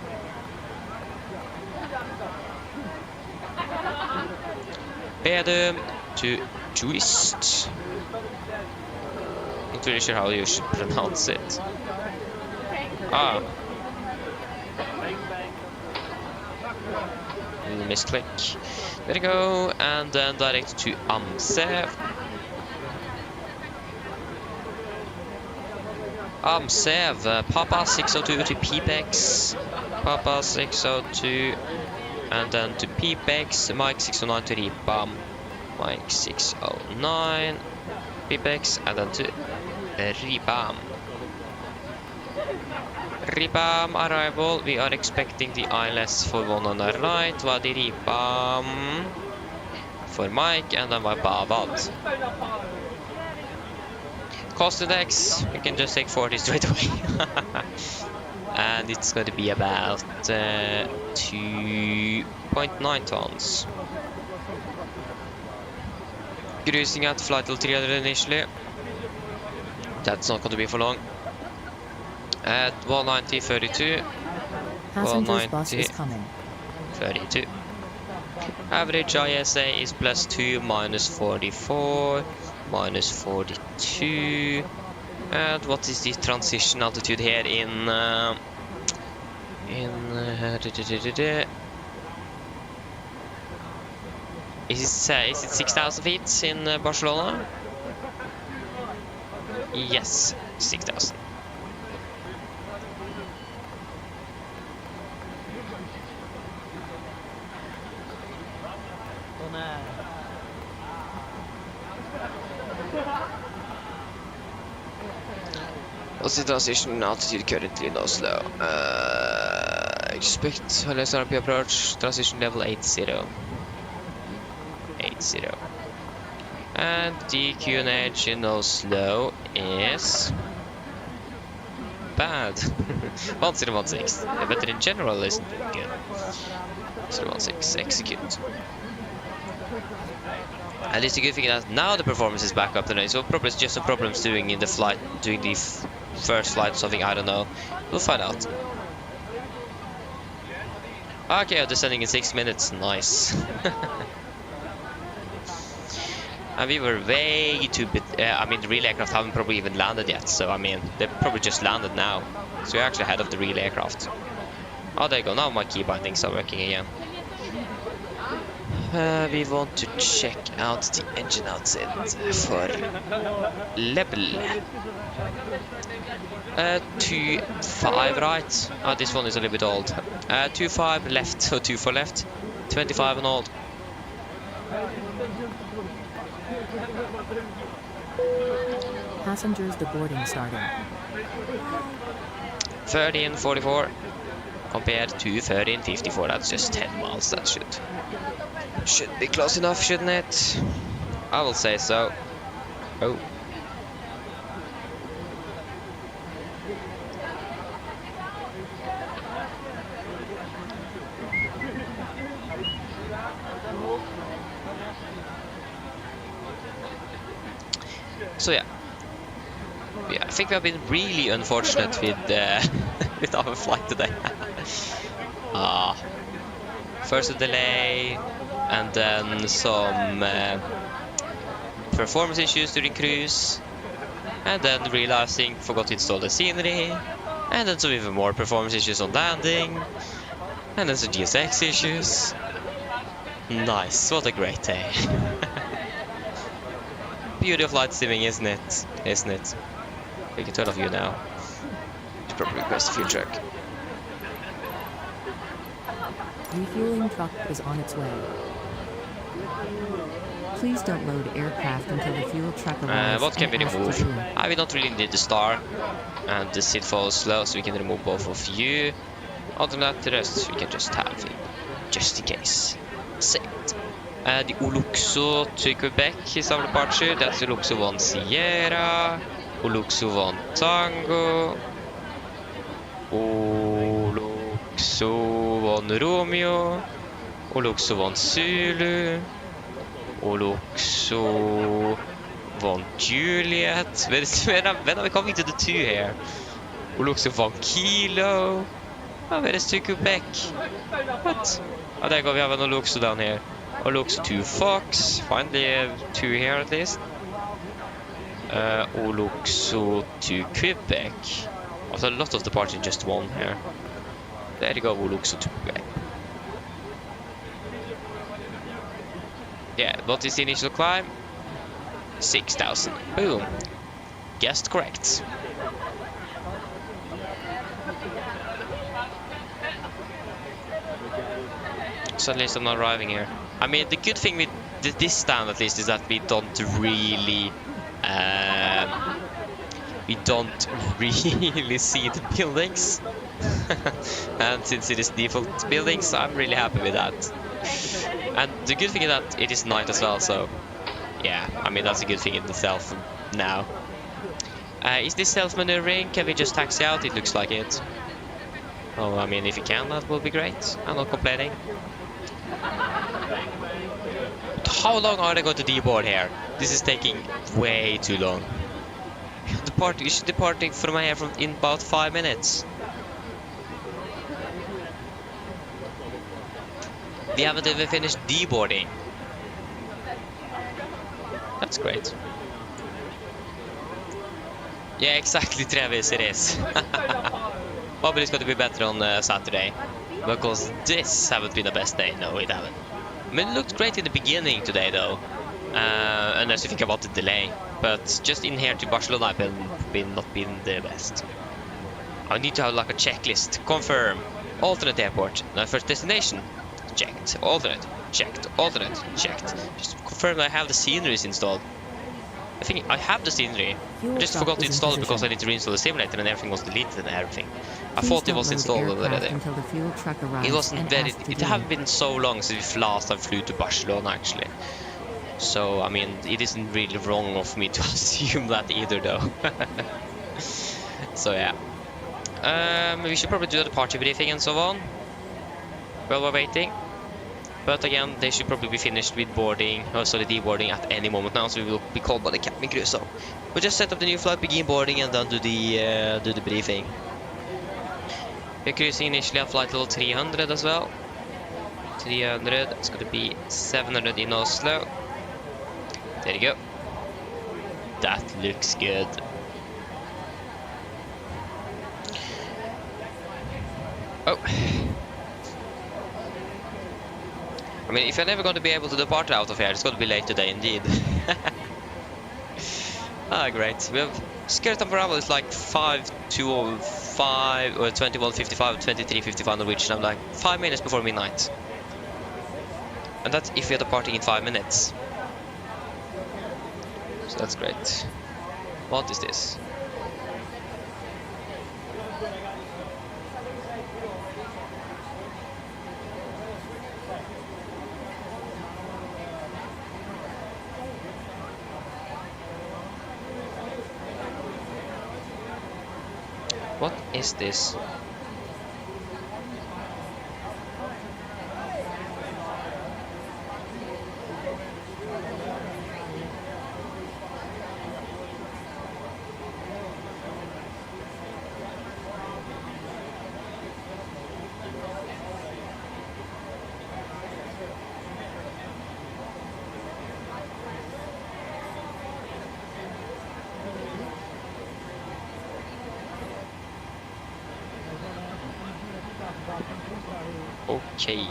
Bedum to Twist. Not really sure how you should pronounce it. Misclick. There we go, and then direct to Amsev. Papa 602 to Pepex. Papa 602, and then to Pepex. Mike 609 to Ripam. Mike 609. Pepex, and then to Ripam. Ripam arrival. We are expecting the ILS for 1 on the right. Wadi Ripam for Mike, and then my Bavad. Cost index, we can just take 40 straight away. And it's going to be about 2.9 tons. Cruising at flight level 300 initially. That's not going to be for long. At 190.32. Passengers bus is coming. 32. Average ISA is +2, -44, -42. And what is the transition altitude here in is it 6,000 feet in Barcelona? Yes, 6,000. What's the transition altitude currently in Oslo? Expect less RP approach, transition level 80. 80. And the QNH in Oslo is bad. 1016. But in general isn't good. 016, execute. At least the good thing is that now the performance is back up today. So probably it's just some problems doing in the flight, doing the first flight or something, I don't know. We'll find out. Okay, descending in 6 minutes, nice. And we were way too bit. I mean, the real aircraft haven't probably even landed yet, so I mean, they probably just landed now. So we're actually ahead of the real aircraft. Oh, there you go. Now my key bindings are working again. We want to check out the engine outside for level 25, right? Oh, this one is a little bit old. 25 left, so 24 left, 25 and old. Passengers deboarding starting. 30 and 44 compared to 30 and 54. That's just 10 miles. That should be close enough, shouldn't it? I will say so. Oh. So yeah, I think we have been really unfortunate with with our flight today. First a delay, and then some performance issues during cruise, and then realizing forgot to install the scenery, and then some even more performance issues on landing, and then some GSX issues. Nice, what a great day. Beauty of flight simming, isn't it? Isn't it? We can turn off you now. Should probably request a fuel truck. Refueling truck is on its way. Please don't load aircraft until the fuel truck arrives. What can we remove? We don't really need the star, and the seat follows slow, so we can remove both of you. Other than that, the rest we can just have it, just in case. Saved. The Uluxo to Quebec is our departure. That's Uluxo 1 Sierra, Uluxo 1 Tango, Uluxo 1 Romeo, Uluxo 1 Zulu, Uluxo 1 Juliet. When are we coming to the 2 here? Uluxo 1 Kilo. Oh, where is to Quebec? What? Oh, there you go, we have an Uluxo down here. Uluxo 2 Fox, finally 2 here at least. Uluxo 2 Quebec. There's a lot of departure in just one here. There you go, Uluxo 2 Quebec. Yeah, what is the initial climb? 6,000. Boom. Guessed correct. So at least I'm not arriving here. I mean, the good thing with this stand at least is that we don't really see the buildings. And since it is default buildings, I'm really happy with that. And the good thing is that it is night as well, so yeah, I mean that's a good thing in itself now. Is this self-maneuvering? Can we just taxi out? It looks like it. Oh, I mean, if you can, that will be great. I'm not complaining. How long are they going to deboard here? This is taking way too long. You should departing from here in about 5 minutes. We haven't even finished deboarding. That's great. Yeah, exactly, Travis, it is. Hopefully it's going to be better on Saturday. Because this haven't been the best day. No, it haven't. I mean, it looked great in the beginning today, though. Unless you think about the delay. But just in here to Barcelona, I've not been the best. I need to have like a checklist. Confirm. Alternate airport. Now first destination. Checked. Alternate. Checked. Alternate. Checked. Just confirm that I have the sceneries installed. I think I have the scenery. I just forgot to install it because I need to reinstall the simulator and everything was deleted and everything. I thought it was installed already. It wasn't very... It hasn't been so long since last I flew to Barcelona actually. So, I mean, it isn't really wrong of me to assume that either though. So yeah. We should probably do the departure briefing and so on while we're waiting. But again, they should probably be finished with boarding, also the deboarding at any moment now, so we will be called by the cabin crew. So we'll just set up the new flight, begin boarding, and then do the briefing. We're cruising initially at flight level 300 as well. 300, it's going to be 700 in Oslo. There you go. That looks good. Oh. I mean, if you're never going to be able to depart out of here, it's going to be late today indeed. Ah, great. We have scheduled time for travel is like 5:05 or 21:55, 23:55 Norwegian. I'm like 5 minutes before midnight. And that's if you're departing in 5 minutes. So that's great. What is this? What is this? Okay.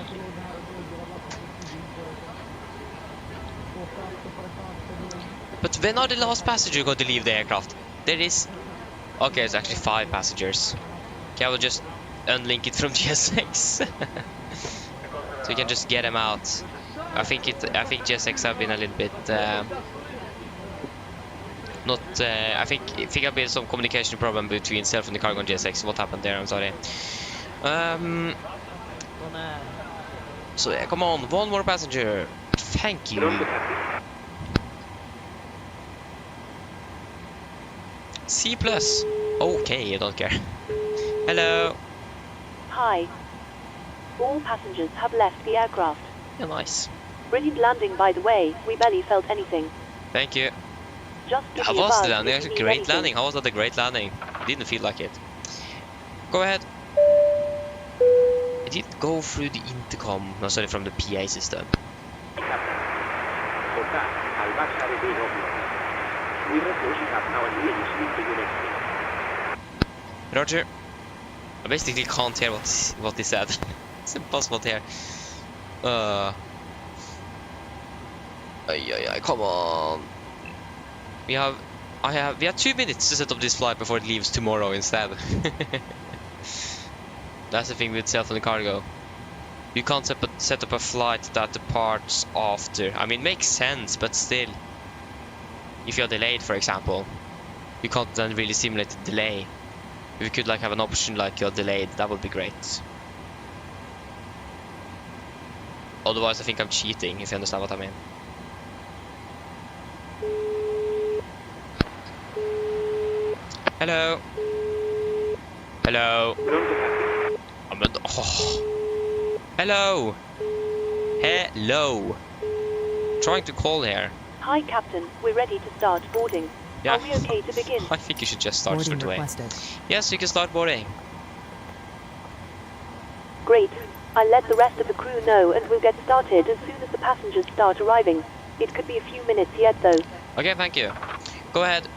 But when are the last passengers going to leave the aircraft? There is... Okay, it's actually 5 passengers. Okay, I will just unlink it from GSX. So we can just get them out. I think GSX have been a little bit... I think I've been some communication problem between self and the cargo and GSX. What happened there? I'm sorry. So yeah, come on, one more passenger. Thank you. C+. Okay, I don't care. Hello. Hi. All passengers have left the aircraft. Yeah, nice. Brilliant landing, by the way. We barely felt anything. Thank you. Just How was the landing? Actually, great landing. How was that a great landing? Didn't feel like it. Go ahead. I did go through the intercom, no, sorry, from the PA system. Roger. I basically can't hear what he said. It's impossible to hear. Come on. We have 2 minutes to set up this flight before it leaves tomorrow instead. That's the thing with self and cargo. You can't set up a flight that departs after. I mean, it makes sense, but still. If you're delayed, for example, you can't then really simulate the delay. If you could like have an option like you're delayed, that would be great. Otherwise, I think I'm cheating, if you understand what I mean. Hello. Hello. Hello. Hello. Trying to call here. Hi, Captain. We're ready to start boarding. Yeah. Are we okay to begin? I think you should just start straight away. Requested. Yes, you can start boarding. Great. I'll let the rest of the crew know and we'll get started as soon as the passengers start arriving. It could be a few minutes yet, though. Okay, thank you. Go ahead.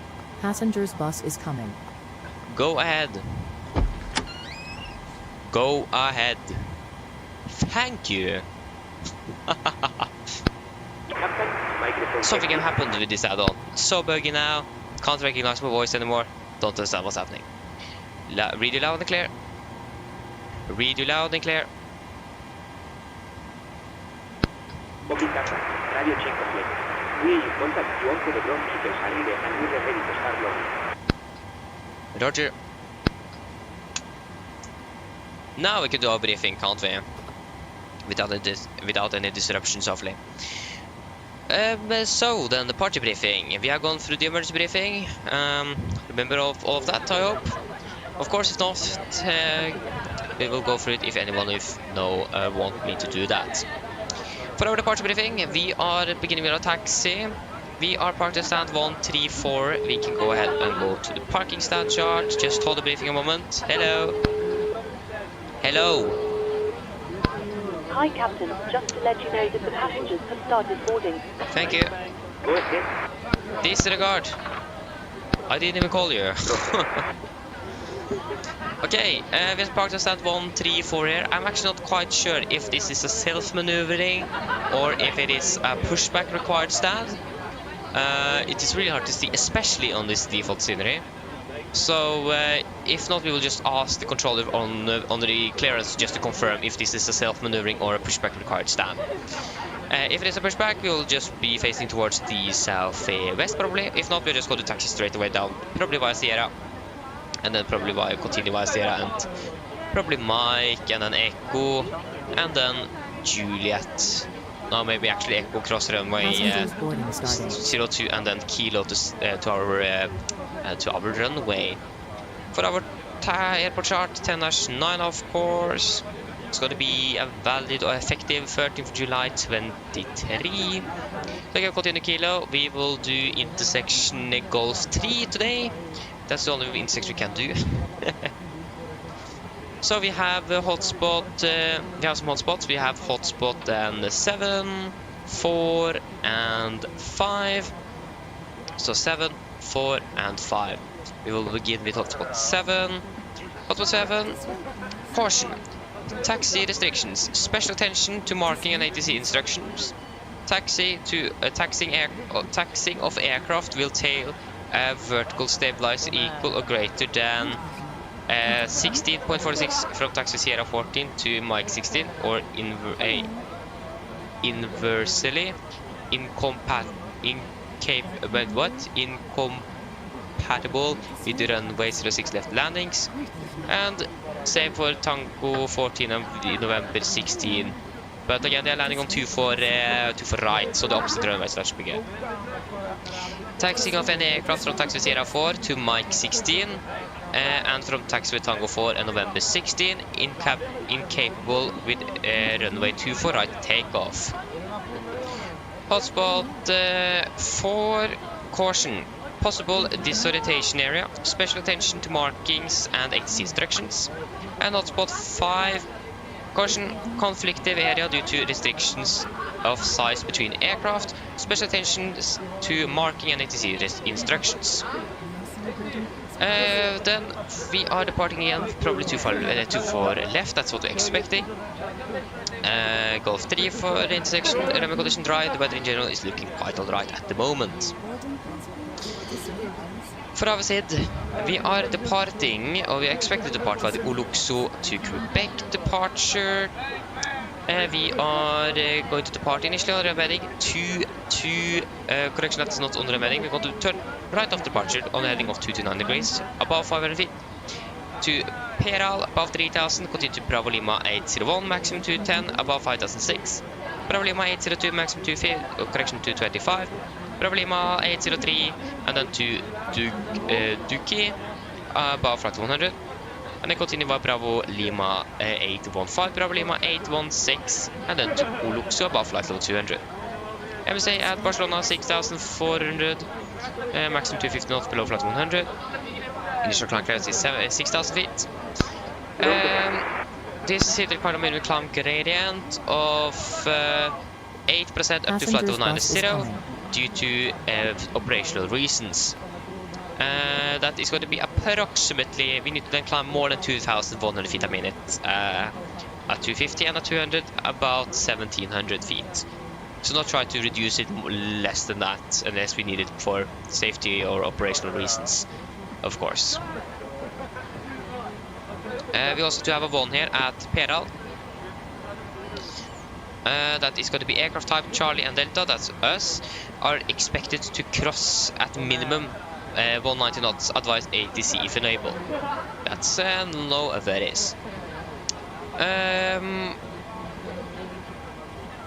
Passengers bus is coming. Go ahead. Go ahead. Thank you. Something happened with this add-on. It's so buggy now. Can't recognize my voice anymore. Don't understand what's happening. Read you loud and clear. Read you loud and clear. contact you onto the ground keepers and we are ready to start loading. Roger. Now we can do our briefing, can't we? Without any disruptions, hopefully. So then the party briefing. We have gone through the emergency briefing. Remember all of that, I hope. Of course, if not, we will go through it if anyone want me to do that. For our departure briefing, we are beginning with a taxi. We are parked at stand 134. We can go ahead and go to the parking stand chart. Just hold the briefing a moment. Hello. Hello. Hi, Captain. Just to let you know that the passengers have started boarding. Thank you. Disregard. I didn't even call you. Okay, we are parked at stand 134 here. I'm actually not quite sure if this is a self-maneuvering or if it is a pushback required stand. It is really hard to see, especially on this default scenery. So if not, we will just ask the controller on the clearance just to confirm if this is a self-maneuvering or a pushback required stand. If it is a pushback, we will just be facing towards the southwest probably. If not, we'll just go to taxi straight away down, probably via Sierra, and then probably continue via Sierra, and probably Mike, and then Echo, and then Juliet. No, maybe actually Echo cross runway 02 and then Kilo to our runway. For our airport chart, 10-9 of course. It's going to be a valid or effective 13th of July 23. So we can continue Kilo. We will do intersection Golf 3 today. That's the only intersection we can do. So we have a hotspot, we have some hotspots. We have hotspot and 7, 4 and 5. So 7, 4 and 5. We will begin with hotspot 7. Hotspot 7, caution. Taxi restrictions. Special attention to marking and ATC instructions. Taxing of aircraft will tail a vertical stabilizer equal or greater than 16.46 from taxi Sierra 14 to Mike 16, or inversely incompatible with the runway 06 left landings, and same for Tango 14 and November 16. But again, they are landing on 2 for right, so the opposite runway / begin. Taxiing of any aircraft from taxi Sierra 4 to Mike 16, and from taxi Tango 4 and November 16, incapable with runway 2 for right takeoff. Hotspot 4, caution. Possible disorientation area. Special attention to markings and ATC instructions. And hotspot 5, caution. Conflictive area due to restrictions of size between aircraft. Special attention to marking and ATC instructions. Then we are departing again, probably too far left. That's what we're expecting. Golf 3 for the intersection. Runway condition dry. The weather in general is looking quite alright at the moment. For our side, we are departing, or we expect to depart by the Oluxo to Quebec departure. We are going to depart initially on heading correction, that is not on the heading. We're going to turn right off departure on a heading of 29 degrees, above 500 feet. To Peral, above 3000, continue to Bravo Lima 801, maximum 210, above 5006. Bravo Lima 802, maximum 250, correction 225. Bravo Lima 803, and then to Duki, above flight 100. And then continue by Bravo Lima 815, Bravo Lima 816, and then to Oluxo, above flight level 200. MSA at Barcelona 6400, maximum 250 knots, below flight 100. Initial climb clearance is 6000 feet. This is the required minimum climb gradient of 8% up to flight level 90 due to operational reasons. That is going to be approximately, we need to then climb more than 2,100 feet a minute. At 250 and at 200, about 1,700 feet. So not try to reduce it less than that unless we need it for safety or operational reasons, of course. We also do have a one here at Peral. that is going to be aircraft type Charlie and Delta, that's us, are expected to cross at minimum 190 knots, advised ATC if enabled. That's no worries.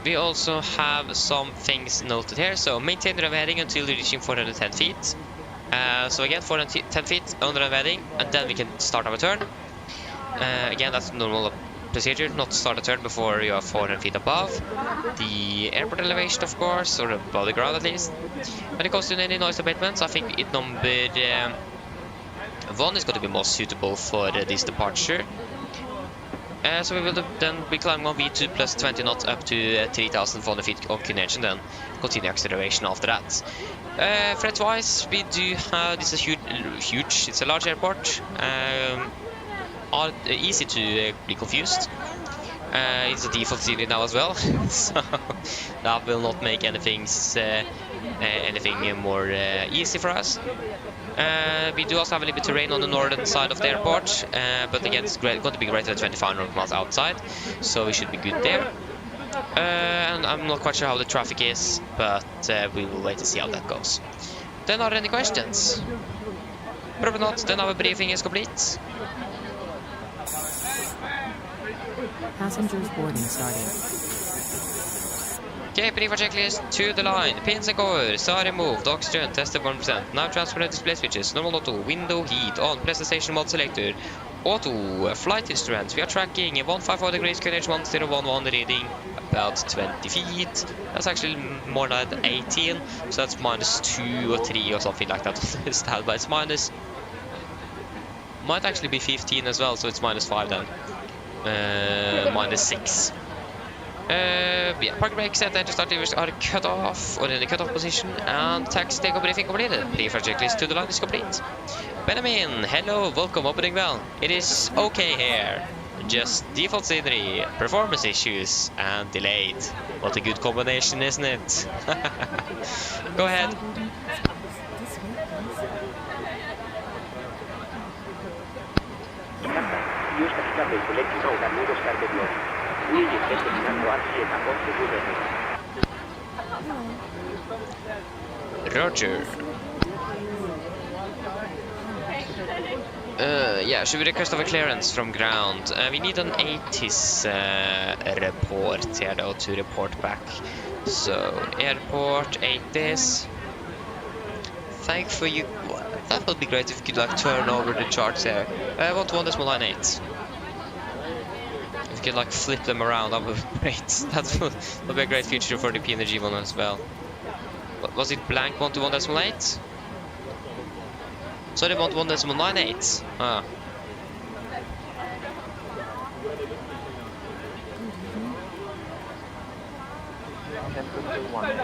We also have some things noted here. So maintain the heading until reaching 410 feet. So again, 410 feet under the heading, and then we can start our turn. Again, that's normal procedure, not start a turn before you are 400 feet above the airport elevation, of course, or above the ground at least. When it comes to any noise abatements, I think it number 1 is going to be most suitable for this departure. So we will then be climbing on V2 plus 20 knots up to 3,400 feet on connection, then continue acceleration after that. Threat-wise, we do have, this is huge, it's a large airport, easy to be confused. It's a default city now as well, so that will not make anything more easy for us. We do also have a little bit of terrain on the northern side of the airport, but again, it's going to be greater than 25 miles outside, so we should be good there. And I'm not quite sure how the traffic is, but we will wait to see how that goes. Then are there any questions? Probably not, then our briefing is complete. Passengers boarding starting. Okay, brief checklist to the line. Pins and covers, SAR removed, oxygen tested 1%. Now transfer the display switches, normal auto, window heat on, press the station mode selector. Auto, flight instruments, we are tracking 154 degrees, QNH 1011, reading about 20 feet. That's actually more than 18, so that's minus 2 or 3 or something like that. But it's minus, might actually be 15 as well, so it's minus 5 then. Minus 6. Yeah, parking brake set and start levers are cut off or in the cut-off position, and taxi take-off briefing completed. Brief checklist to the line is complete. Benjamin, hello, welcome, opening bell. It is okay here. Just default scenery, performance issues, and delayed. What a good combination, isn't it? Go ahead. Roger. Yeah, should we request of a clearance from ground? We need an ATIS report here though to report back. So, airport, ATIS. Thank for you. That would be great if you could like turn over the charts here. I want 1.98. If you could like flip them around, that would be great. That would be a great feature for the PMDG one as well. Was it blank 1 to 1.8? So they want 1.98. Ah. Temperature 2.10,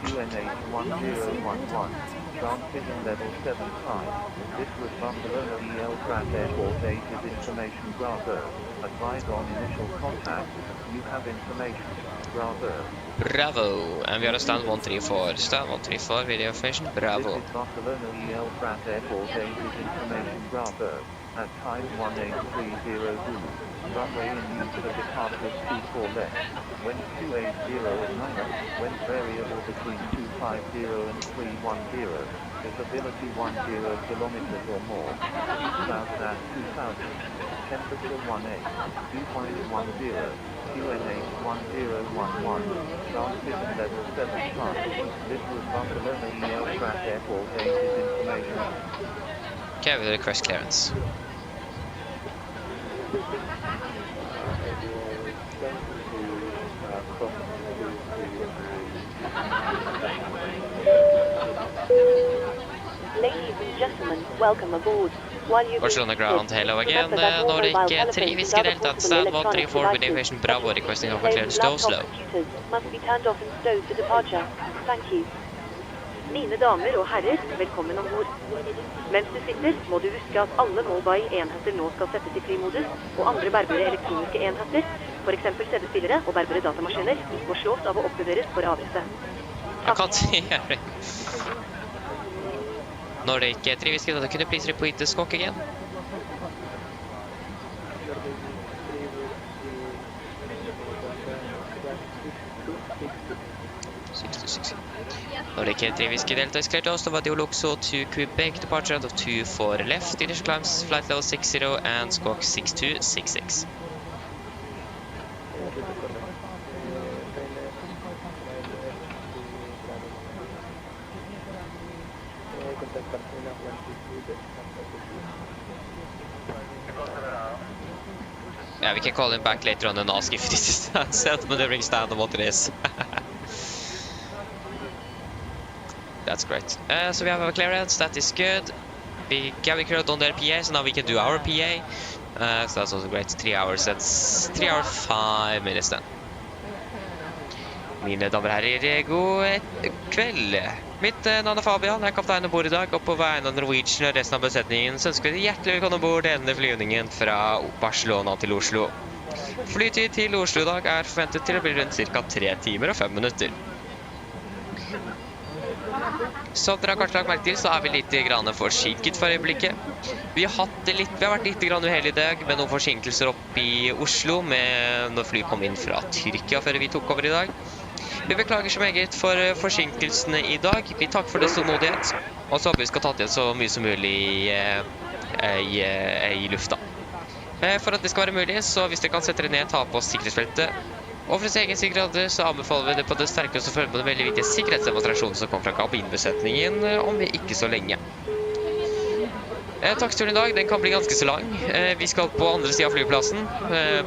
QNH 1011, transmission level 75. This was Barcelona EL Airport 8 is information Bravo. Advise on initial contact. You have information. Bravo. Bravo. And we are stand 134. Stand 134, video information. Bravo. This is Barcelona EL Airport 8 is information Bravo. At time 18302. Runway in use for departures 24 left. When 280 is minor, when variable between 250 and 310. Visibility 10 kilometers or more. South at 2000. Temperature 18. 2.10. QNH 1011. Transmission level 75. This was Barcelona EL Airport 8 is information. Okay, with the request clearance. Ladies and gentlemen, welcome aboard. Barcelona ground, hello again. Nordic 3 Whiskey Delta, stand 134 with information Bravo, requesting of a clearance to Oslo. Must be turned off and stowed to departure. Thank you. Mine damer og herrer, velkommen ombord. Mens du sitter, må du huske at alle mobile-enheter nå skal settes i flymodus, og andre berbere elektroniske enheter, for eksempel CD-spillere og berbere datamaskiner, må slås av å oppgraderes for avreise. I can't hear it. Nordic 3 Whiskey Delta, could you please repeat the squawk again? Nordic 3 Whiskey Delta is cleared to Oslo, Luxo to Quebec, departure out of 2 for left, initial climbs, flight level 60 and squawk 6266. Yeah, we can call him back later on and ask if this is a self-maneuvering stand or what it is. That's great. So we have a clearance, that is good. We cleared on their PA, so now we can do our PA. So that's also great. 3 hours, that's 3 hours 5 minutes then. Mine damer og herrer, god kveld. Mitt navn er Fabian, jeg er kaptein ombord i dag, og på vegne av Norwegian og resten av besetningen så ønsker vi hjertelig velkommen ombord denne flyvningen fra Barcelona til Oslo. Flytid til Oslo i dag er forventet til å bli rundt ca. 3 timer og 5 minutter. Som dere har kanskje lagt merke til, så er vi litt forsinket for øyeblikket. Vi har vært litt uheldige i dag med noen forsinkelser opp i Oslo når fly kom inn fra Tyrkia før vi tok over i dag. Vi beklager så meget for forsinkelsene i dag. Vi takker for det stålmodighet, og så håper vi skal ta til så mye som mulig i lufta. For at det skal være mulig, så hvis dere kan sette dere ned, ta på sikkerhetsfeltet. Og for sin egen sikkerhet så anbefaler vi det på det sterkeste å følge på den veldig viktige sikkerhetsdemonstrasjonen som kom fra kabinbesetningen om ikke så lenge. Taktsturen i dag, den kan bli ganske så lang. Vi skal på andre siden av flyplassen.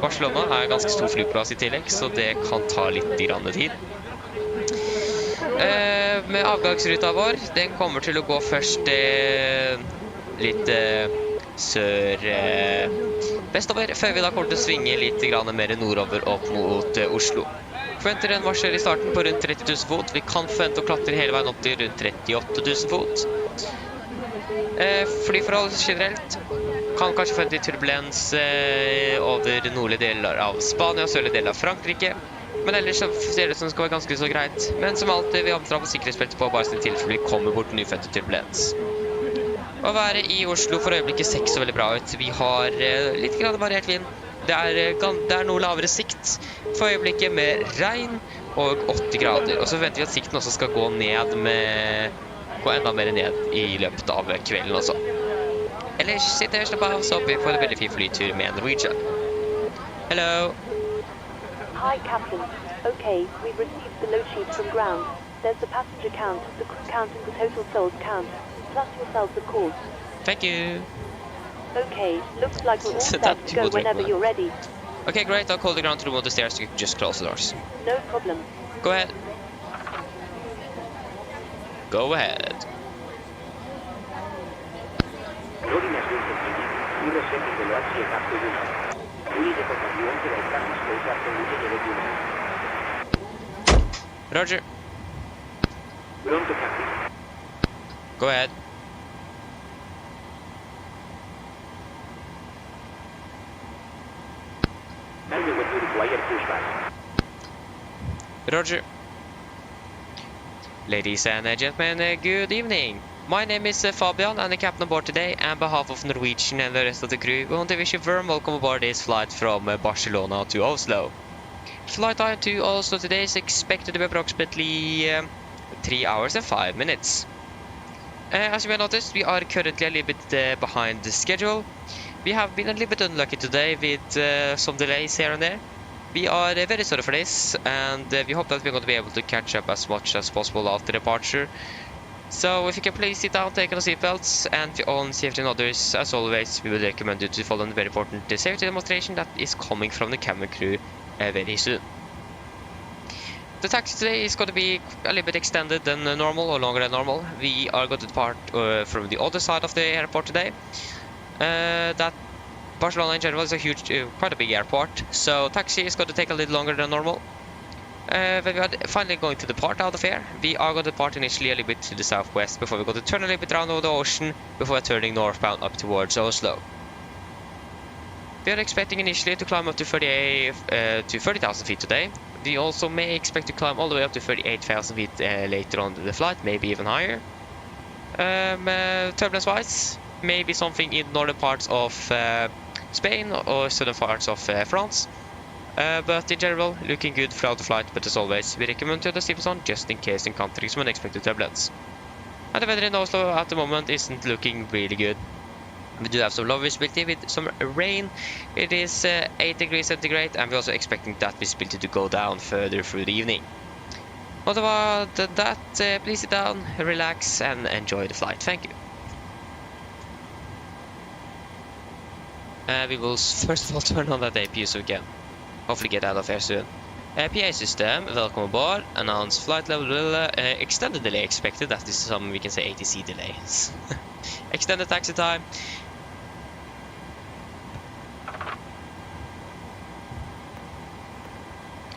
Barcelona er en ganske stor flyplass i tillegg, så det kan ta litt tid. Med avgangsruta vår, den kommer til å gå først litt sør-vestover, før vi da kommer til å svinge litt mer nordover opp mot Oslo. Forventer en varsel i starten på rundt 30 000 fot. Vi kan forvente å klatre hele veien opp til rundt 38 000 fot. Flyforhold generelt kan kanskje forvente turbulens over nordlige deler av Spania og sørlige deler av Frankrike. Men ellers så ser det ut som det skal være ganske så greit. Men som alltid, vi anbefaler på sikkerhetsfeltet på bare sin tilfelle vi kommer bort nyfødte turbulens. Å være i Oslo for øyeblikket ser ikke så veldig bra ut. Vi har litt variert vind. Det er noe lavere sikt for øyeblikket med regn og 80 grader. Og så forventer vi at sikten også skal gå enda mer ned i løpet av kvelden også. Ellers sitter jeg og slapper av, så håper vi får en veldig fin flytur med Norwegian. Hello. Hi, Captain. Okay, we've received the load sheet from ground. There's the passenger count, the crew count, and the total souls count, plus yourselves, of course. Thank you. Okay, looks like we're all set to go whenever you're ready. Okay, great. I'll call the ground crew on the stairs to just close the doors. No problem. Go ahead. Go ahead. Roger. Go ahead. Roger. Ladies and gentlemen, good evening. My name is Fabian, and the captain aboard today. On behalf of Norwegian and the rest of the crew, we want to wish you a warm welcome aboard this flight from Barcelona to Oslo. Flight time to Oslo today is expected to be approximately 3 hours and 5 minutes. As you may notice, we are currently a little bit behind the schedule. We have been a little bit unlucky today with some delays here and there. We are very sorry for this, and we hope that we're going to be able to catch up as much as possible after departure. So if you can please sit down, take on the seatbelts, and for your own safety and others, as always, we would recommend you to follow the very important safety demonstration that is coming from the cabin crew very soon. The taxi today is going to be a little bit extended than normal, or longer than normal. We are going to depart from the other side of the airport today. That Barcelona in general is a huge, quite a big airport, so taxi is going to take a little longer than normal. When we are finally going to depart out of here, we are going to depart initially a little bit to the southwest before we go to turn a little bit around over the ocean before we're turning northbound up towards Oslo. We are expecting initially to climb up to 30,000 feet today. We also may expect to climb all the way up to 38,000 feet later on in the flight, maybe even higher. Turbulence-wise, maybe something in northern parts of Spain or southern parts of France. But in general, looking good throughout the flight, but as always, we recommend to the seatbelts on just in case encountering some unexpected turbulence. And the weather in Oslo at the moment isn't looking really good. We do have some low visibility with some rain. It is 8 degrees centigrade, and we're also expecting that visibility to go down further through the evening. Otherwise than that, please sit down, relax, and enjoy the flight. Thank you. We will first of all turn on that APU so we can hopefully get out of here soon. PA system, welcome aboard. Announce flight level, extended delay expected. That is some, we can say, ATC delays. Extended taxi time.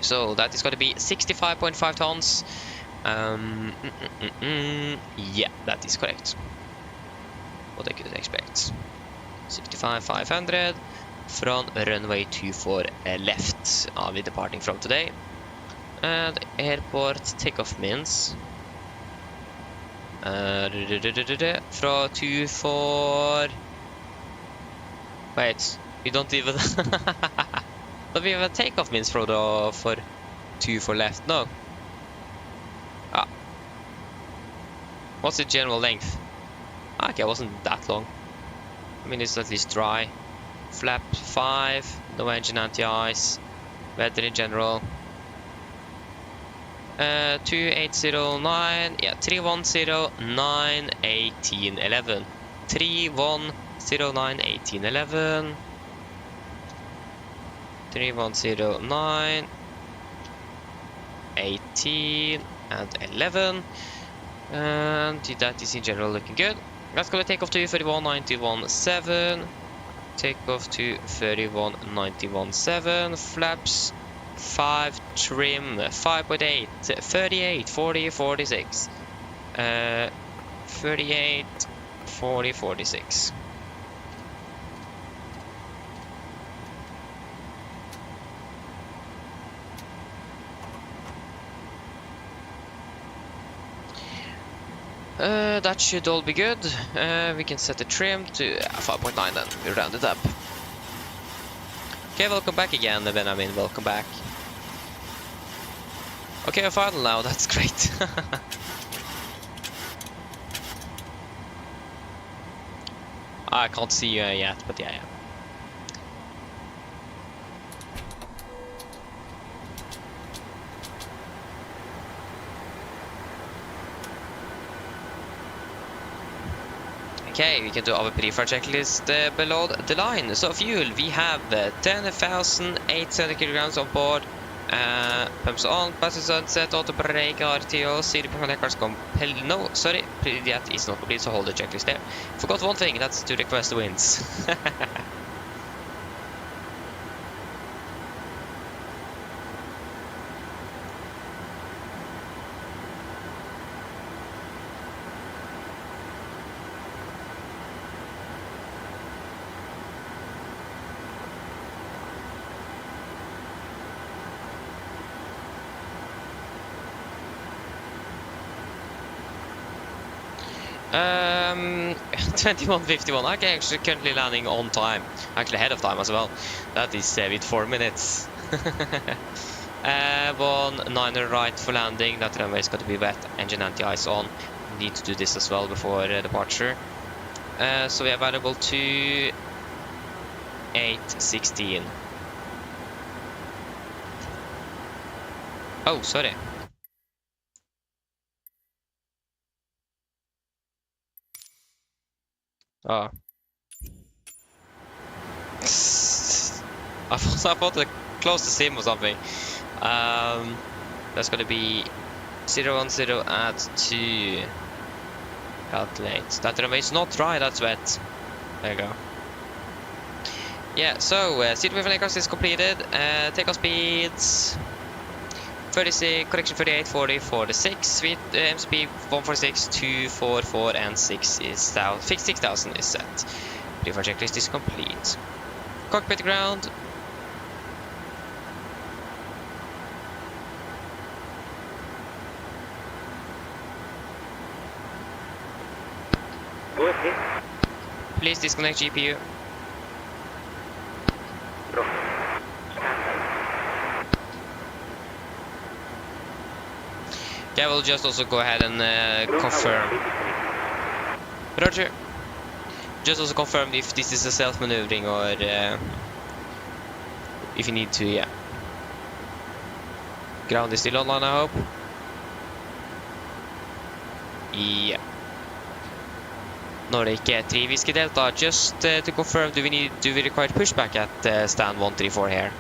So that is going to be 65.5 tons. Yeah, that is correct. What I could expect. 65,500 from runway 24 left. Are we departing from today? And airport takeoff means from 24. Wait, we don't even. But we have a takeoff means for 24 left. No. Ah. What's the general length? Okay, it wasn't that long. I mean, it's at least dry. Flap 5, no engine anti-ice. Weather in general. 2809, yeah, 3109 1811. 3109 1811. 3109 18 and 11. And that is in general looking good. That's gonna take off to 3191.7. Take off to 3191.7. Flaps 5, trim 5.8, 38, 40, 46. 38, 40, 46. That should all be good. We can set the trim to 5.9 then. We round it up. Okay, welcome back again, Benjamin. Welcome back. Okay, I'm final now. That's great. I can't see you yet, but yeah. Okay, we can do our pre-flight checklist below the line. So fuel, we have 10,800 kilograms on board. Pumps on, passes on, set, auto brake, RTO, CD cars compel. No, sorry, that is not complete, so hold the checklist there. Forgot one thing, that's to request the wins. Um, 21:51. Okay, actually currently landing on time. Actually ahead of time as well. That is with 4 minutes. 19 right for landing. That runway is going to be wet. Engine anti-ice on. Need to do this as well before departure. So we are available to 8:16. Oh, sorry. Oh. I thought I closed the sim or something. That's gonna be 010 at 2. Calculate. That runway is not dry, that's wet. There you go. Yeah, so seat with aircraft is completed. Takeoff speeds 36, correction 38, 40, 46. With MCP 146, 244, and 6,000 is set. Pre-flight checklist is complete. Cockpit ground. Please disconnect GPU. Okay, we'll just also go ahead and confirm. Roger. Just also confirm if this is a self-maneuvering or if you need to, yeah. Ground is still online, I hope. Yeah. Nordic 3 Whiskey Delta. Just to confirm, do we require pushback at stand 134 here?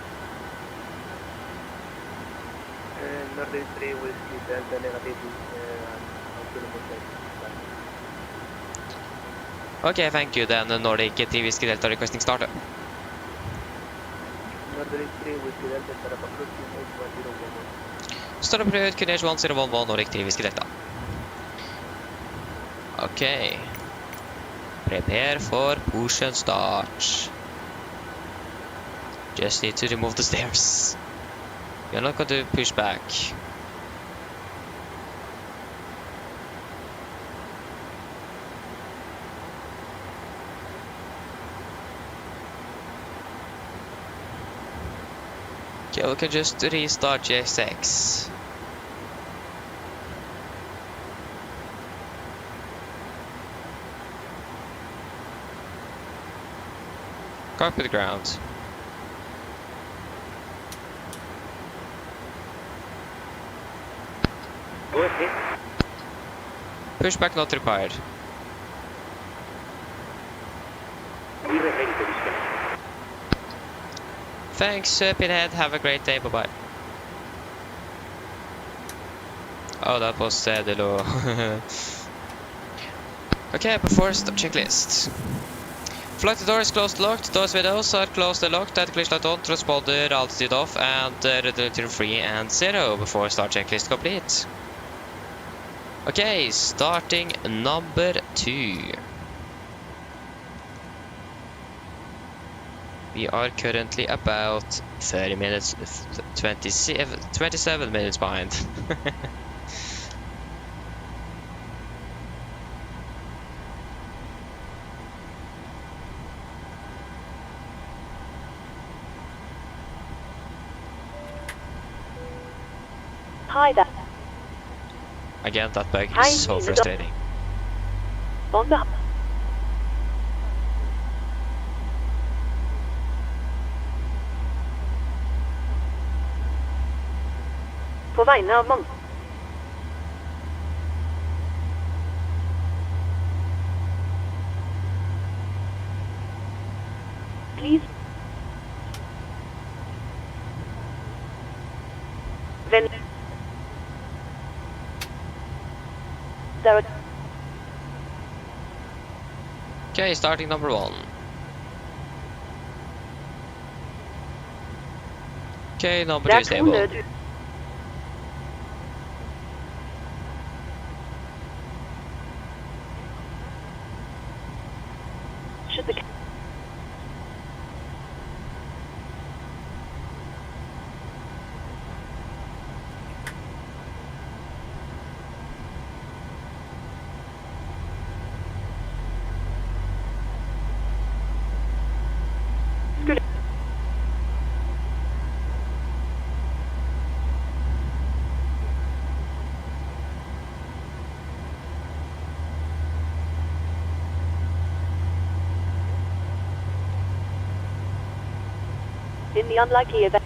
Nordic 3 Whiskey Delta negative. Okay, thank you. Then Nordic 3 Whiskey Delta requesting startup. Nordic 3 Whiskey Delta startup approaching 81011. Startup route QNH 1011 Nordic 3 Whiskey Delta. Okay. Prepare for push and start. Just need to remove the stairs. You're not going to push back. Okay, we can just restart JSX. Cockpit ground. Pushback not required. Thanks, Pinhead. Have a great day. Bye-bye. Oh, that was the low. Okay, before stop checklist. Flight door is closed locked. Doors windows are closed and locked. That glitch light on. Transponder altitude off and redundant 3 and 0 before start checklist complete. Okay, starting number 2. We are currently about 30 minutes, 27 minutes behind. Hi there. Again, that bug Hi, is so frustrating. On the på vegne av mange. Please. Then there are Okay, starting number 1. Okay, number 2 is stable. Should the in the unlikely event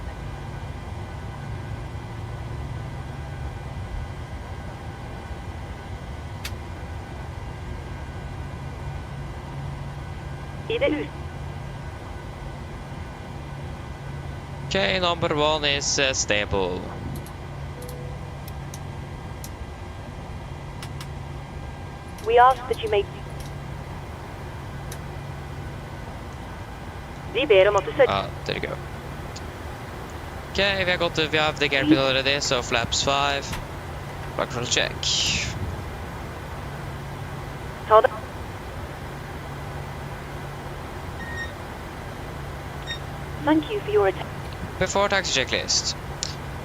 I det ut. Okay, number 1 is stable. We ask that you make. De ber om at du sørger. Ah, there you go. Okay, we have the gear pin already, so flaps 5. Back control check. Ta det. Thank you for your attention. Before taxi checklist.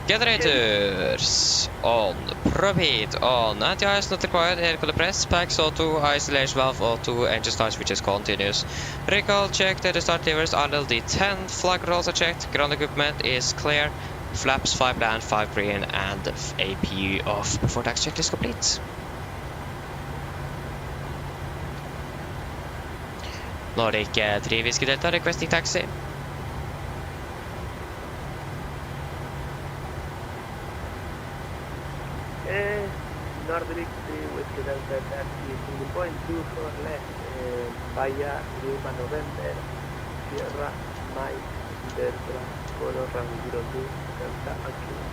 Generators on. Propheat on. Anti-ice not required. Air cooler press. Packs auto. Isolation valve auto. Engine start switches continuous. Recall checked. The start levers RLD 10. Flag rolls are checked. Ground equipment is clear. Flaps 5 land, 5 green, and APU off before tax checklist complete. Nordic 3 Whiskey Delta requesting taxi. Nordic 3 Whiskey Delta taxi, single point 24 left, via Lima November, Sierra Mike Delta, follow runway 02, Delta Aquila.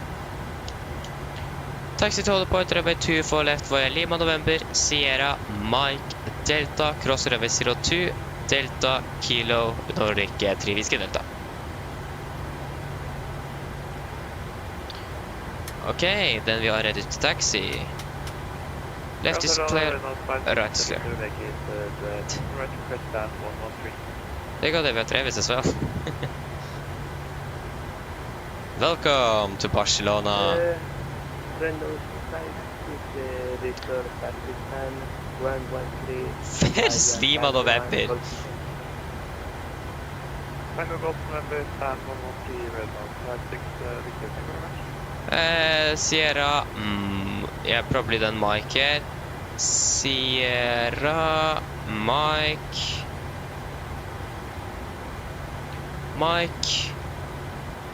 Taxi to the point runway 24 left via Lima November, Sierra Mike Delta, cross runway 02, Delta Kilo Nordic 3 Whiskey Delta. Okay, then we are ready to taxi. Left is clear, right is clear. There you go, we have Travis as well. Welcome to Barcelona. First Lima November. Sierra, yeah, probably then Mike here. Sierra, Mike,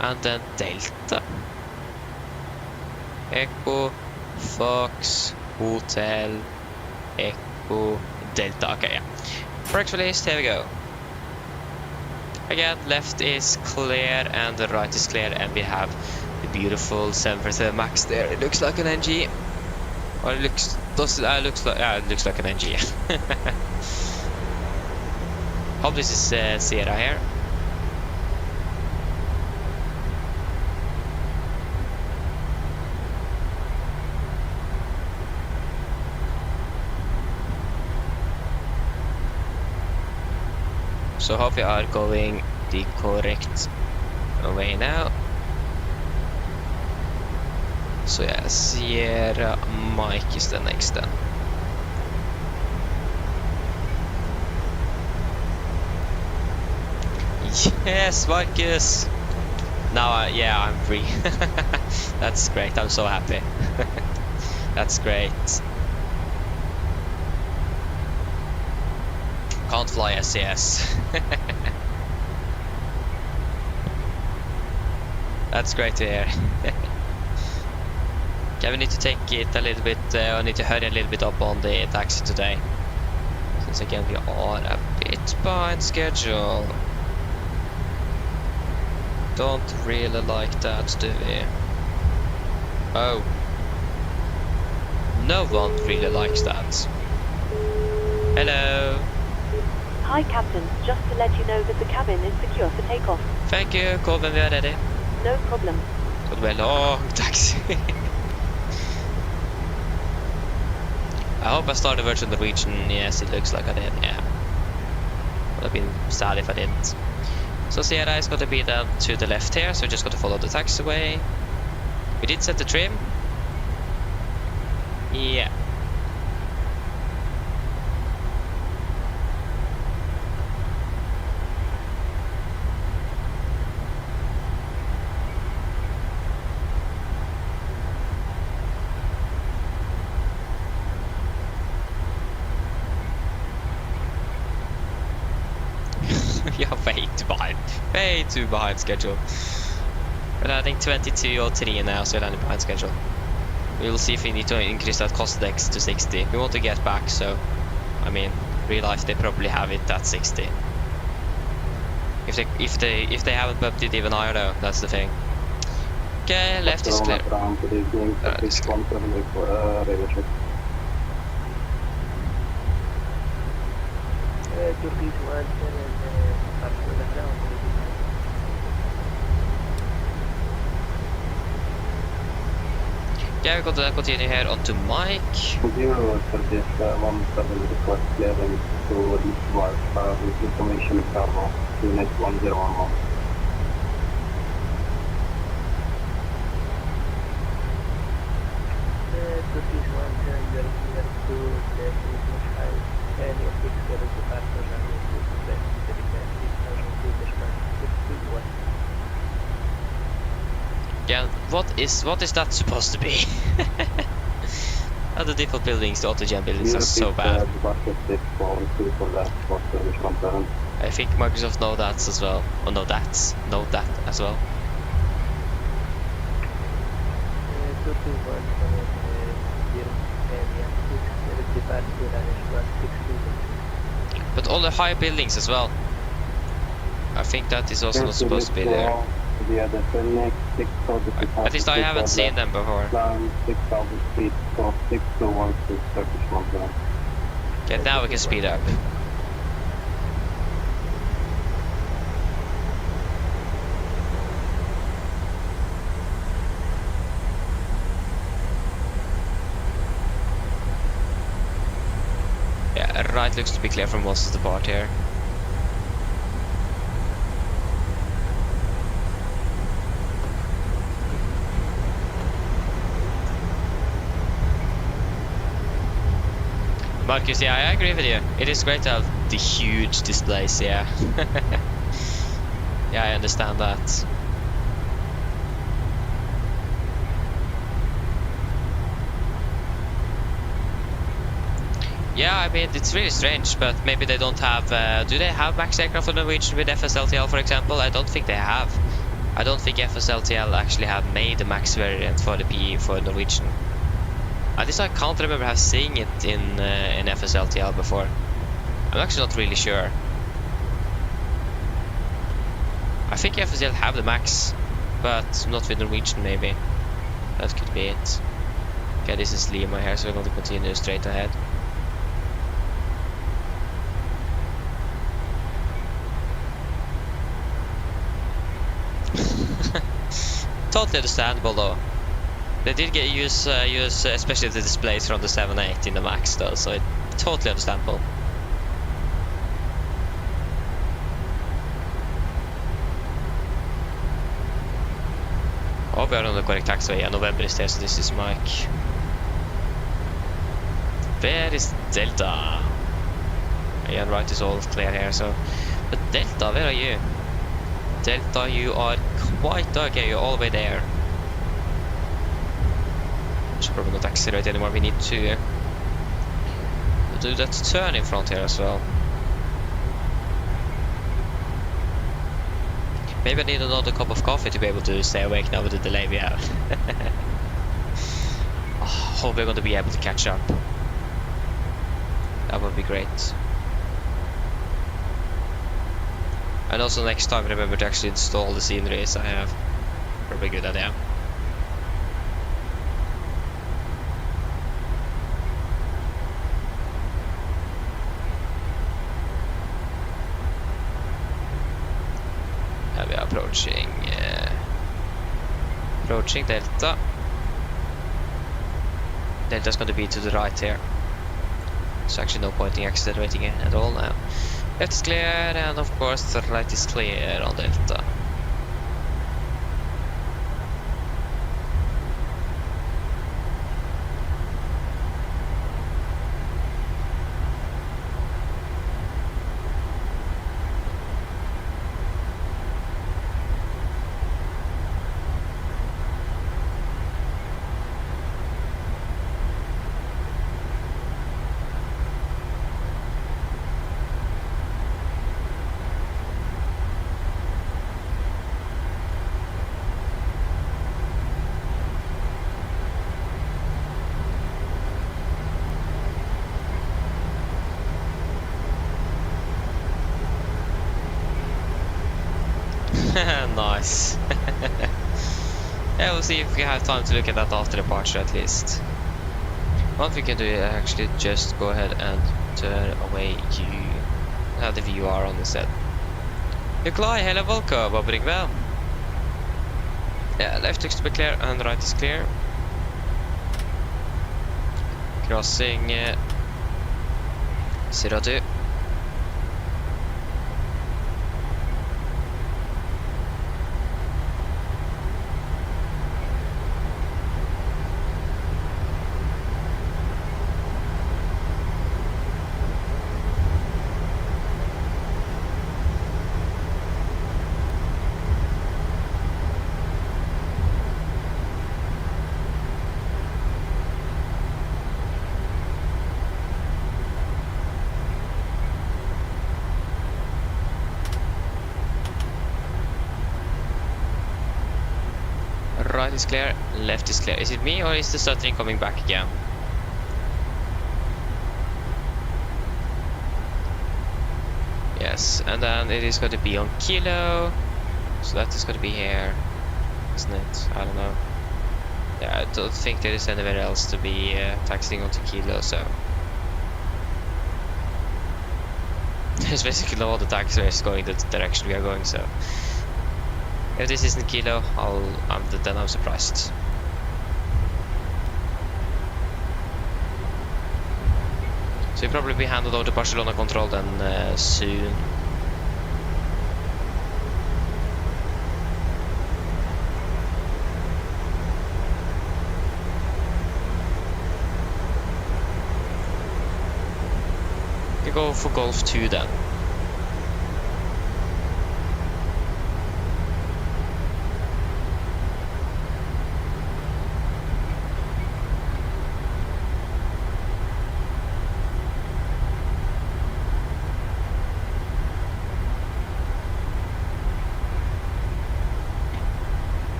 and then Delta. Echo, Fox, Hotel, Echo, Delta. Okay, yeah. Brakes released, here we go. Again, left is clear and the right is clear, and we have the beautiful 737 Max there. It looks like an NG. Or it looks like an NG. Hope this is Sierra here. So hope we are going the correct way now. So yeah, Sierra Mike is the next then. Yes, Marcus! Now, yeah, I'm free. That's great, I'm so happy. That's great. Can't fly SCS. That's great to hear. Okay, we need to take it a little bit, I need to hurry a little bit up on the taxi today. Since again we are a bit behind schedule. Don't really like that, do we? Oh. No one really likes that. Hello. Hi Captain, just to let you know that the cabin is secure for takeoff. Thank you, call when we are ready. No problem. Got a very long taxi. I hope I started Virtual Norwegian. Yes, it looks like I did, yeah. Would have been sad if I didn't. So Sierra is going to be then to the left here, so we're just going to follow the taxiway. We did set the trim. Yeah. We are way too behind schedule. We're landing 22 or 3 now, so we're landing behind schedule. We will see if we need to increase that cost index to 60. We want to get back, so I mean, real life they probably have it at 60. If they haven't bumped it even higher though, that's the thing. Okay, left is clear. Right is clear. Yeah, we're going to continue here onto Mike. Zero service 17 request clearance to eastward with information cargo to net 1011. Again, what is that supposed to be? The default buildings, the autogen buildings are so bad. I think Microsoft know that as well. Or know that as well. 221 area 675 But all the high buildings as well. I think that is also not supposed to be there. At least I haven't seen them before. 6,000 feet, so 6216 Turkish Mountain. Okay, now we can speed up. Yeah, right looks to be clear for most of the part here. Marcus, yeah, I agree with you. It is great to have the huge displays, yeah. Yeah, I understand that. Yeah, I mean, it's really strange, but maybe they don't have... do they have max aircraft on Norwegian with FSLTL, for example? I don't think they have. I don't think FSLTL actually have made the max variant for the PE for Norwegian. At least I can't remember seeing it in FSLTL before. I'm actually not really sure. I think FSL have the max, but not with Norwegian maybe. That could be it. Okay, this is Lima here, so we're going to continue straight ahead. Totally understandable though. They did use especially the displays from the 7.8 in the max though, so it's totally understandable. Oh, we are on the correct taxiway. Yeah, November is there, so this is Mike. Where is Delta? Yeah, right is all clear here, so... But Delta, where are you? Delta, you are quite... Okay, you're all the way there. Should probably not accelerate anymore, we need to do that turn in front here as well. Maybe I need another cup of coffee to be able to stay awake now with the delay we have. Oh, hope we're going to be able to catch up. That would be great. And also next time remember to actually install the sceneries I have. Probably a good idea. We are approaching Delta. Delta's going to be to the right here. There's actually no point in accelerating at all now. Left is clear, and of course the right is clear on Delta. Nice. Yeah, we'll see if we have time to look at that after departure at least. What we can do is actually just go ahead and turn away you. Have the VR on instead. Nikolai, hello, welcome, bobbing well. Yeah, left looks to be clear and right is clear. Crossing 02. Right is clear, left is clear. Is it me or is the stuttering coming back again? Yes, and then it is going to be on kilo. So that is going to be here, isn't it? I don't know. Yeah, I don't think there is anywhere else to be taxing onto kilo, so. There's basically no other taxiways going the direction we are going, so. If this isn't kilo, then I'm surprised. So you'll probably be handed over to Barcelona control then soon. You go for Golf 2 then.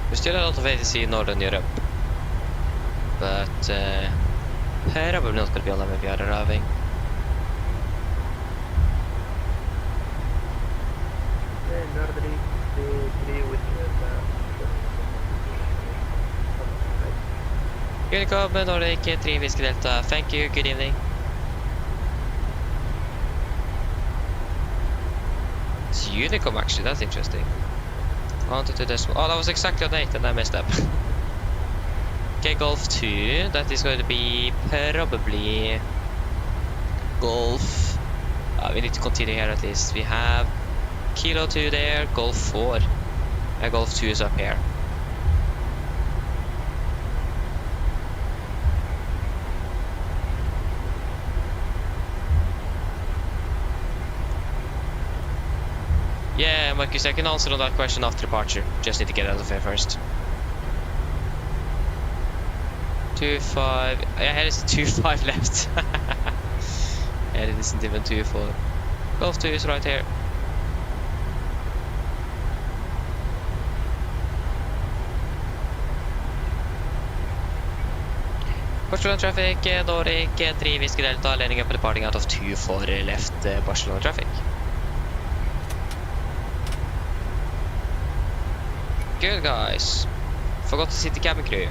We still have a lot of ATC in Northern Europe, but probably not going to be all that maybe are arriving. Unicom, Nordic 3 Whiskey Delta, thank you, good evening. It's Unicom actually, that's interesting. 1 to 2 decimal. Oh, that was exactly on 8 and I messed up. Okay, Golf 2. That is going to be probably Golf. We need to continue here at least. We have Kilo 2 there, Golf 4. And Golf 2 is up here. Yeah, Marcus, I can answer on that question after departure. Just need to get out of here first. 2-5. Yeah, here is a 2-5 left. Yeah, it isn't even 2-4. Golf 2 is right here. Barcelona traffic, Nordic 3 Whiskey Delta, landing up and departing out of 2 for left Barcelona traffic. Good guys. Forgot to sit the cabin crew.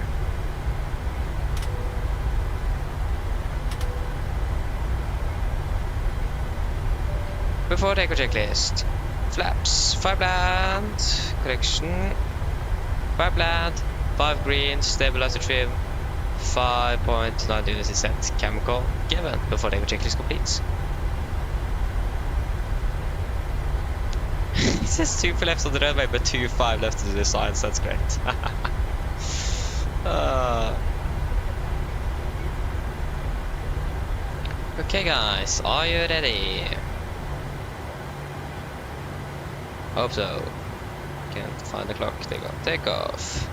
Before take a checklist. Flaps, 5 land, correction. 5 land, 5 green, stabilizer trim, 5.9 units is set. Chemical given before take a checklist completes. It says 2 for left on the runway, but 2-5 left to the signs. That's great. Okay, guys, are you ready? Hope so. Can't find the clock. They go. Take off.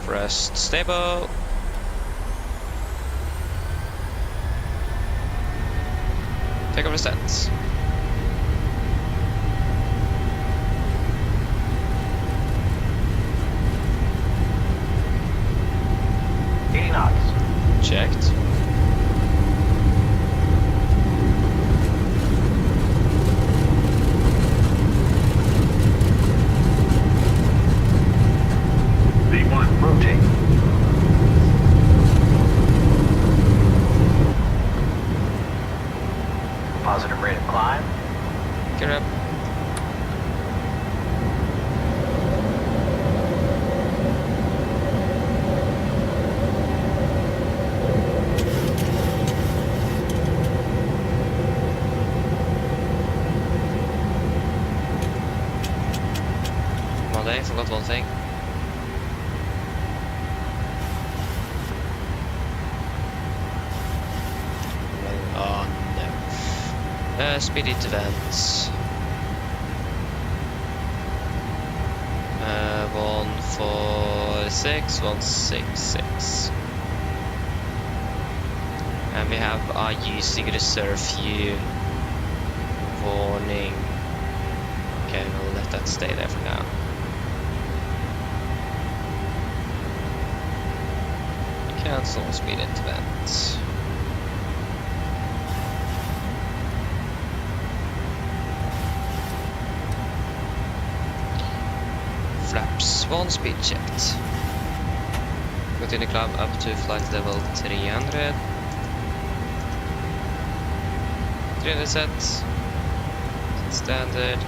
Rest stable. Take off the sets. Checked. V1, rotate. Positive rate of climb. Get up. I forgot one thing. Oh no. Speed it events. One for 166, 166. And we have using reserve fuel warning. Okay, we'll let that stay there for now. Cancel speed intervent. Flaps 1 speed checked. Continue climb up to flight level 300. 300 set. Standard.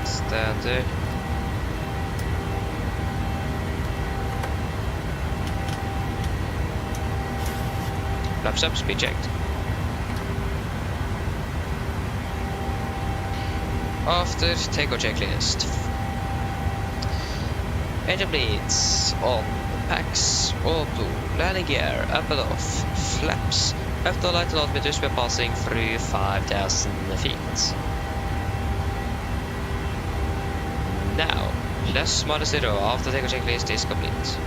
Standard. Flaps up, speed checked. After takeoff checklist. Engine bleeds on. Packs, auto, landing gear, up and off, flaps, after light altimeters, we're passing through 5,000 feet. Now, plus minus 0 after takeoff checklist is complete.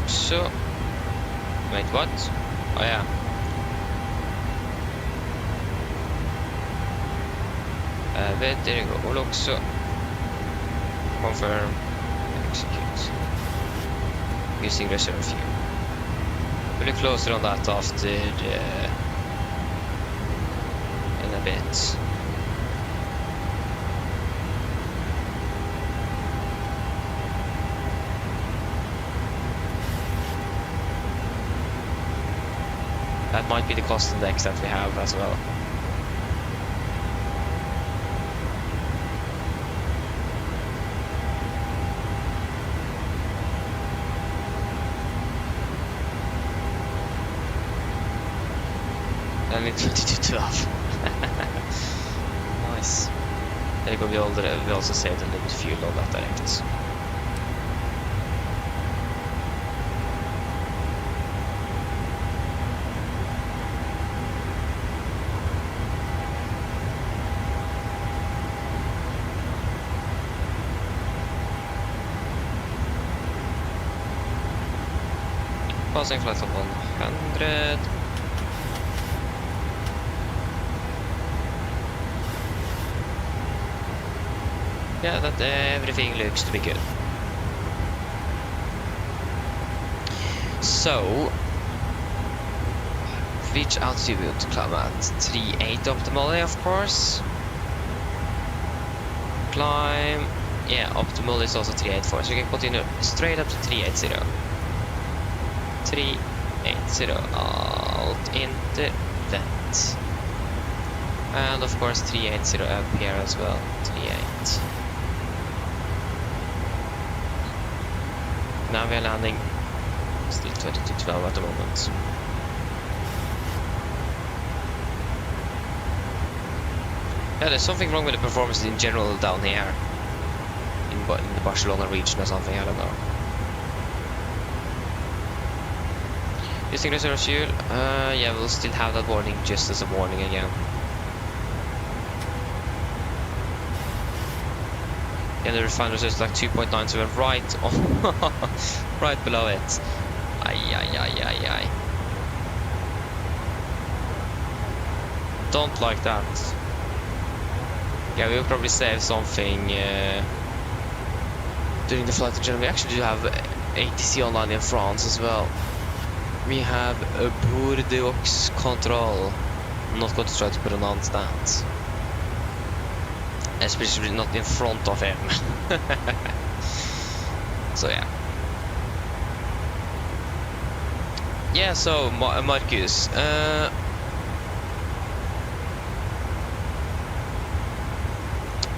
So, wait, what? Oh yeah. Wait, there you go. We'll also confirm, execute. Using reserve fuel. We'll look closer on that after in a bit. That might be the cost index that we have as well. And it's 2212. Nice. There you go, we also saved a little bit of fuel on that direct. Passing flight of 100. Yeah, that everything looks to be good. So, reach altitude to climb at 3.8 optimally, of course. Climb, yeah, optimal is also 3.84, so we can continue straight up to 3.80. 3.80 alt intervent, and of course 3.80 up here as well. 3.8. Now we are landing still 2212 at the moment. Yeah, there's something wrong with the performance in general down here in the Barcelona region or something, I don't know. Using reserve fuel, yeah, we'll still have that warning just as a warning again. Yeah, the refinery is like 2.9, so we're right on, right below it. Ay. Don't like that. Yeah, we'll probably save something during the flight in general. We actually do have ATC online in France as well. We have a Bordeaux control. I'm not going to try to pronounce that. Especially not in front of him. So yeah. Yeah, so Marcus.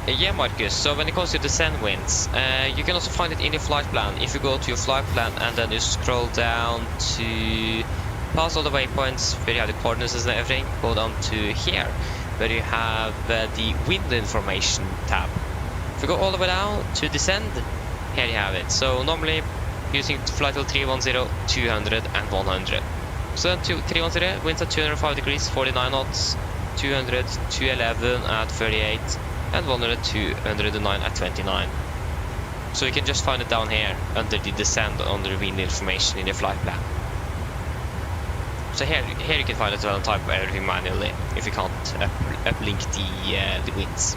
Yeah, Marcus, so when it comes to descent winds, you can also find it in your flight plan. If you go to your flight plan and then you scroll down to pass all the waypoints where you have the coordinates and everything, go down to here, where you have the wind information tab. If you go all the way down to descend, here you have it. So normally using flight level 310, 200 and 100. So then 310, winds at 205 degrees, 49 knots, 200, 211 at 38, and 100, 209 at 29. So you can just find it down here under the descend under wind information in your flight plan. So here you can find it as well and type everything manually if you can't uplink the winds.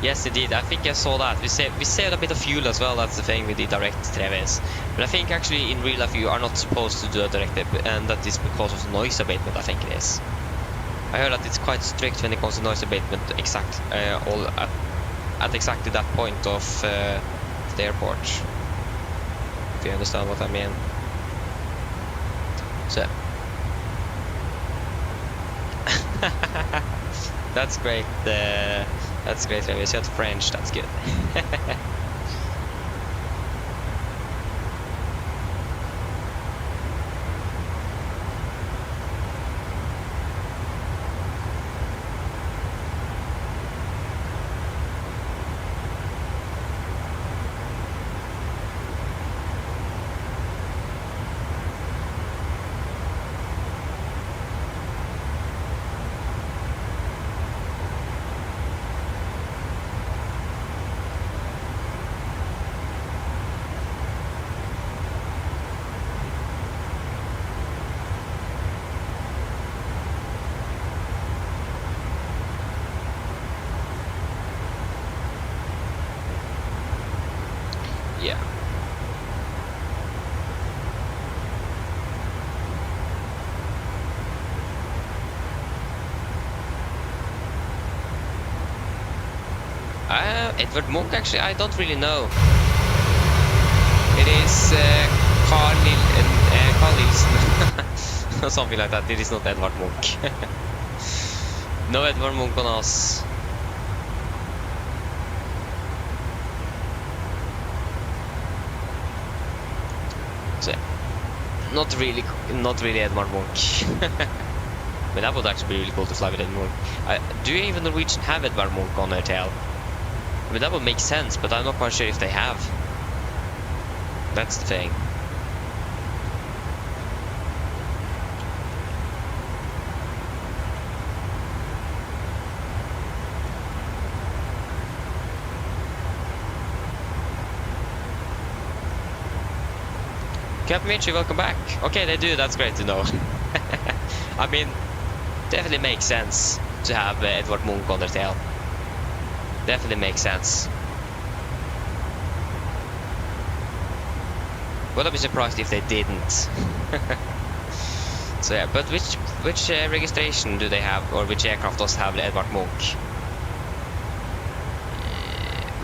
Yes, indeed. I think I saw that. We saved a bit of fuel as well. That's the thing with the direct treves. But I think actually in real life you are not supposed to do a direct, and that is because of noise abatement. I think it is. I heard that it's quite strict when it comes to noise abatement. All at exactly that point of the airport. If you understand what I mean. So. That's great. That's great, Travis. You had French. That's good. Yeah. Edvard Munch, actually, I don't really know. It is Carl Nielsen, or something like that. It is not Edvard Munch. No Edvard Munch on us. So, not really Edvard Munch. I mean, that would actually be really cool to fly with Edvard Munch. Do even Norwegian have Edvard Munch on their tail? I mean, that would make sense, but I'm not quite sure if they have. That's the thing. Captain Mitchell, welcome back. Okay, they do. That's great to know. I mean, definitely makes sense to have Edvard Munch on their tail. Definitely makes sense. Would I be surprised if they didn't? So yeah, but which registration do they have, or which aircraft does have Edvard Munch?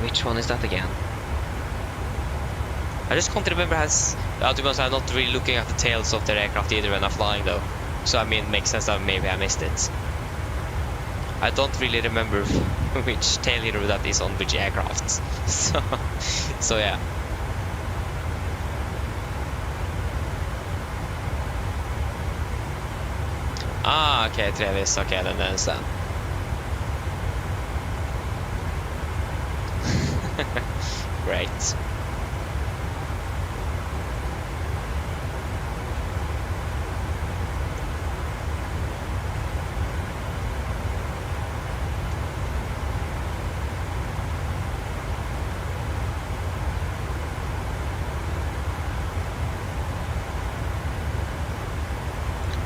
Which one is that again? I just can't remember. To be honest, I'm not really looking at the tails of their aircraft either when I'm flying though. So I mean, it makes sense that maybe I missed it. I don't really remember which tail hero that is on which aircraft. So yeah. Ah, okay, Travis. Okay, then I understand. Great.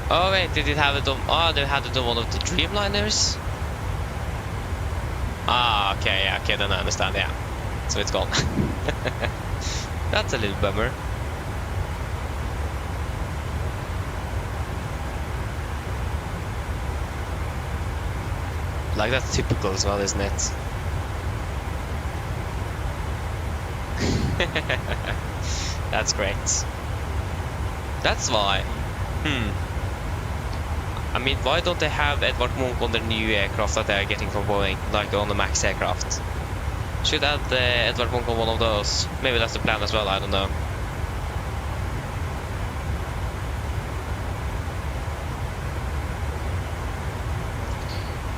Oh wait, did it have it on? Oh, they had it on one of the Dreamliners. Ah, okay, yeah, okay, then I understand. Yeah, so it's gone. That's a little bummer. Like, that's typical as well, isn't it? That's great. That's why. I mean, why don't they have Edvard Munch on the new aircraft that they are getting from Boeing, like on the MAX aircraft? Should add Edvard Munch on one of those. Maybe that's the plan as well, I don't know.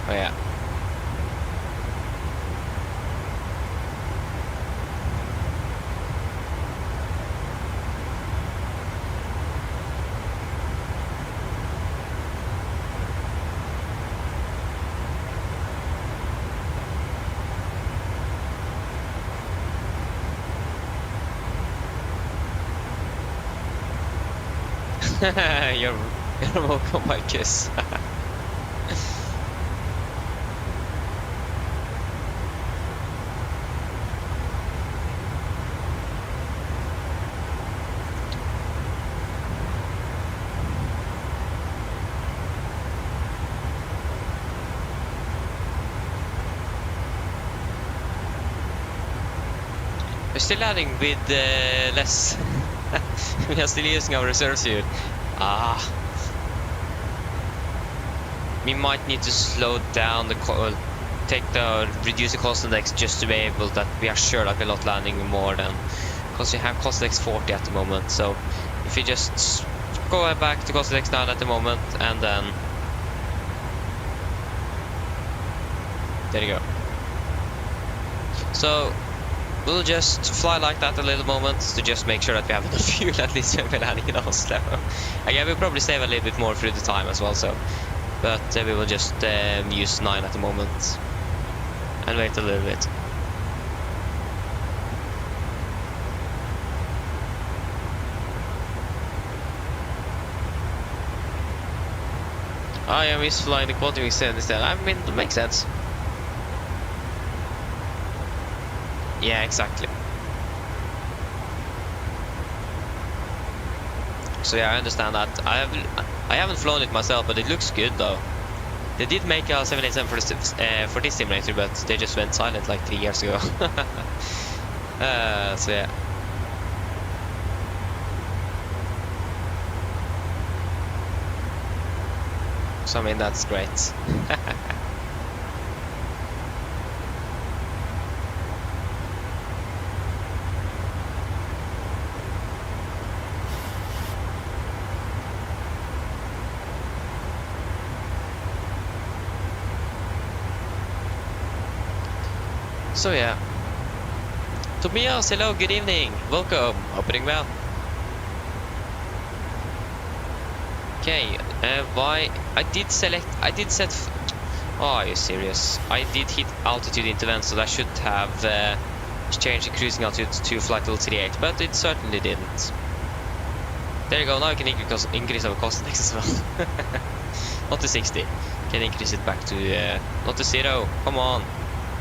Oh yeah. You're welcome, my kiss. We're still landing with less. We are still using our reserves here. We might need to slow down the reduce the cost index just to be able that we are sure that we're not landing more than, because we have cost index 40 at the moment. So if we just go back to cost index 9 at the moment, and then there you go. So we'll just fly like that a little moment to just make sure that we have enough fuel at least when we're landing in Oslo. Again, we'll probably save a little bit more through the time as well, so. But we will just use 9 at the moment and wait a little bit. I am flying the quantum instead. I mean, that makes sense. Yeah, exactly. So yeah, I understand that. I haven't flown it myself, but it looks good though. They did make a 787 for this simulator, but they just went silent like 3 years ago. So yeah. So I mean, that's great. So yeah, Tobias, hello, good evening, welcome, opening well. Okay, why I did set. Oh, are you serious? I did hit altitude interval, so that should have changed the cruising altitude to flight level 38, but it certainly didn't. There you go. Now you can increase our cost index as well. Not to 60. Can increase it back to not to 0. Come on.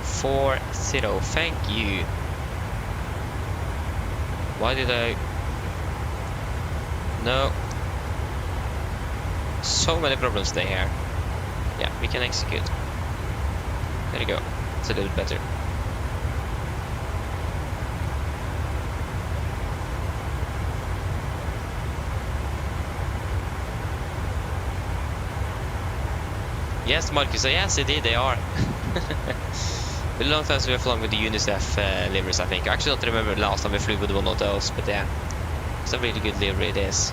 40, thank you. Why did I? No. So many problems today here. Yeah, we can execute. There you go. It's a little bit better. Yes, Marcus, yes indeed they are. Been a long time since we've flown with the UNICEF liveries, I think. I actually don't remember the last time we flew with one of those, but yeah. It's a really good livery, it is.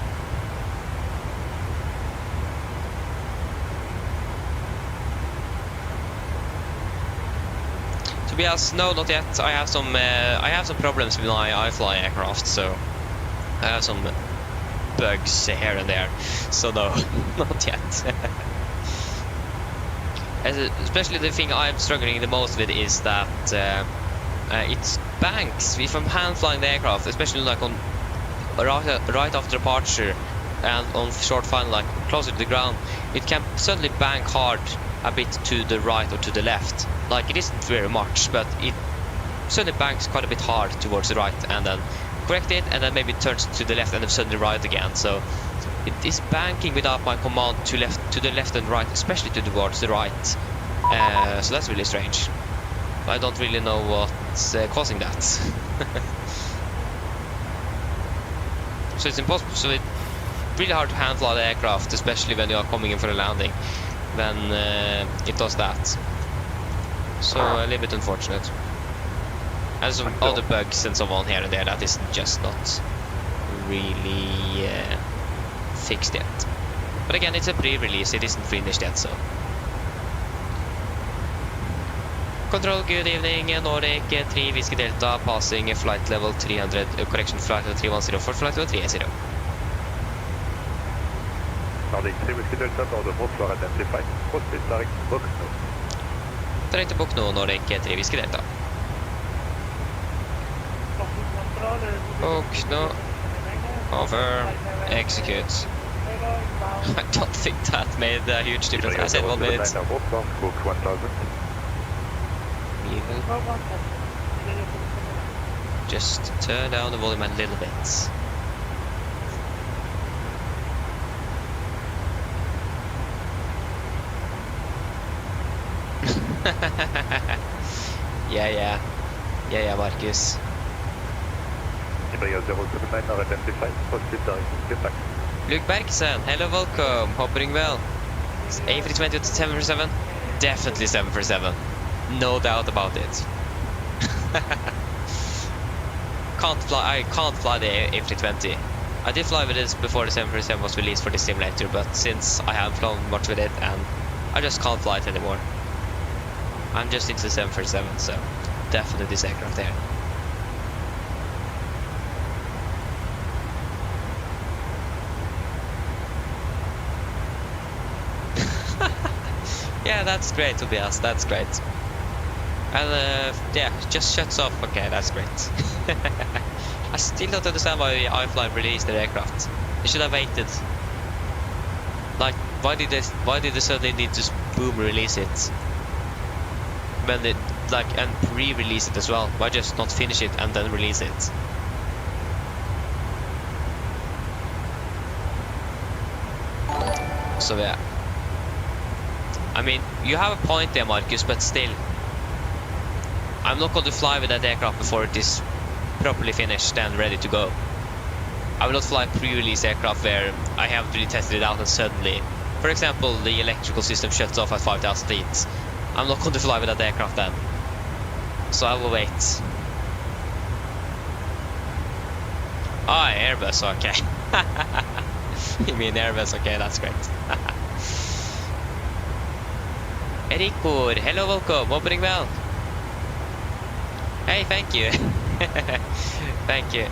To be honest, no, not yet. I have some problems with my iFly aircraft, so I have some bugs here and there. So no, not yet. Especially the thing I'm struggling the most with is that it's banks. If I'm hand flying the aircraft, especially like on right after departure and on short final, like closer to the ground, it can suddenly bank hard a bit to the right or to the left. Like it isn't very much, but it suddenly banks quite a bit hard towards the right, and then correct it, and then maybe turns to the left and then suddenly right again. So it is banking without my command to the left and right, especially towards the right. So that's really strange. I don't really know what's causing that. So it's impossible. So really hard to hand fly the aircraft, especially when you are coming in for a landing, when it does that. So a little bit unfortunate. And some other bugs and so on here and there that is just not really fixed yet. But again, it's a pre-release, it isn't finished yet, so. Control, good evening, Nordic 3 Whiskey Delta, passing flight level 300, correction, flight level 310 for flight level 380. Nordic 3 Whiskey Delta, border for identified, proceed direct book no. Direct book no, Nordic 3 Whiskey Delta. Book no, over, execute. I don't think that made a huge difference. I said 1 minute. Just turn down the volume a little bit. Yeah, Marcus. Luke Bergson, hello, welcome. Hope doing well. A320 to 747? Definitely 747. No doubt about it. I can't fly the A320. I did fly with this before the 747 was released for the simulator, but since I haven't flown much with it and I just can't fly it anymore. I'm just into the 747, so definitely this aircraft there. Yeah, that's great, Tobias, that's great. And yeah, just shuts off. Okay, that's great. I still don't understand why iFly released their aircraft. They should have waited. Like, why did they suddenly need to boom release it? When they and pre-release it as well. Why just not finish it and then release it? So yeah. I mean, you have a point there, Marcus, but still. I'm not going to fly with that aircraft before it is properly finished and ready to go. I will not fly pre-release aircraft where I haven't really tested it out and suddenly, for example, the electrical system shuts off at 5,000 feet. I'm not going to fly with that aircraft then. So I will wait. Ah, Airbus, okay. You mean Airbus, okay, that's great. Erikor, hello, welcome, opening well. Hey, thank you. Thank you.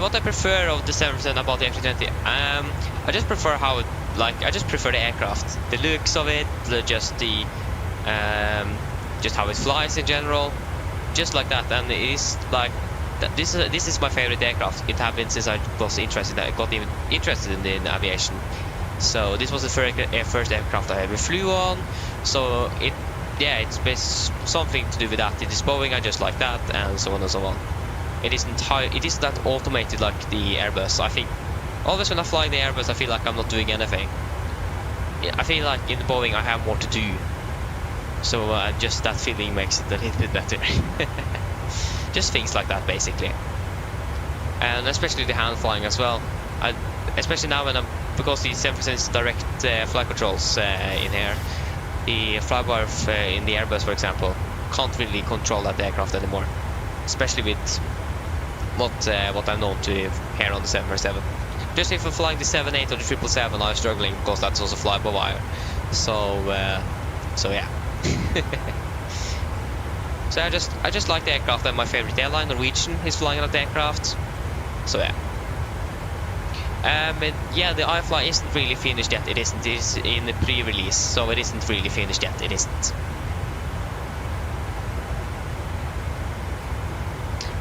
What I prefer of the 7% about the A320, I just prefer how it, I just prefer the aircraft, the looks of it, just how it flies in general, just like that. And it is like that. This is my favorite aircraft. It has been since I was interested. I got even interested in aviation. So this was the first aircraft I ever flew on. So it's something to do with that. It is Boeing, I just like that, and so on and so on. It isn't that automated like the Airbus. I think always when I fly the Airbus, I feel like I'm not doing anything. I feel like in the Boeing I have more to do. So just that feeling makes it a little bit better. Just things like that, basically. And especially the hand flying as well. Especially now when because the 7% is direct flight controls in here. The flybar in the Airbus, for example, can't really control that aircraft anymore. Especially with what I'm known to here on the 747. Just if I'm flying the 78 or the 777, I'm struggling because that's also fly-by-wire. So yeah. So I just like the aircraft, and my favorite airline, Norwegian, is flying on that aircraft. So yeah. And yeah, the iFly isn't really finished yet. It isn't. It is in the pre-release, so it isn't really finished yet. It isn't.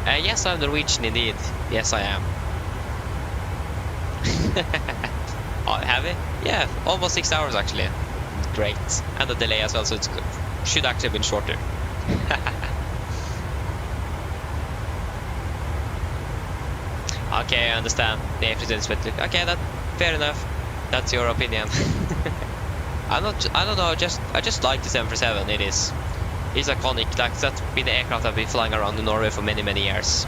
Yes, I'm Norwegian indeed. Yes, I am. Oh, have it? Yeah, almost 6 hours actually. Great, and the delay as well, so it should actually have been shorter. Okay, I understand. The A320 is better. Okay, that's fair enough. That's your opinion. I don't know. I just like the 747. It's iconic. That's been the aircraft I've been flying around in Norway for many years.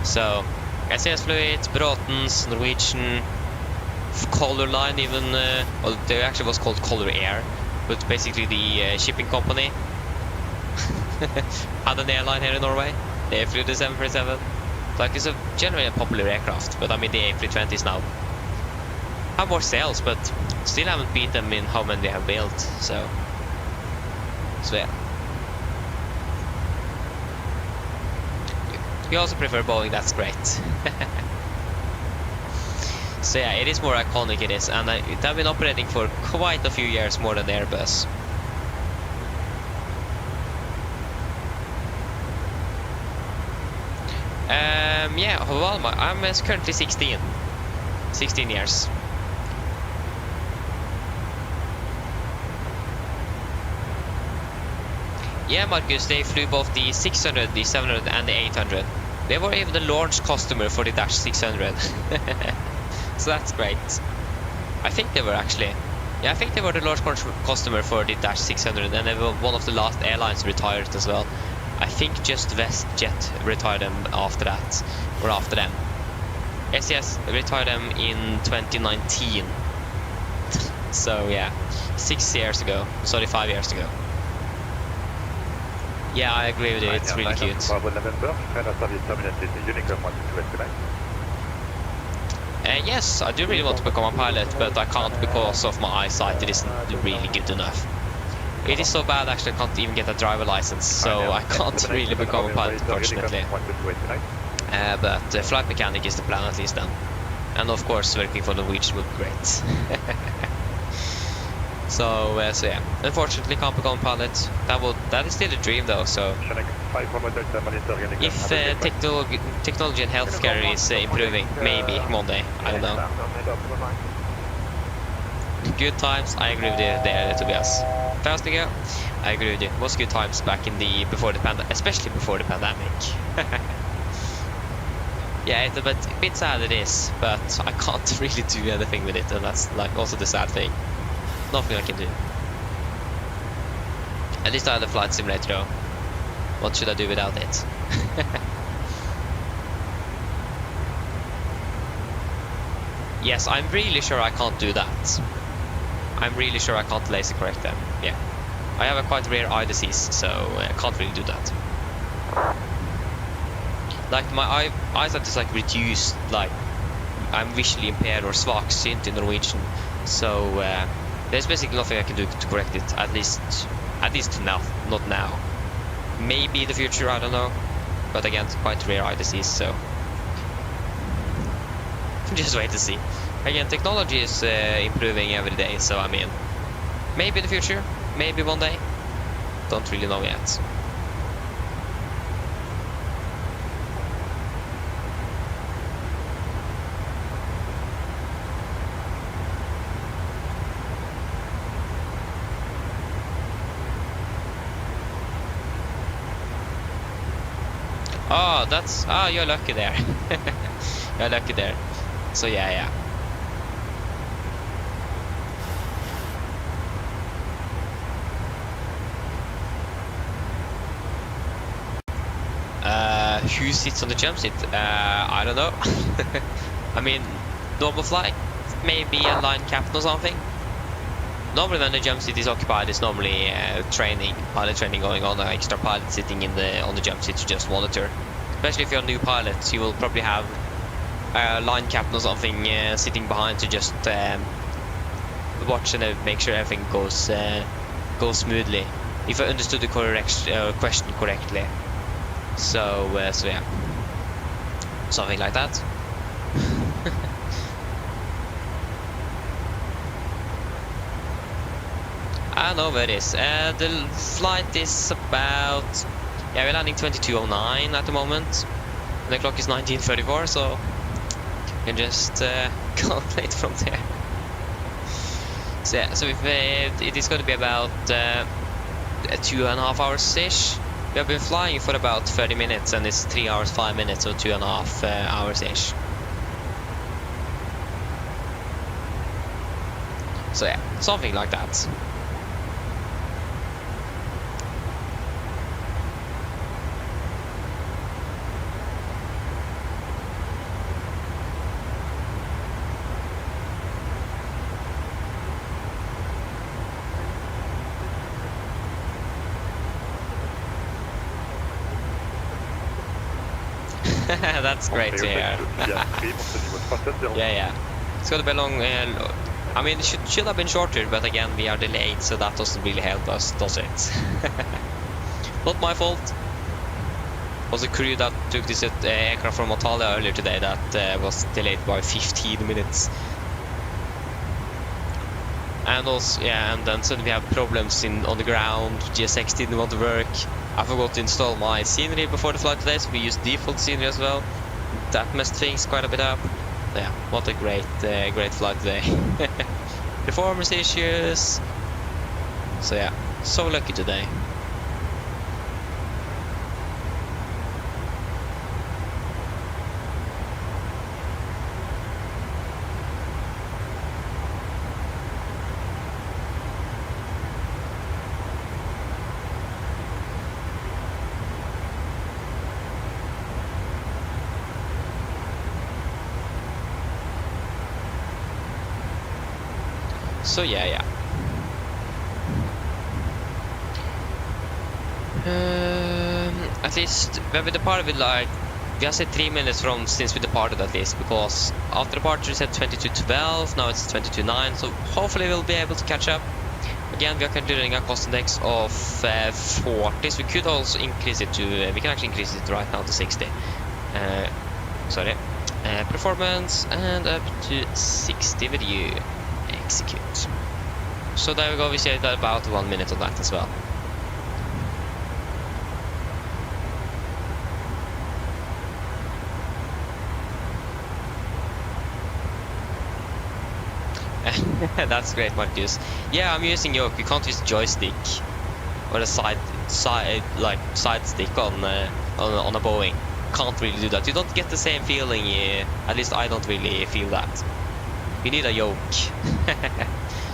So SAS Fluid, Braathens, Norwegian, Color Line even, well, they actually was called Color Air, but basically the shipping company had an airline here in Norway. They flew the 747. Like, it's a generally a popular aircraft, but I mean the A320s now have more sales, but still haven't beat them in how many they have built. So yeah. You also prefer Boeing, that's great. So yeah, it is more iconic, it is, and they've been operating for quite a few years more than Airbus. Yeah, well, I'm currently 16 years. Yeah, Marcus, they flew both the 600, the 700 and the 800. They were even the launch customer for the Dash 600. So that's great. I think they were actually. Yeah, I think they were the launch customer for the Dash 600, and they were one of the last airlines retired as well. I think just WestJet retired them after that, or after them. SAS retired them in 2019. So yeah, 5 years ago. Yeah, I agree with you, it's really cute. Yes, I do really want to become a pilot, but I can't because of my eyesight. It isn't really good enough. It is so bad actually I can't even get a driver license, so I can't really become a pilot, unfortunately. But flight mechanic is the plan at least then. And of course working for Norwegian would be great. So yeah, unfortunately can't become a pilot. That is still a dream though, so if technology and healthcare is improving, maybe one day, I don't know. Good times, I agree with you there, Tobias. Fast to go, I agree with you. It was good times back in especially before the pandemic. Yeah, it's a bit sad it is, but I can't really do anything with it, and that's like also the sad thing. Nothing I can do. At least I had a flight simulator though. What should I do without it? Yes, I'm really sure I can't do that. I'm really sure I can't laser correct them. Yeah. I have a quite rare eye disease, so I can't really do that. Like my eyesight is like reduced, like I'm visually impaired or svaksynt in Norwegian. So there's basically nothing I can do to correct it, at least now, not now. Maybe in the future, I don't know. But again, it's quite rare eye disease, so just wait to see. Again, technology is improving every day, so I mean, maybe in the future, maybe one day. Don't really know yet. Oh, you're lucky there. You're lucky there. So yeah. Who sits on the jump seat? I don't know. I mean, normal flight, maybe a line captain or something. Normally when the jump seat is occupied, it's normally pilot training going on, an extra pilot sitting on the jump seat to just monitor. Especially if you're a new pilot, you will probably have a line captain or something sitting behind to just watch and make sure everything goes smoothly. If I understood the question correctly. So yeah, something like that. I don't know where it is. The flight is about... Yeah, we're landing 22:09 at the moment. And the clock is 19:34, so you can just calculate from there. So yeah, so it is going to be about 2.5 hours-ish. We have been flying for about 30 minutes, and it's 3 hours, 5 minutes, so 2.5 hours-ish. So yeah, something like that. That's great to hear. Yeah. It's gonna be long. I mean, it should have been shorter, but again, we are delayed, so that doesn't really help us, does it? Not my fault. Was the crew that took this aircraft from Antalya earlier today that was delayed by 15 minutes. And also, yeah, and then suddenly we have problems on the ground. GSX didn't want to work. I forgot to install my scenery before the flight today, so we used default scenery as well. That messed things quite a bit up. Yeah, what a great flight today. Performance issues. So yeah, so lucky today. So yeah. At least when we departed with we have said 3 minutes from since we departed at least, because after departure we said 22:12, now it's 22:09, so hopefully we'll be able to catch up. Again, we are considering a cost index of 40, so we could also increase it to, we can actually increase it right now to 60. Performance and up to 60 with you. Execute. So there we go, we saved about 1 minute on that as well. That's great, Marcus. Yeah, I'm using yoke. You can't use joystick or a side stick on a Boeing. Can't really do that. You don't get the same feeling. At least I don't really feel that. You need a yoke.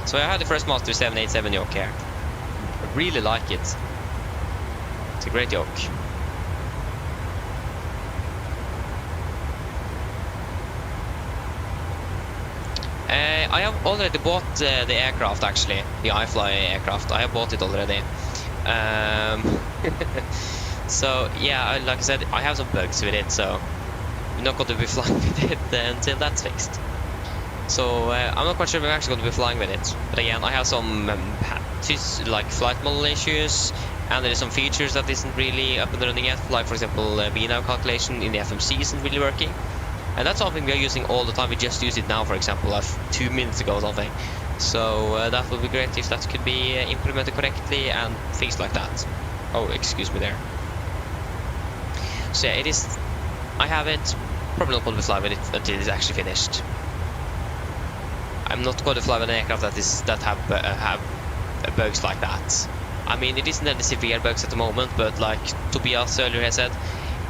So I had the first Master 787 yoke here. I really like it. It's a great yoke. I have already bought the aircraft, actually. The iFly aircraft. I have bought it already. So yeah, like I said, I have some bugs with it, so I'm not going to be flying with it until that's fixed. So I'm not quite sure if I'm actually going to be flying with it. But again, I have some flight model issues, and there is some features that isn't really up and running yet. Like for example, VNAV calculation in the FMC isn't really working. And that's something we are using all the time. We just used it now, for example, 2 minutes ago or something. So that would be great if that could be implemented correctly and things like that. Oh, excuse me there. So yeah, it is. I have it. Probably not going to fly with it until it's actually finished. I'm not going to fly with an aircraft that have bugs like that. I mean, it isn't any severe bugs at the moment, but like Tobias earlier has said,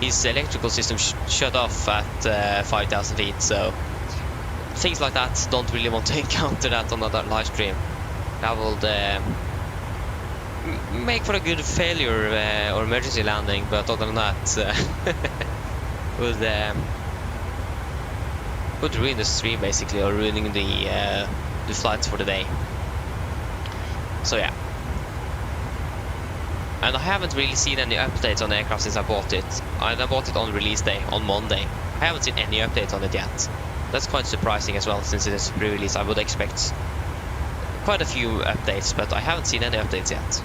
his electrical system shut off at 5,000 feet, so things like that, don't really want to encounter that on another live stream. That will make for a good failure or emergency landing, but other than that, would ruin the stream basically, or ruining the flights for the day. So yeah. And I haven't really seen any updates on the aircraft since I bought it. I bought it on release day, on Monday. I haven't seen any updates on it yet. That's quite surprising as well, since it is pre-release. I would expect quite a few updates, but I haven't seen any updates yet.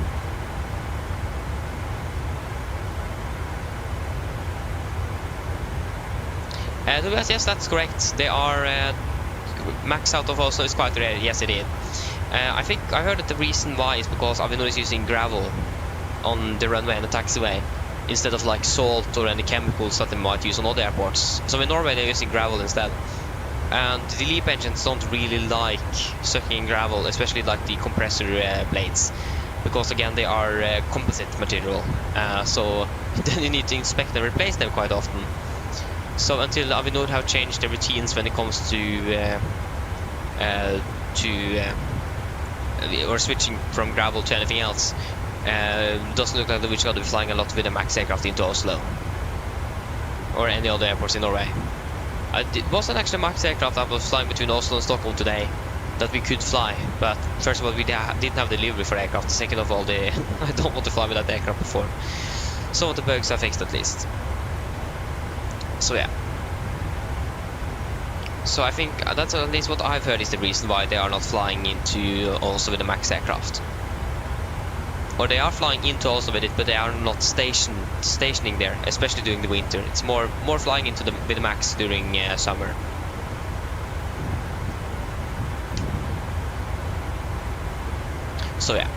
Yes, that's correct. They are max out of Oslo is quite rare. Yes, it is. I think I heard that the reason why is because Avinor is using gravel on the runway and the taxiway instead of like salt or any chemicals that they might use on other airports. So in Norway they're using gravel instead. And the LEAP engines don't really like sucking in gravel, especially like the compressor blades, because again they are composite material. So then you need to inspect and replace them quite often. So until Avinor have changed their routines when it comes to or switching from gravel to anything else, doesn't look like we're going to be flying a lot with a MAX aircraft into Oslo or any other airports in Norway. It wasn't actually a MAX aircraft that was flying between Oslo and Stockholm today that we could fly, but first of all we didn't have delivery for aircraft, second of all I don't want to fly with that aircraft before. Some of the bugs are fixed at least. So yeah. So I think that's at least what I've heard is the reason why they are not flying into Oslo with the MAX aircraft. Or they are flying into Oslo with it, but they are not stationing there, especially during the winter. It's more flying into with the MAX during summer. So yeah.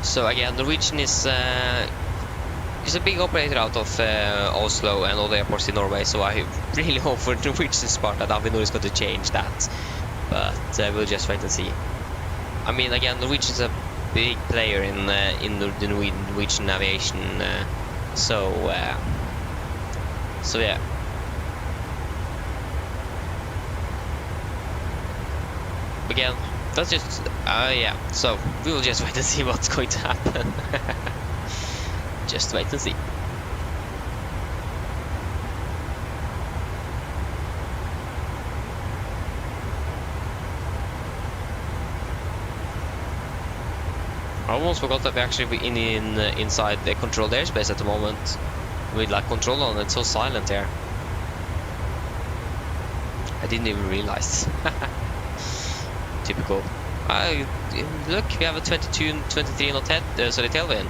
So again, Norwegian is a big operator out of Oslo and all the airports in Norway. So I really hope for Norwegian's part that Avinor is going to change that. But we'll just wait and see. I mean, again, Norwegian is a big player in the Norwegian aviation. So yeah. Again, that's just yeah. So we will just wait and see what's going to happen. Just wait and see. I almost forgot that we actually be inside the controlled airspace at the moment. With like control on, it's so silent here. I didn't even realize. Typical. Look, we have a 22 and 23 knot head, sorry, tailwind.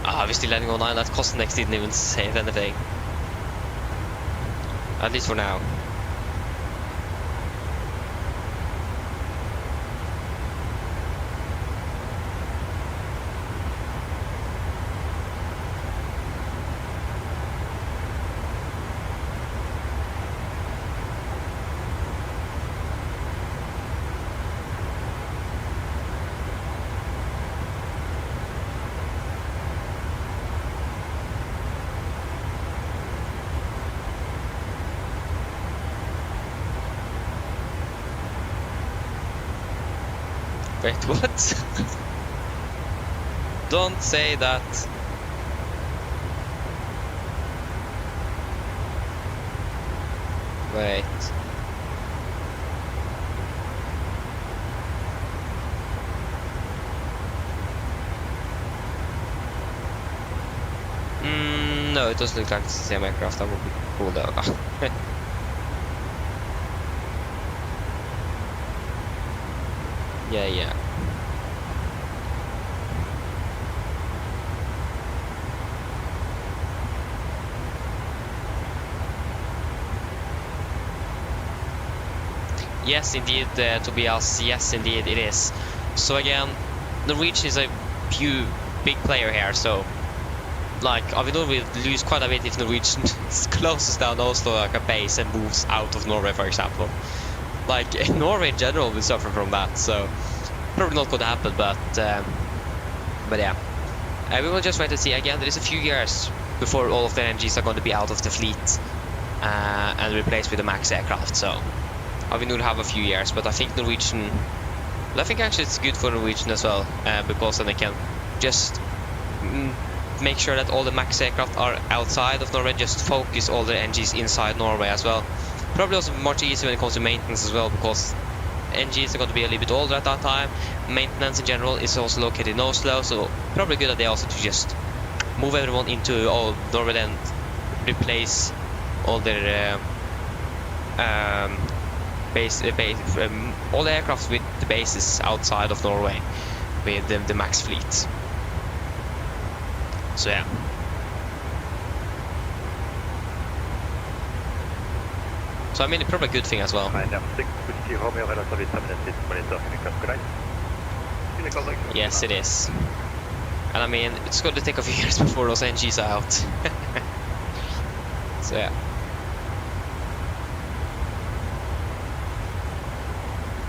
We're still landing on 9, that Cosnex didn't even save anything. At least for now. Wait, what? Don't say that. Wait. No, it doesn't look like it's the same aircraft. That would be cool though. Yeah. Yes, indeed, Tobias. Yes, indeed, it is. So again, Norwegian is a big player here. So, like, Avinor will lose quite a bit if Norwegian closes down Oslo like a base and moves out of Norway, for example. Like, Norway in general will suffer from that, so probably not going to happen, but yeah. We will just wait to see. Again, there is a few years before all of the NGs are going to be out of the fleet and replaced with the MAX aircraft, so Avinor will have a few years, but I think Norwegian... I think actually it's good for Norwegian as well, because then they can just make sure that all the MAX aircraft are outside of Norway, just focus all the NGs inside Norway as well. Probably also much easier when it comes to maintenance as well, because NGs are going to be a little bit older at that time. Maintenance in general is also located in Oslo, so probably good idea also to just move everyone into Norway and replace all their all the aircraft with the bases outside of Norway with the MAX fleet. So yeah. So I mean, it's probably a good thing as well. Yes, it is. And I mean, it's going to take a few years before those NGs are out. So yeah.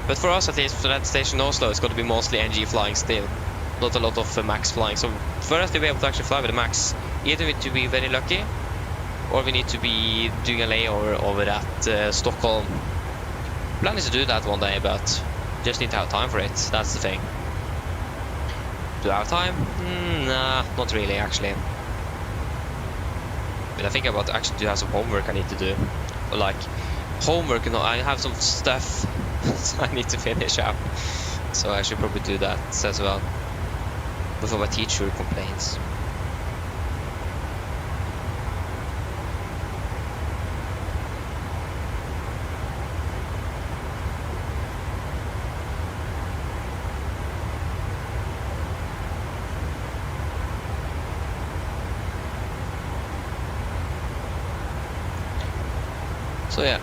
But for us, at least, for that station Oslo, it's going to be mostly NG flying still. Not a lot of MAX flying. So for us to be able to actually fly with the MAX, either we need to be very lucky, or we need to be doing a layover over at Stockholm. Plan is to do that one day, but just need to have time for it. That's the thing. Do I have time? Nah, not really, actually. But I think about actually do have some homework I need to do. Or like homework, you know, I have some stuff I need to finish up. So I should probably do that as well. before my teacher complains. So yeah.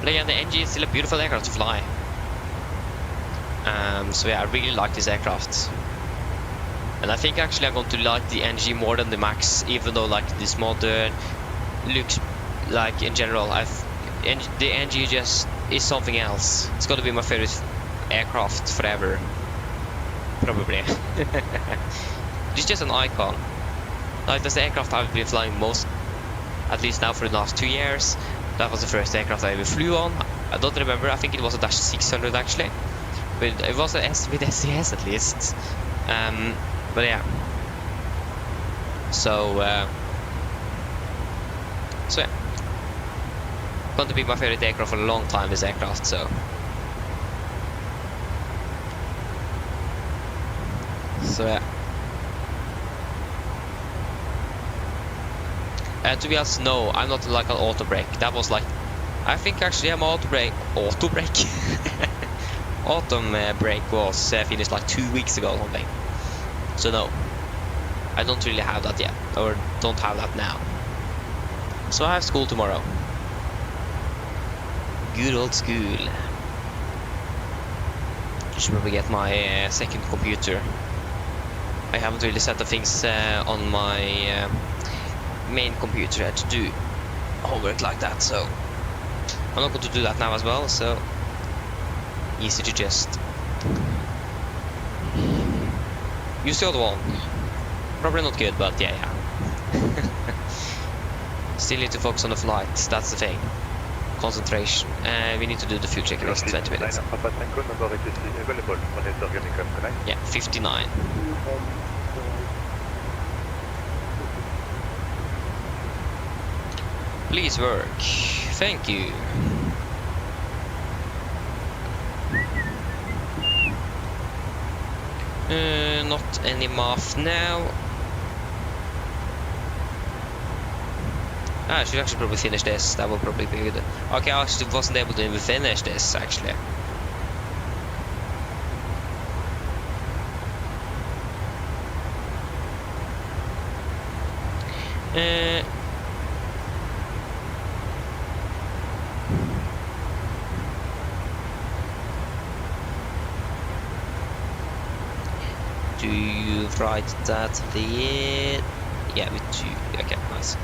But again, the NG is still a beautiful aircraft to fly. So yeah, I really like this aircraft. And I think actually I'm going to like the NG more than the Max, even though like this modern looks like in general, the NG just is something else. It's going to be my favorite aircraft forever. Probably. It's just an icon. Like that's the aircraft I've been flying most, at least now for the last 2 years. That was the first aircraft I ever flew on. I don't remember, I think it was a Dash 600 actually. But it was a S with SCS at least. But yeah. So yeah. Going to be my favorite aircraft for a long time, this aircraft, so. So yeah. To be honest, no, I'm not like an auto brake. That was like, I think actually I'm auto brake. Autumn brake was finished like 2 weeks ago or something. So no, I don't really have that yet, or don't have that now. So I have school tomorrow. Good old school. Just probably get my second computer. I haven't really set the things on my main computer to do homework like that, so I'm not going to do that now as well, so easy to just use the other one. Probably not good, but yeah. Still need to focus on the flight, that's the thing. Concentration. We need to do the fuel check in next 20 minutes. Yeah, 59. Please work. Thank you. Not any math now. I should actually probably finish this. That will probably be good. Okay, I actually wasn't able to even finish this actually. Do you write that there? Yeah, with 2. Okay, nice.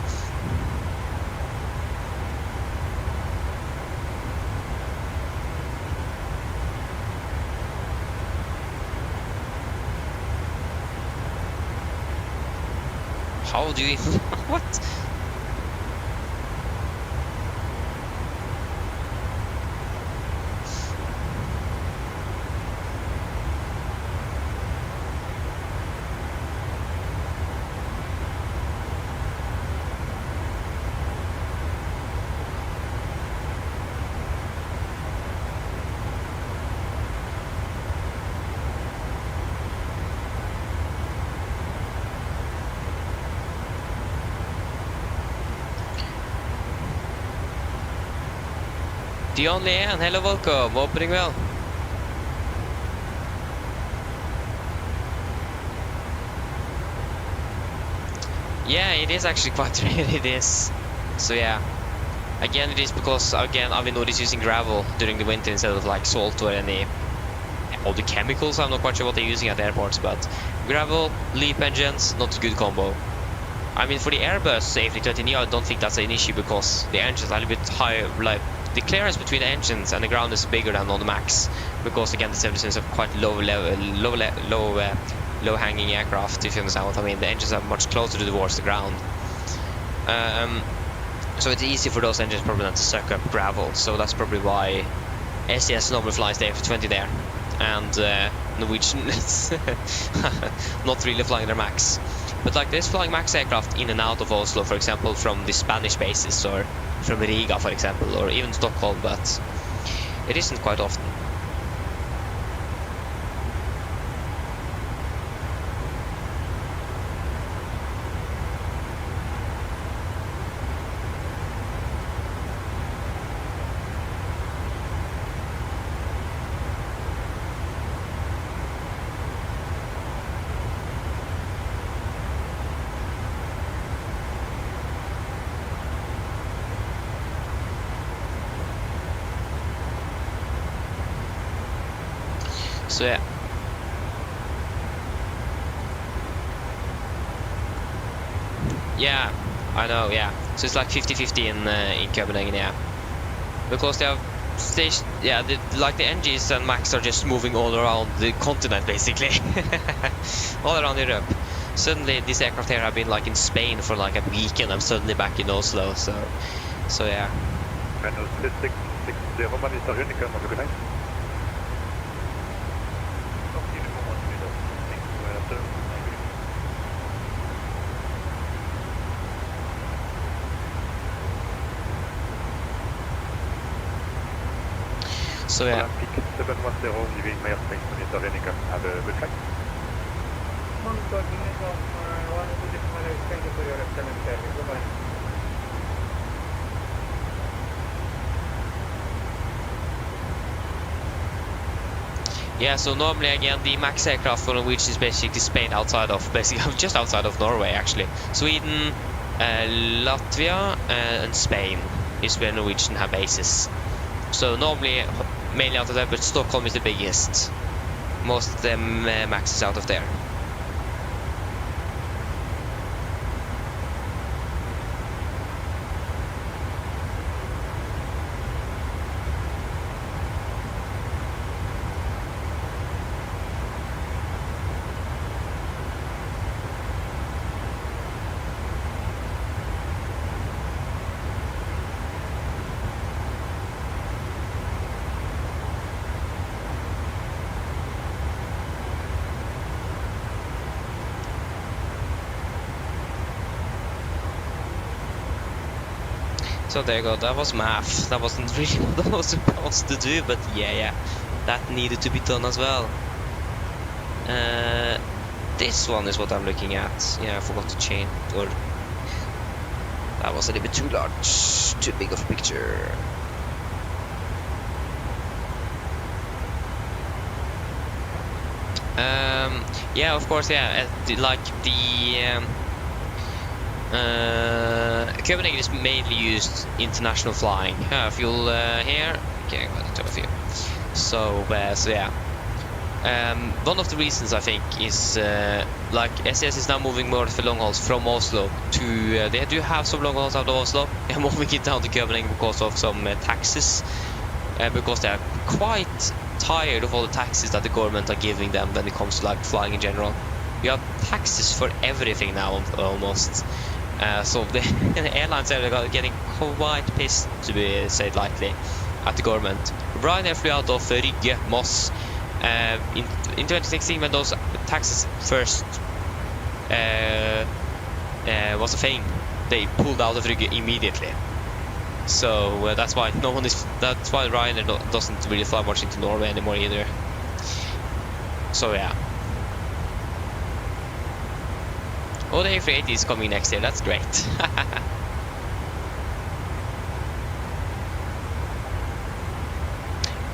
How do you what? The only Ann, hello, welcome, opening well. Yeah, it is actually quite rare, it is. So yeah, again it is because again Avinor is using gravel during the winter instead of like salt or any other chemicals. I'm not quite sure what they're using at airports, but gravel, LEAP engines, not a good combo. I mean, for the Airbus A320neo, I don't think that's an issue because the engines are a little bit higher, like the clearance between the engines and the ground is bigger than on the Max, because again the 777s are quite low hanging aircraft, if you understand what I mean. The engines are much closer towards the ground, so it's easy for those engines probably not to suck up gravel. So that's probably why SES normally flies the A320 there, and Norwegian is not really flying their Max. But like there's flying Max aircraft in and out of Oslo, for example, from the Spanish bases or from Riga, for example, or even Stockholm, but it isn't quite often. So yeah. Yeah, I know, yeah. So it's like 50-50 in Copenhagen, yeah. Because they have station, yeah, like the NGs and Max are just moving all around the continent, basically. All around Europe. Suddenly, this aircraft here have been like in Spain for like a week, and I'm suddenly back in Oslo, so yeah. So yeah. 710, leaving Mayor Space Monitor Renica. Have a good flight. Monitor Uniform 126 thank you for your excellent service. Goodbye. Yeah, so normally again the Max aircraft for Norwegian is basically Spain outside of, basically just outside of Norway actually. Sweden, Latvia and Spain is where Norwegian have bases. So normally mainly out of there, but Stockholm is the biggest. Most of them Max is out of there. So there you go, that was math. That wasn't really what I was supposed to do, but yeah, that needed to be done as well. This one is what I'm looking at. Yeah, I forgot to change, or that was a little bit too large, too big of a picture. Yeah, of course, yeah, like the Copenhagen is mainly used international flying. Fuel here. Okay, I'm gonna turn off here. So yeah. One of the reasons I think is like SAS is now moving more of the long hauls from Oslo to. They do have some long hauls out of Oslo. They're moving it down to Copenhagen because of some taxes. Because they are quite tired of all the taxes that the government are giving them when it comes to like flying in general. You have taxes for everything now almost. So the airlines are getting quite pissed, to be said lightly, at the government. Ryanair flew out of Rygge, Moss, in 2016 when those taxes first was a thing. They pulled out of Rygge immediately. So that's why that's why Ryanair doesn't really fly much into Norway anymore either. So yeah. Oh, the A380 is coming next year, that's great.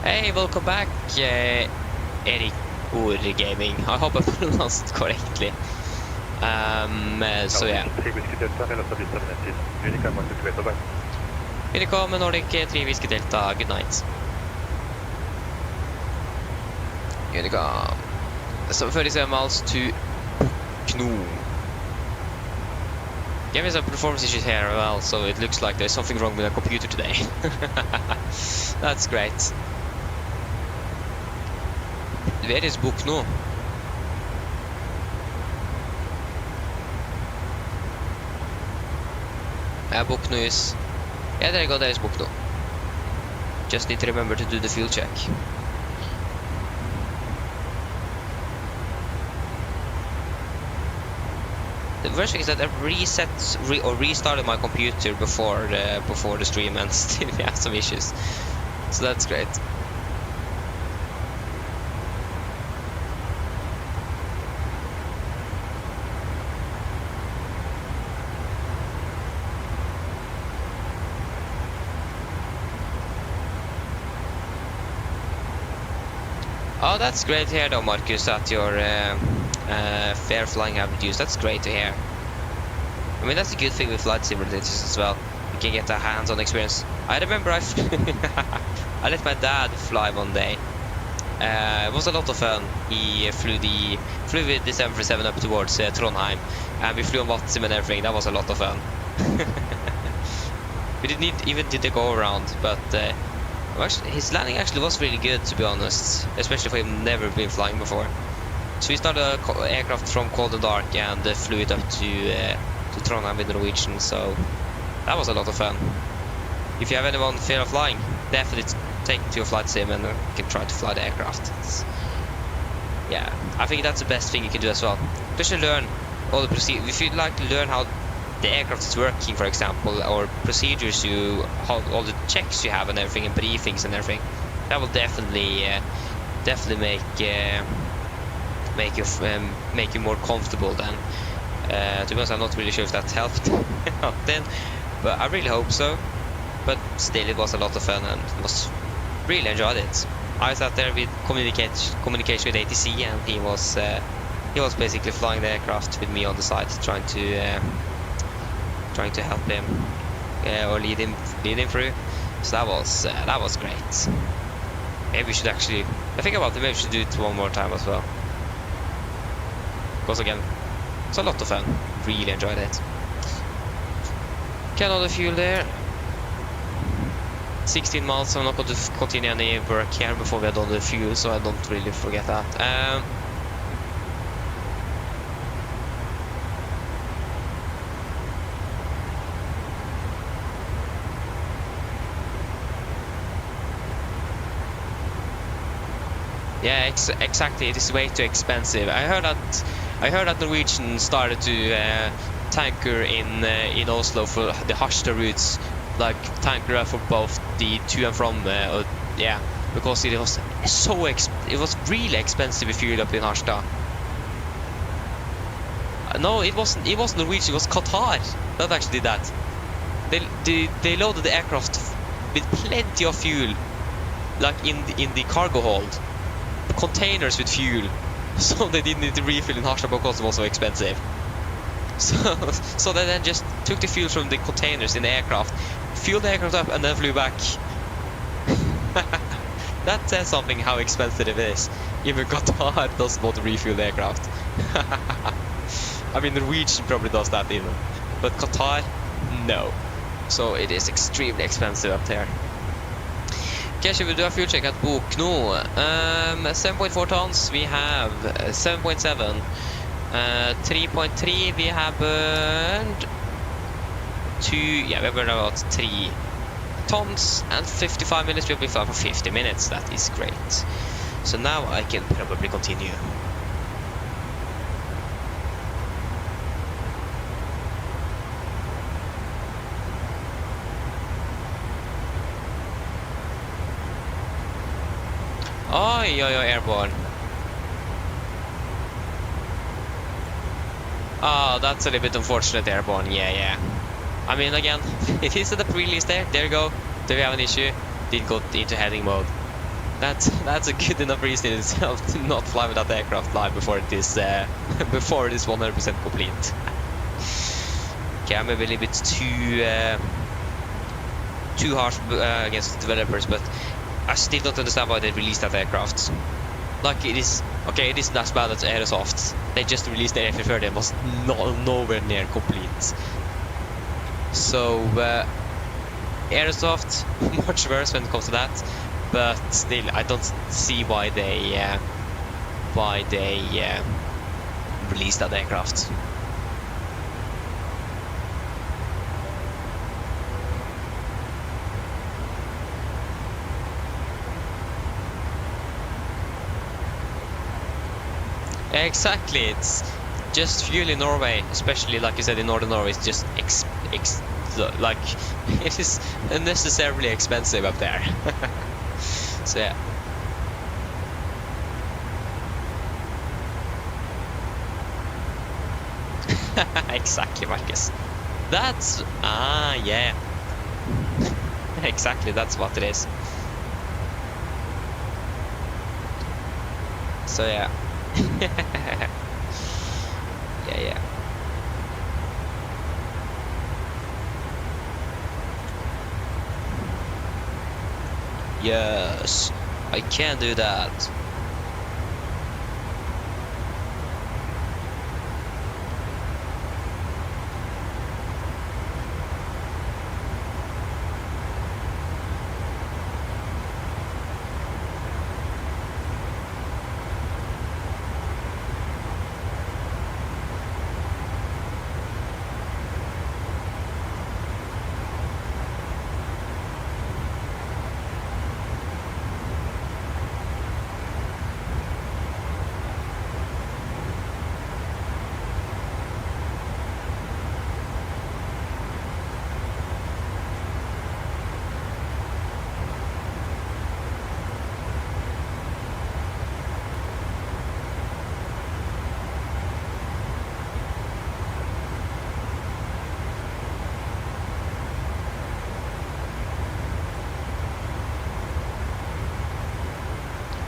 Hey, welcome back, Erik Ur Gaming. I hope I pronounced it correctly. So yeah. Unicom Nordic 3 Whiskey Delta, good night. Unicom. So 37 miles to Bukno. Game is a performance issues here as well, so it looks like there's something wrong with the computer today. That's great. Where is Bukno? Bukno is... Yeah, there you go, there is Bukno. Just need to remember to do the fuel check. The worst thing is that I restarted my computer before the stream and still we have some issues. So that's great. Oh, that's great to hear though, Marcus, that your fair flying have reduced. That's great to hear. I mean, that's a good thing with flight simulators as well. You can get a hands-on experience. I remember I let my dad fly one day It was a lot of fun. He flew with the 747 up towards Trondheim, and we flew on Vatzim and everything. That was a lot of fun. We didn't even did the go around, but actually, his landing actually was really good, to be honest, especially for him never been flying before. So we started an aircraft from cold and dark and flew it up to Trondheim with Norwegian. So that was a lot of fun. If you have anyone fear of flying, definitely take to a flight sim and you can try to fly the aircraft. Yeah, I think that's the best thing you can do as well. Especially learn all the procedures. If you'd like to learn how the aircraft is working, for example, or procedures, how all the checks you have and everything, and briefings and everything, that will definitely make you more comfortable. Then, to be honest, I'm not really sure if that helped then, but I really hope so. But still, it was a lot of fun and was really enjoyed it. I sat there with communication with ATC, and he was basically flying the aircraft with me on the side, trying to help him or lead him through. So that was great. Maybe we should actually, I think about it, maybe we should do it one more time as well. Because again, it's a lot of fun. Really enjoyed it. Okay, another fuel there. 16 miles, so I'm not going to continue any work here before we are done the fuel, so I don't really forget that. Yeah, exactly. It is way too expensive. I heard that Norwegian started to tanker in Oslo for the Harstad routes, like tanker for both the to and from. Yeah, because it was it was really expensive if you up in Harstad. No, it wasn't Norwegian. It was Qatar that actually did that. They loaded the aircraft with plenty of fuel, like in the cargo hold. Containers with fuel, so they didn't need to refill in Harstad because it was so expensive. So they then just took the fuel from the containers in the aircraft, fueled the aircraft up, and then flew back. That says something how expensive it is. Even Qatar doesn't want to refuel the aircraft. I mean, Norwegian probably does that even, but Qatar, no. So it is extremely expensive up there. Okay, should we do a fuel check at Bokno? 7.4 tons, we have 7.7. 3.3, we have burned 2, yeah, we have burned about 3 tons, and 55 minutes will be fine for 50 minutes. That is great. So now I can probably continue. Oh, airborne. Oh, that's a little bit unfortunate, airborne. Yeah. I mean, again, it is at the pre-release there. There you go. Do we have an issue? Didn't go into heading mode. That's a good enough reason in itself to not fly with that aircraft live before it is 100% complete. Okay, I'm maybe a little bit too harsh against developers, but I still don't understand why they released that aircraft. Like, it is okay, it isn't as bad as Aerosoft. They just released the A330 and was nowhere near complete. So Aerosoft, much worse when it comes to that, but still I don't see why they released that aircraft. Exactly, it's just fuel in Norway, especially like you said in Northern Norway, it's just like it is unnecessarily expensive up there. So yeah. Exactly, Marcus. That's yeah. Exactly, that's what it is. So yeah. Yeah. Yes. I can do that.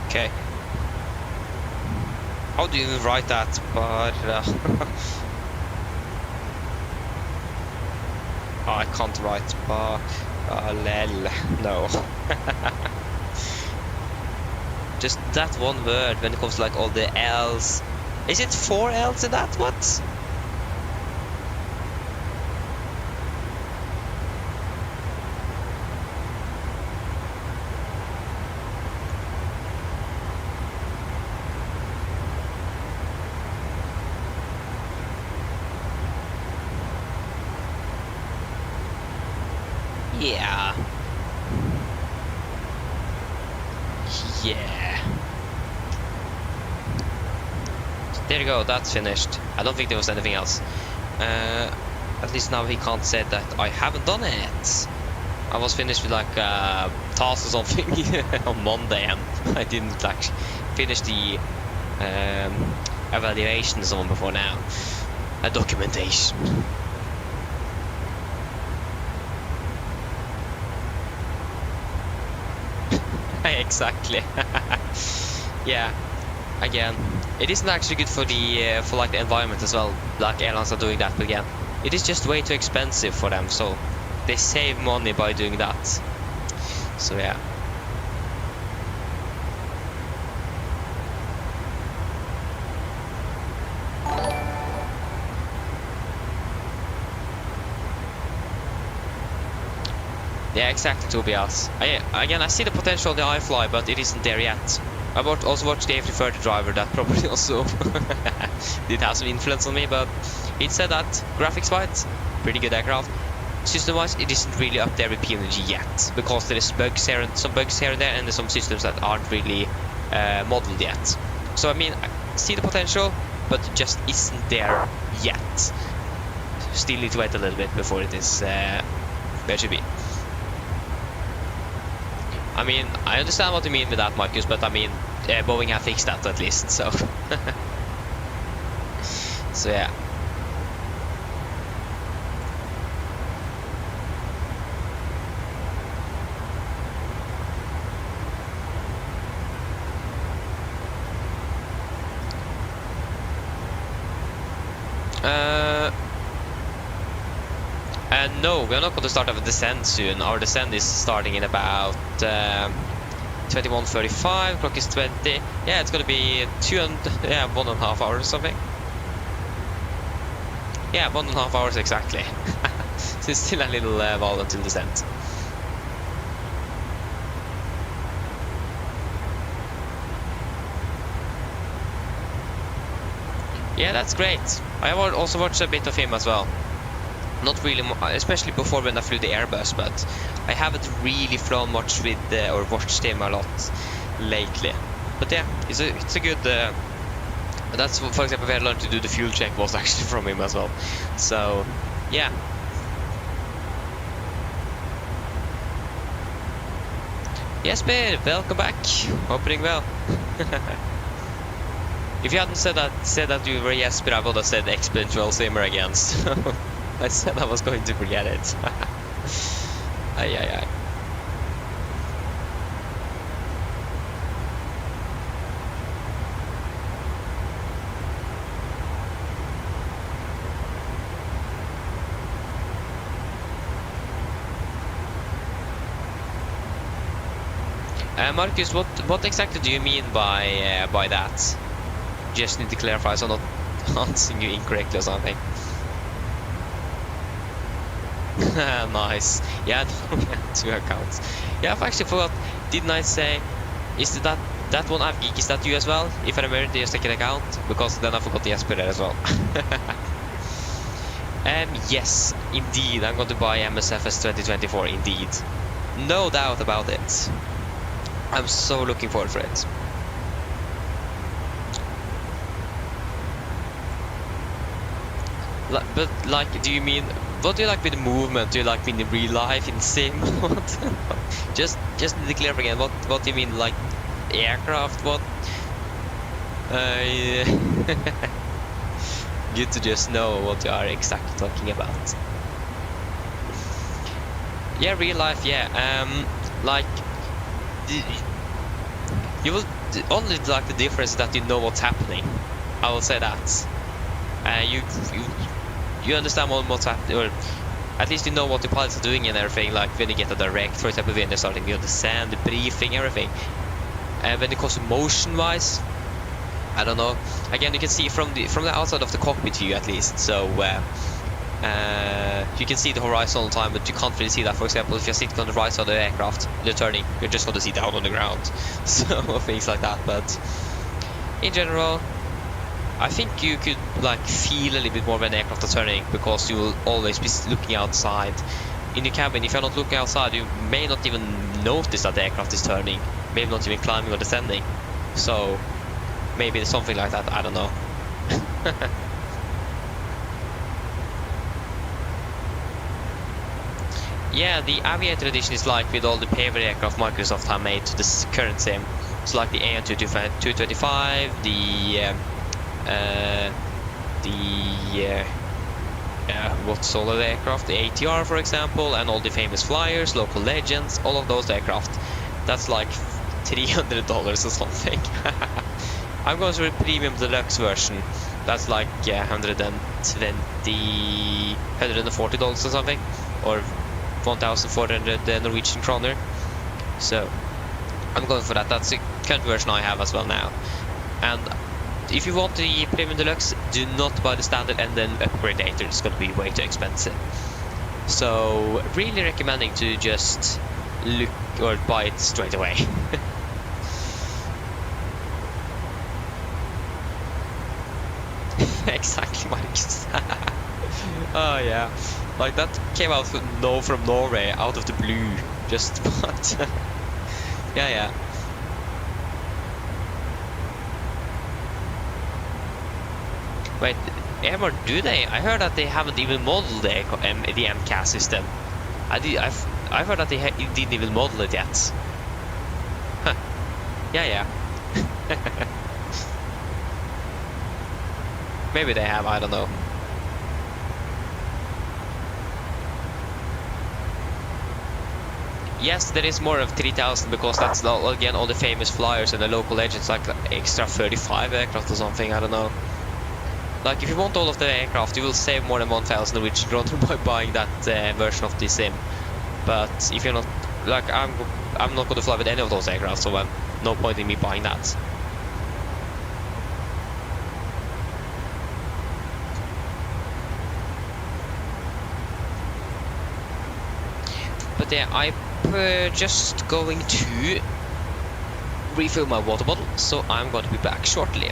Okay. How do you even write that? But oh, I can't write parallel. No. Just that one word when it comes to like all the L's. Is it 4 L's in that? What? Yeah. Yeah. There you go, that's finished. I don't think there was anything else. At least now he can't say that I haven't done it. I was finished with like a task or something on Monday, and I didn't actually finish the evaluation or something before now. A documentation. Exactly. Yeah. Again, it isn't actually good for the for like the environment as well. Like airlines are doing that, but again, it is just way too expensive for them. So they save money by doing that. So yeah. Yeah, exactly, Tobias. Again, I see the potential of the iFly, but it isn't there yet. I also watched the A330 driver, that probably also did have some influence on me, but it said that graphics-wise, pretty good aircraft. System-wise, it isn't really up there with PMDG yet, because there is some bugs here and there, and there's some systems that aren't really modeled yet. So I mean, I see the potential, but it just isn't there yet. Still need to wait a little bit before it is where it should be. I mean, I understand what you mean with that, Marcus, but I mean, Boeing have fixed that at least, so. So yeah. And no, we're not going to start our descent soon. Our descent is starting in about 21:35. Clock is 20. Yeah, it's going to be 1.5 hours or something. Yeah, 1.5 hours exactly. So it's still a little while until descent. Yeah, that's great. I also watched a bit of him as well. Not really, especially before when I flew the Airbus, but I haven't really flown much with or watched him a lot lately. But yeah, it's a good. That's, for example, where I learned to do the fuel check was actually from him as well. So yeah. Jesper, welcome back. Hoping well. If you hadn't said that you were Jesper, I would have said exponential simmer again. So I said I was going to forget it. Ay. Marcus, what exactly do you mean by that? Just need to clarify so I'm not answering you incorrectly or something. Nice. Yeah, no, we have 2 accounts. Yeah, I've actually forgot. Didn't I say? Is that one AppGeek? Is that you as well? If I remember the second account, because then I forgot the Jesper there as well. Yes, indeed, I'm going to buy MSFS2020 indeed. No doubt about it. I'm so looking forward for it. But like, do you mean, what do you like with the movement? Do you like in real life, in sim? just need to clear up again. What do you mean, like aircraft? What? Good to just know what you are exactly talking about. Yeah, real life. Yeah. Like you will only like the difference that you know what's happening. I will say that. You understand what's happening, or at least you know what the pilots are doing and everything. Like when you get a direct, for example, when they're starting, you understand the briefing, everything. And when it comes to motion-wise, I don't know. Again, you can see from the outside of the cockpit view at least. So you can see the horizon all the time, but you can't really see that. For example, if you're sitting on the right side of the aircraft, you're turning, you're just going to see down on the ground. So things like that. But in general, I think you could like feel a little bit more when the aircraft are turning, because you will always be looking outside in your cabin. If you're not looking outside, you may not even notice that the aircraft is turning, maybe not even climbing or descending. So maybe it's something like that, I don't know. Yeah, the Aviator edition is like with all the paper aircraft Microsoft have made to this current sim. It's like the AN225, what's all of the aircraft, the ATR for example, and all the famous flyers, local legends, all of those aircraft. That's like $300 or something. I'm going to the premium deluxe version. That's like $140 or something, or 1,400 Norwegian kroner. So I'm going for that. That's the current version I have as well now. And if you want the premium deluxe, do not buy the standard and then upgrade later. It's going to be way too expensive. So really recommending to just look or buy it straight away. Exactly, Marcus. Oh yeah, like that came out from Norway out of the blue. Just but yeah. Wait, ever do they? I heard that they haven't even modeled the MCAS system. I've heard that they didn't even model it yet. Huh. Yeah. Maybe they have, I don't know. Yes, there is more of 3,000 because that's again all the famous flyers and the local legends, like extra 35 aircraft or something, I don't know. Like if you want all of the aircraft, you will save more than 1,000 Norwegian kroner by buying that version of the sim. But if you're not, like I'm not going to fly with any of those aircraft, so no point in me buying that. But yeah, I'm just going to refill my water bottle, so I'm going to be back shortly.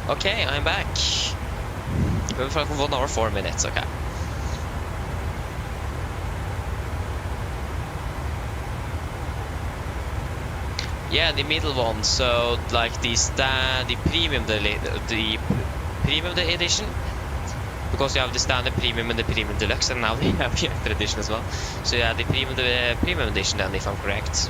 Okay, I'm back. We're for 1 hour 4 minutes. Okay. Yeah, the middle one. So like the premium, the premium edition, because you have the standard premium and the premium deluxe, and now they have the extra edition as well. So yeah, the premium edition, then, if I'm correct.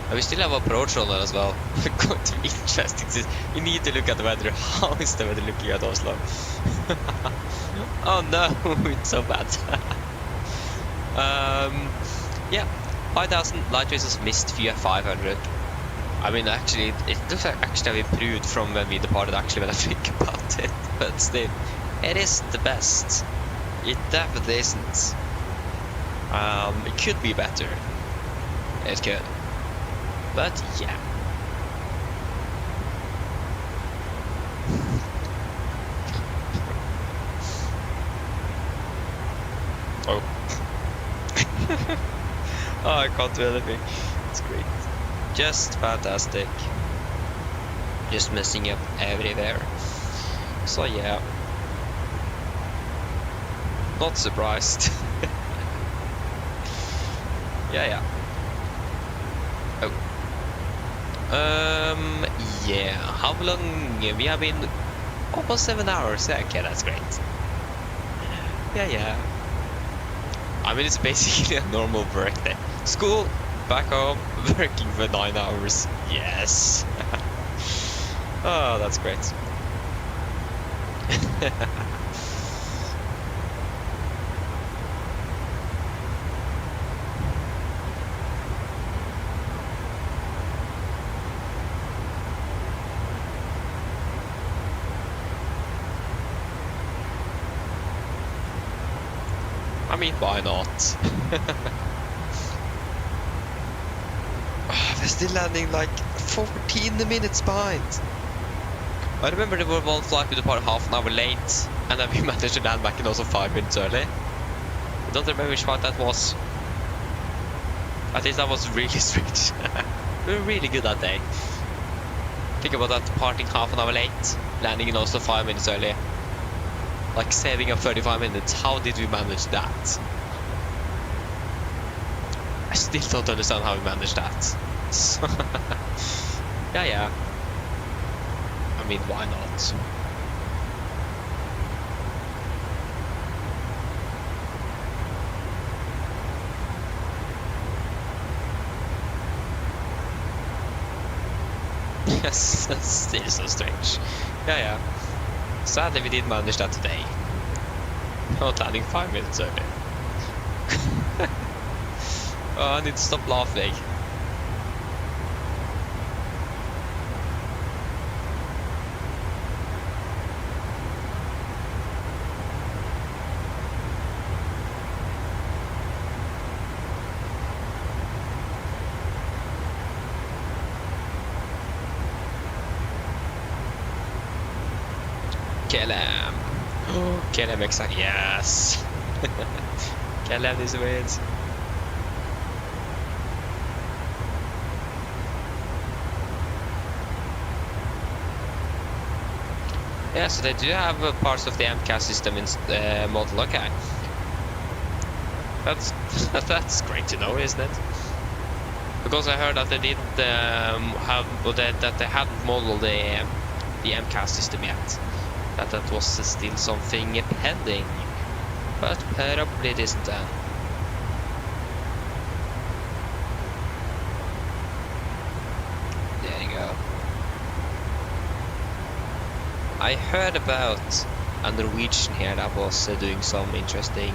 We still have approach on that as well. Going to be interesting. You need to look at the weather. How is the weather looking at Oslo? Oh no, it's so bad. Yeah, 5,000 light races missed via 500. I mean, actually, it looks like actually have improved from when we departed. Actually, when I think about it, but still, it is the best. It definitely isn't. It could be better. It could. But yeah. Oh. Oh, I can't do anything. It's great. Just fantastic. Just messing up everywhere. So yeah. Not surprised. Yeah. Oh. Yeah, how long? We have been almost 7 hours. Yeah, okay, that's great. Yeah. I mean, it's basically a normal work day. School, back home, working for 9 hours. Yes. Oh, that's great. I mean, why not? We're still landing like 14 minutes behind. I remember there was one flight we departed half an hour late, and then we managed to land back in also 5 minutes early. I don't remember which flight that was. At least that was really strict. We were really good that day. Think about that, departing half an hour late, landing in also 5 minutes early. Like saving up 35 minutes. How did we manage that? I still don't understand how we managed that. Yeah. I mean, why not? Yes, that's still so strange. Yeah. Sadly, we didn't manage that today. Not landing 5 minutes early. Oh, I need to stop laughing. KLM. KLM exact. Yes. KLM is weird. Yeah, so they do have parts of the MCAS system in model. Okay, that's great to know, isn't it? Because I heard that they didn't that they hadn't modeled the MCAS system yet. That was still something pending, but probably it isn't then. There you go. I heard about a Norwegian here that was doing some interesting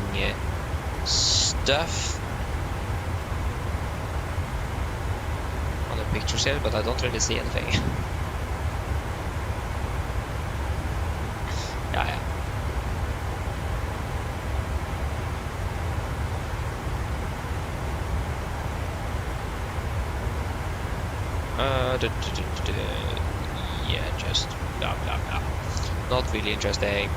stuff on the pictures here, but I don't really see anything. Yeah. Yeah, just blah blah blah. Not really interesting.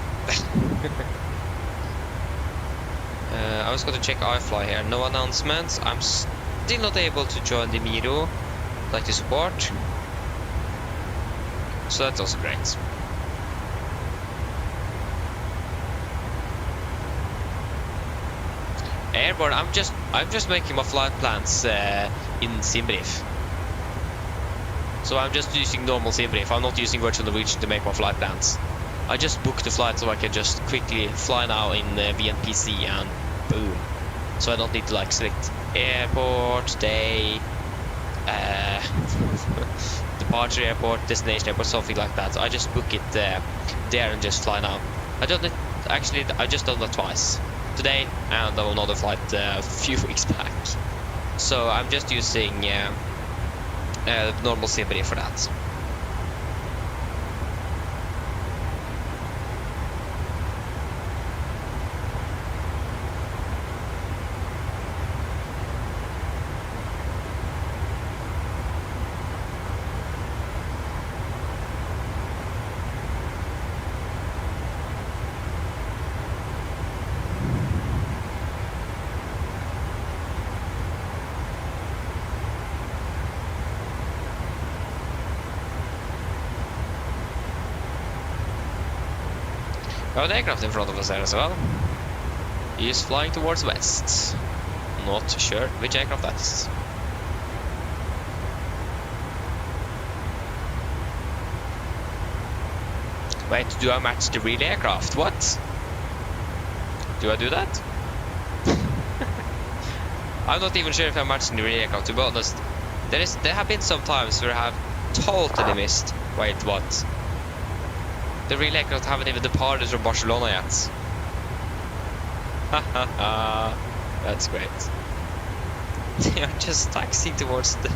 I was going to check iFly here. No announcements. I'm still not able to join the Miro, like the support. So that's also great. Airborne. I'm just making my flight plans in SimBrief. So I'm just using normal SimBrief. I'm not using Virtual Norwegian to make my flight plans. I just booked the flight so I can just quickly fly now in VNPC and boom. So I don't need to like select airport, day, departure airport, destination airport, something like that. So I just book it there and just fly now. I just done that twice. Today and on another flight a few weeks back. So I'm just using normal SimBrief for that. We have an aircraft in front of us there as well. He is flying towards west. Not sure which aircraft that is. Wait, do I match the real aircraft? What? Do I do that? I'm not even sure if I'm matching the real aircraft, to be honest. There have been some times where I have totally missed. Wait, what? The real aircraft haven't even departed from Barcelona yet. Haha, that's great. They are just taxiing towards the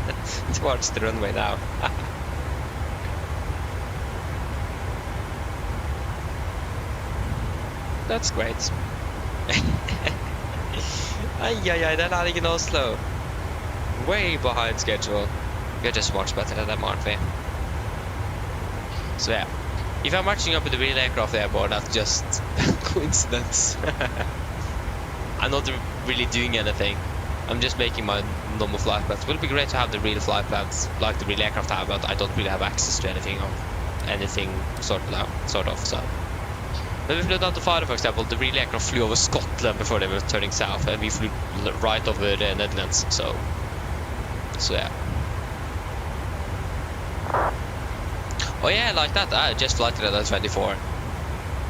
runway now. That's great. Ay, they're landing in Oslo. Way behind schedule. We're just much better than them, aren't we? So yeah. If I'm marching up with the real aircraft airborne, that's just coincidence. I'm not really doing anything. I'm just making my normal flight plans. It would be great to have the real flight plans, like the real aircraft have, but I don't really have access to anything sort of. So when we flew down to Faro, for example, the real aircraft flew over Scotland before they were turning south, and we flew right over the Netherlands. So yeah. Oh yeah, like that. I just flight at 24.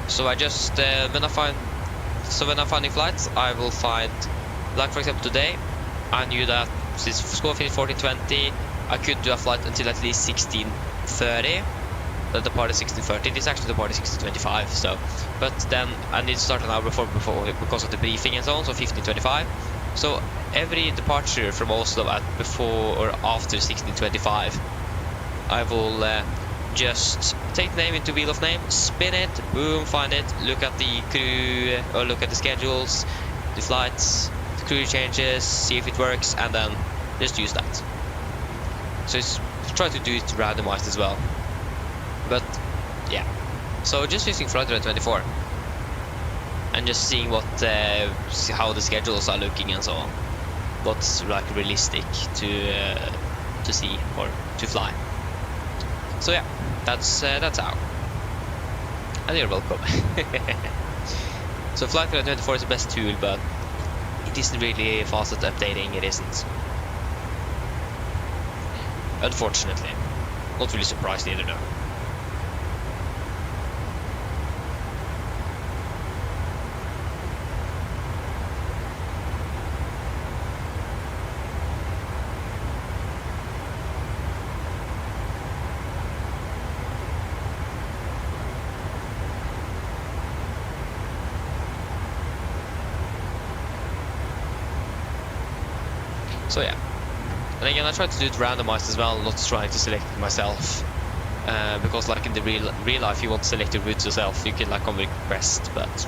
So I just when I'm finding flights, I will find, like for example today, I knew that since school finished 14:20, I could do a flight until at least 16:30. The depart is 16:30. This actually depart is 16:25. So, but then I need to start an hour before because of the briefing and so on. So 15:25. So every departure from Oslo at before or after 16:25, I will just take the name into wheel of name, spin it, boom, find it, look at the crew or look at the schedules, the flights, the crew changes, see if it works, and then just use that. So it's try to do it randomized as well. But yeah, so just using flight at 24 and just seeing what how the schedules are looking and so on, what's like realistic to see or to fly. So yeah, that's how. And you're welcome. So Flight 24 is the best tool, but it isn't really fast at updating. It isn't. Unfortunately, not really surprised either though. So yeah, and again I try to do it randomized as well, not trying to select it myself, because like in the real life you want to select your routes yourself. You can like on request, but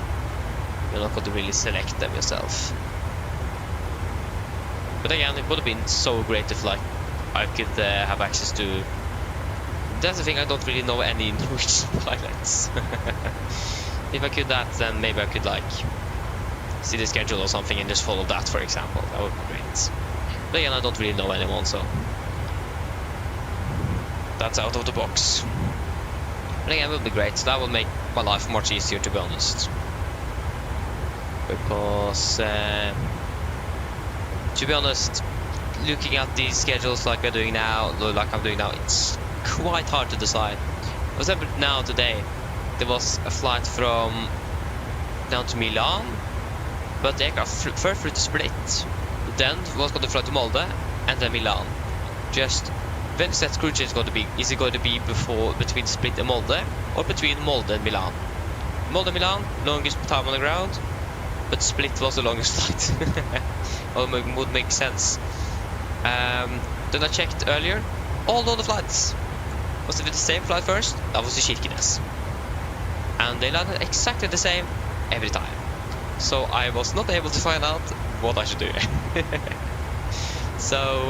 you're not going to really select them yourself. But again, it would have been so great if like I could have access to. That's the thing, I don't really know any Norwegian pilots. If I could that, then maybe I could like see the schedule or something and just follow that, for example. That would be great. But again, I don't really know anyone, so that's out of the box. But again, it would be great. That would make my life much easier, to be honest. Because, to be honest, looking at these schedules like I'm doing now, it's quite hard to decide. For example, now today, there was a flight from down to Milan, but the aircraft first flew to Split, then was going to fly to Molde, and then Milan. Just when is that crew change going to be? Is it going to be between Split and Molde, or between Molde and Milan? Molde and Milan, longest time on the ground, but Split was the longest flight. Well, would make sense. Then I checked earlier, all of the flights was it the same flight first? That was the Kirkenes, and they landed exactly the same every time. So I was not able to find out what I should do. So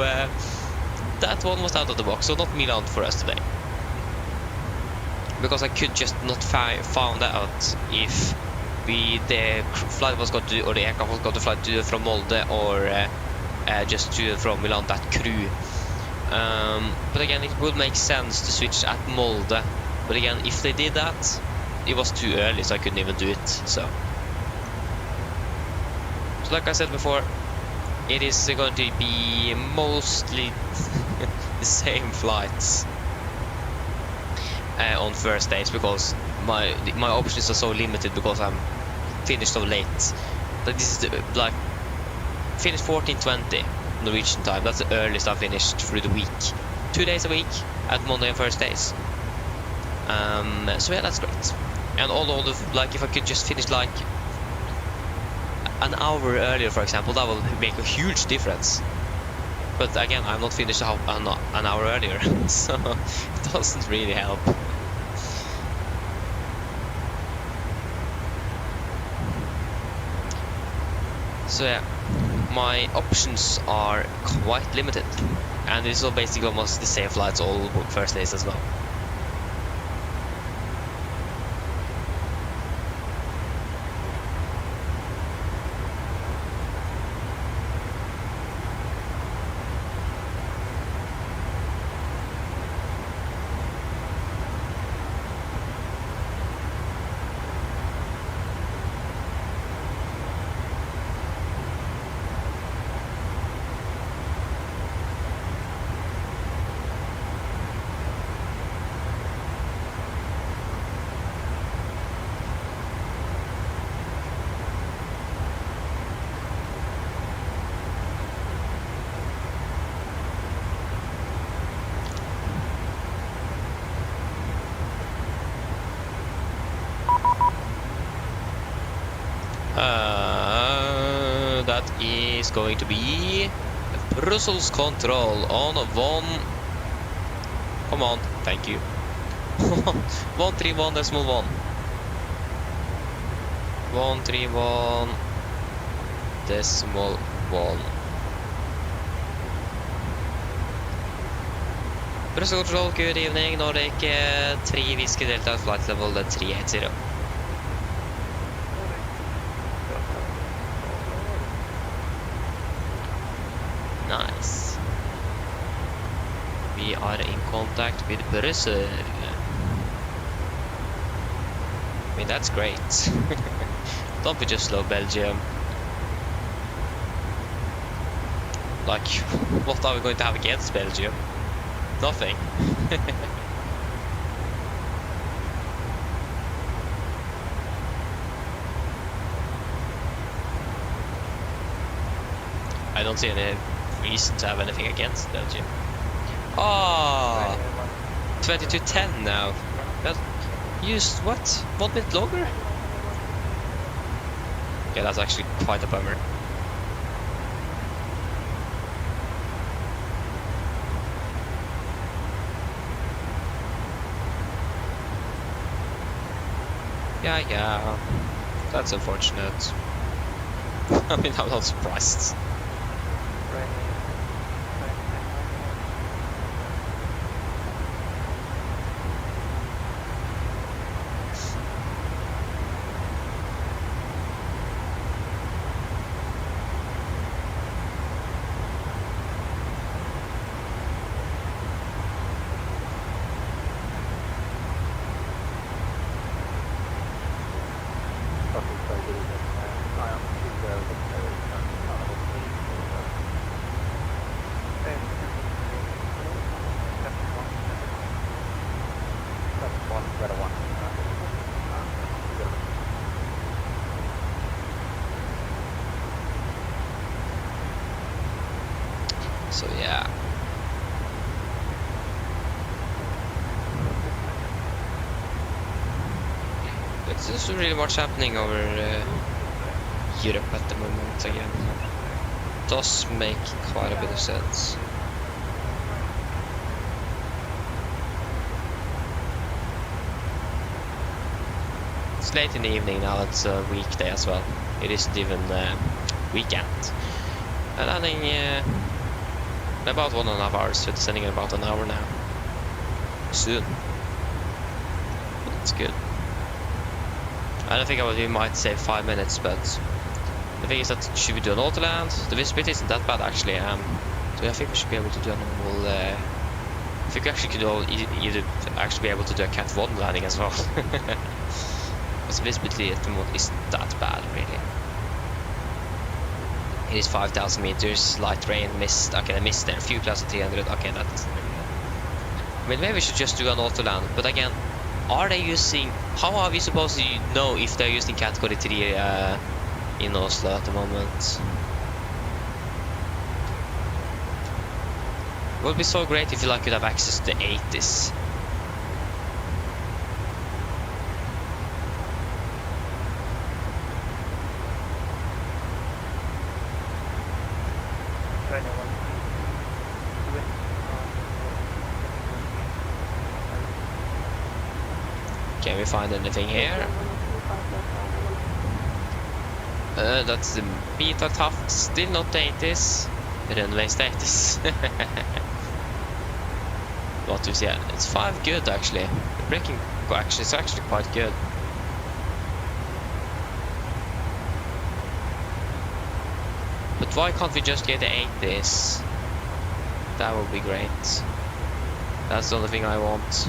that one was out of the box, so not Milan for us today, because I could just not found out if the flight was going to, or the aircraft was going to fly to from Molde, or just to from Milan, that crew. But again, it would make sense to switch at Molde. But again, if they did that, it was too early, so I couldn't even do it. So like I said before, it is going to be mostly the same flights on first days, because my options are so limited because I'm finished so late. Like this is like finished 14:20 Norwegian time. That's the earliest I finished through the week. 2 days a week at Monday and first days. So yeah, that's great. And all the like, if I could just finish like an hour earlier, for example, that will make a huge difference. But again, I'm not finished an hour earlier, so it doesn't really help. So yeah, my options are quite limited, and it's all basically almost the same flights all first days as well. That is going to be Brussels control on 1. Come on, thank you. 131.1. 131.1. Brussels control, good evening. Nordic 3 Whiskey Delta, flight level 380. Nice. We are in contact with Brussels. I mean, that's great. Don't be just slow, Belgium. Like, what are we going to have against Belgium? Nothing. I don't see any reason to have anything against Belgium. Oh, 22:10 now. That used what? 1 minute longer? Yeah, that's actually quite a bummer. Yeah, that's unfortunate. I mean, I'm not surprised. So yeah. But there's not really much happening over Europe at the moment again. Does make quite a bit of sense. It's late in the evening now, it's a weekday as well. It isn't even weekend. And landing about 1.5 hours, so it's sending in about an hour now. Soon. But it's good. I don't think we might say 5 minutes, but the thing is that should we do an auto land? The visibility isn't that bad actually. So I think we should be able to do a normal. I think we actually could all either actually be able to do a Cat 1 landing as well. Because the visibility at the moment isn't that bad really. It is 5,000 meters, light rain, mist. Okay, I missed there. Few clouds at 300. Okay, that's really good. I mean, maybe we should just do an auto land. But again, are they using? How are we supposed to know if they're using category 3 in Oslo at the moment? It would be so great if you could have access to the 80s. Can we find anything here? That's the beta tough, still not the 80s. Runway status. What do you see? It's 5 good actually. The braking actually is actually quite good. But why can't we just get the 80s? That would be great. That's the only thing I want.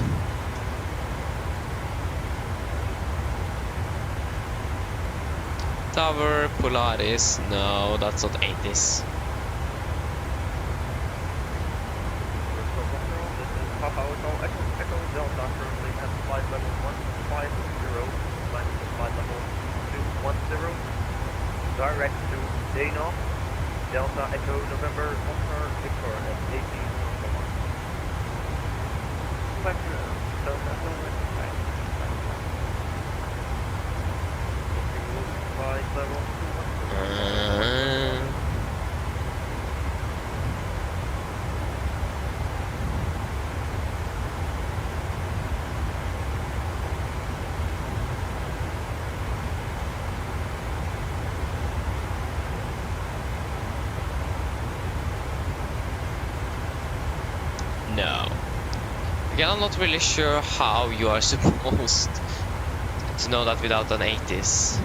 Tower, Polaris, no, that's not 80s. Papa Hotel Echo Delta currently at flight level 150, climbing to flight level 210, direct to Dana, Delta Echo November, Oscar Victor at 18 flight level 210. No. Again, I'm not really sure how you are supposed to know that without an 80s.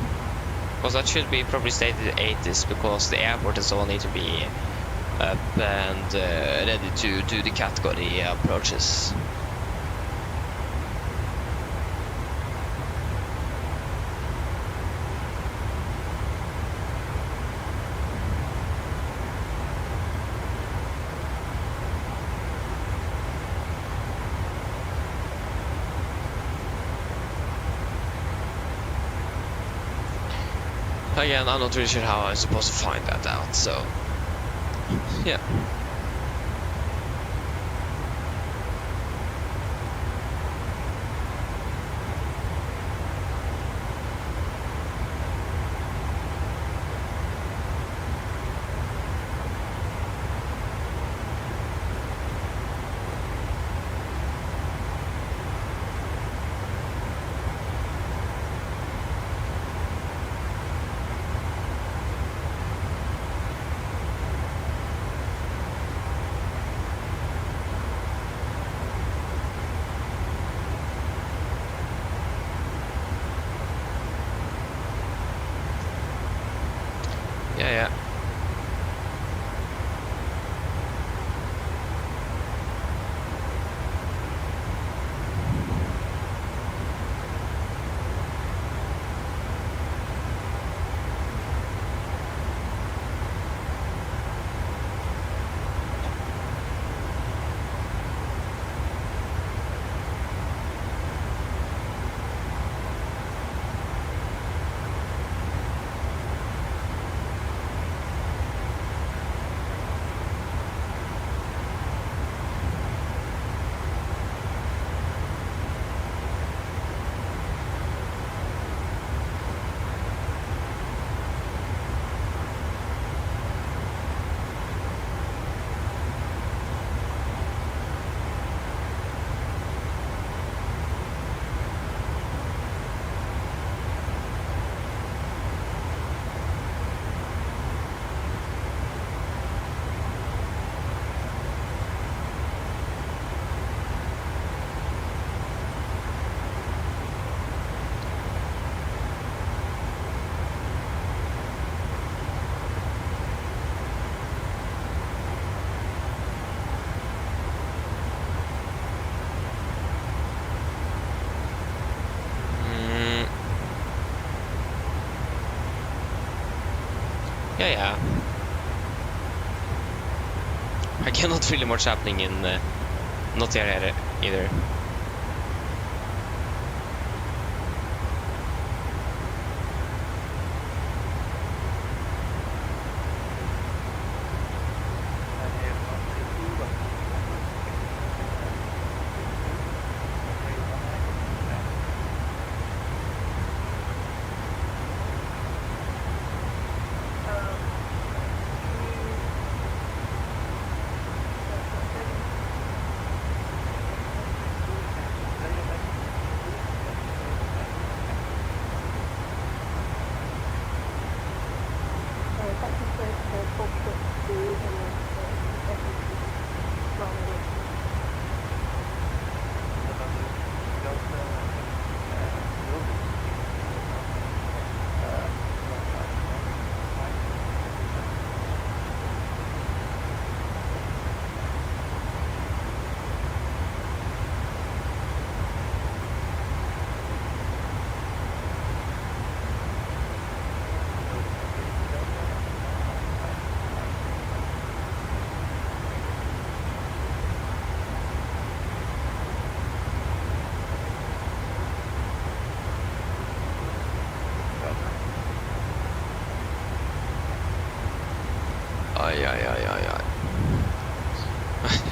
Because that should be probably stated 80s, because the airport and so on need to be up and ready to do the category approaches. Again, I'm not really sure how I'm supposed to find that out, so yeah. Yeah. Yeah. Again, not really much happening in not here either.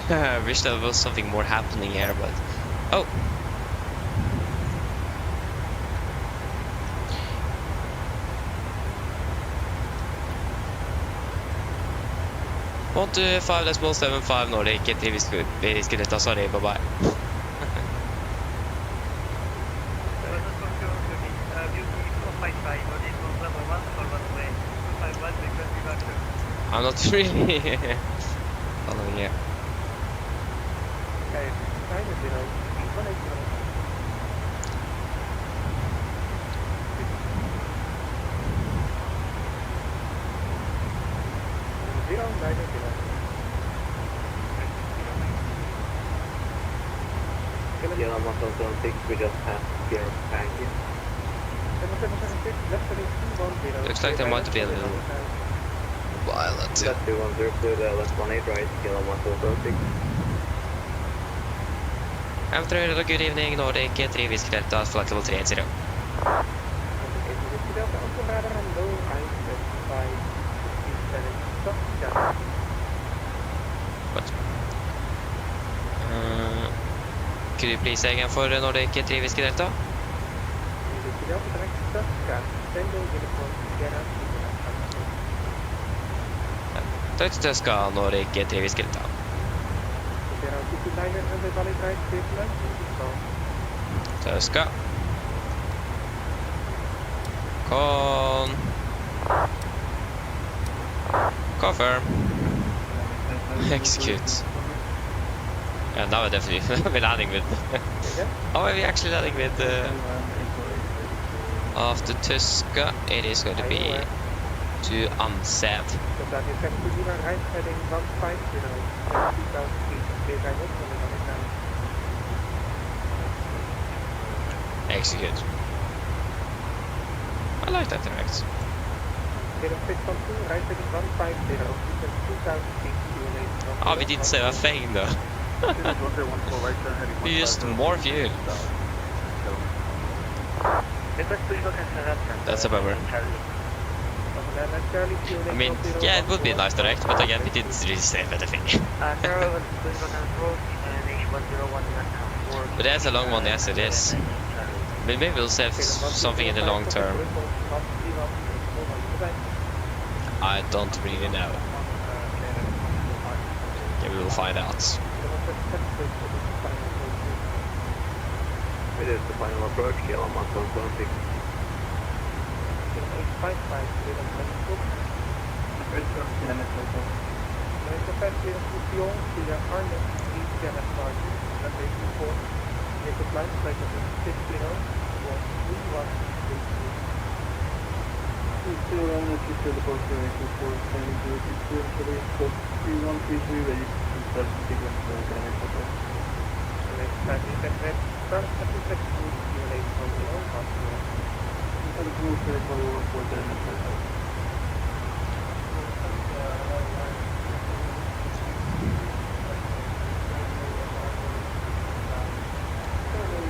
I wish there was something more happening here, but... Oh! Want to 5.75 Nordic, risker detta, sorry, bye bye. I'm not really following you. Okay, kind of, 180. Yeah, I'm also zone 6, we just passed here, thank you. Looks like there might be a little while until... Left 210 to the left 18 right, Kilo 1 After good evening, Nordic 3 Whiskey Delta, flight level 380. What? Could you please say again for Nordic 3 Whiskey Delta? Touch Tuska, Nordic 3 Whiskey Delta. Tuska. Con. Confirm. Execute. Yeah, now we're definitely we're landing with. Oh, are we actually landing with? After Tuska, it is going to be to Amsev. Execute. I like that direct. Oh, we didn't save a thing though. We used more fuel. That's a bummer. I mean, yeah, it would be a nice direct, but again, we didn't really save anything. But that's a long one, yes it is. But maybe we'll save something in the long term. I don't really know. Yeah, we will find out. It is the final approach, Kilo 1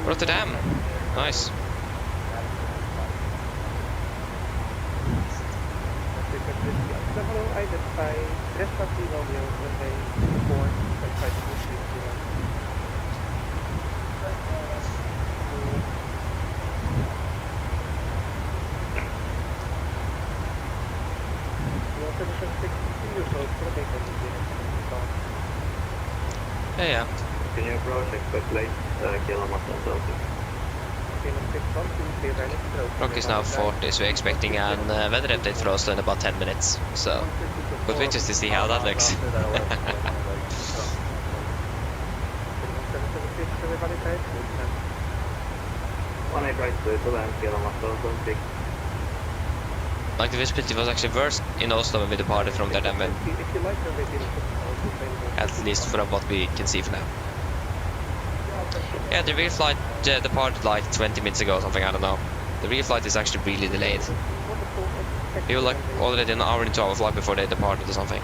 Rotterdam. Nice. Identify Rescue Romeo runway 4 Yeah. Can you approach expect late kilometer Celsius? Rock is now 40, so we're expecting an weather update for Oslo in about 10 minutes. So, but we just to see how that looks. 18 right to land kilometer Celsius. Like the visibility was actually worse in Oslo when we departed from there than when, at least from what we can see for now. Yeah, the real flight departed like 20 minutes ago or something, I don't know. The real flight is actually really delayed. We were like already an hour into our flight before they departed or something.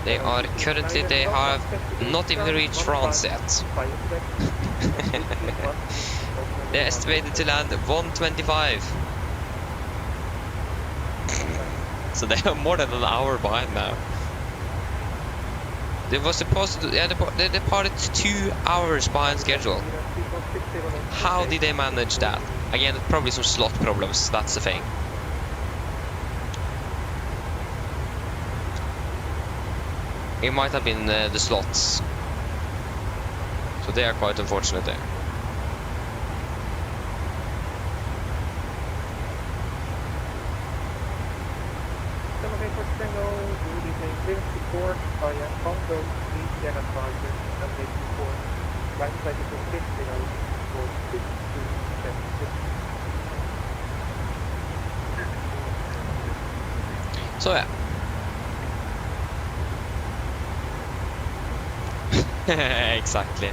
They have not even reached France yet. They're estimated to land 1:25. So they are more than an hour behind now. They were supposed to, they departed 2 hours behind schedule. How did they manage that? Again, probably some slot problems, that's the thing. It might have been the slots. So they are quite unfortunate there. So yeah. Exactly.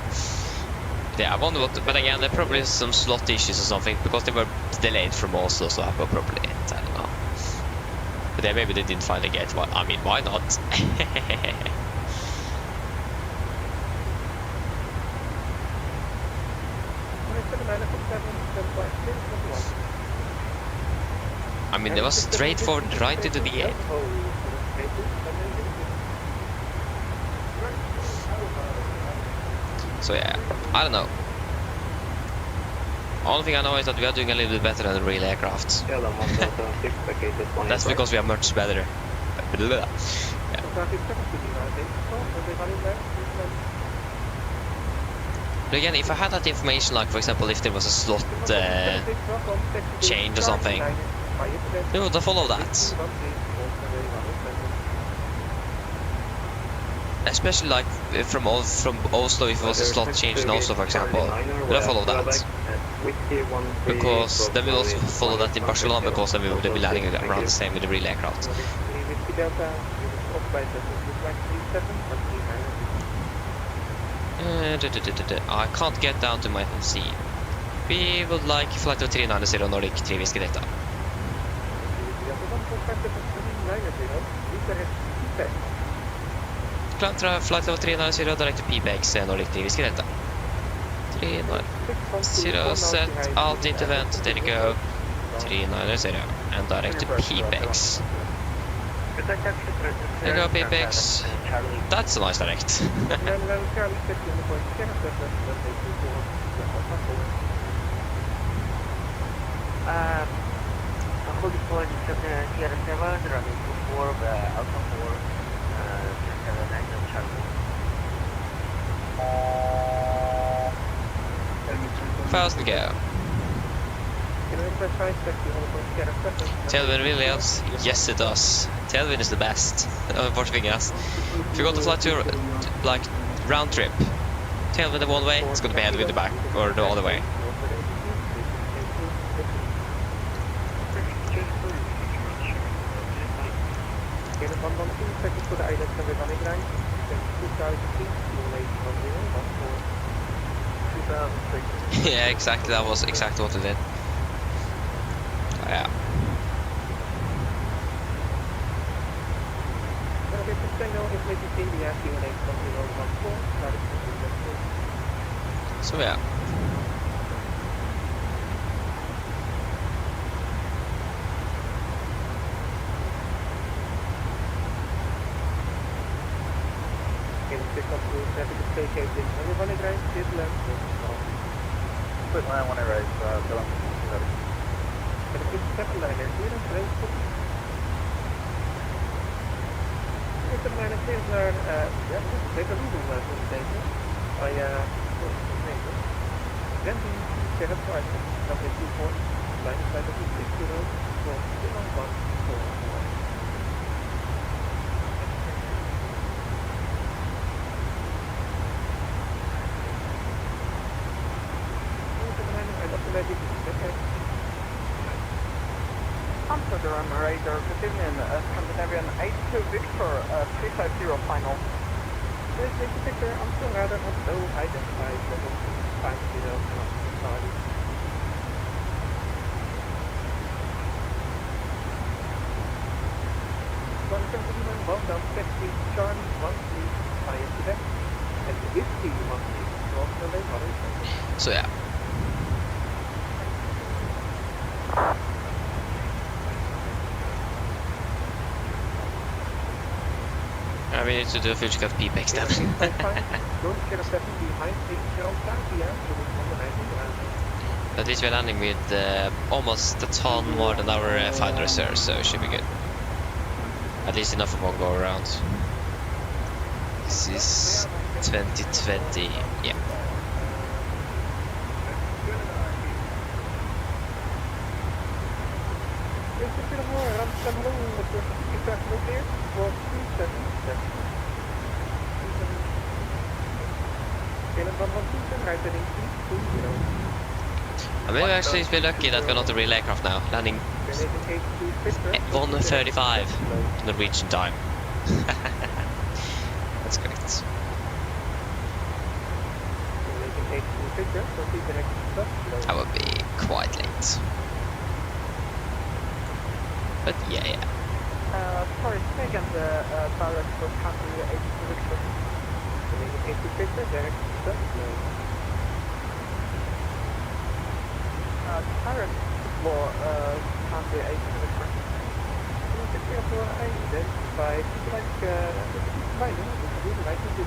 Yeah, I wonder what, but again, there probably some slot issues or something because they were delayed from Oslo, so that was probably it. I don't know. But yeah, maybe they didn't find a gate. Well, I mean, why not? I mean, they was straightforward right into the gate. So yeah, I don't know. Only thing I know is that we are doing a little bit better than the real aircraft. That's because we are much better. Yeah. But again, if I had that information, like for example, if there was a slot change or something, we would have followed that. Especially like from Oslo, if it was a slot change in Oslo, for example, we'd have followed that. Because then we'll also follow that in Barcelona, because then we would be landing around the same with the real aircraft. I can't get down to my sea. We would like flight 390 Nordic 3 Whiskey Delta. Flight level 390 direct to PBX Nordic 3 Whiskey Delta. 390 set, alt intervent, there you go. 390 and direct to PBX. There you go, PBX. That's a nice direct. Holding point Sierra 7, running 24, Alpha 4, 79 Charlie. Fast and go. Tailwind really helps? Yes, it does. Tailwind is the best. Unfortunately, yes. If you go to fly to like round trip, tailwind the one way, it's going to be headwind the back, or the other way. Yeah, exactly. That was exactly what it did. Oh, yeah. So yeah. Pick up to traffic vacating. Everybody drive this left. Quick line when I rise, Bill. Can you step line here? Clear and drive. If the manager is there, take a look at the station. Then we set up for W24, line side of the 60, so 114. Amsterdam, I'm radar, Brazilian, Scandinavian 82 Victor, 350 final. This is the picture, I'm still rather not so identified level 50 sorry. One gentleman, well done, 50, Charlie, 13, fire to them, and 50, 13, cross the lane, So yeah. We need to do a future cut P-Pex then. At least we're landing with almost a ton more than our final reserve, so it should be good. At least enough for one go around. This is 2020, yeah. I may actually be lucky that we're not a real aircraft now, landing 1:35 Norwegian time. That's great. That would be quite late. But yeah. Sorry, second, pilot for country 82 Victor. Pirate for country 82 Victor. By people like mining, really like to do.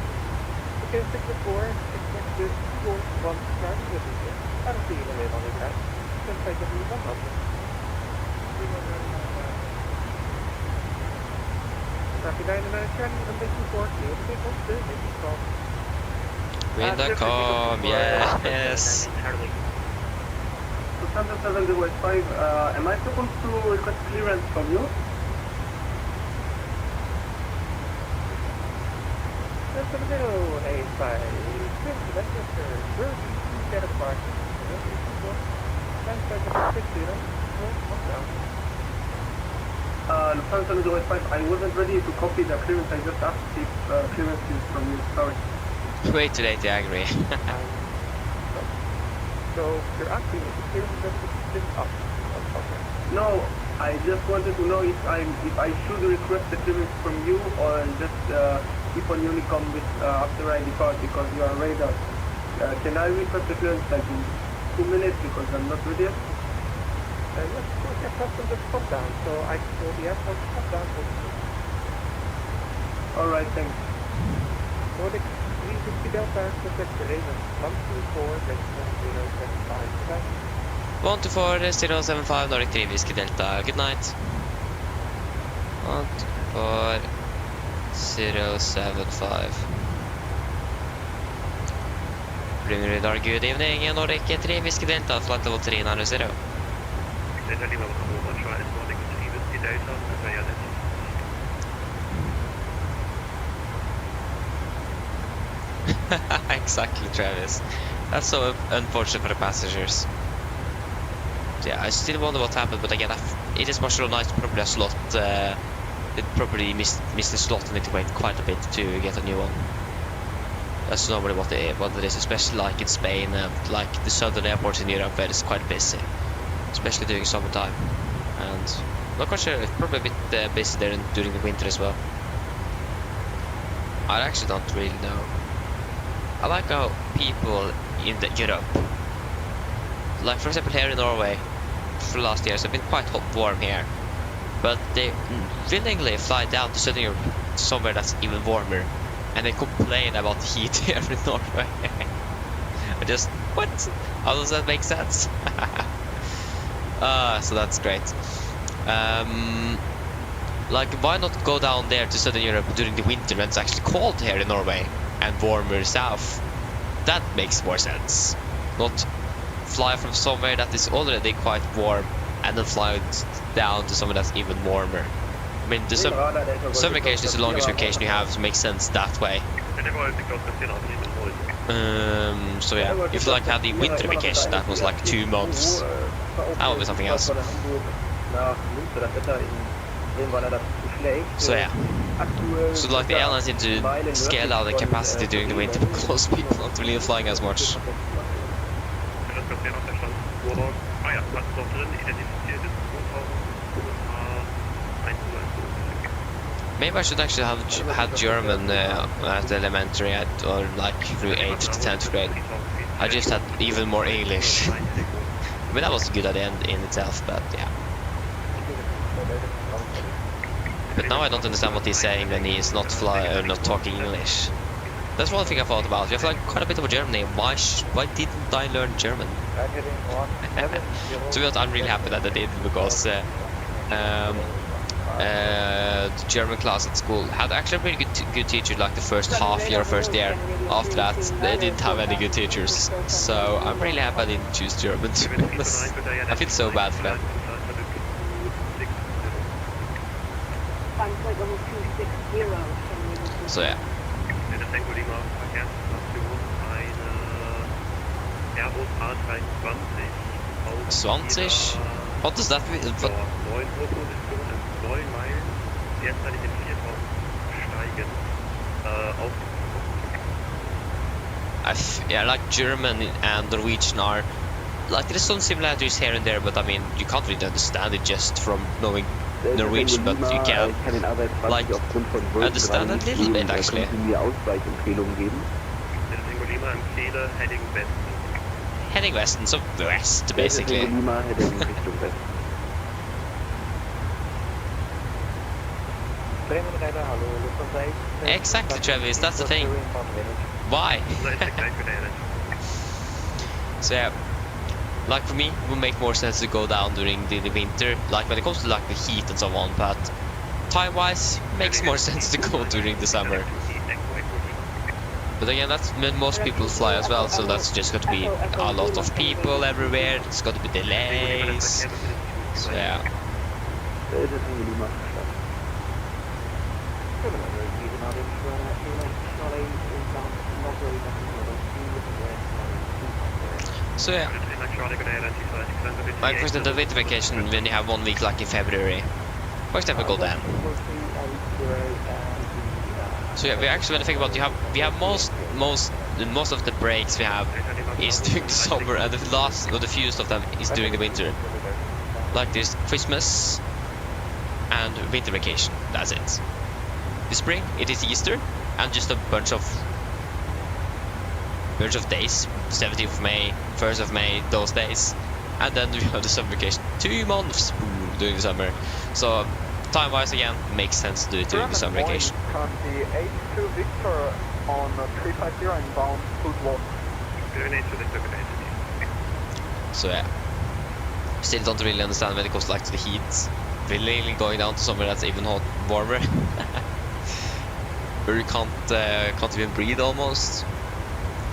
Okay, 64, expect this 4-1 start with it. I don't see even on the guy. Just like a new one. Win.com, yes. To Thunder 705, am I supposed to request clearance from you? That's a little A5. That's just a very get apart. Lufthansa 705, I wasn't ready to copy the clearance. I just asked if clearance is from you. Sorry. Way too late to agree. So you're asking if the clearance is up. No, I just wanted to know if I should request the clearance from you or just keep on Unicom with after I depart because you are radar. Can I request the clearance like in 2 minutes because I'm not ready yet? Yes, of course, your custom just pop down, so I will be airport pop down for you. Alright, thanks. Nordic 360 Delta, protect the Raven 124, 075. 124 075 Nordic 3 Whiskey Delta, good night. 124 075 Blue Radar, good evening, Nordic 3 Whiskey Delta, flight level 390. Exactly, Travis. That's so unfortunate for the passengers. Yeah, I still wonder what happened, but again, it is Barcelona. It's probably a slot. It probably missed the slot and need to wait quite a bit to get a new one. That's normally what it is, especially like in Spain and like the southern airports in Europe where it's quite busy, especially during summertime. And not quite sure, it's probably a bit busy there during the winter as well. I actually don't really know. I like how people in Europe. Like for example here in Norway, for the last years, it's been quite warm here. But they willingly fly down to Southern Europe, somewhere that's even warmer. And they complain about the heat here in Norway. I just, what? How does that make sense? So that's great. Like, why not go down there to Southern Europe during the winter when it's actually cold here in Norway and warmer south? That makes more sense. Not fly from somewhere that is already quite warm and then fly down to somewhere that's even warmer. I mean, the summer vacation is the longest vacation you have, so it makes sense that way. So yeah, if you like have the winter vacation, that was like 2 months. That would be something else. So yeah, so like the airlines need to scale down the capacity during the winter because people aren't really flying as much. Maybe I should actually have had German at elementary or like through 8th to 10th grade. I just had even more English. I mean, that was a good idea in itself, but yeah. But now I don't understand what he's saying when he's not talking English. That's one thing I thought about. We have like quite a bit of Germany. Why didn't I learn German? To be honest, I'm really happy that I did, because the German class at school had actually a pretty good teacher like the first half year, first year. After that, they didn't have any good teachers. So I'm really happy I didn't choose German, to be honest. I feel so bad for them. So yeah. 20? What does that mean? Yeah, like German and Norwegian are like, there's some similarities here and there, but I mean, you can't really understand it just from knowing Norwegian, but you can like understand a little bit actually. Heading west, so west basically. Exactly, Travis, that's the thing. Why? So yeah, like for me, it would make more sense to go down during the winter, like when it comes to like the heat and so on, but time-wise, makes more sense to go during the summer. But again, that's when most people fly as well, so that's just got to be a lot of people everywhere, it's got to be delays, so yeah. So yeah, like for example, the winter vacation, when you have 1 week like in February, for example, go down. So yeah, we actually, when I think about it, we have most of the breaks we have is during the summer, and the last or the fewest of them is during the winter. Like this Christmas and winter vacation, that's it. The spring, it is Easter and just a bunch of days, 17th of May, 1st of May, those days, and then we have the summer vacation, 2 months during the summer. So time-wise, again, makes sense to do it during the summer vacation. Currently 82 Victor on 350 inbound, food walk. So yeah, still don't really understand when it comes like to the heat. Really going down to somewhere that's even warmer, where you can't even breathe almost.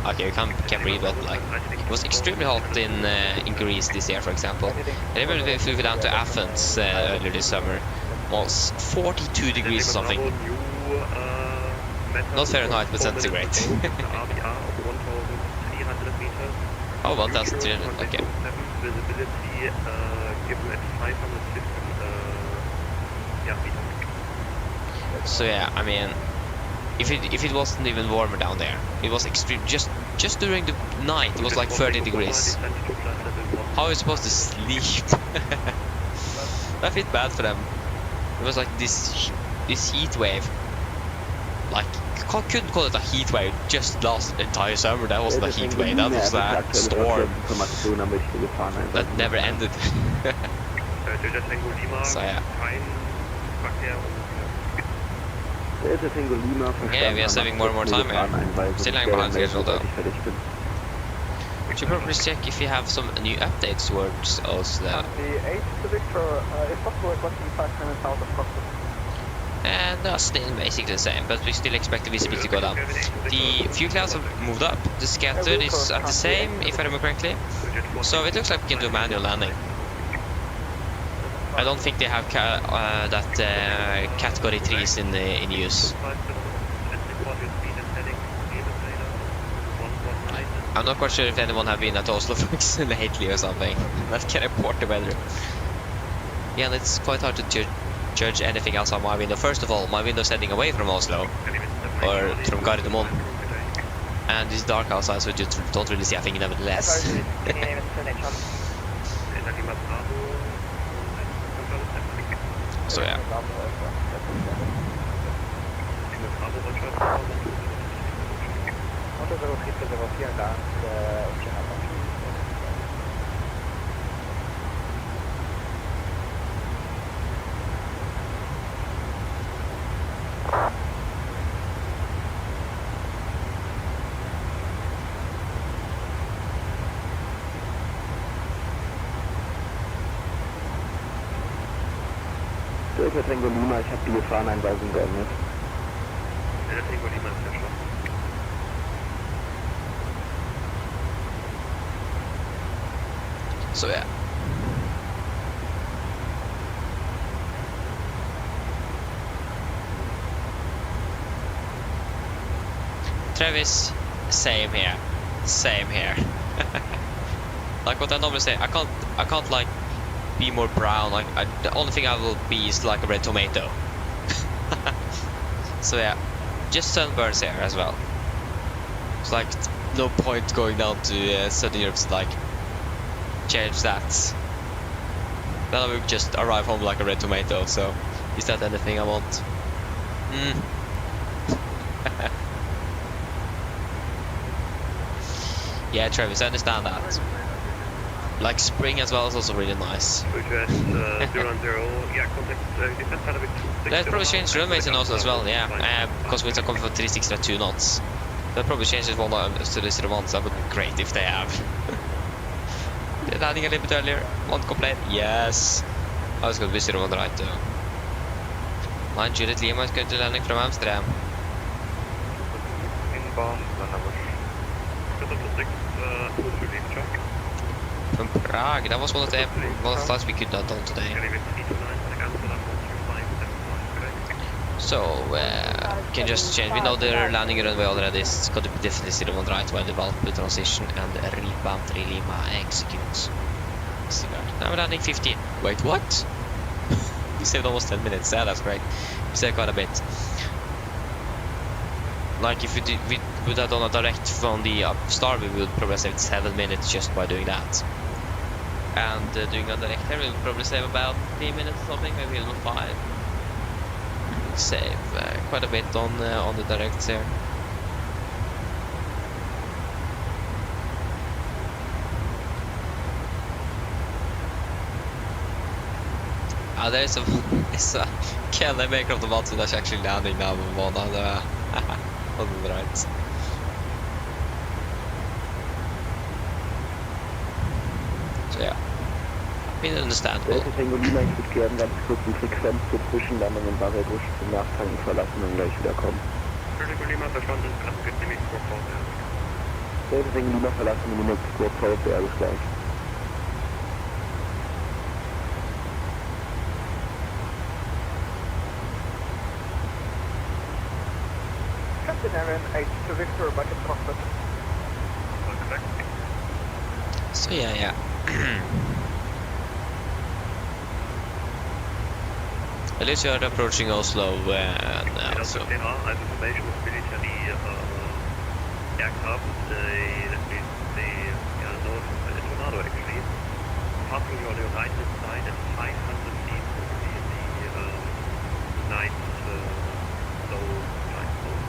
Okay, you can breathe, but like it was extremely hot in Greece this year, for example. And even if we flew down to Athens earlier this summer, it was 42 degrees or something. Not Fahrenheit, but centigrade. Oh, 1,300. Okay. So yeah, I mean, if it wasn't even warmer down there, it was extreme. Just during the night, it was like 30 degrees. How are you supposed to sleep? I feel bad for them. It was like this heat wave. like, couldn't call it a heat wave. Just lasted the entire summer. That wasn't a heat wave. That was a storm that never ended. So yeah. Yeah, we are saving more and more time here. Still hanging behind schedule though. Should probably check if you have some new updates towards us there. The 8 to Victor, if possible, requesting 5 minutes out of Costa. And they're still basically the same, but we still expect the visibility to go down. The fuel clouds have moved up. The scattered is at the same, if I remember correctly. So it looks like we can do a manual landing. I don't think they have category 3s in use. I'm not quite sure if anyone have been at Oslo lately or something that can report the weather. Yeah, and it's quite hard to judge anything else on my window. First of all, my window is heading away from Oslo, or from Gardermoen, and it's dark outside, so you just don't really see a thing nevertheless. So yeah. Delta Tango Lima, ich habe die Gefahreneinweisung geändert. Delta Tango Lima ist ja schon. So yeah. Travis, same here. Same here. Like what I normally say, I can't like be more brown. Like the only thing I will be is like a red tomato. So yeah, just sunburns here as well. It's like no point going down to Southern Europe to like change that. Then I will just arrive home like a red tomato. So is that anything I want? Yeah, Travis, I understand that. Like spring as well is also really nice. Let's probably change runways in Oslo as well, yeah. Because winds are coming from 360 at 2 knots. They'll probably change it one to this once. That would be great if they have. They're landing a little bit earlier. One complaint. Yes. I was going to be 0 on the right though. Mine Juliet Lima is going to landing from Amsterdam. Inbound, From Prague, that was one of the flights we could have done today. So, can just change. We know they're landing runway already. It's got to be definitely 0 on the right while the Valpo transition and Rebound 3 Lima executes. Now we're landing 15. Wait, what? You saved almost 10 minutes. Yeah, that's great. You saved quite a bit. Like if we would have done a direct from the start, we would probably save 7 minutes just by doing that. And doing a direct here, we would probably save about 3 minutes or something, maybe even 5. We'll save quite a bit on the directs here. There's a killer maker of the bottom that's actually landing now with one on the right. So yeah, I mean understandable. Delta Tango Lima, ich würde gerne ganz kurz die Frequenz zur Zwischenlandung in Barcelona zum Nachtanken verlassen und gleich wieder kommen. Delta Tango Lima verstanden, kannst du genehmigt Squawk Delta Tango Lima verlassen, Minute Squawk VFR, bis gleich. Captain Aaron, 8 to Victor, back at cockpit. So yeah. At least you are approaching Oslo now. So. Information with military aircraft, Tornado actually, passing on the right side at 500 feet in the night low flight zone.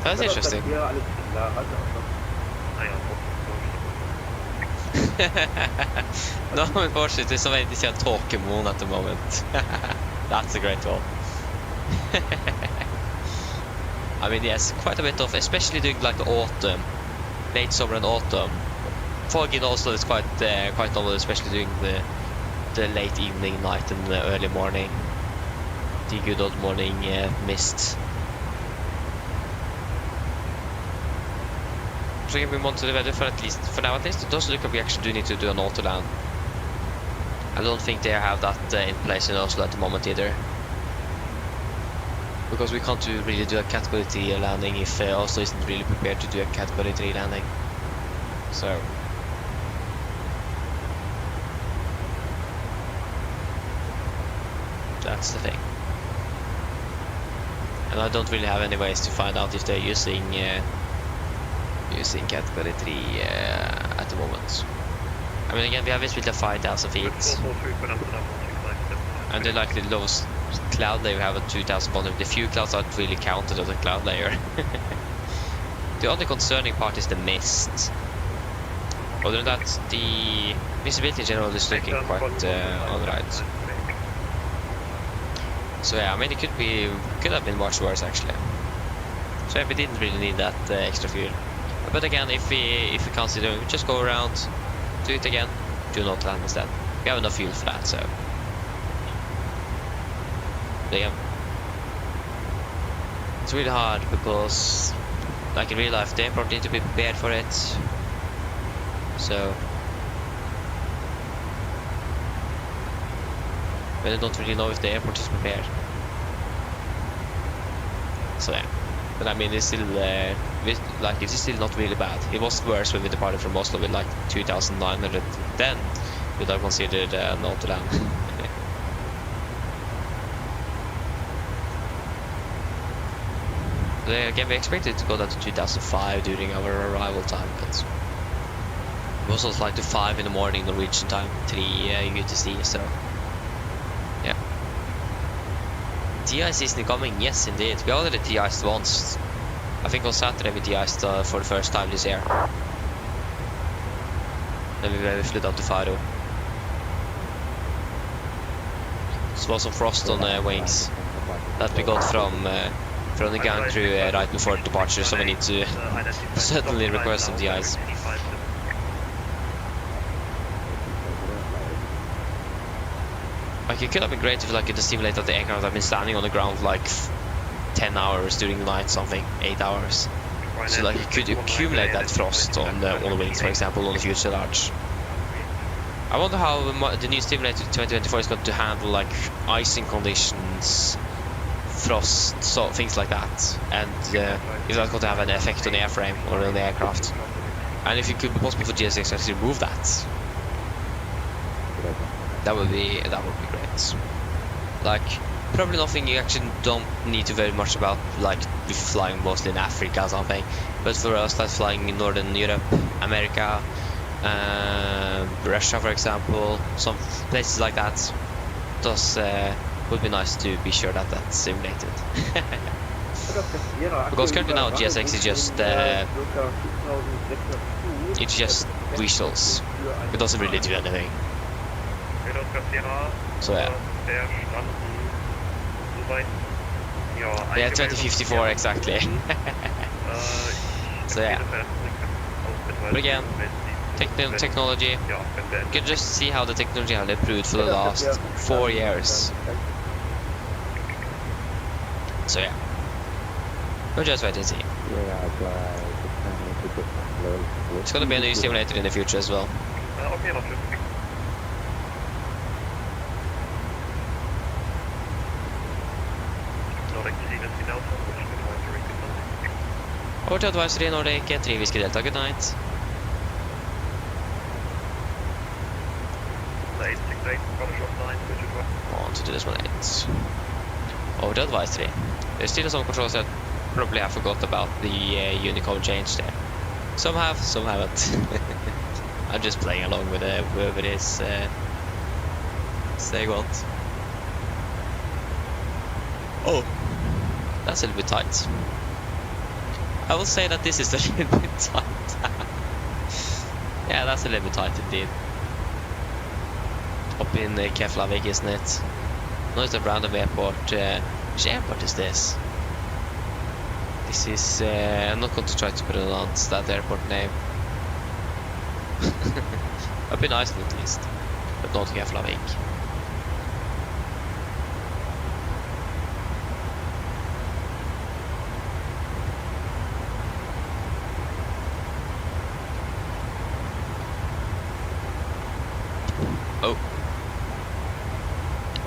That's interesting. No, unfortunately, somebody is a talking moon at the moment. That's a great one. I mean, yes, quite a bit of, especially during like the autumn, late summer and autumn. Fog in Oslo is quite normal, especially during the late evening, night, and the early morning. The good old morning mist. So we monitor the weather for now at least. It does look like we actually do need to do an auto land. I don't think they have that in place in Oslo at the moment either. Because we can't really do a category 3 landing if Oslo isn't really prepared to do a category 3 landing. So that's the thing. And I don't really have any ways to find out if they're using category 3 at the moment. I mean, again, we have this with the 5,000 feet, and they're like the lowest cloud layer we have at 2,100. The few clouds aren't really counted as a cloud layer. The only concerning part is the mist. Other than that, the visibility in general is looking quite alright. So yeah, I mean, it could have been much worse actually. So yeah, we didn't really need that extra fuel. But again, if we consider, we just go around, do it again, do not land instead. We have enough fuel for that, so. But yeah, it's really hard because, like in real life, the airport need to be prepared for it. So, but I don't really know if the airport is prepared. So yeah, but I mean, it's still it's still not really bad. It was worse when we departed from Oslo with like 2,900. Then we'd have considered NOTAM. Again, we expected to go down to 2005 during our arrival time, but it was also like to 5 in the morning Norwegian time, 3 UTC. So yeah. De-ice isn't coming, yes indeed. We already de-iced once. I think on Saturday we de-iced for the first time this year. Then we flew down to Faro. So was some frost on wings that we got from the gang crew right before departure, so we need to certainly request some de-ice. Like, it could have been great if like the simulator of the aircraft had been standing on the ground like 10 hours during the night, something, 8 hours. So like it could accumulate that frost on the wings, for example, on the fuselage. I wonder how the new simulator 2024 is going to handle like icing conditions, frost, so things like that, and if that's going to have an effect on the airframe or on the aircraft, and if it could be possible for GSX to actually remove that. That would be great. Like, probably nothing you actually don't need to very much about, like if flying mostly in Africa or something. But for us that's flying in Northern Europe, America, Russia, for example, some places like that, those would be nice to be sure that that's simulated. Because currently now GSX is just it's just visuals. It doesn't really do anything. So yeah. Yeah, 2054 exactly. So yeah. But again, technology. You can just see how the technology has improved for the last 4 years. So yeah. We'll just wait and see. It's gonna be a new simulator in the future as well. Over to advisory Nordic 3 Whiskey Delta, good night. On to this one 8. Over to advisory. There's still some controls that probably I forgot about the Unicode change there. Some have, some haven't. I'm just playing along with whoever it is say what. Oh, that's a little bit tight. I will say that this is a little bit tight. Yeah, that's a little bit tight indeed. Up in Keflavik, isn't it? No, it's a random airport. Which airport is this? This is... I'm not going to try to pronounce that airport name. Up in Iceland at least, but not Keflavik. Oh.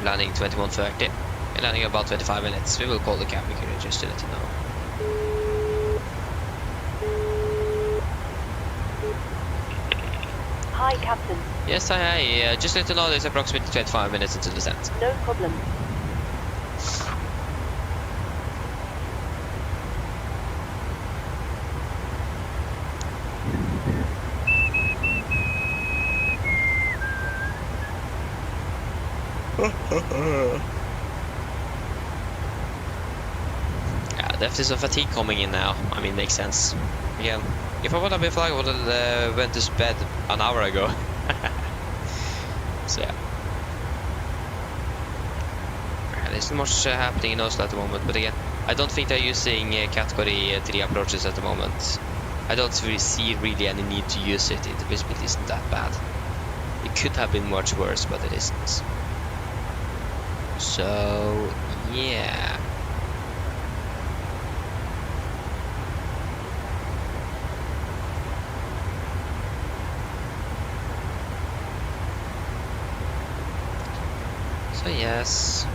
Landing 21:30. We're landing about 25 minutes. We will call the cabin crew just to let you know. Hi, Captain. Yes, hi. Just let you know there's approximately 25 minutes into descent. No problem. Yeah, definitely some fatigue coming in now. I mean, makes sense. Again, if I would have been flying, I would have went to bed an hour ago. So yeah. There's not much happening in Oslo at the moment, but again, I don't think they're using category 3 approaches at the moment. I don't really see any need to use it. The visibility isn't that bad. It could have been much worse, but it isn't. So yeah. So yes.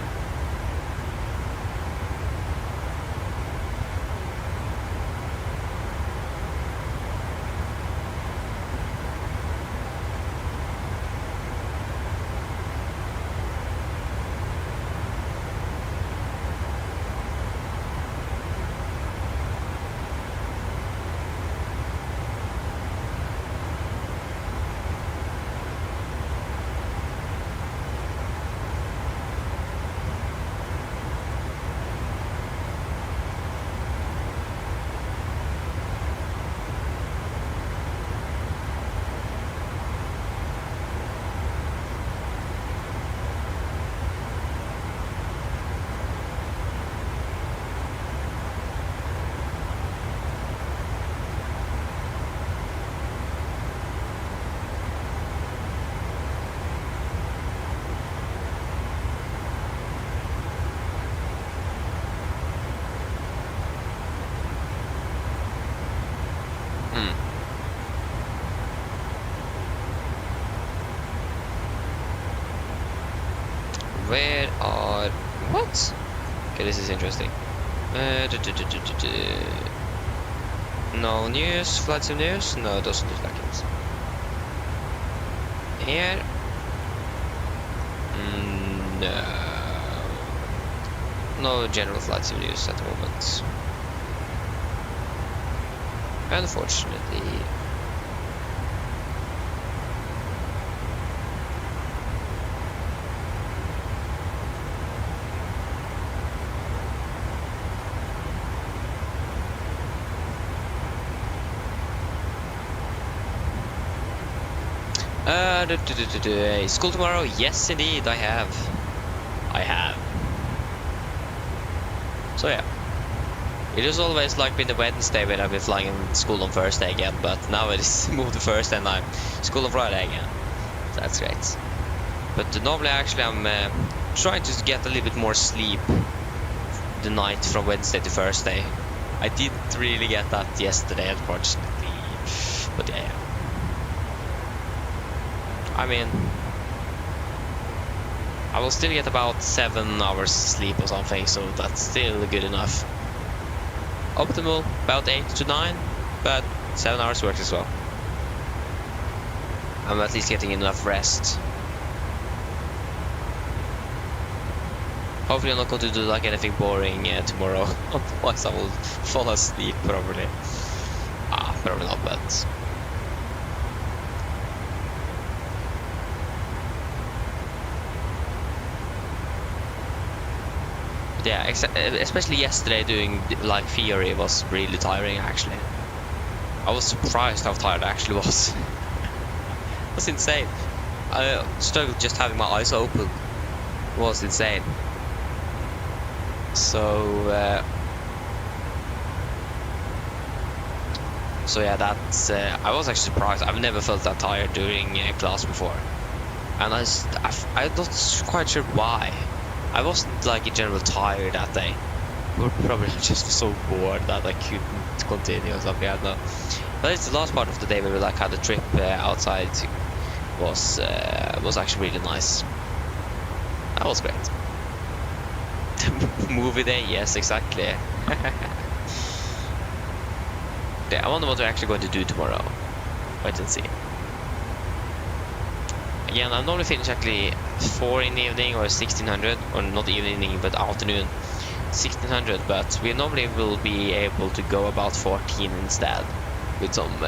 Where are... What? Okay, this is interesting. No news, flights of news? No, it doesn't look like it. Here? No. No general flights of news at the moment. Unfortunately. School tomorrow? Yes, indeed, I have. So yeah. It is always like been the Wednesday when I've been flying in school on Thursday again, but now it is moved to Thursday and I'm school on Friday again. So that's great. But normally actually I'm trying to get a little bit more sleep the night from Wednesday to Thursday. I didn't really get that yesterday, unfortunately. But yeah. I mean, I will still get about 7 hours sleep or something, so that's still good enough. Optimal, about 8 to 9, but 7 hours works as well. I'm at least getting enough rest. Hopefully I'm not going to do like anything boring tomorrow, otherwise I will fall asleep probably. Probably not, but... But yeah, especially yesterday doing like theory was really tiring actually. I was surprised how tired I actually was. It was insane. I struggled just having my eyes open. It was insane. So yeah, that's I was actually surprised. I've never felt that tired during class before, and I'm not quite sure why. I wasn't like in general tired that day. We're probably just so bored that I couldn't continue or something. I don't know. But it's the last part of the day where we like had a trip outside was actually really nice. That was great. Movie day, yes, exactly. Yeah, I wonder what we're actually going to do tomorrow. Wait and see. Again, I normally finish actually 4 in the evening or 1600, or not evening but afternoon 1600, but we normally will be able to go about 14 instead with some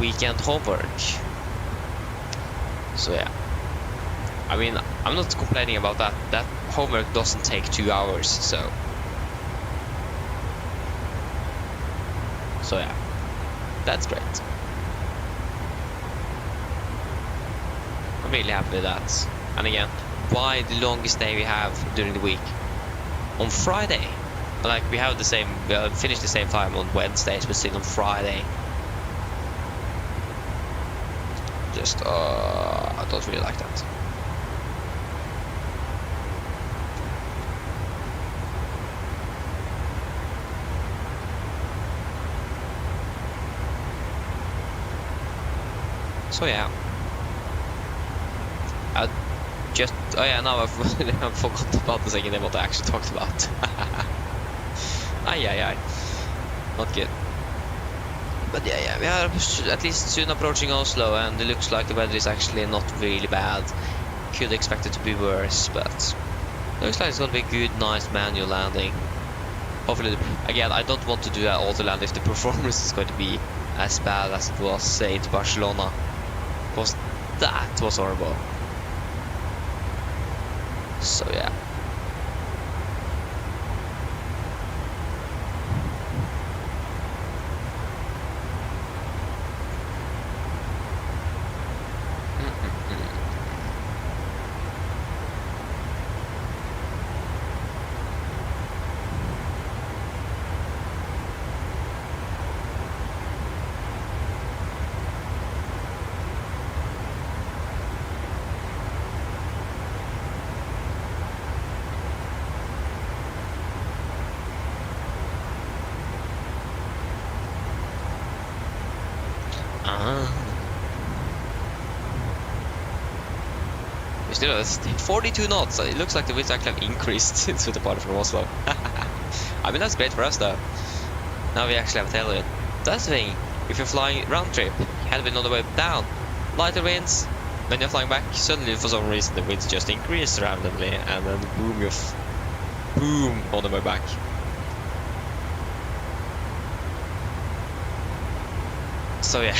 weekend homework. So yeah, I mean, I'm not complaining about that. That homework doesn't take 2 hours, so yeah, that's great. I'm really happy with that. And again, why the longest day we have during the week? On Friday, like we have the same, finish the same time on Wednesdays, but still on Friday. Just I don't really like that. So yeah, oh yeah, now I've forgot about the second name what I actually talked about. Aye, not good. But yeah, we are at least soon approaching Oslo, and it looks like the weather is actually not really bad. Could expect it to be worse, but looks like it's gonna be a good, nice manual landing. Hopefully, again, I don't want to do that auto land if the performance is going to be as bad as it was, say, at Barcelona, because that was horrible. So yeah. We still have 42 knots. It looks like the winds actually have increased to the part from Oslo. I mean, that's great for us though. Now we actually have a tailwind. That's the thing. If you're flying round trip, had been on the way down, lighter winds. When you're flying back, suddenly for some reason the winds just increase randomly, and then boom, you're boom on the way back. So yeah.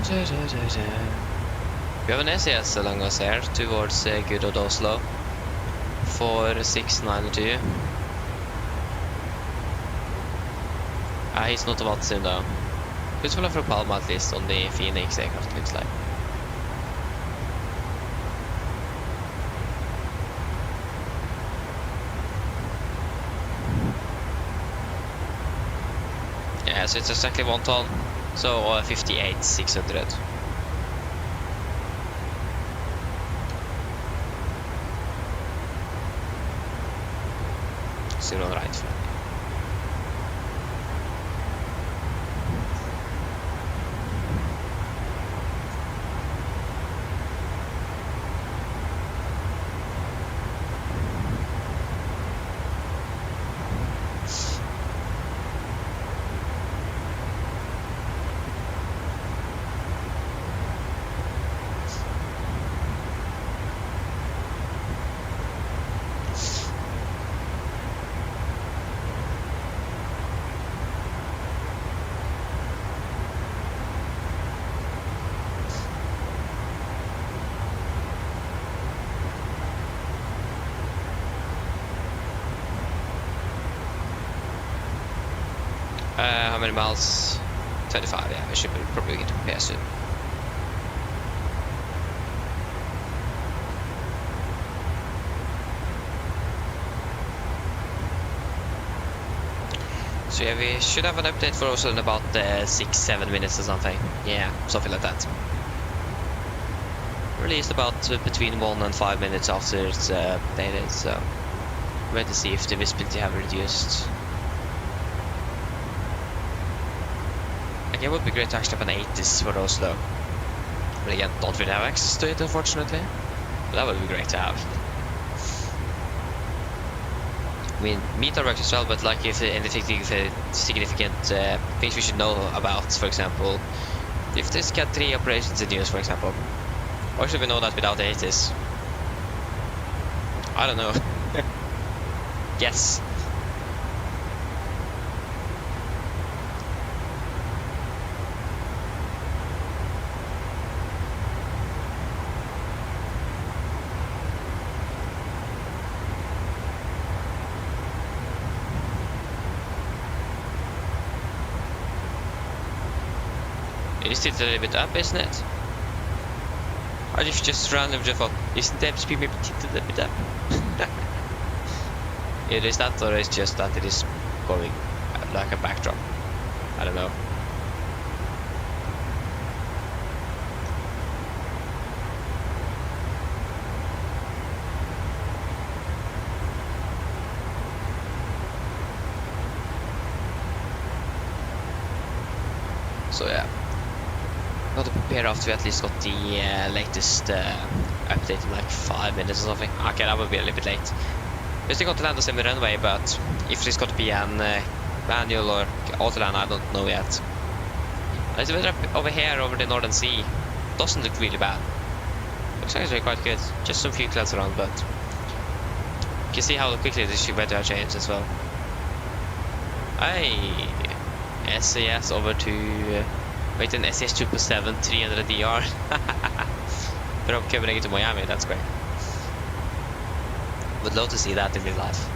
We have an SES along us here towards good old Oslo for 692. He's not about to soon though. Useful for Palma at least on the Phoenix aircraft, looks like. Yeah, so it's exactly 1 ton. So 58,600. Still on right flank. How many miles? 25, yeah, we should probably get to prepare soon. So yeah, we should have an update for Oslo in about 6-7 minutes or something. Yeah, something like that. Released about between 1 and 5 minutes after it's updated, so wait to see if the visibility have reduced. Again, it would be great to actually have an 80s for Oslo. But again, don't really have access to it, unfortunately. But that would be great to have. I mean, meter works as well, but like if anything significant things we should know about, for example, if there's Cat 3 operations in use, for example. Or should we know that without the 80s? I don't know. Yes. It's a little bit up, isn't it? Or if just randomly just thought, isn't the speed maybe tilted a bit up? It is that, or it's just that it is going like a backdrop. I don't know. So yeah. Got to prepare after we at least got the latest update in like 5 minutes or something. Okay, that would be a little bit late. We still got to land the semi runway, but if there's got to be an manual or auto land, I don't know yet. And the weather over here over the Northern Sea doesn't look really bad. Looks actually quite good. Just some few clouds around, but you can see how quickly this weather has changed as well. Hey, SAS over to. Wait, an SAS 2.7 300 DR. From Copenhagen to Miami, that's great. Would love to see that in real life.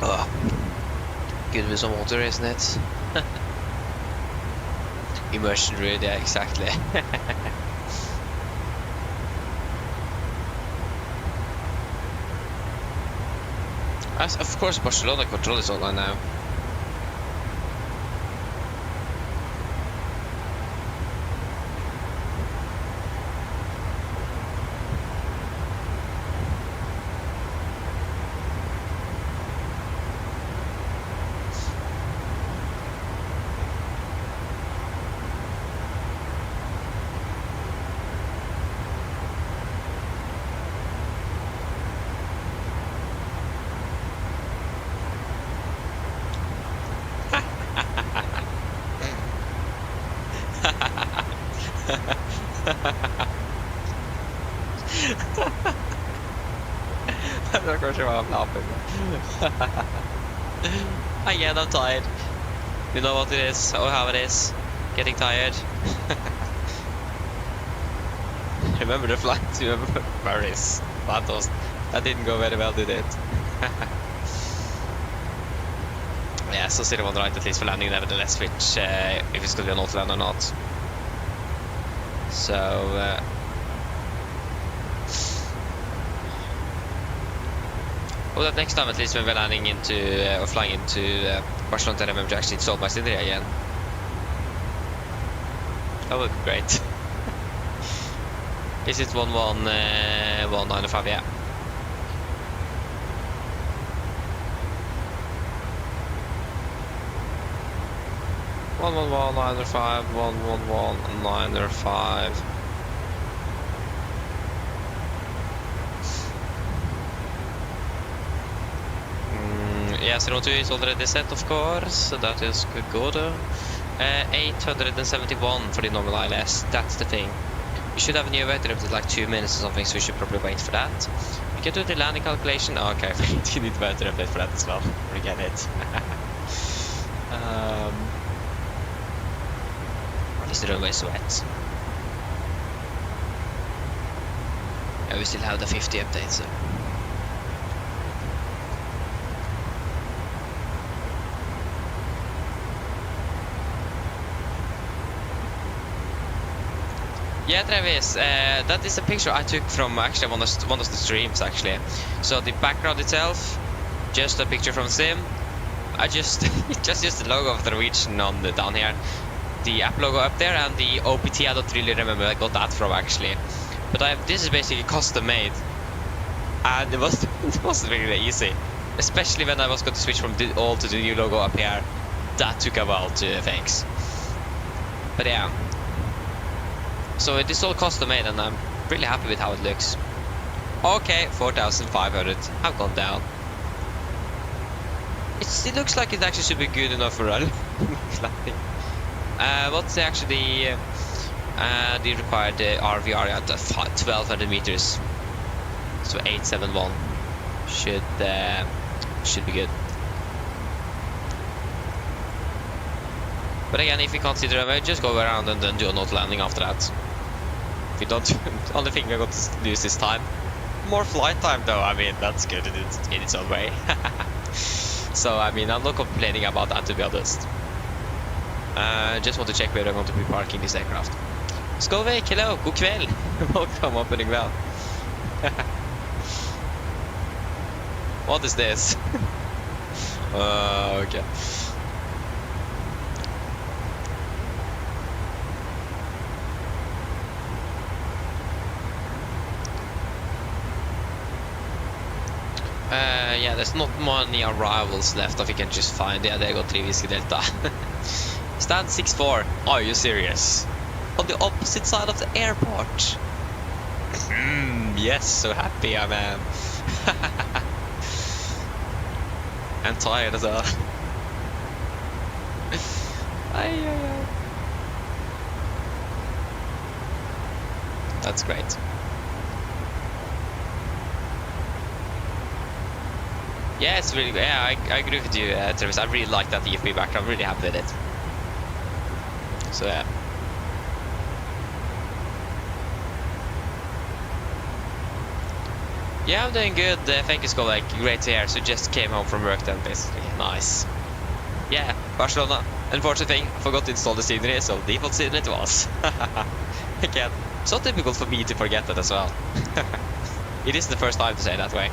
Oh, good with some water, isn't it? Immersion read, yeah, exactly. As of course, Barcelona control is online now. I'm not quite sure why I'm laughing. Again, I'm tired. You know what it is, or how it is. Getting tired. Remember the flight to Paris? That didn't go very well, did it? Yeah, so still on the right at least for landing nevertheless, which if it's going to be an auto land or not. So well, that next time at least when we're landing into or flying into Barcelona, I remember to actually install my Sindri again. That would be great. Is it 11195? Yeah. One 11195, 11195. Yeah, 02 is already set, of course, so that is good. 871 for the normal ILS, that's the thing. We should have a new weather update like 2 minutes or something, so we should probably wait for that. We can do the landing calculation. Oh, okay, we need weather update for that as well. Forget it. Is the runway so wet? Yeah, we still have the 50 update, so. Yeah, Travis, that is a picture I took from actually one of the streams actually. So the background itself, just a picture from Sim. I just used the logo of the Norwegian on the down here, the app logo up there, and the OPT. I don't really remember where I got that from actually, but this is basically custom made, and it wasn't really easy, especially when I was going to switch from the old to the new logo up here. That took a while to fix, but yeah. So it is all custom made, and I'm really happy with how it looks. Okay, 4,500. I've gone down. It looks like it actually should be good enough for run. What's actually the required RVR at 1,200 meters? So 871 should be good. But again, if you can't see the runway, just go around and then do a NOTAM landing after that. If you don't, only thing I got to lose this time. More flight time though, I mean, that's good in its own way. So, I mean, I'm not complaining about that, to be honest. Just want to check where I'm going to be parking this aircraft. Skålvik, hello, god kväll. Welcome, opening well. What is this? Okay. Yeah, there's not many arrivals left that we can just find. Yeah, there go 3 Whiskey Delta. Stand 6-4. Are you serious? On the opposite side of the airport. Yes, so happy I am. I'm tired as well. That's great. Yeah, it's really, yeah, I agree with you, Travis. I really like that EFB background. I'm really happy with it. So yeah. Yeah, I'm doing good. Thank you, Skålvik. Great to hear. So just came home from work then, basically. Nice. Yeah, Barcelona. Unfortunate thing, forgot to install the scenery, so default scenery it was. Again, so typical for me to forget that as well. It is the first time to say that way.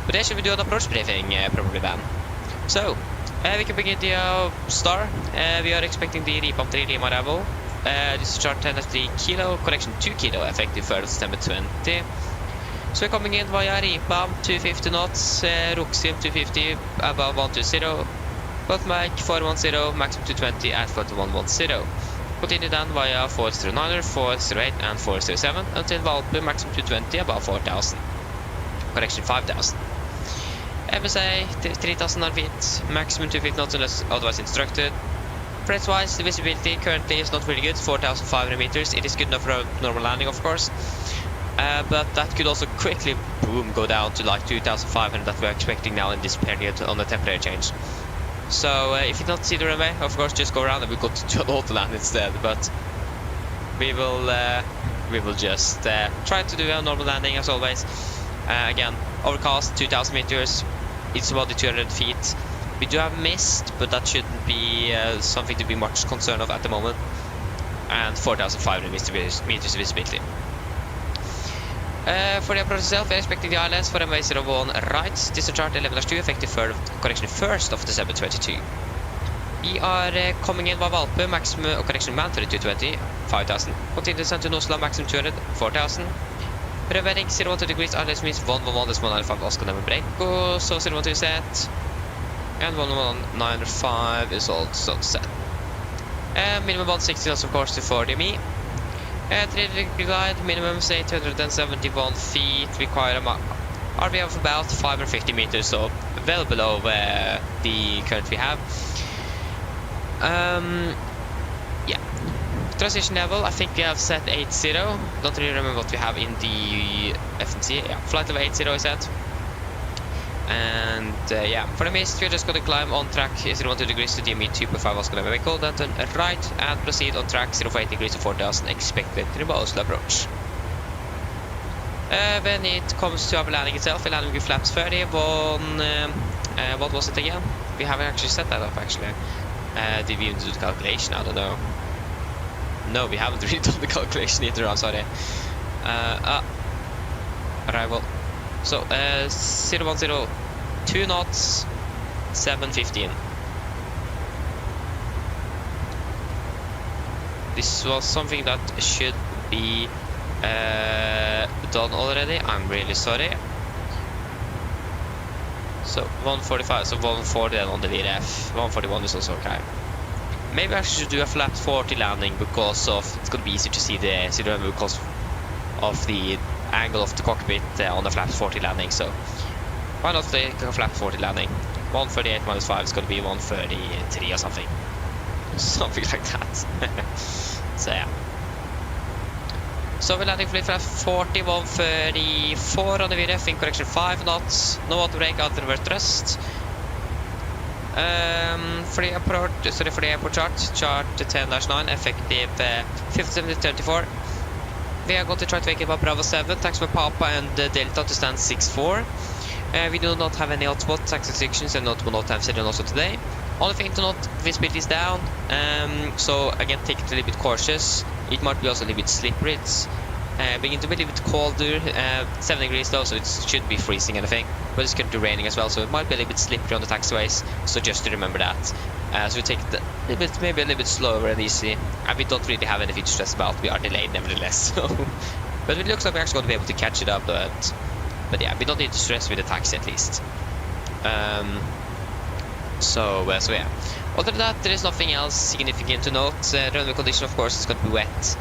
But there should we do an approach briefing, probably then. So, we can begin the star. We are expecting the Repump 3 Lima arrival. This is chart 10 at 3 kilo, correction 2 kilo, effective 3rd September 20. So we're coming in via Repump 250 knots, Ruxim 250 above 120, both Mach 410, maximum 220 at 4110. Continue then via 409, 408 and 407 until Valpe maximum 220 above 4000. Correction 5000. MSA 3000 feet, maximum 250 knots unless otherwise instructed. Press wise, the visibility currently is not really good, 4,500 meters. It is good enough for a normal landing, of course. But that could also quickly, boom, go down to like 2,500 that we're expecting now in this period on the temperature change. So if you don't see the runway, of course, just go around and we go to an auto land instead. But we will just try to do a normal landing as always. Again, overcast 2,000 meters. It's about the 200 feet. We do have mist, but that shouldn't be something to be much concerned of at the moment. And 4,500 meters visibility. For the approach itself, we're expecting the islands for runway 01 right. This is chart 11-2, effective 1st of December 22. We are coming in by Valpe, maximum correction man 3220, 5,000. Continue descent to Oslo, maximum 200, 4,000. Preventing 012 degrees, islands means 111 is 195 Oscar number break. So 012 set. And 11905 is also set. Minimum 160 knots, of course, to 40 me. 3-degree glide, minimum is 871 feet, require a RV of about 550 meters, so well below the current we have. Yeah. Transition level, I think we have set 80. Don't really remember what we have in the FMC. Yeah, flight level 80 is set. And yeah, for the mist, we're just going to climb on track 012 degrees to DME 2.5 Oslo vehicle, then turn right and proceed on track 048 degrees to 4000 expected to the Oslo approach. When it comes to our landing itself, we're landing with flaps 30 on, what was it again? We haven't actually set that up actually. Did we even do the calculation? I don't know. No, we haven't really done the calculation either, I'm sorry. Arrival. So, 010, 2 knots, 715. This was something that should be done already. I'm really sorry. So 145, so 140 then on the VRF. 141 is also okay. Maybe I should do a flap 40 landing because of it's gonna be easier to see the runway because of the angle of the cockpit on the flap 40 landing. So why not take a flap 40 landing? 138 minus 5 is gonna be 133 or something. Something like that. So yeah. So we're landing for flap 40, 134 on the VRF in correction 5 knots. No auto brake, out reverse thrust. For the airport chart 10-9, effective 57-34. We are going to try to wake up Bravo 7, taxi for Papa and Delta to stand 6-4. We do not have any hotspot taxi restrictions and not NOTAM said also today. Only thing to note, visibility is down, so again take it a little bit cautious. It might be also a little bit slippery. It's beginning to be a little bit colder, 7 degrees though, so it should be freezing anything. But it's going to be raining as well, so it might be a little bit slippery on the taxiways. So just to remember that. So we take it a little bit, maybe a little bit slower and easy. And we don't really have anything to stress about. We are delayed nevertheless. So. But it looks like we're actually going to be able to catch it up. But yeah, we don't need to stress with the taxi at least. So yeah. Other than that, there is nothing else significant to note. The runway condition, of course, is going to be wet.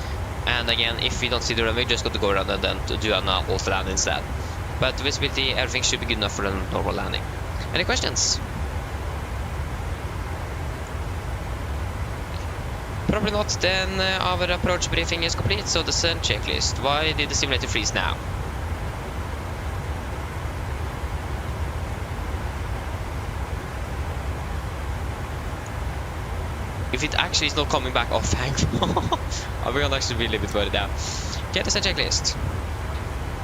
And again, if we don't see the runway, we're just going to go around and then do an auto land instead. But visibility, everything should be good enough for a normal landing. Any questions? Probably not. Then our approach briefing is complete. So the descent checklist. Why did the simulator freeze now? If it actually is not coming back off, thank God. We're gonna actually be a little bit further down. Get the checklist.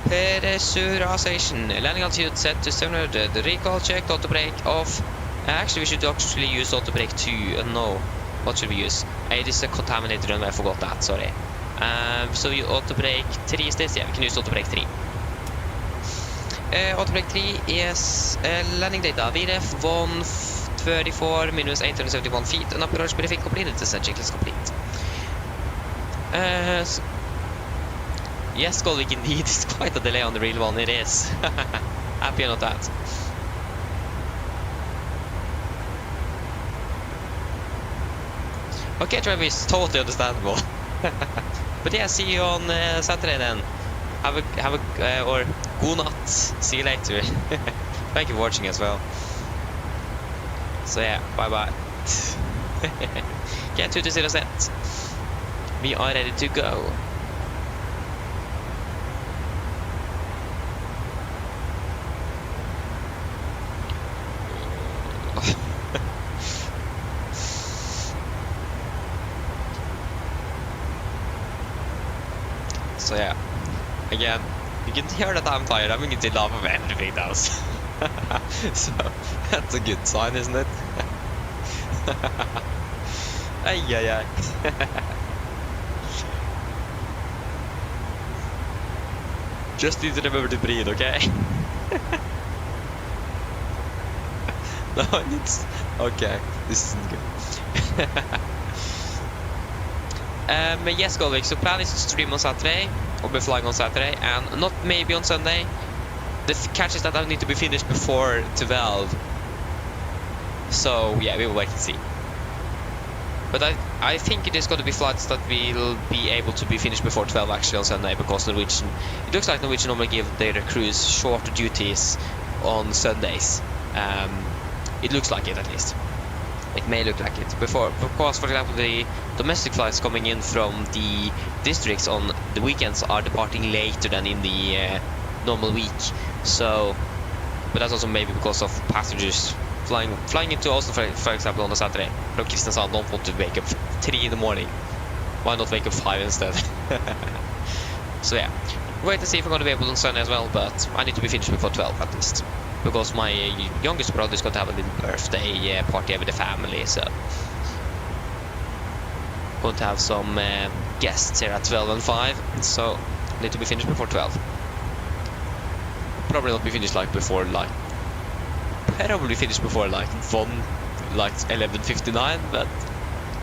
Pressurization. Landing altitude set to 700. The recall checked. Auto brake off. Actually, we should actually use auto brake 2. No. What should we use? It is a contaminated runway. I forgot that. Sorry. So you auto brake 3 is this. Yeah, we can use auto brake 3. Auto brake 3 is landing data. VRF 134 minus 871 feet. And approach briefing completed. The checklist complete. Yes, Golvik, indeed. It's quite a delay on the real one. It is. Happy about that. Okay, Travis, totally understandable. But yeah, see you on Saturday then. Have a or good night. See you later. Thank you for watching as well. So yeah, bye bye. Get 220 set. We are ready to go. So yeah, again, you can hear that I'm tired. I'm beginning to laugh of everything else. So that's a good sign, isn't it? Ay, ay, ay. Just need to remember to breathe, okay? No, it's okay. This isn't good. Yes, Golvik, so plan is to stream on Saturday, or be flying on Saturday, and not maybe on Sunday. The catch is that I need to be finished before 12. So yeah, we will wait and see. But I think it is going to be flights that will be able to be finished before 12 actually on Sunday, because Norwegian, it looks like Norwegian normally give their crews shorter duties on Sundays. It looks like it at least. It may look like it. Because for example the domestic flights coming in from the districts on the weekends are departing later than in the normal week. So But that's also maybe because of passengers flying into Oslo, for example, on a Saturday. From Kristiansand don't want to wake up 3 in the morning. Why not wake up 5 instead? So yeah, wait to see if we're going to be able on Sunday as well, but I need to be finished before 12 at least. Because my youngest brother is going to have a little birthday party with the family, so... Going to have some guests here at 12 and 5, so need to be finished before 12. Probably not be finished like before like... Probably finished before like 11:59, but...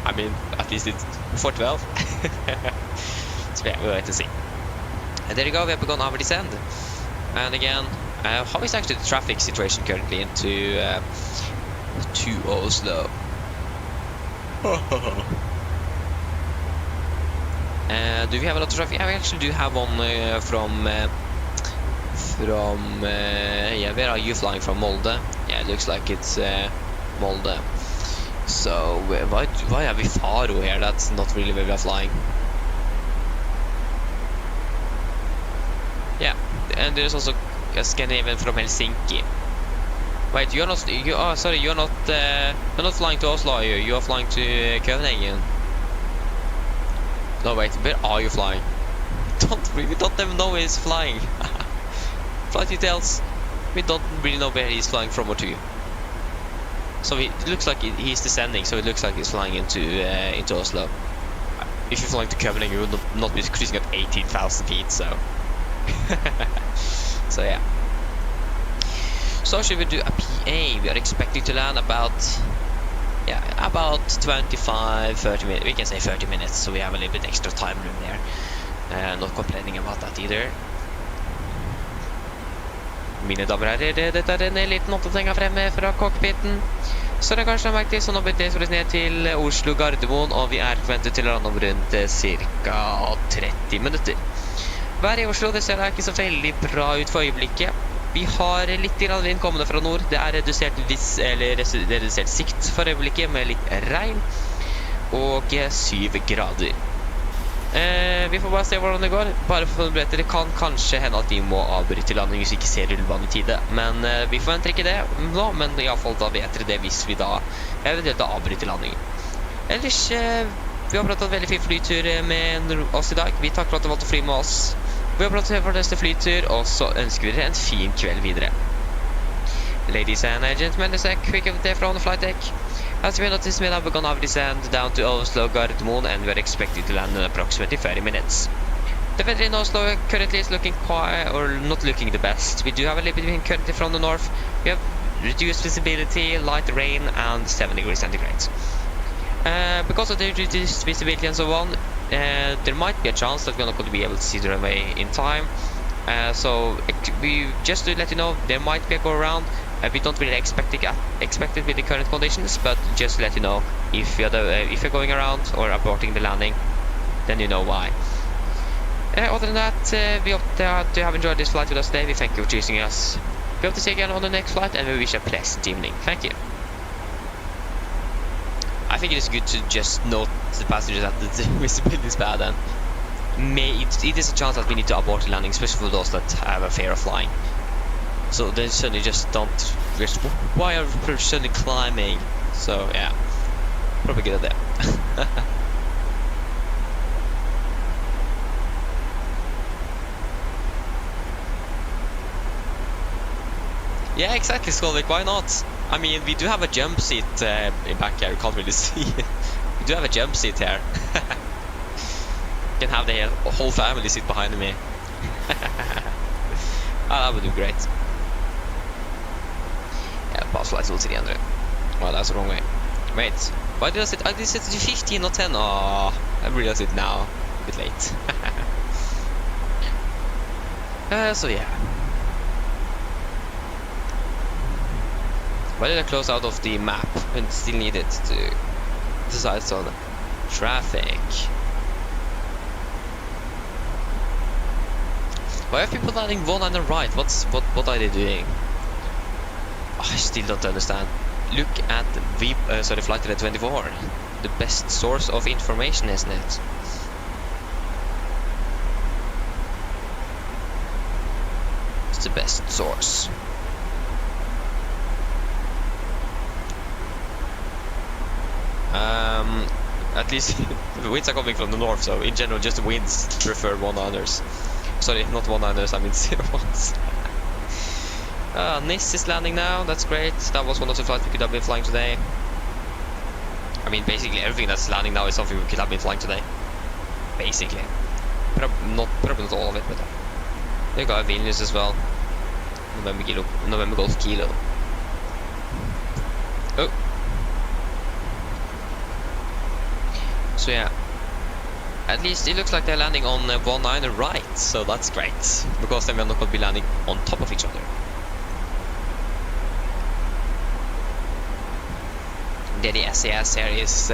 I mean, at least it's before 12. So yeah, we'll wait and see. And there you go, we have begun our descent. And again, how is actually the traffic situation currently into to Oslo? Do we have a lot of traffic? Yeah, we actually do have one from yeah, where are you flying from? Molde? Yeah, it looks like it's Molde. So why have we Faro here? That's not really where we are flying. Yeah, and there's also a Scandinavian from Helsinki. Wait, you're not flying to Oslo, are you? You are flying to Copenhagen. No, wait, where are you flying? We don't even know where he's flying. Flight details. We don't really know where he's flying from or to. So it looks like he's descending, so it looks like he's flying into Oslo. If you're flying to Copenhagen, you would not be cruising at 18,000 feet, so... So yeah. So should we do a PA? We are expecting to land about 25-30 minutes. We can say 30 minutes, so we have a little bit extra time room there. Not complaining about that either. Mine damer og herrer, dette en liten oppdatering fremme fra cockpiten. Så det kanskje har merket til, så nå beter vi oss ned til Oslo Gardermoen, og vi forventet til å lande om rundt ca. 30 minutter. Været i Oslo, det ser ikke så veldig bra ut for øyeblikket. Vi har litt vind kommende fra nord. Det redusert sikt for øyeblikket med litt regn og 7 grader. Vi får bare se hvordan det går. Bare for å forberede, det kan kanskje hende at vi må avbryte landing hvis vi ikke ser rullebane i tide. Men vi forventer ikke det nå, men i alle fall da vet dere det hvis vi da eventuelt avbryter landingen. Ellers, vi har pratet en veldig fin flytur med oss i dag. Vi takker for at du valgte å fly med oss. Vi har pratet for neste flytur, og så ønsker vi dere en fin kveld videre. Ladies and gentlemen, this is a quick update from the flight deck. As we noticed, we have begun our descent down to Oslo Gardermoen, and we are expected to land in approximately 30 minutes. The weather in Oslo currently is looking quiet, or not looking the best. We do have a little bit of wind currently from the north. We have reduced visibility, light rain, and 7 degrees centigrade. Because of the reduced visibility and so on, there might be a chance that we're not going to be able to see the runway in time. So we just to let you know, there might be a go around. We don't really expect it with the current conditions, but just to let you know, if you're going around or aborting the landing, then you know why. Other than that, we hope that you have enjoyed this flight with us today. We thank you for choosing us. We hope to see you again on the next flight, and we wish you a pleasant evening. Thank you. I think it is good to just note to the passengers that the visibility is bad, and it is a chance that we need to abort the landing, especially for those that have a fear of flying. So they suddenly just don't. Why are we suddenly climbing? So yeah, probably good at that. Yeah, exactly, Skolvik. Why not? I mean, we do have a jump seat in back here. You can't really see it. We do have a jump seat here. You can have the whole family sit behind me. That would do great. Yeah, pass flight level 300. Well, that's the wrong way. Wait, why did I set? I did set to 15, not 10. Oh, I realized it now. A bit late. So yeah. Why did I close out of the map and still needed to decide on the traffic? Why are people landing one on the right? What are they doing? Oh, I still don't understand. Look at the flight level 24. The best source of information, isn't it? It's the best source. At least the winds are coming from the north, so in general just the winds prefer 1-liners. Sorry, not 1-liners, I mean 0-1s. NIS is landing now, that's great. That was one of the flights we could have been flying today. I mean, basically everything that's landing now is something we could have been flying today. Basically. Probably not all of it, but we got Vilnius as well. November Golf Kilo. Oh. So yeah. At least it looks like they're landing on 1-liner right, so that's great. Because then we're not going to be landing on top of each other. The SAS here is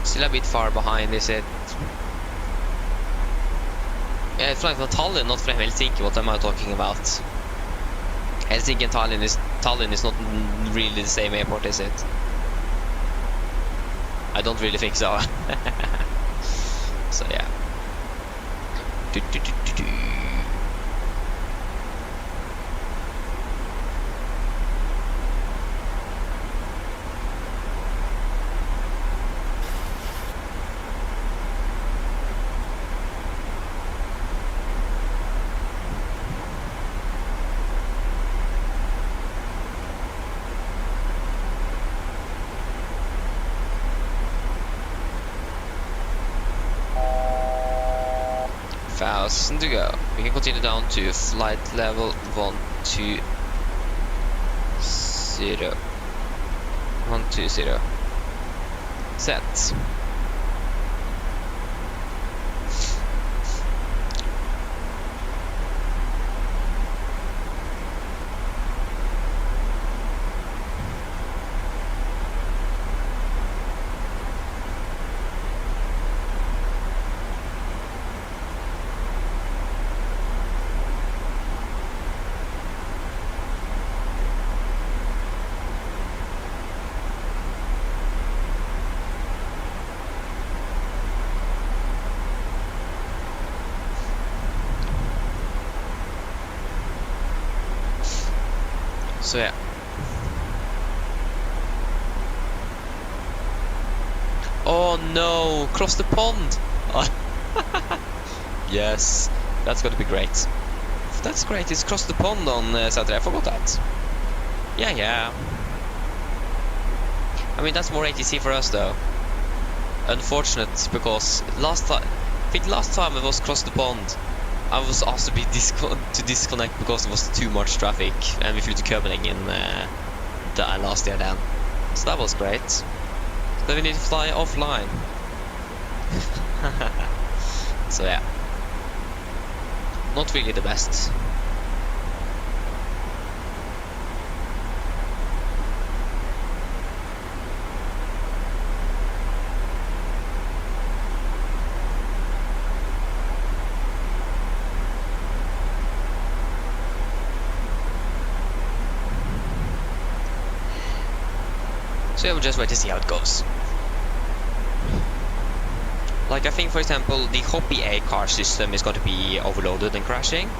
still a bit far behind, is it? Yeah, it's flying from Tallinn, not from Helsinki. What am I talking about? Helsinki and Tallinn is not really the same airport, is it? I don't really think so. So yeah. To go. We can continue down to flight level 120. 120. Set. So yeah. Oh no, cross the pond. Yes, that's gonna be great. That's great, it's cross the pond on Saturday, I forgot that. Yeah. I mean, that's more ATC for us though. Unfortunate, because last time it was cross the pond, I was asked to disconnect because there was too much traffic, and we flew to Copenhagen last year then. So that was great. Then we need to fly offline. So yeah. Not really the best. So we'll just wait to see how it goes. Like, I think, for example, the Hoppy A car system is going to be overloaded and crashing.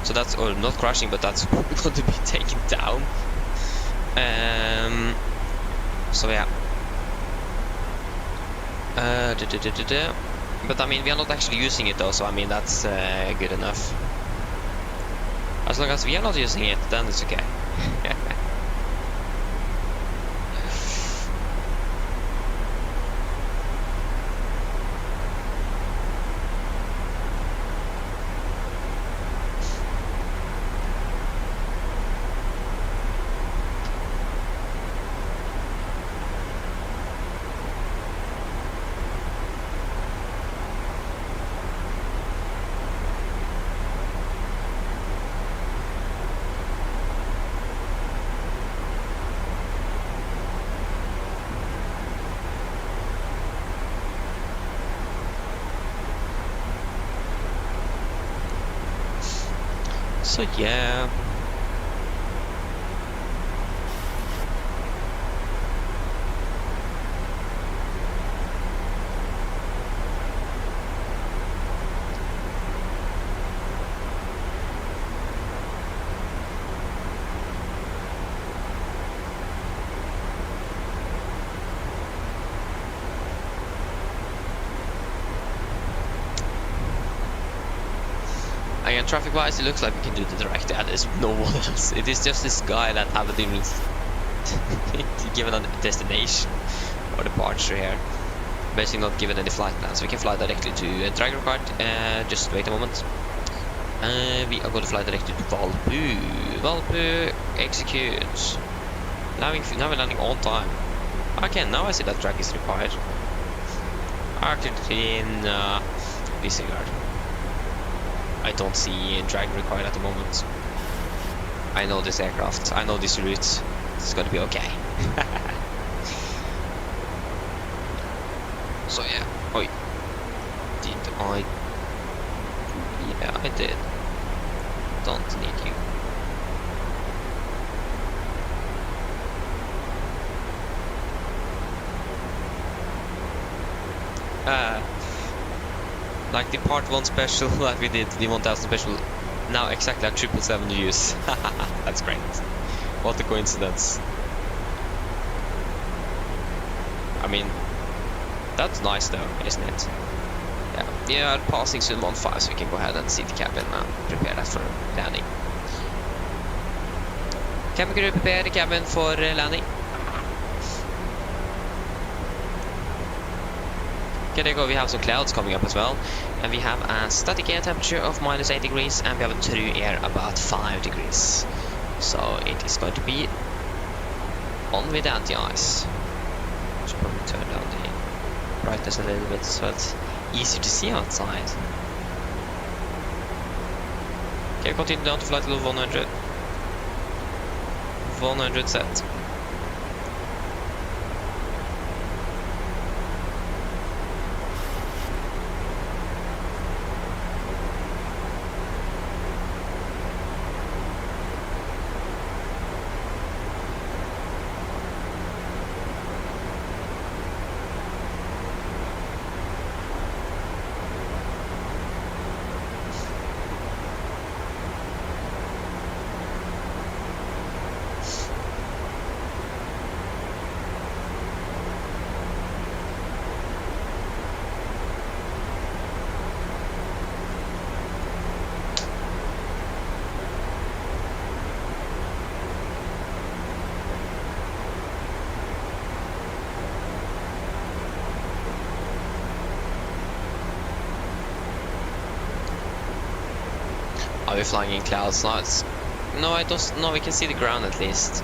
So that's, or not crashing, but that's going to be taken down. So yeah. But I mean, we are not actually using it though, so I mean, that's good enough. As long as we are not using it, then it's okay. So yeah. Again, traffic-wise, it looks like we can do the direct. There's no one else. It is just this guy that haven't even given a destination or departure here. Basically not given any flight plans. We can fly directly to Drag Record. Just wait a moment. We are going to fly directly to Valbu. Valbu, execute. Now we're landing on time. Okay, now I see that drag is required. Arctic in disregard. I don't see drag required at the moment. I know this aircraft. I know this route. It's gonna be okay. So yeah. Oi. Did I? Yeah, I did. Don't need you. Like the part 1 special that we did, the 1000 special, now exactly at 777 to use. That's great. What a coincidence. I mean, that's nice though, isn't it? Yeah, we are passing soon 15, so we can go ahead and see the cabin and prepare that for landing. Cabin crew, prepare the cabin for landing. Okay, there you go. We have some clouds coming up as well, and we have a static air temperature of -8 degrees, and we have a true air about 5 degrees. So it is going to be on with anti-ice. Should probably turn down the brightness a little bit so it's easier to see outside. Okay, continue down to flight level 100. 100 set. Are we flying in clouds now? No, I don't. No, we can see the ground at least.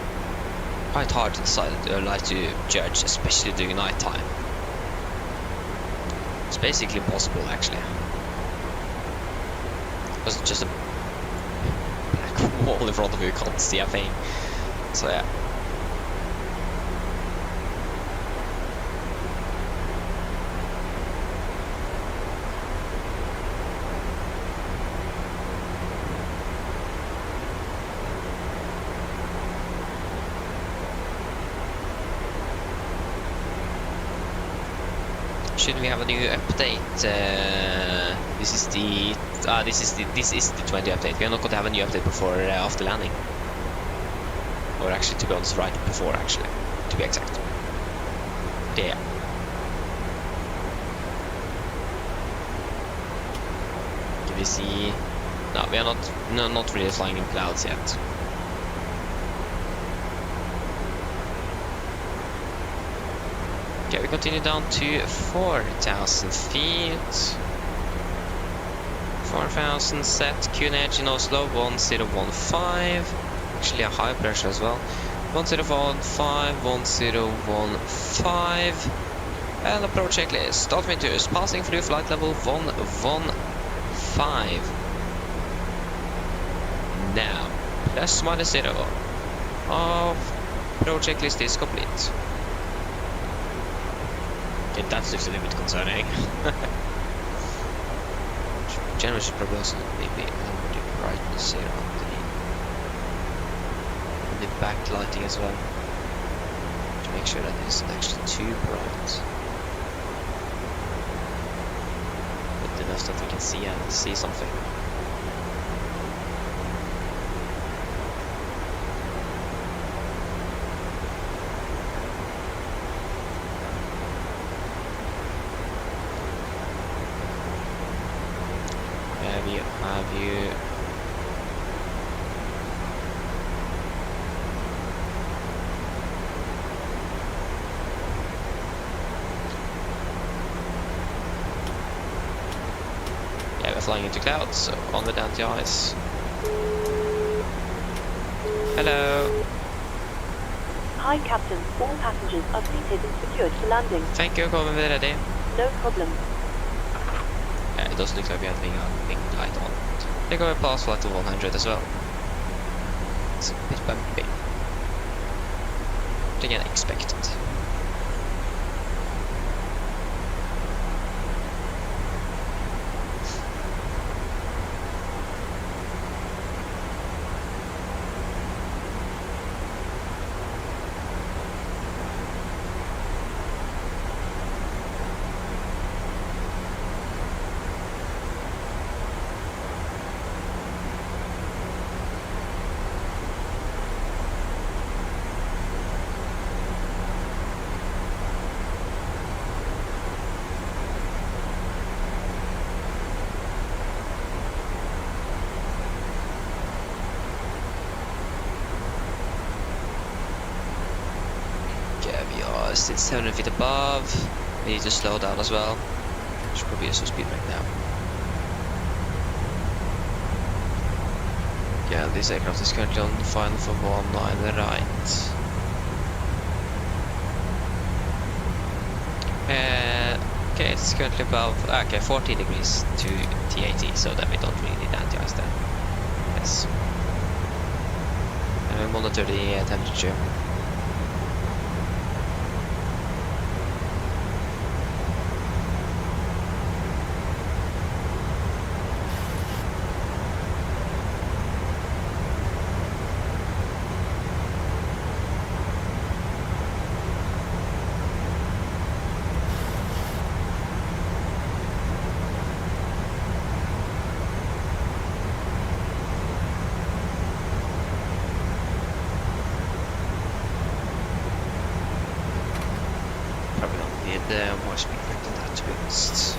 Quite hard to decide, like to judge, especially during night time. It's basically impossible, actually. Because it's just a black wall in front of you. You can't see a thing. So yeah. Should we have a new update? This is the 20 update. We are not going to have a new update before after landing, or actually, to be honest, right before, actually, to be exact. Yeah. Can we see? No, we are not really flying in clouds yet. Okay, we continue down to 4,000 feet. 4,000 set, QNH in Oslo, 1015. Actually a high pressure as well. 1015, 1015. And approach checklist. Altimeters passing through flight level 115. Now, ±0. Approach checklist is complete. Okay, that looks a little bit concerning. Generally should probably also maybe lower the brightness here on the backlighting as well, to make sure that it isn't actually too bright, but enough that we can see something. We have you. Yeah, we're flying into clouds, so on with anti-ice. Hello. Hi, Captain. All passengers are seated and secured for landing. Thank you, kommer vi ready? No problem. Yeah, it doesn't look like we have anything light on. I think we're past flight of 100 as well. It's a bit bumpy. But again, expected. It's 700 feet above. We need to slow down as well. Should probably use some speed right now. Yeah, this aircraft is currently on the final for 19 right. Okay, it's currently above. Okay, 40 degrees to TAT, so then we don't really need anti-ice then. Yes. And we monitor the temperature. More speed break than that, to be honest.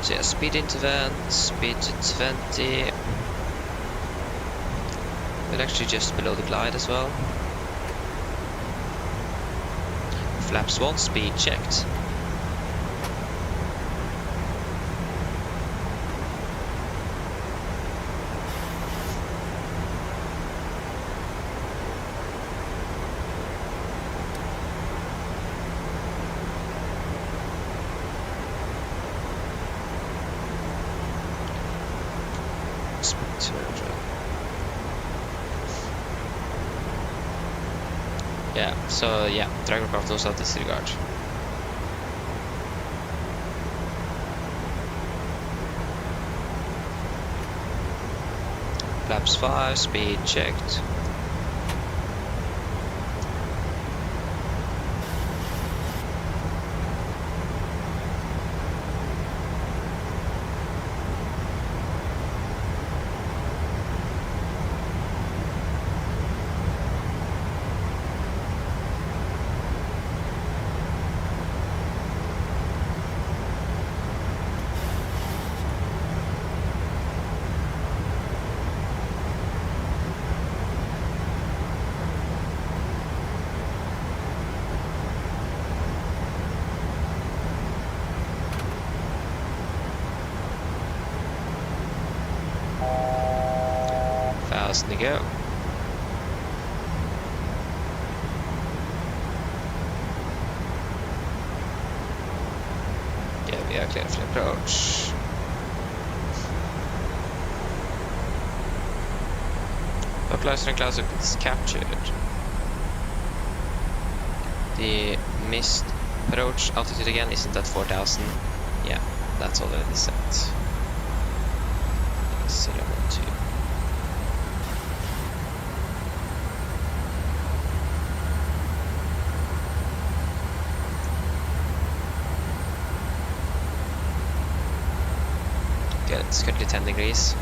So yeah, speed into vent, speed to 20. We're actually just below the glide as well. Flaps 1, speed checked. Yeah, so yeah, drag aircraft also have disregard. Flaps 5, speed checked. To go. we are clear for approach. Localizer and cloud is captured. The missed approach altitude again isn't at 4,000. Yeah, that's already set. 012. Good, it's currently 10 degrees.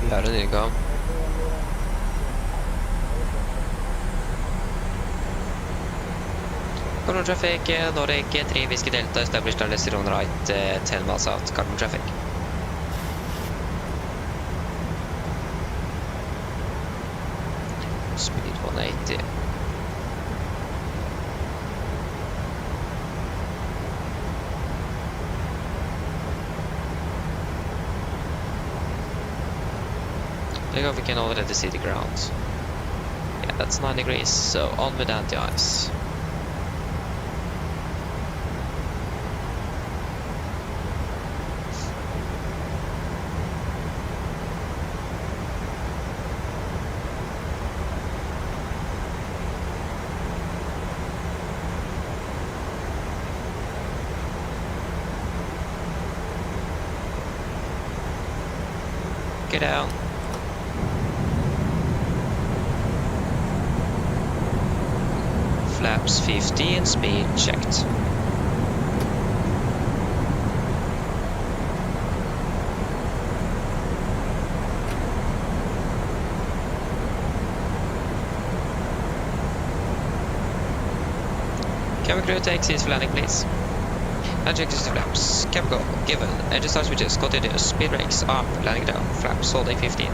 Vi har en inngang. Carbon traffic, Nordic 3 Whiskey Delta, established on Leicester right, 10 miles out, carbon traffic. Speed 180. There we can already see the ground. Yeah, that's 9 degrees, so on with anti-ice. Get down. Flaps 15, speed checked. Cabin crew take seats for landing, please. And check the flaps. Cabin go, given. Engine start switches, continuous. Speed brakes up, landing down. Flaps holding 15.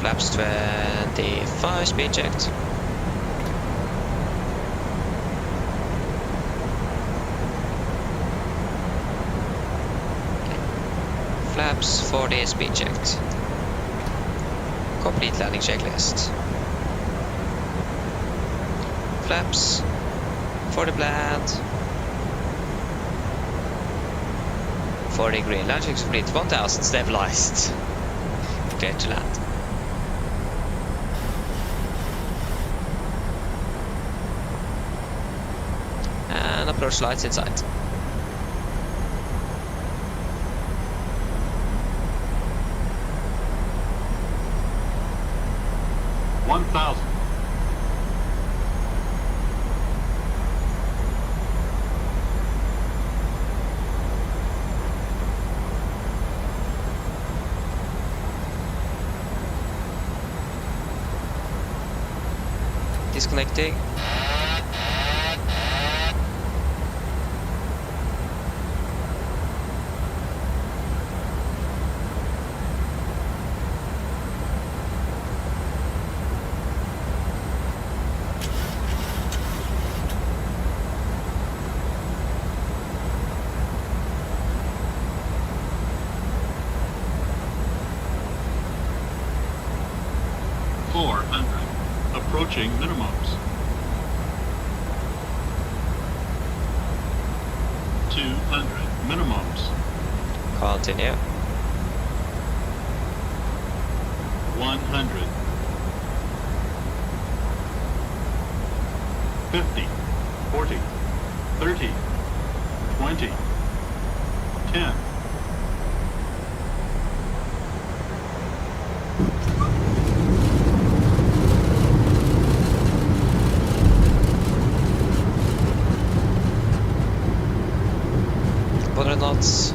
Flaps 25, speed checked. Flaps 40, speed checked. Complete landing checklist. Flaps for the plant. 40 green, landing complete, 1000 stabilized. Clear to land. And approach lights inside. Disconnecting. Approaching minimums. 200 minimums. Continue. 100. 50. 40. 30. 20. 10. Knots.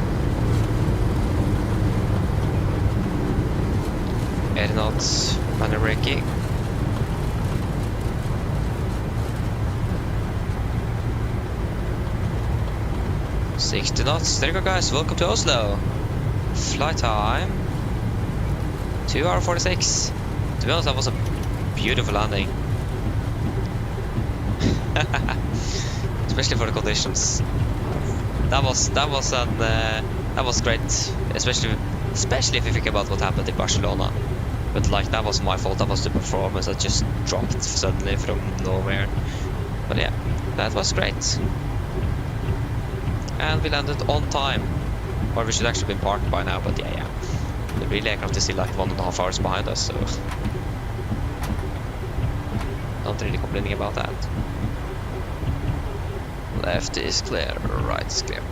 80 knots. Manual braking. $60 knots. There you go, guys. Welcome to Oslo. Flight time 2 hours 46. To be honest, that was a beautiful landing. Especially for the conditions. that was great, especially if you think about what happened in Barcelona. But like, that was my fault. That was the performance that just dropped suddenly from nowhere. But yeah, that was great. And we landed on time. Or we should actually been parked by now, but yeah. The relay aircraft is still like 1.5 hours behind us, so not really complaining about that. Left is clear, right is clear.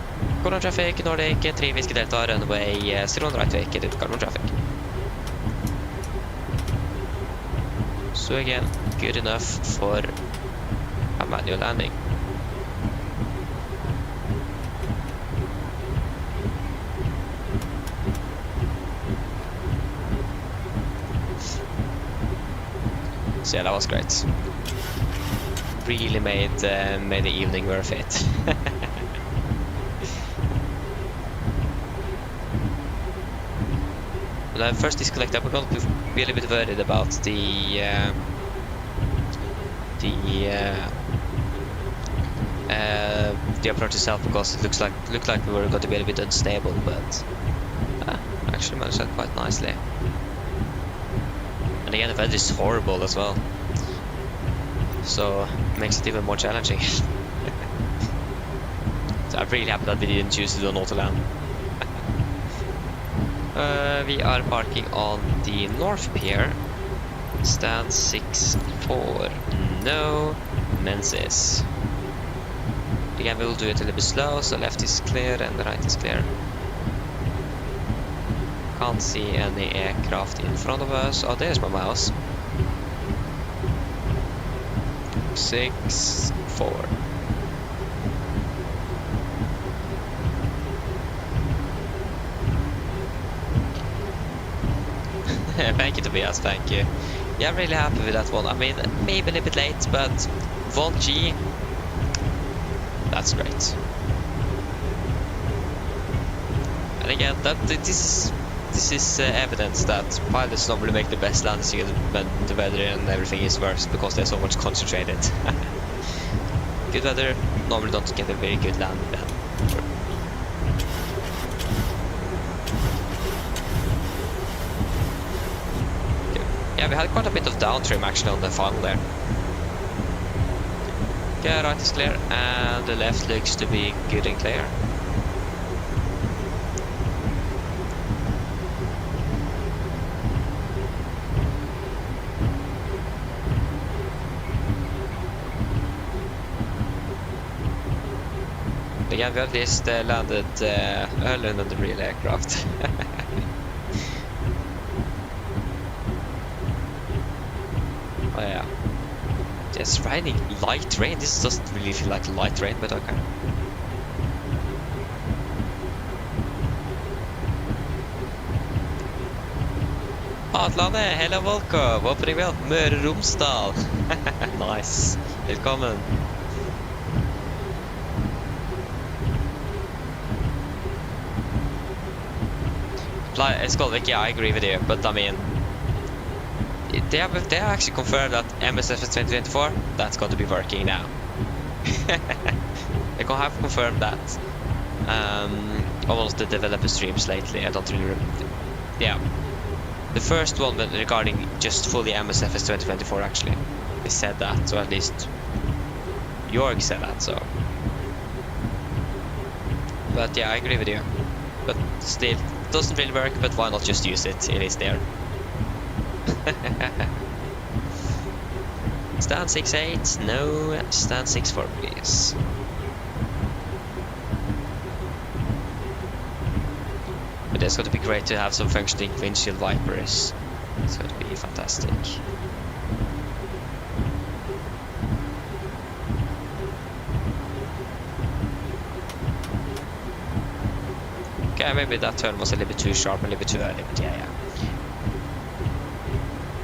Cordon traffic, Nordic, 3 Whiskey Delta, runway 0 on right wake, into cordon traffic. So again, good enough for a manual landing. So yeah, that was great. Really made the evening worth it. When I first disconnect, I'm going to be a little bit worried about the approach itself, because it looked like we were going to be a little bit unstable, but actually managed that quite nicely. And again, the weather is horrible as well, so it makes it even more challenging. So I'm really happy that we didn't choose to do an auto land. We are parking on the North Pier, stand 6-4, no Menzies. Again, we will do it a little bit slow, so left is clear and the right is clear. Can't see any aircraft in front of us. Oh, there's my mouse. 6-4. Thank you, Tobias, thank you. Yeah, I'm really happy with that one. I mean, maybe a little bit late, but 1G, that's great. And again, this is evidence that pilots normally make the best landings when the weather and everything is worse, because they're so much concentrated. Good weather, normally don't get a very good landing then. Yeah, we had quite a bit of downtrim actually on the final there. Yeah, right is clear, and the left looks to be good and clear. Again, we at least landed earlier than the real aircraft. Oh yeah. It's raining light rain. This doesn't really feel like light rain, but okay. Atlandet, hela Volko, håper deg vel. Møre og Romsdal. Nice. Velkommen. Skolvik, yeah, I agree with you, but I mean, they have actually confirmed that MSFS2020, that's going to be working now. They have confirmed that on all the developer streams lately. I don't really remember. Yeah, the first one regarding just fully MSFS2024 actually, they said that, so at least Jorg said that, so. But yeah, I agree with you, but still, it doesn't really work, but why not just use it? It is there. Stand 6-8, no, stand 6-4 please. But it's going to be great to have some functioning windshield wipers. It's going to be fantastic. Okay, maybe that turn was a little bit too sharp, a little bit too early, but yeah.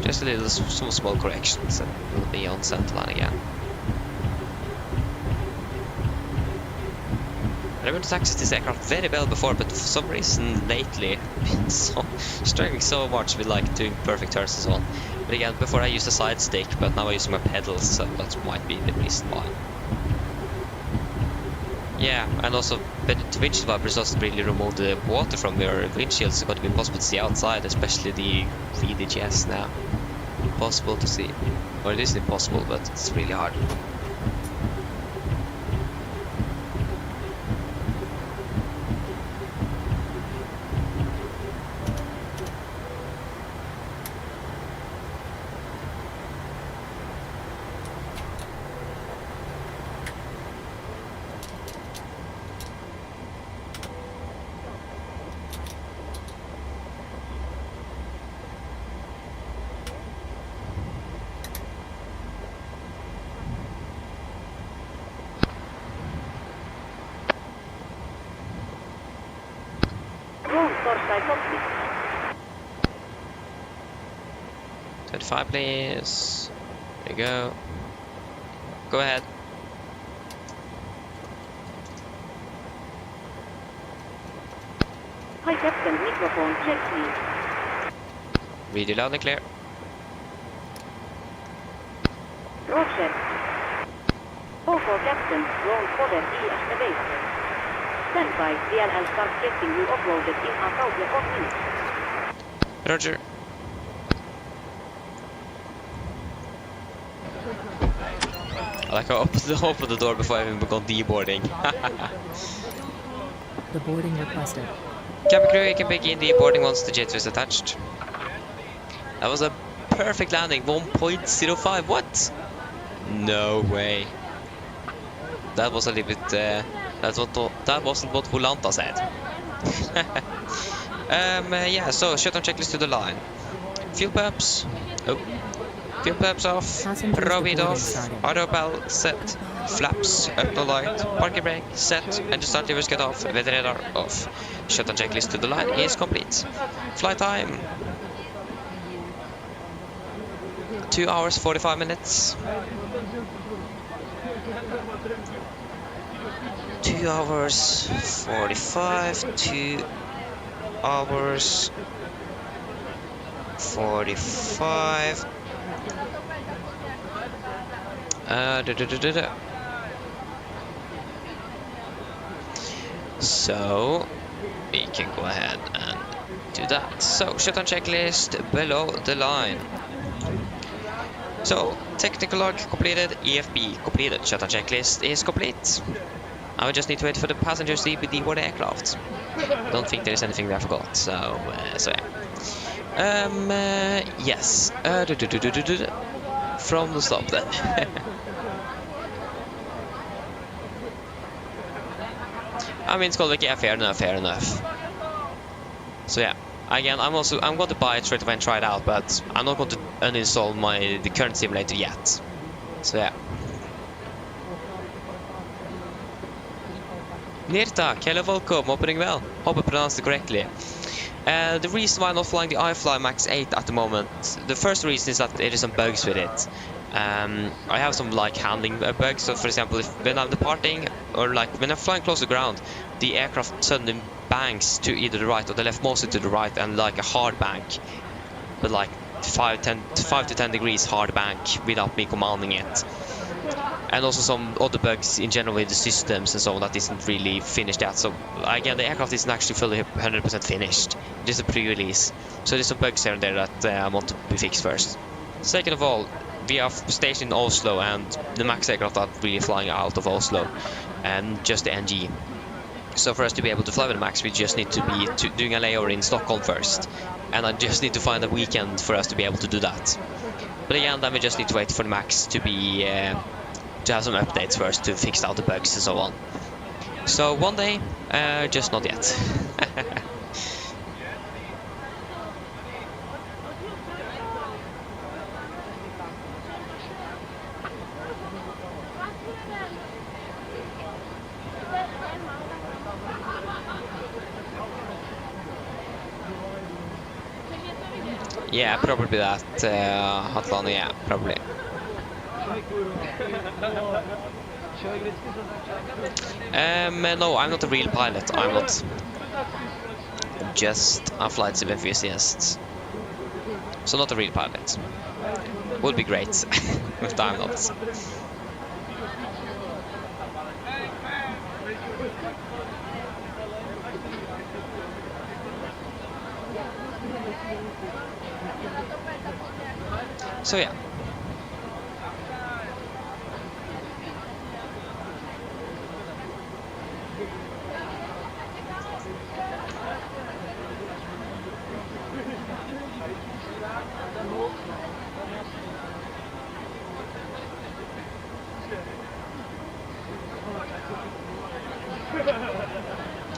Just some small corrections and we'll be on center line again. I went to access this aircraft very well before, but for some reason lately I've been struggling so much with like doing perfect turns and so on. But again, before I used a side stick, but now I use my pedals, so that might be the reason why. Yeah, and also, but the windshield wipers doesn't really remove the water from your windshield. It's going to be impossible to see outside, especially the VDGS now. Impossible to see. Or it is impossible, but it's really hard. Roll Torsai complete. 25, please. There you go. Go ahead. Hi Captain, microphone check please. Read you loud and clear. Roger. For Captain, roll forward the escalator. Stand by, DLL start getting you uploaded in a couple of minutes. Roger. I like how I opened the door before I even begun deboarding. The boarding requested. Cabin crew, you can begin deboarding once the jet is attached. That was a perfect landing, 1.05. What? No way. That was a little bit. That wasn't what Volanta said. Yeah. So shutdown checklist to the line. Fuel pumps. Oh. Fuel pumps off. Row it off. Auto bell set. Flaps up no light. Parking brake set. Engine start levers cut off. Weather radar off. Shutdown checklist to the line is complete. Flight time. 2 hours 45 minutes. 2 hours 45. 2 hours 45. So we can go ahead and do that. So shutdown checklist below the line. So technical log completed, EFB completed, shutdown checklist is complete. Now we just need to wait for the passengers to deboard the aircraft. Don't think there is anything that I forgot. So yeah. Yes. From the stop then. I mean, it's called like, yeah, fair enough. So yeah, again, I'm going to buy it straight away and try it out, but I'm not going to uninstall the current simulator yet. So yeah. Nirtak, hello, welcome, hoping well. Hope I pronounced it correctly. The reason why I'm not flying the iFly Max 8 at the moment, the first reason is that there is some bugs with it. I have some like handling bugs. So for example, when I'm departing or like when I'm flying close to the ground, the aircraft suddenly banks to either the right or the left, mostly to the right, and like a hard bank, but like 5 to 10 degrees hard bank without me commanding it. And also some other bugs in general with the systems and so on that isn't really finished yet. So again, the aircraft isn't actually fully 100% finished. It is a pre-release. So there's some bugs here and there that I want to be fixed first. Second of all, we are stationed in Oslo, and the Max aircraft are really flying out of Oslo, and just the NG. So for us to be able to fly with the Max, we just need to be doing a layover in Stockholm first. And I just need to find a weekend for us to be able to do that. But again, then we just need to wait for the Max to be to have some updates first to fix out the bugs and so on. So one day, just not yet. Yeah, probably that, Atlanta, yeah, probably. No, I'm not a real pilot, I'm not. I'm just a flight sim enthusiast. So not a real pilot. Would be great, but I'm not. So yeah.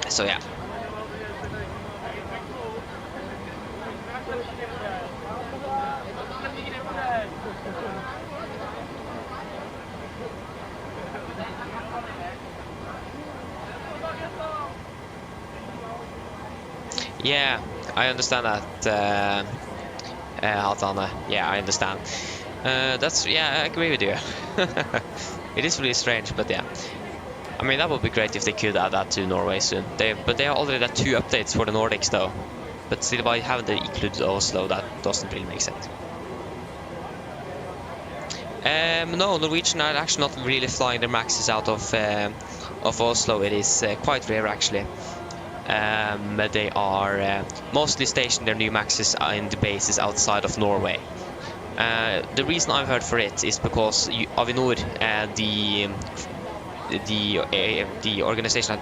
So yeah. Yeah, I understand that, Altana. Yeah, I understand. That's, yeah, I agree with you. It is really strange, but yeah. I mean, that would be great if they could add that to Norway soon. But they already had 2 updates for the Nordics though. But still, why haven't they included Oslo? That doesn't really make sense. No, Norwegian are actually not really flying their maxes out of Oslo. It is quite rare actually. They are mostly stationed their new maxes in the bases outside of Norway. The reason I've heard for it is because Avinor, the organization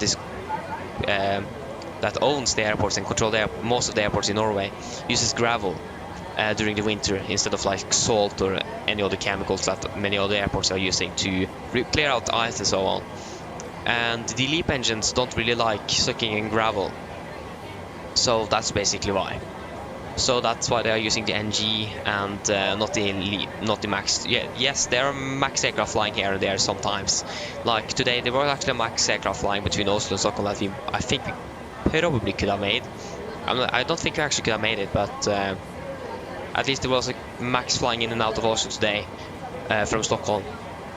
that owns the airports and controls most of the airports in Norway, uses gravel during the winter instead of like salt or any other chemicals that many other airports are using to clear out ice and so on. And the LEAP engines don't really like sucking in gravel, so that's basically why. So that's why they are using the NG and not the LEAP, not the MAX. Yeah, yes, there are MAX aircraft flying here and there sometimes. Like today, there was actually a MAX aircraft flying between Oslo and Stockholm that I think we probably could have made. I don't think we actually could have made it, but at least there was a MAX flying in and out of Oslo today from Stockholm.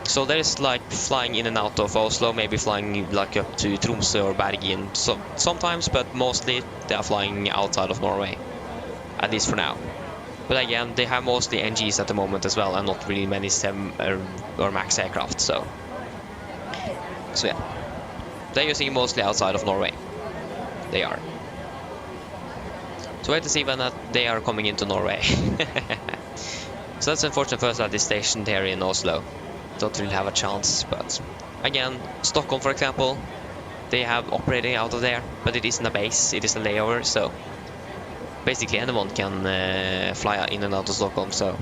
So there is like flying in and out of Oslo, maybe flying like up to Tromsø or Bergen sometimes, but mostly they are flying outside of Norway, at least for now. But again, they have mostly NGs at the moment as well, and not really many SEM or MAX aircraft. So yeah, they're using it mostly outside of Norway. They are. So wait to see when they are coming into Norway. So that's unfortunate for us that is stationed here in Oslo. Don't really have a chance, but again, Stockholm for example, they have operating out of there, but it isn't a base, it is a layover, so basically anyone can fly in and out of Stockholm. So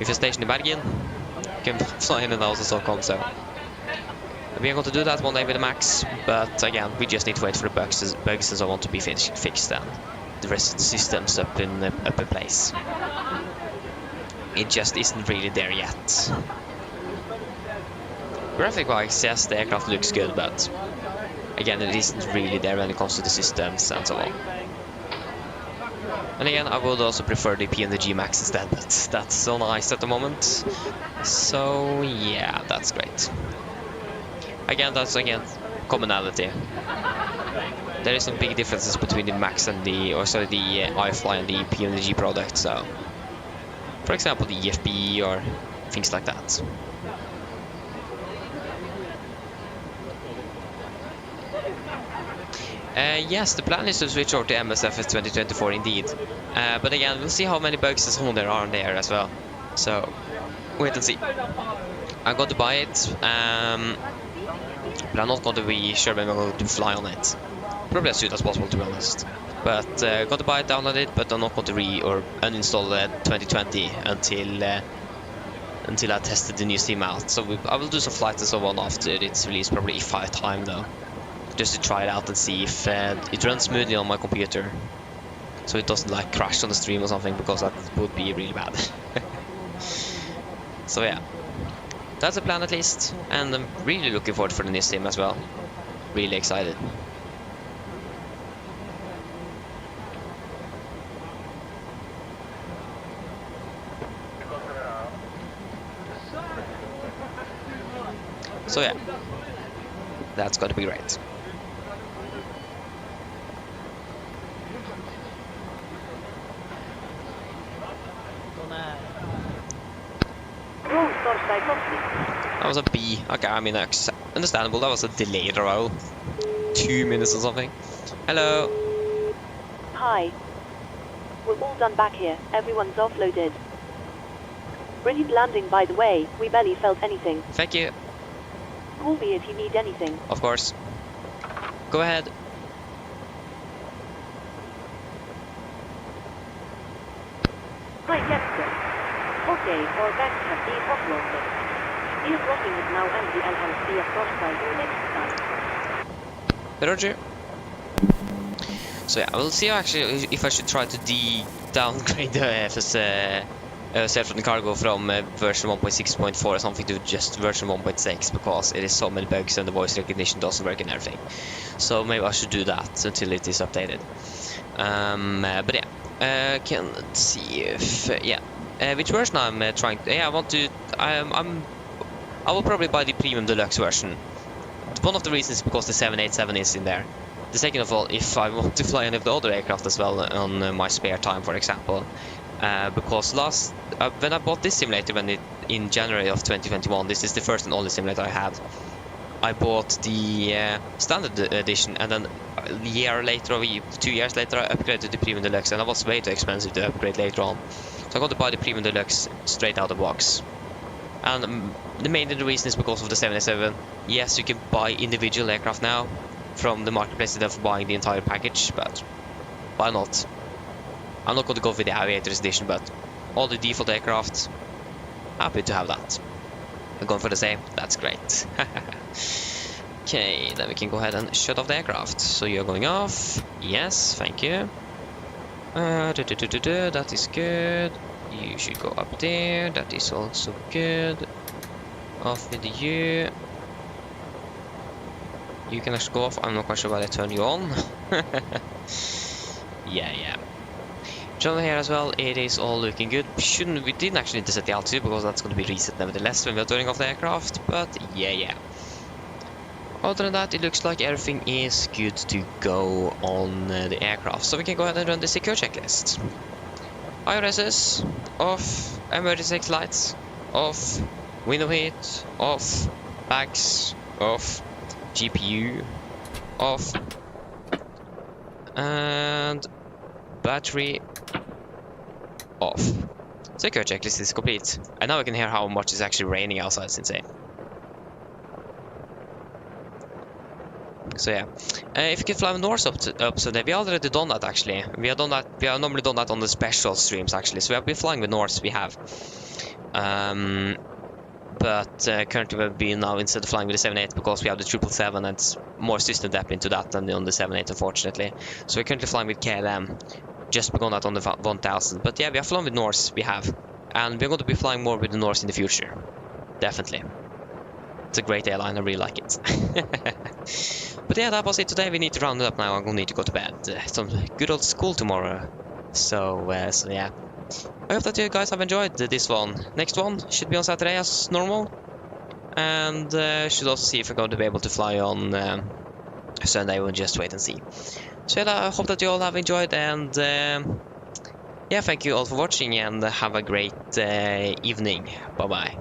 if you're stationed in Bergen, you can fly in and out of Stockholm. So we are going to do that one day with the MAX, but again, we just need to wait for the bugs and so on to be fixed, and the rest of the systems up in place. It just isn't really there yet. Graphic-wise, yes, the aircraft looks good, but again, it isn't really there when it comes to the systems and so on. And again, I would also prefer the PMDG Max instead, but that's so nice at the moment. So yeah, that's great. Again, that's commonality. There is some big differences between the Max and the iFly and the PMDG product. So, for example, the EFB or things like that. Yes, the plan is to switch over to MSFS2020 indeed. But again, we'll see how many bugs and so on there are there as well. So, wait and see. I'm going to buy it, but I'm not going to be sure when I'm going to fly on it. Probably as soon as possible, to be honest. But going to buy it, download it, but I'm not going to uninstall 2020 until I tested the new Steam out. So I will do some flights and so on after it's released, probably if I have time though. Just to try it out and see if it runs smoothly on my computer, so it doesn't like crash on the stream or something, because that would be really bad. So yeah, that's the plan at least, and I'm really looking forward for the new Steam as well. Really excited. So yeah, that's going to be great. That was a B. Okay, I mean, understandable. That was a delayed arrival. 2 minutes or something. Hello. Hi. We're all done back here. Everyone's offloaded. Brilliant landing, by the way. We barely felt anything. Thank you. Call me if you need anything. Of course. Go ahead. Hi, Jester. Okay, our bags have been offloaded. Your crossing is now empty and will be across by you next time. Roger. So yeah, we'll see actually if I should try to downgrade the self-running cargo from version 1.6.4 or something to just version 1.6 because it is so many bugs and the voice recognition doesn't work and everything. So maybe I should do that until it is updated. But yeah, can see if which version I'm trying to. Yeah, I want to. I will probably buy the premium deluxe version. One of the reasons is because the 787 is in there. The second of all, if I want to fly any of the other aircraft as well on my spare time, for example. Because when I bought this simulator in January of 2021, this is the first and only simulator I had. I bought the standard edition, and then a year later, or 2 years later, I upgraded to premium deluxe, and that was way too expensive to upgrade later on. So I got to buy the premium deluxe straight out of the box. And the main reason is because of the 787. Yes, you can buy individual aircraft now from the marketplace instead of buying the entire package, but why not? I'm not going to go with the Aviators edition, but all the default aircraft, happy to have that. I'm going for the same, that's great. Okay, then we can go ahead and shut off the aircraft. So you're going off, yes, thank you. That is good. You should go up there, that is also good. Off with you. You can actually go off, I'm not quite sure why I turn you on. Yeah. Over here as well, it is all looking good. We didn't actually need to set the altitude because that's going to be reset nevertheless when we're turning off the aircraft, but yeah. Other than that, it looks like everything is good to go on the aircraft, so we can go ahead and run the secure checklist. IRSs, off, emergency exit lights, off, window heat, off, bags, off, GPU, off, and battery off. Secure checklist is complete. And now we can hear how much is actually raining outside. It's insane. So yeah, if you can fly north up so we already done that actually. We have normally done that on the special streams actually. So we have been flying with north. We have. But currently we've been now instead of flying with the 78 because we have the 777 and it's more system depth into that than on the 78 unfortunately. So we're currently flying with KLM. Just begun that on the 1000. But yeah, we have flown with Norse, we have. And we're going to be flying more with the Norse in the future. Definitely. It's a great airline, I really like it. But yeah, that was it today. We need to round it up now. I'm going to need to go to bed. Some good old school tomorrow. So yeah. I hope that you guys have enjoyed this one. Next one should be on Saturday as normal. And should also see if we're going to be able to fly on Sunday. We'll just wait and see. So yeah, I hope that you all have enjoyed, and yeah, thank you all for watching, and have a great evening. Bye bye.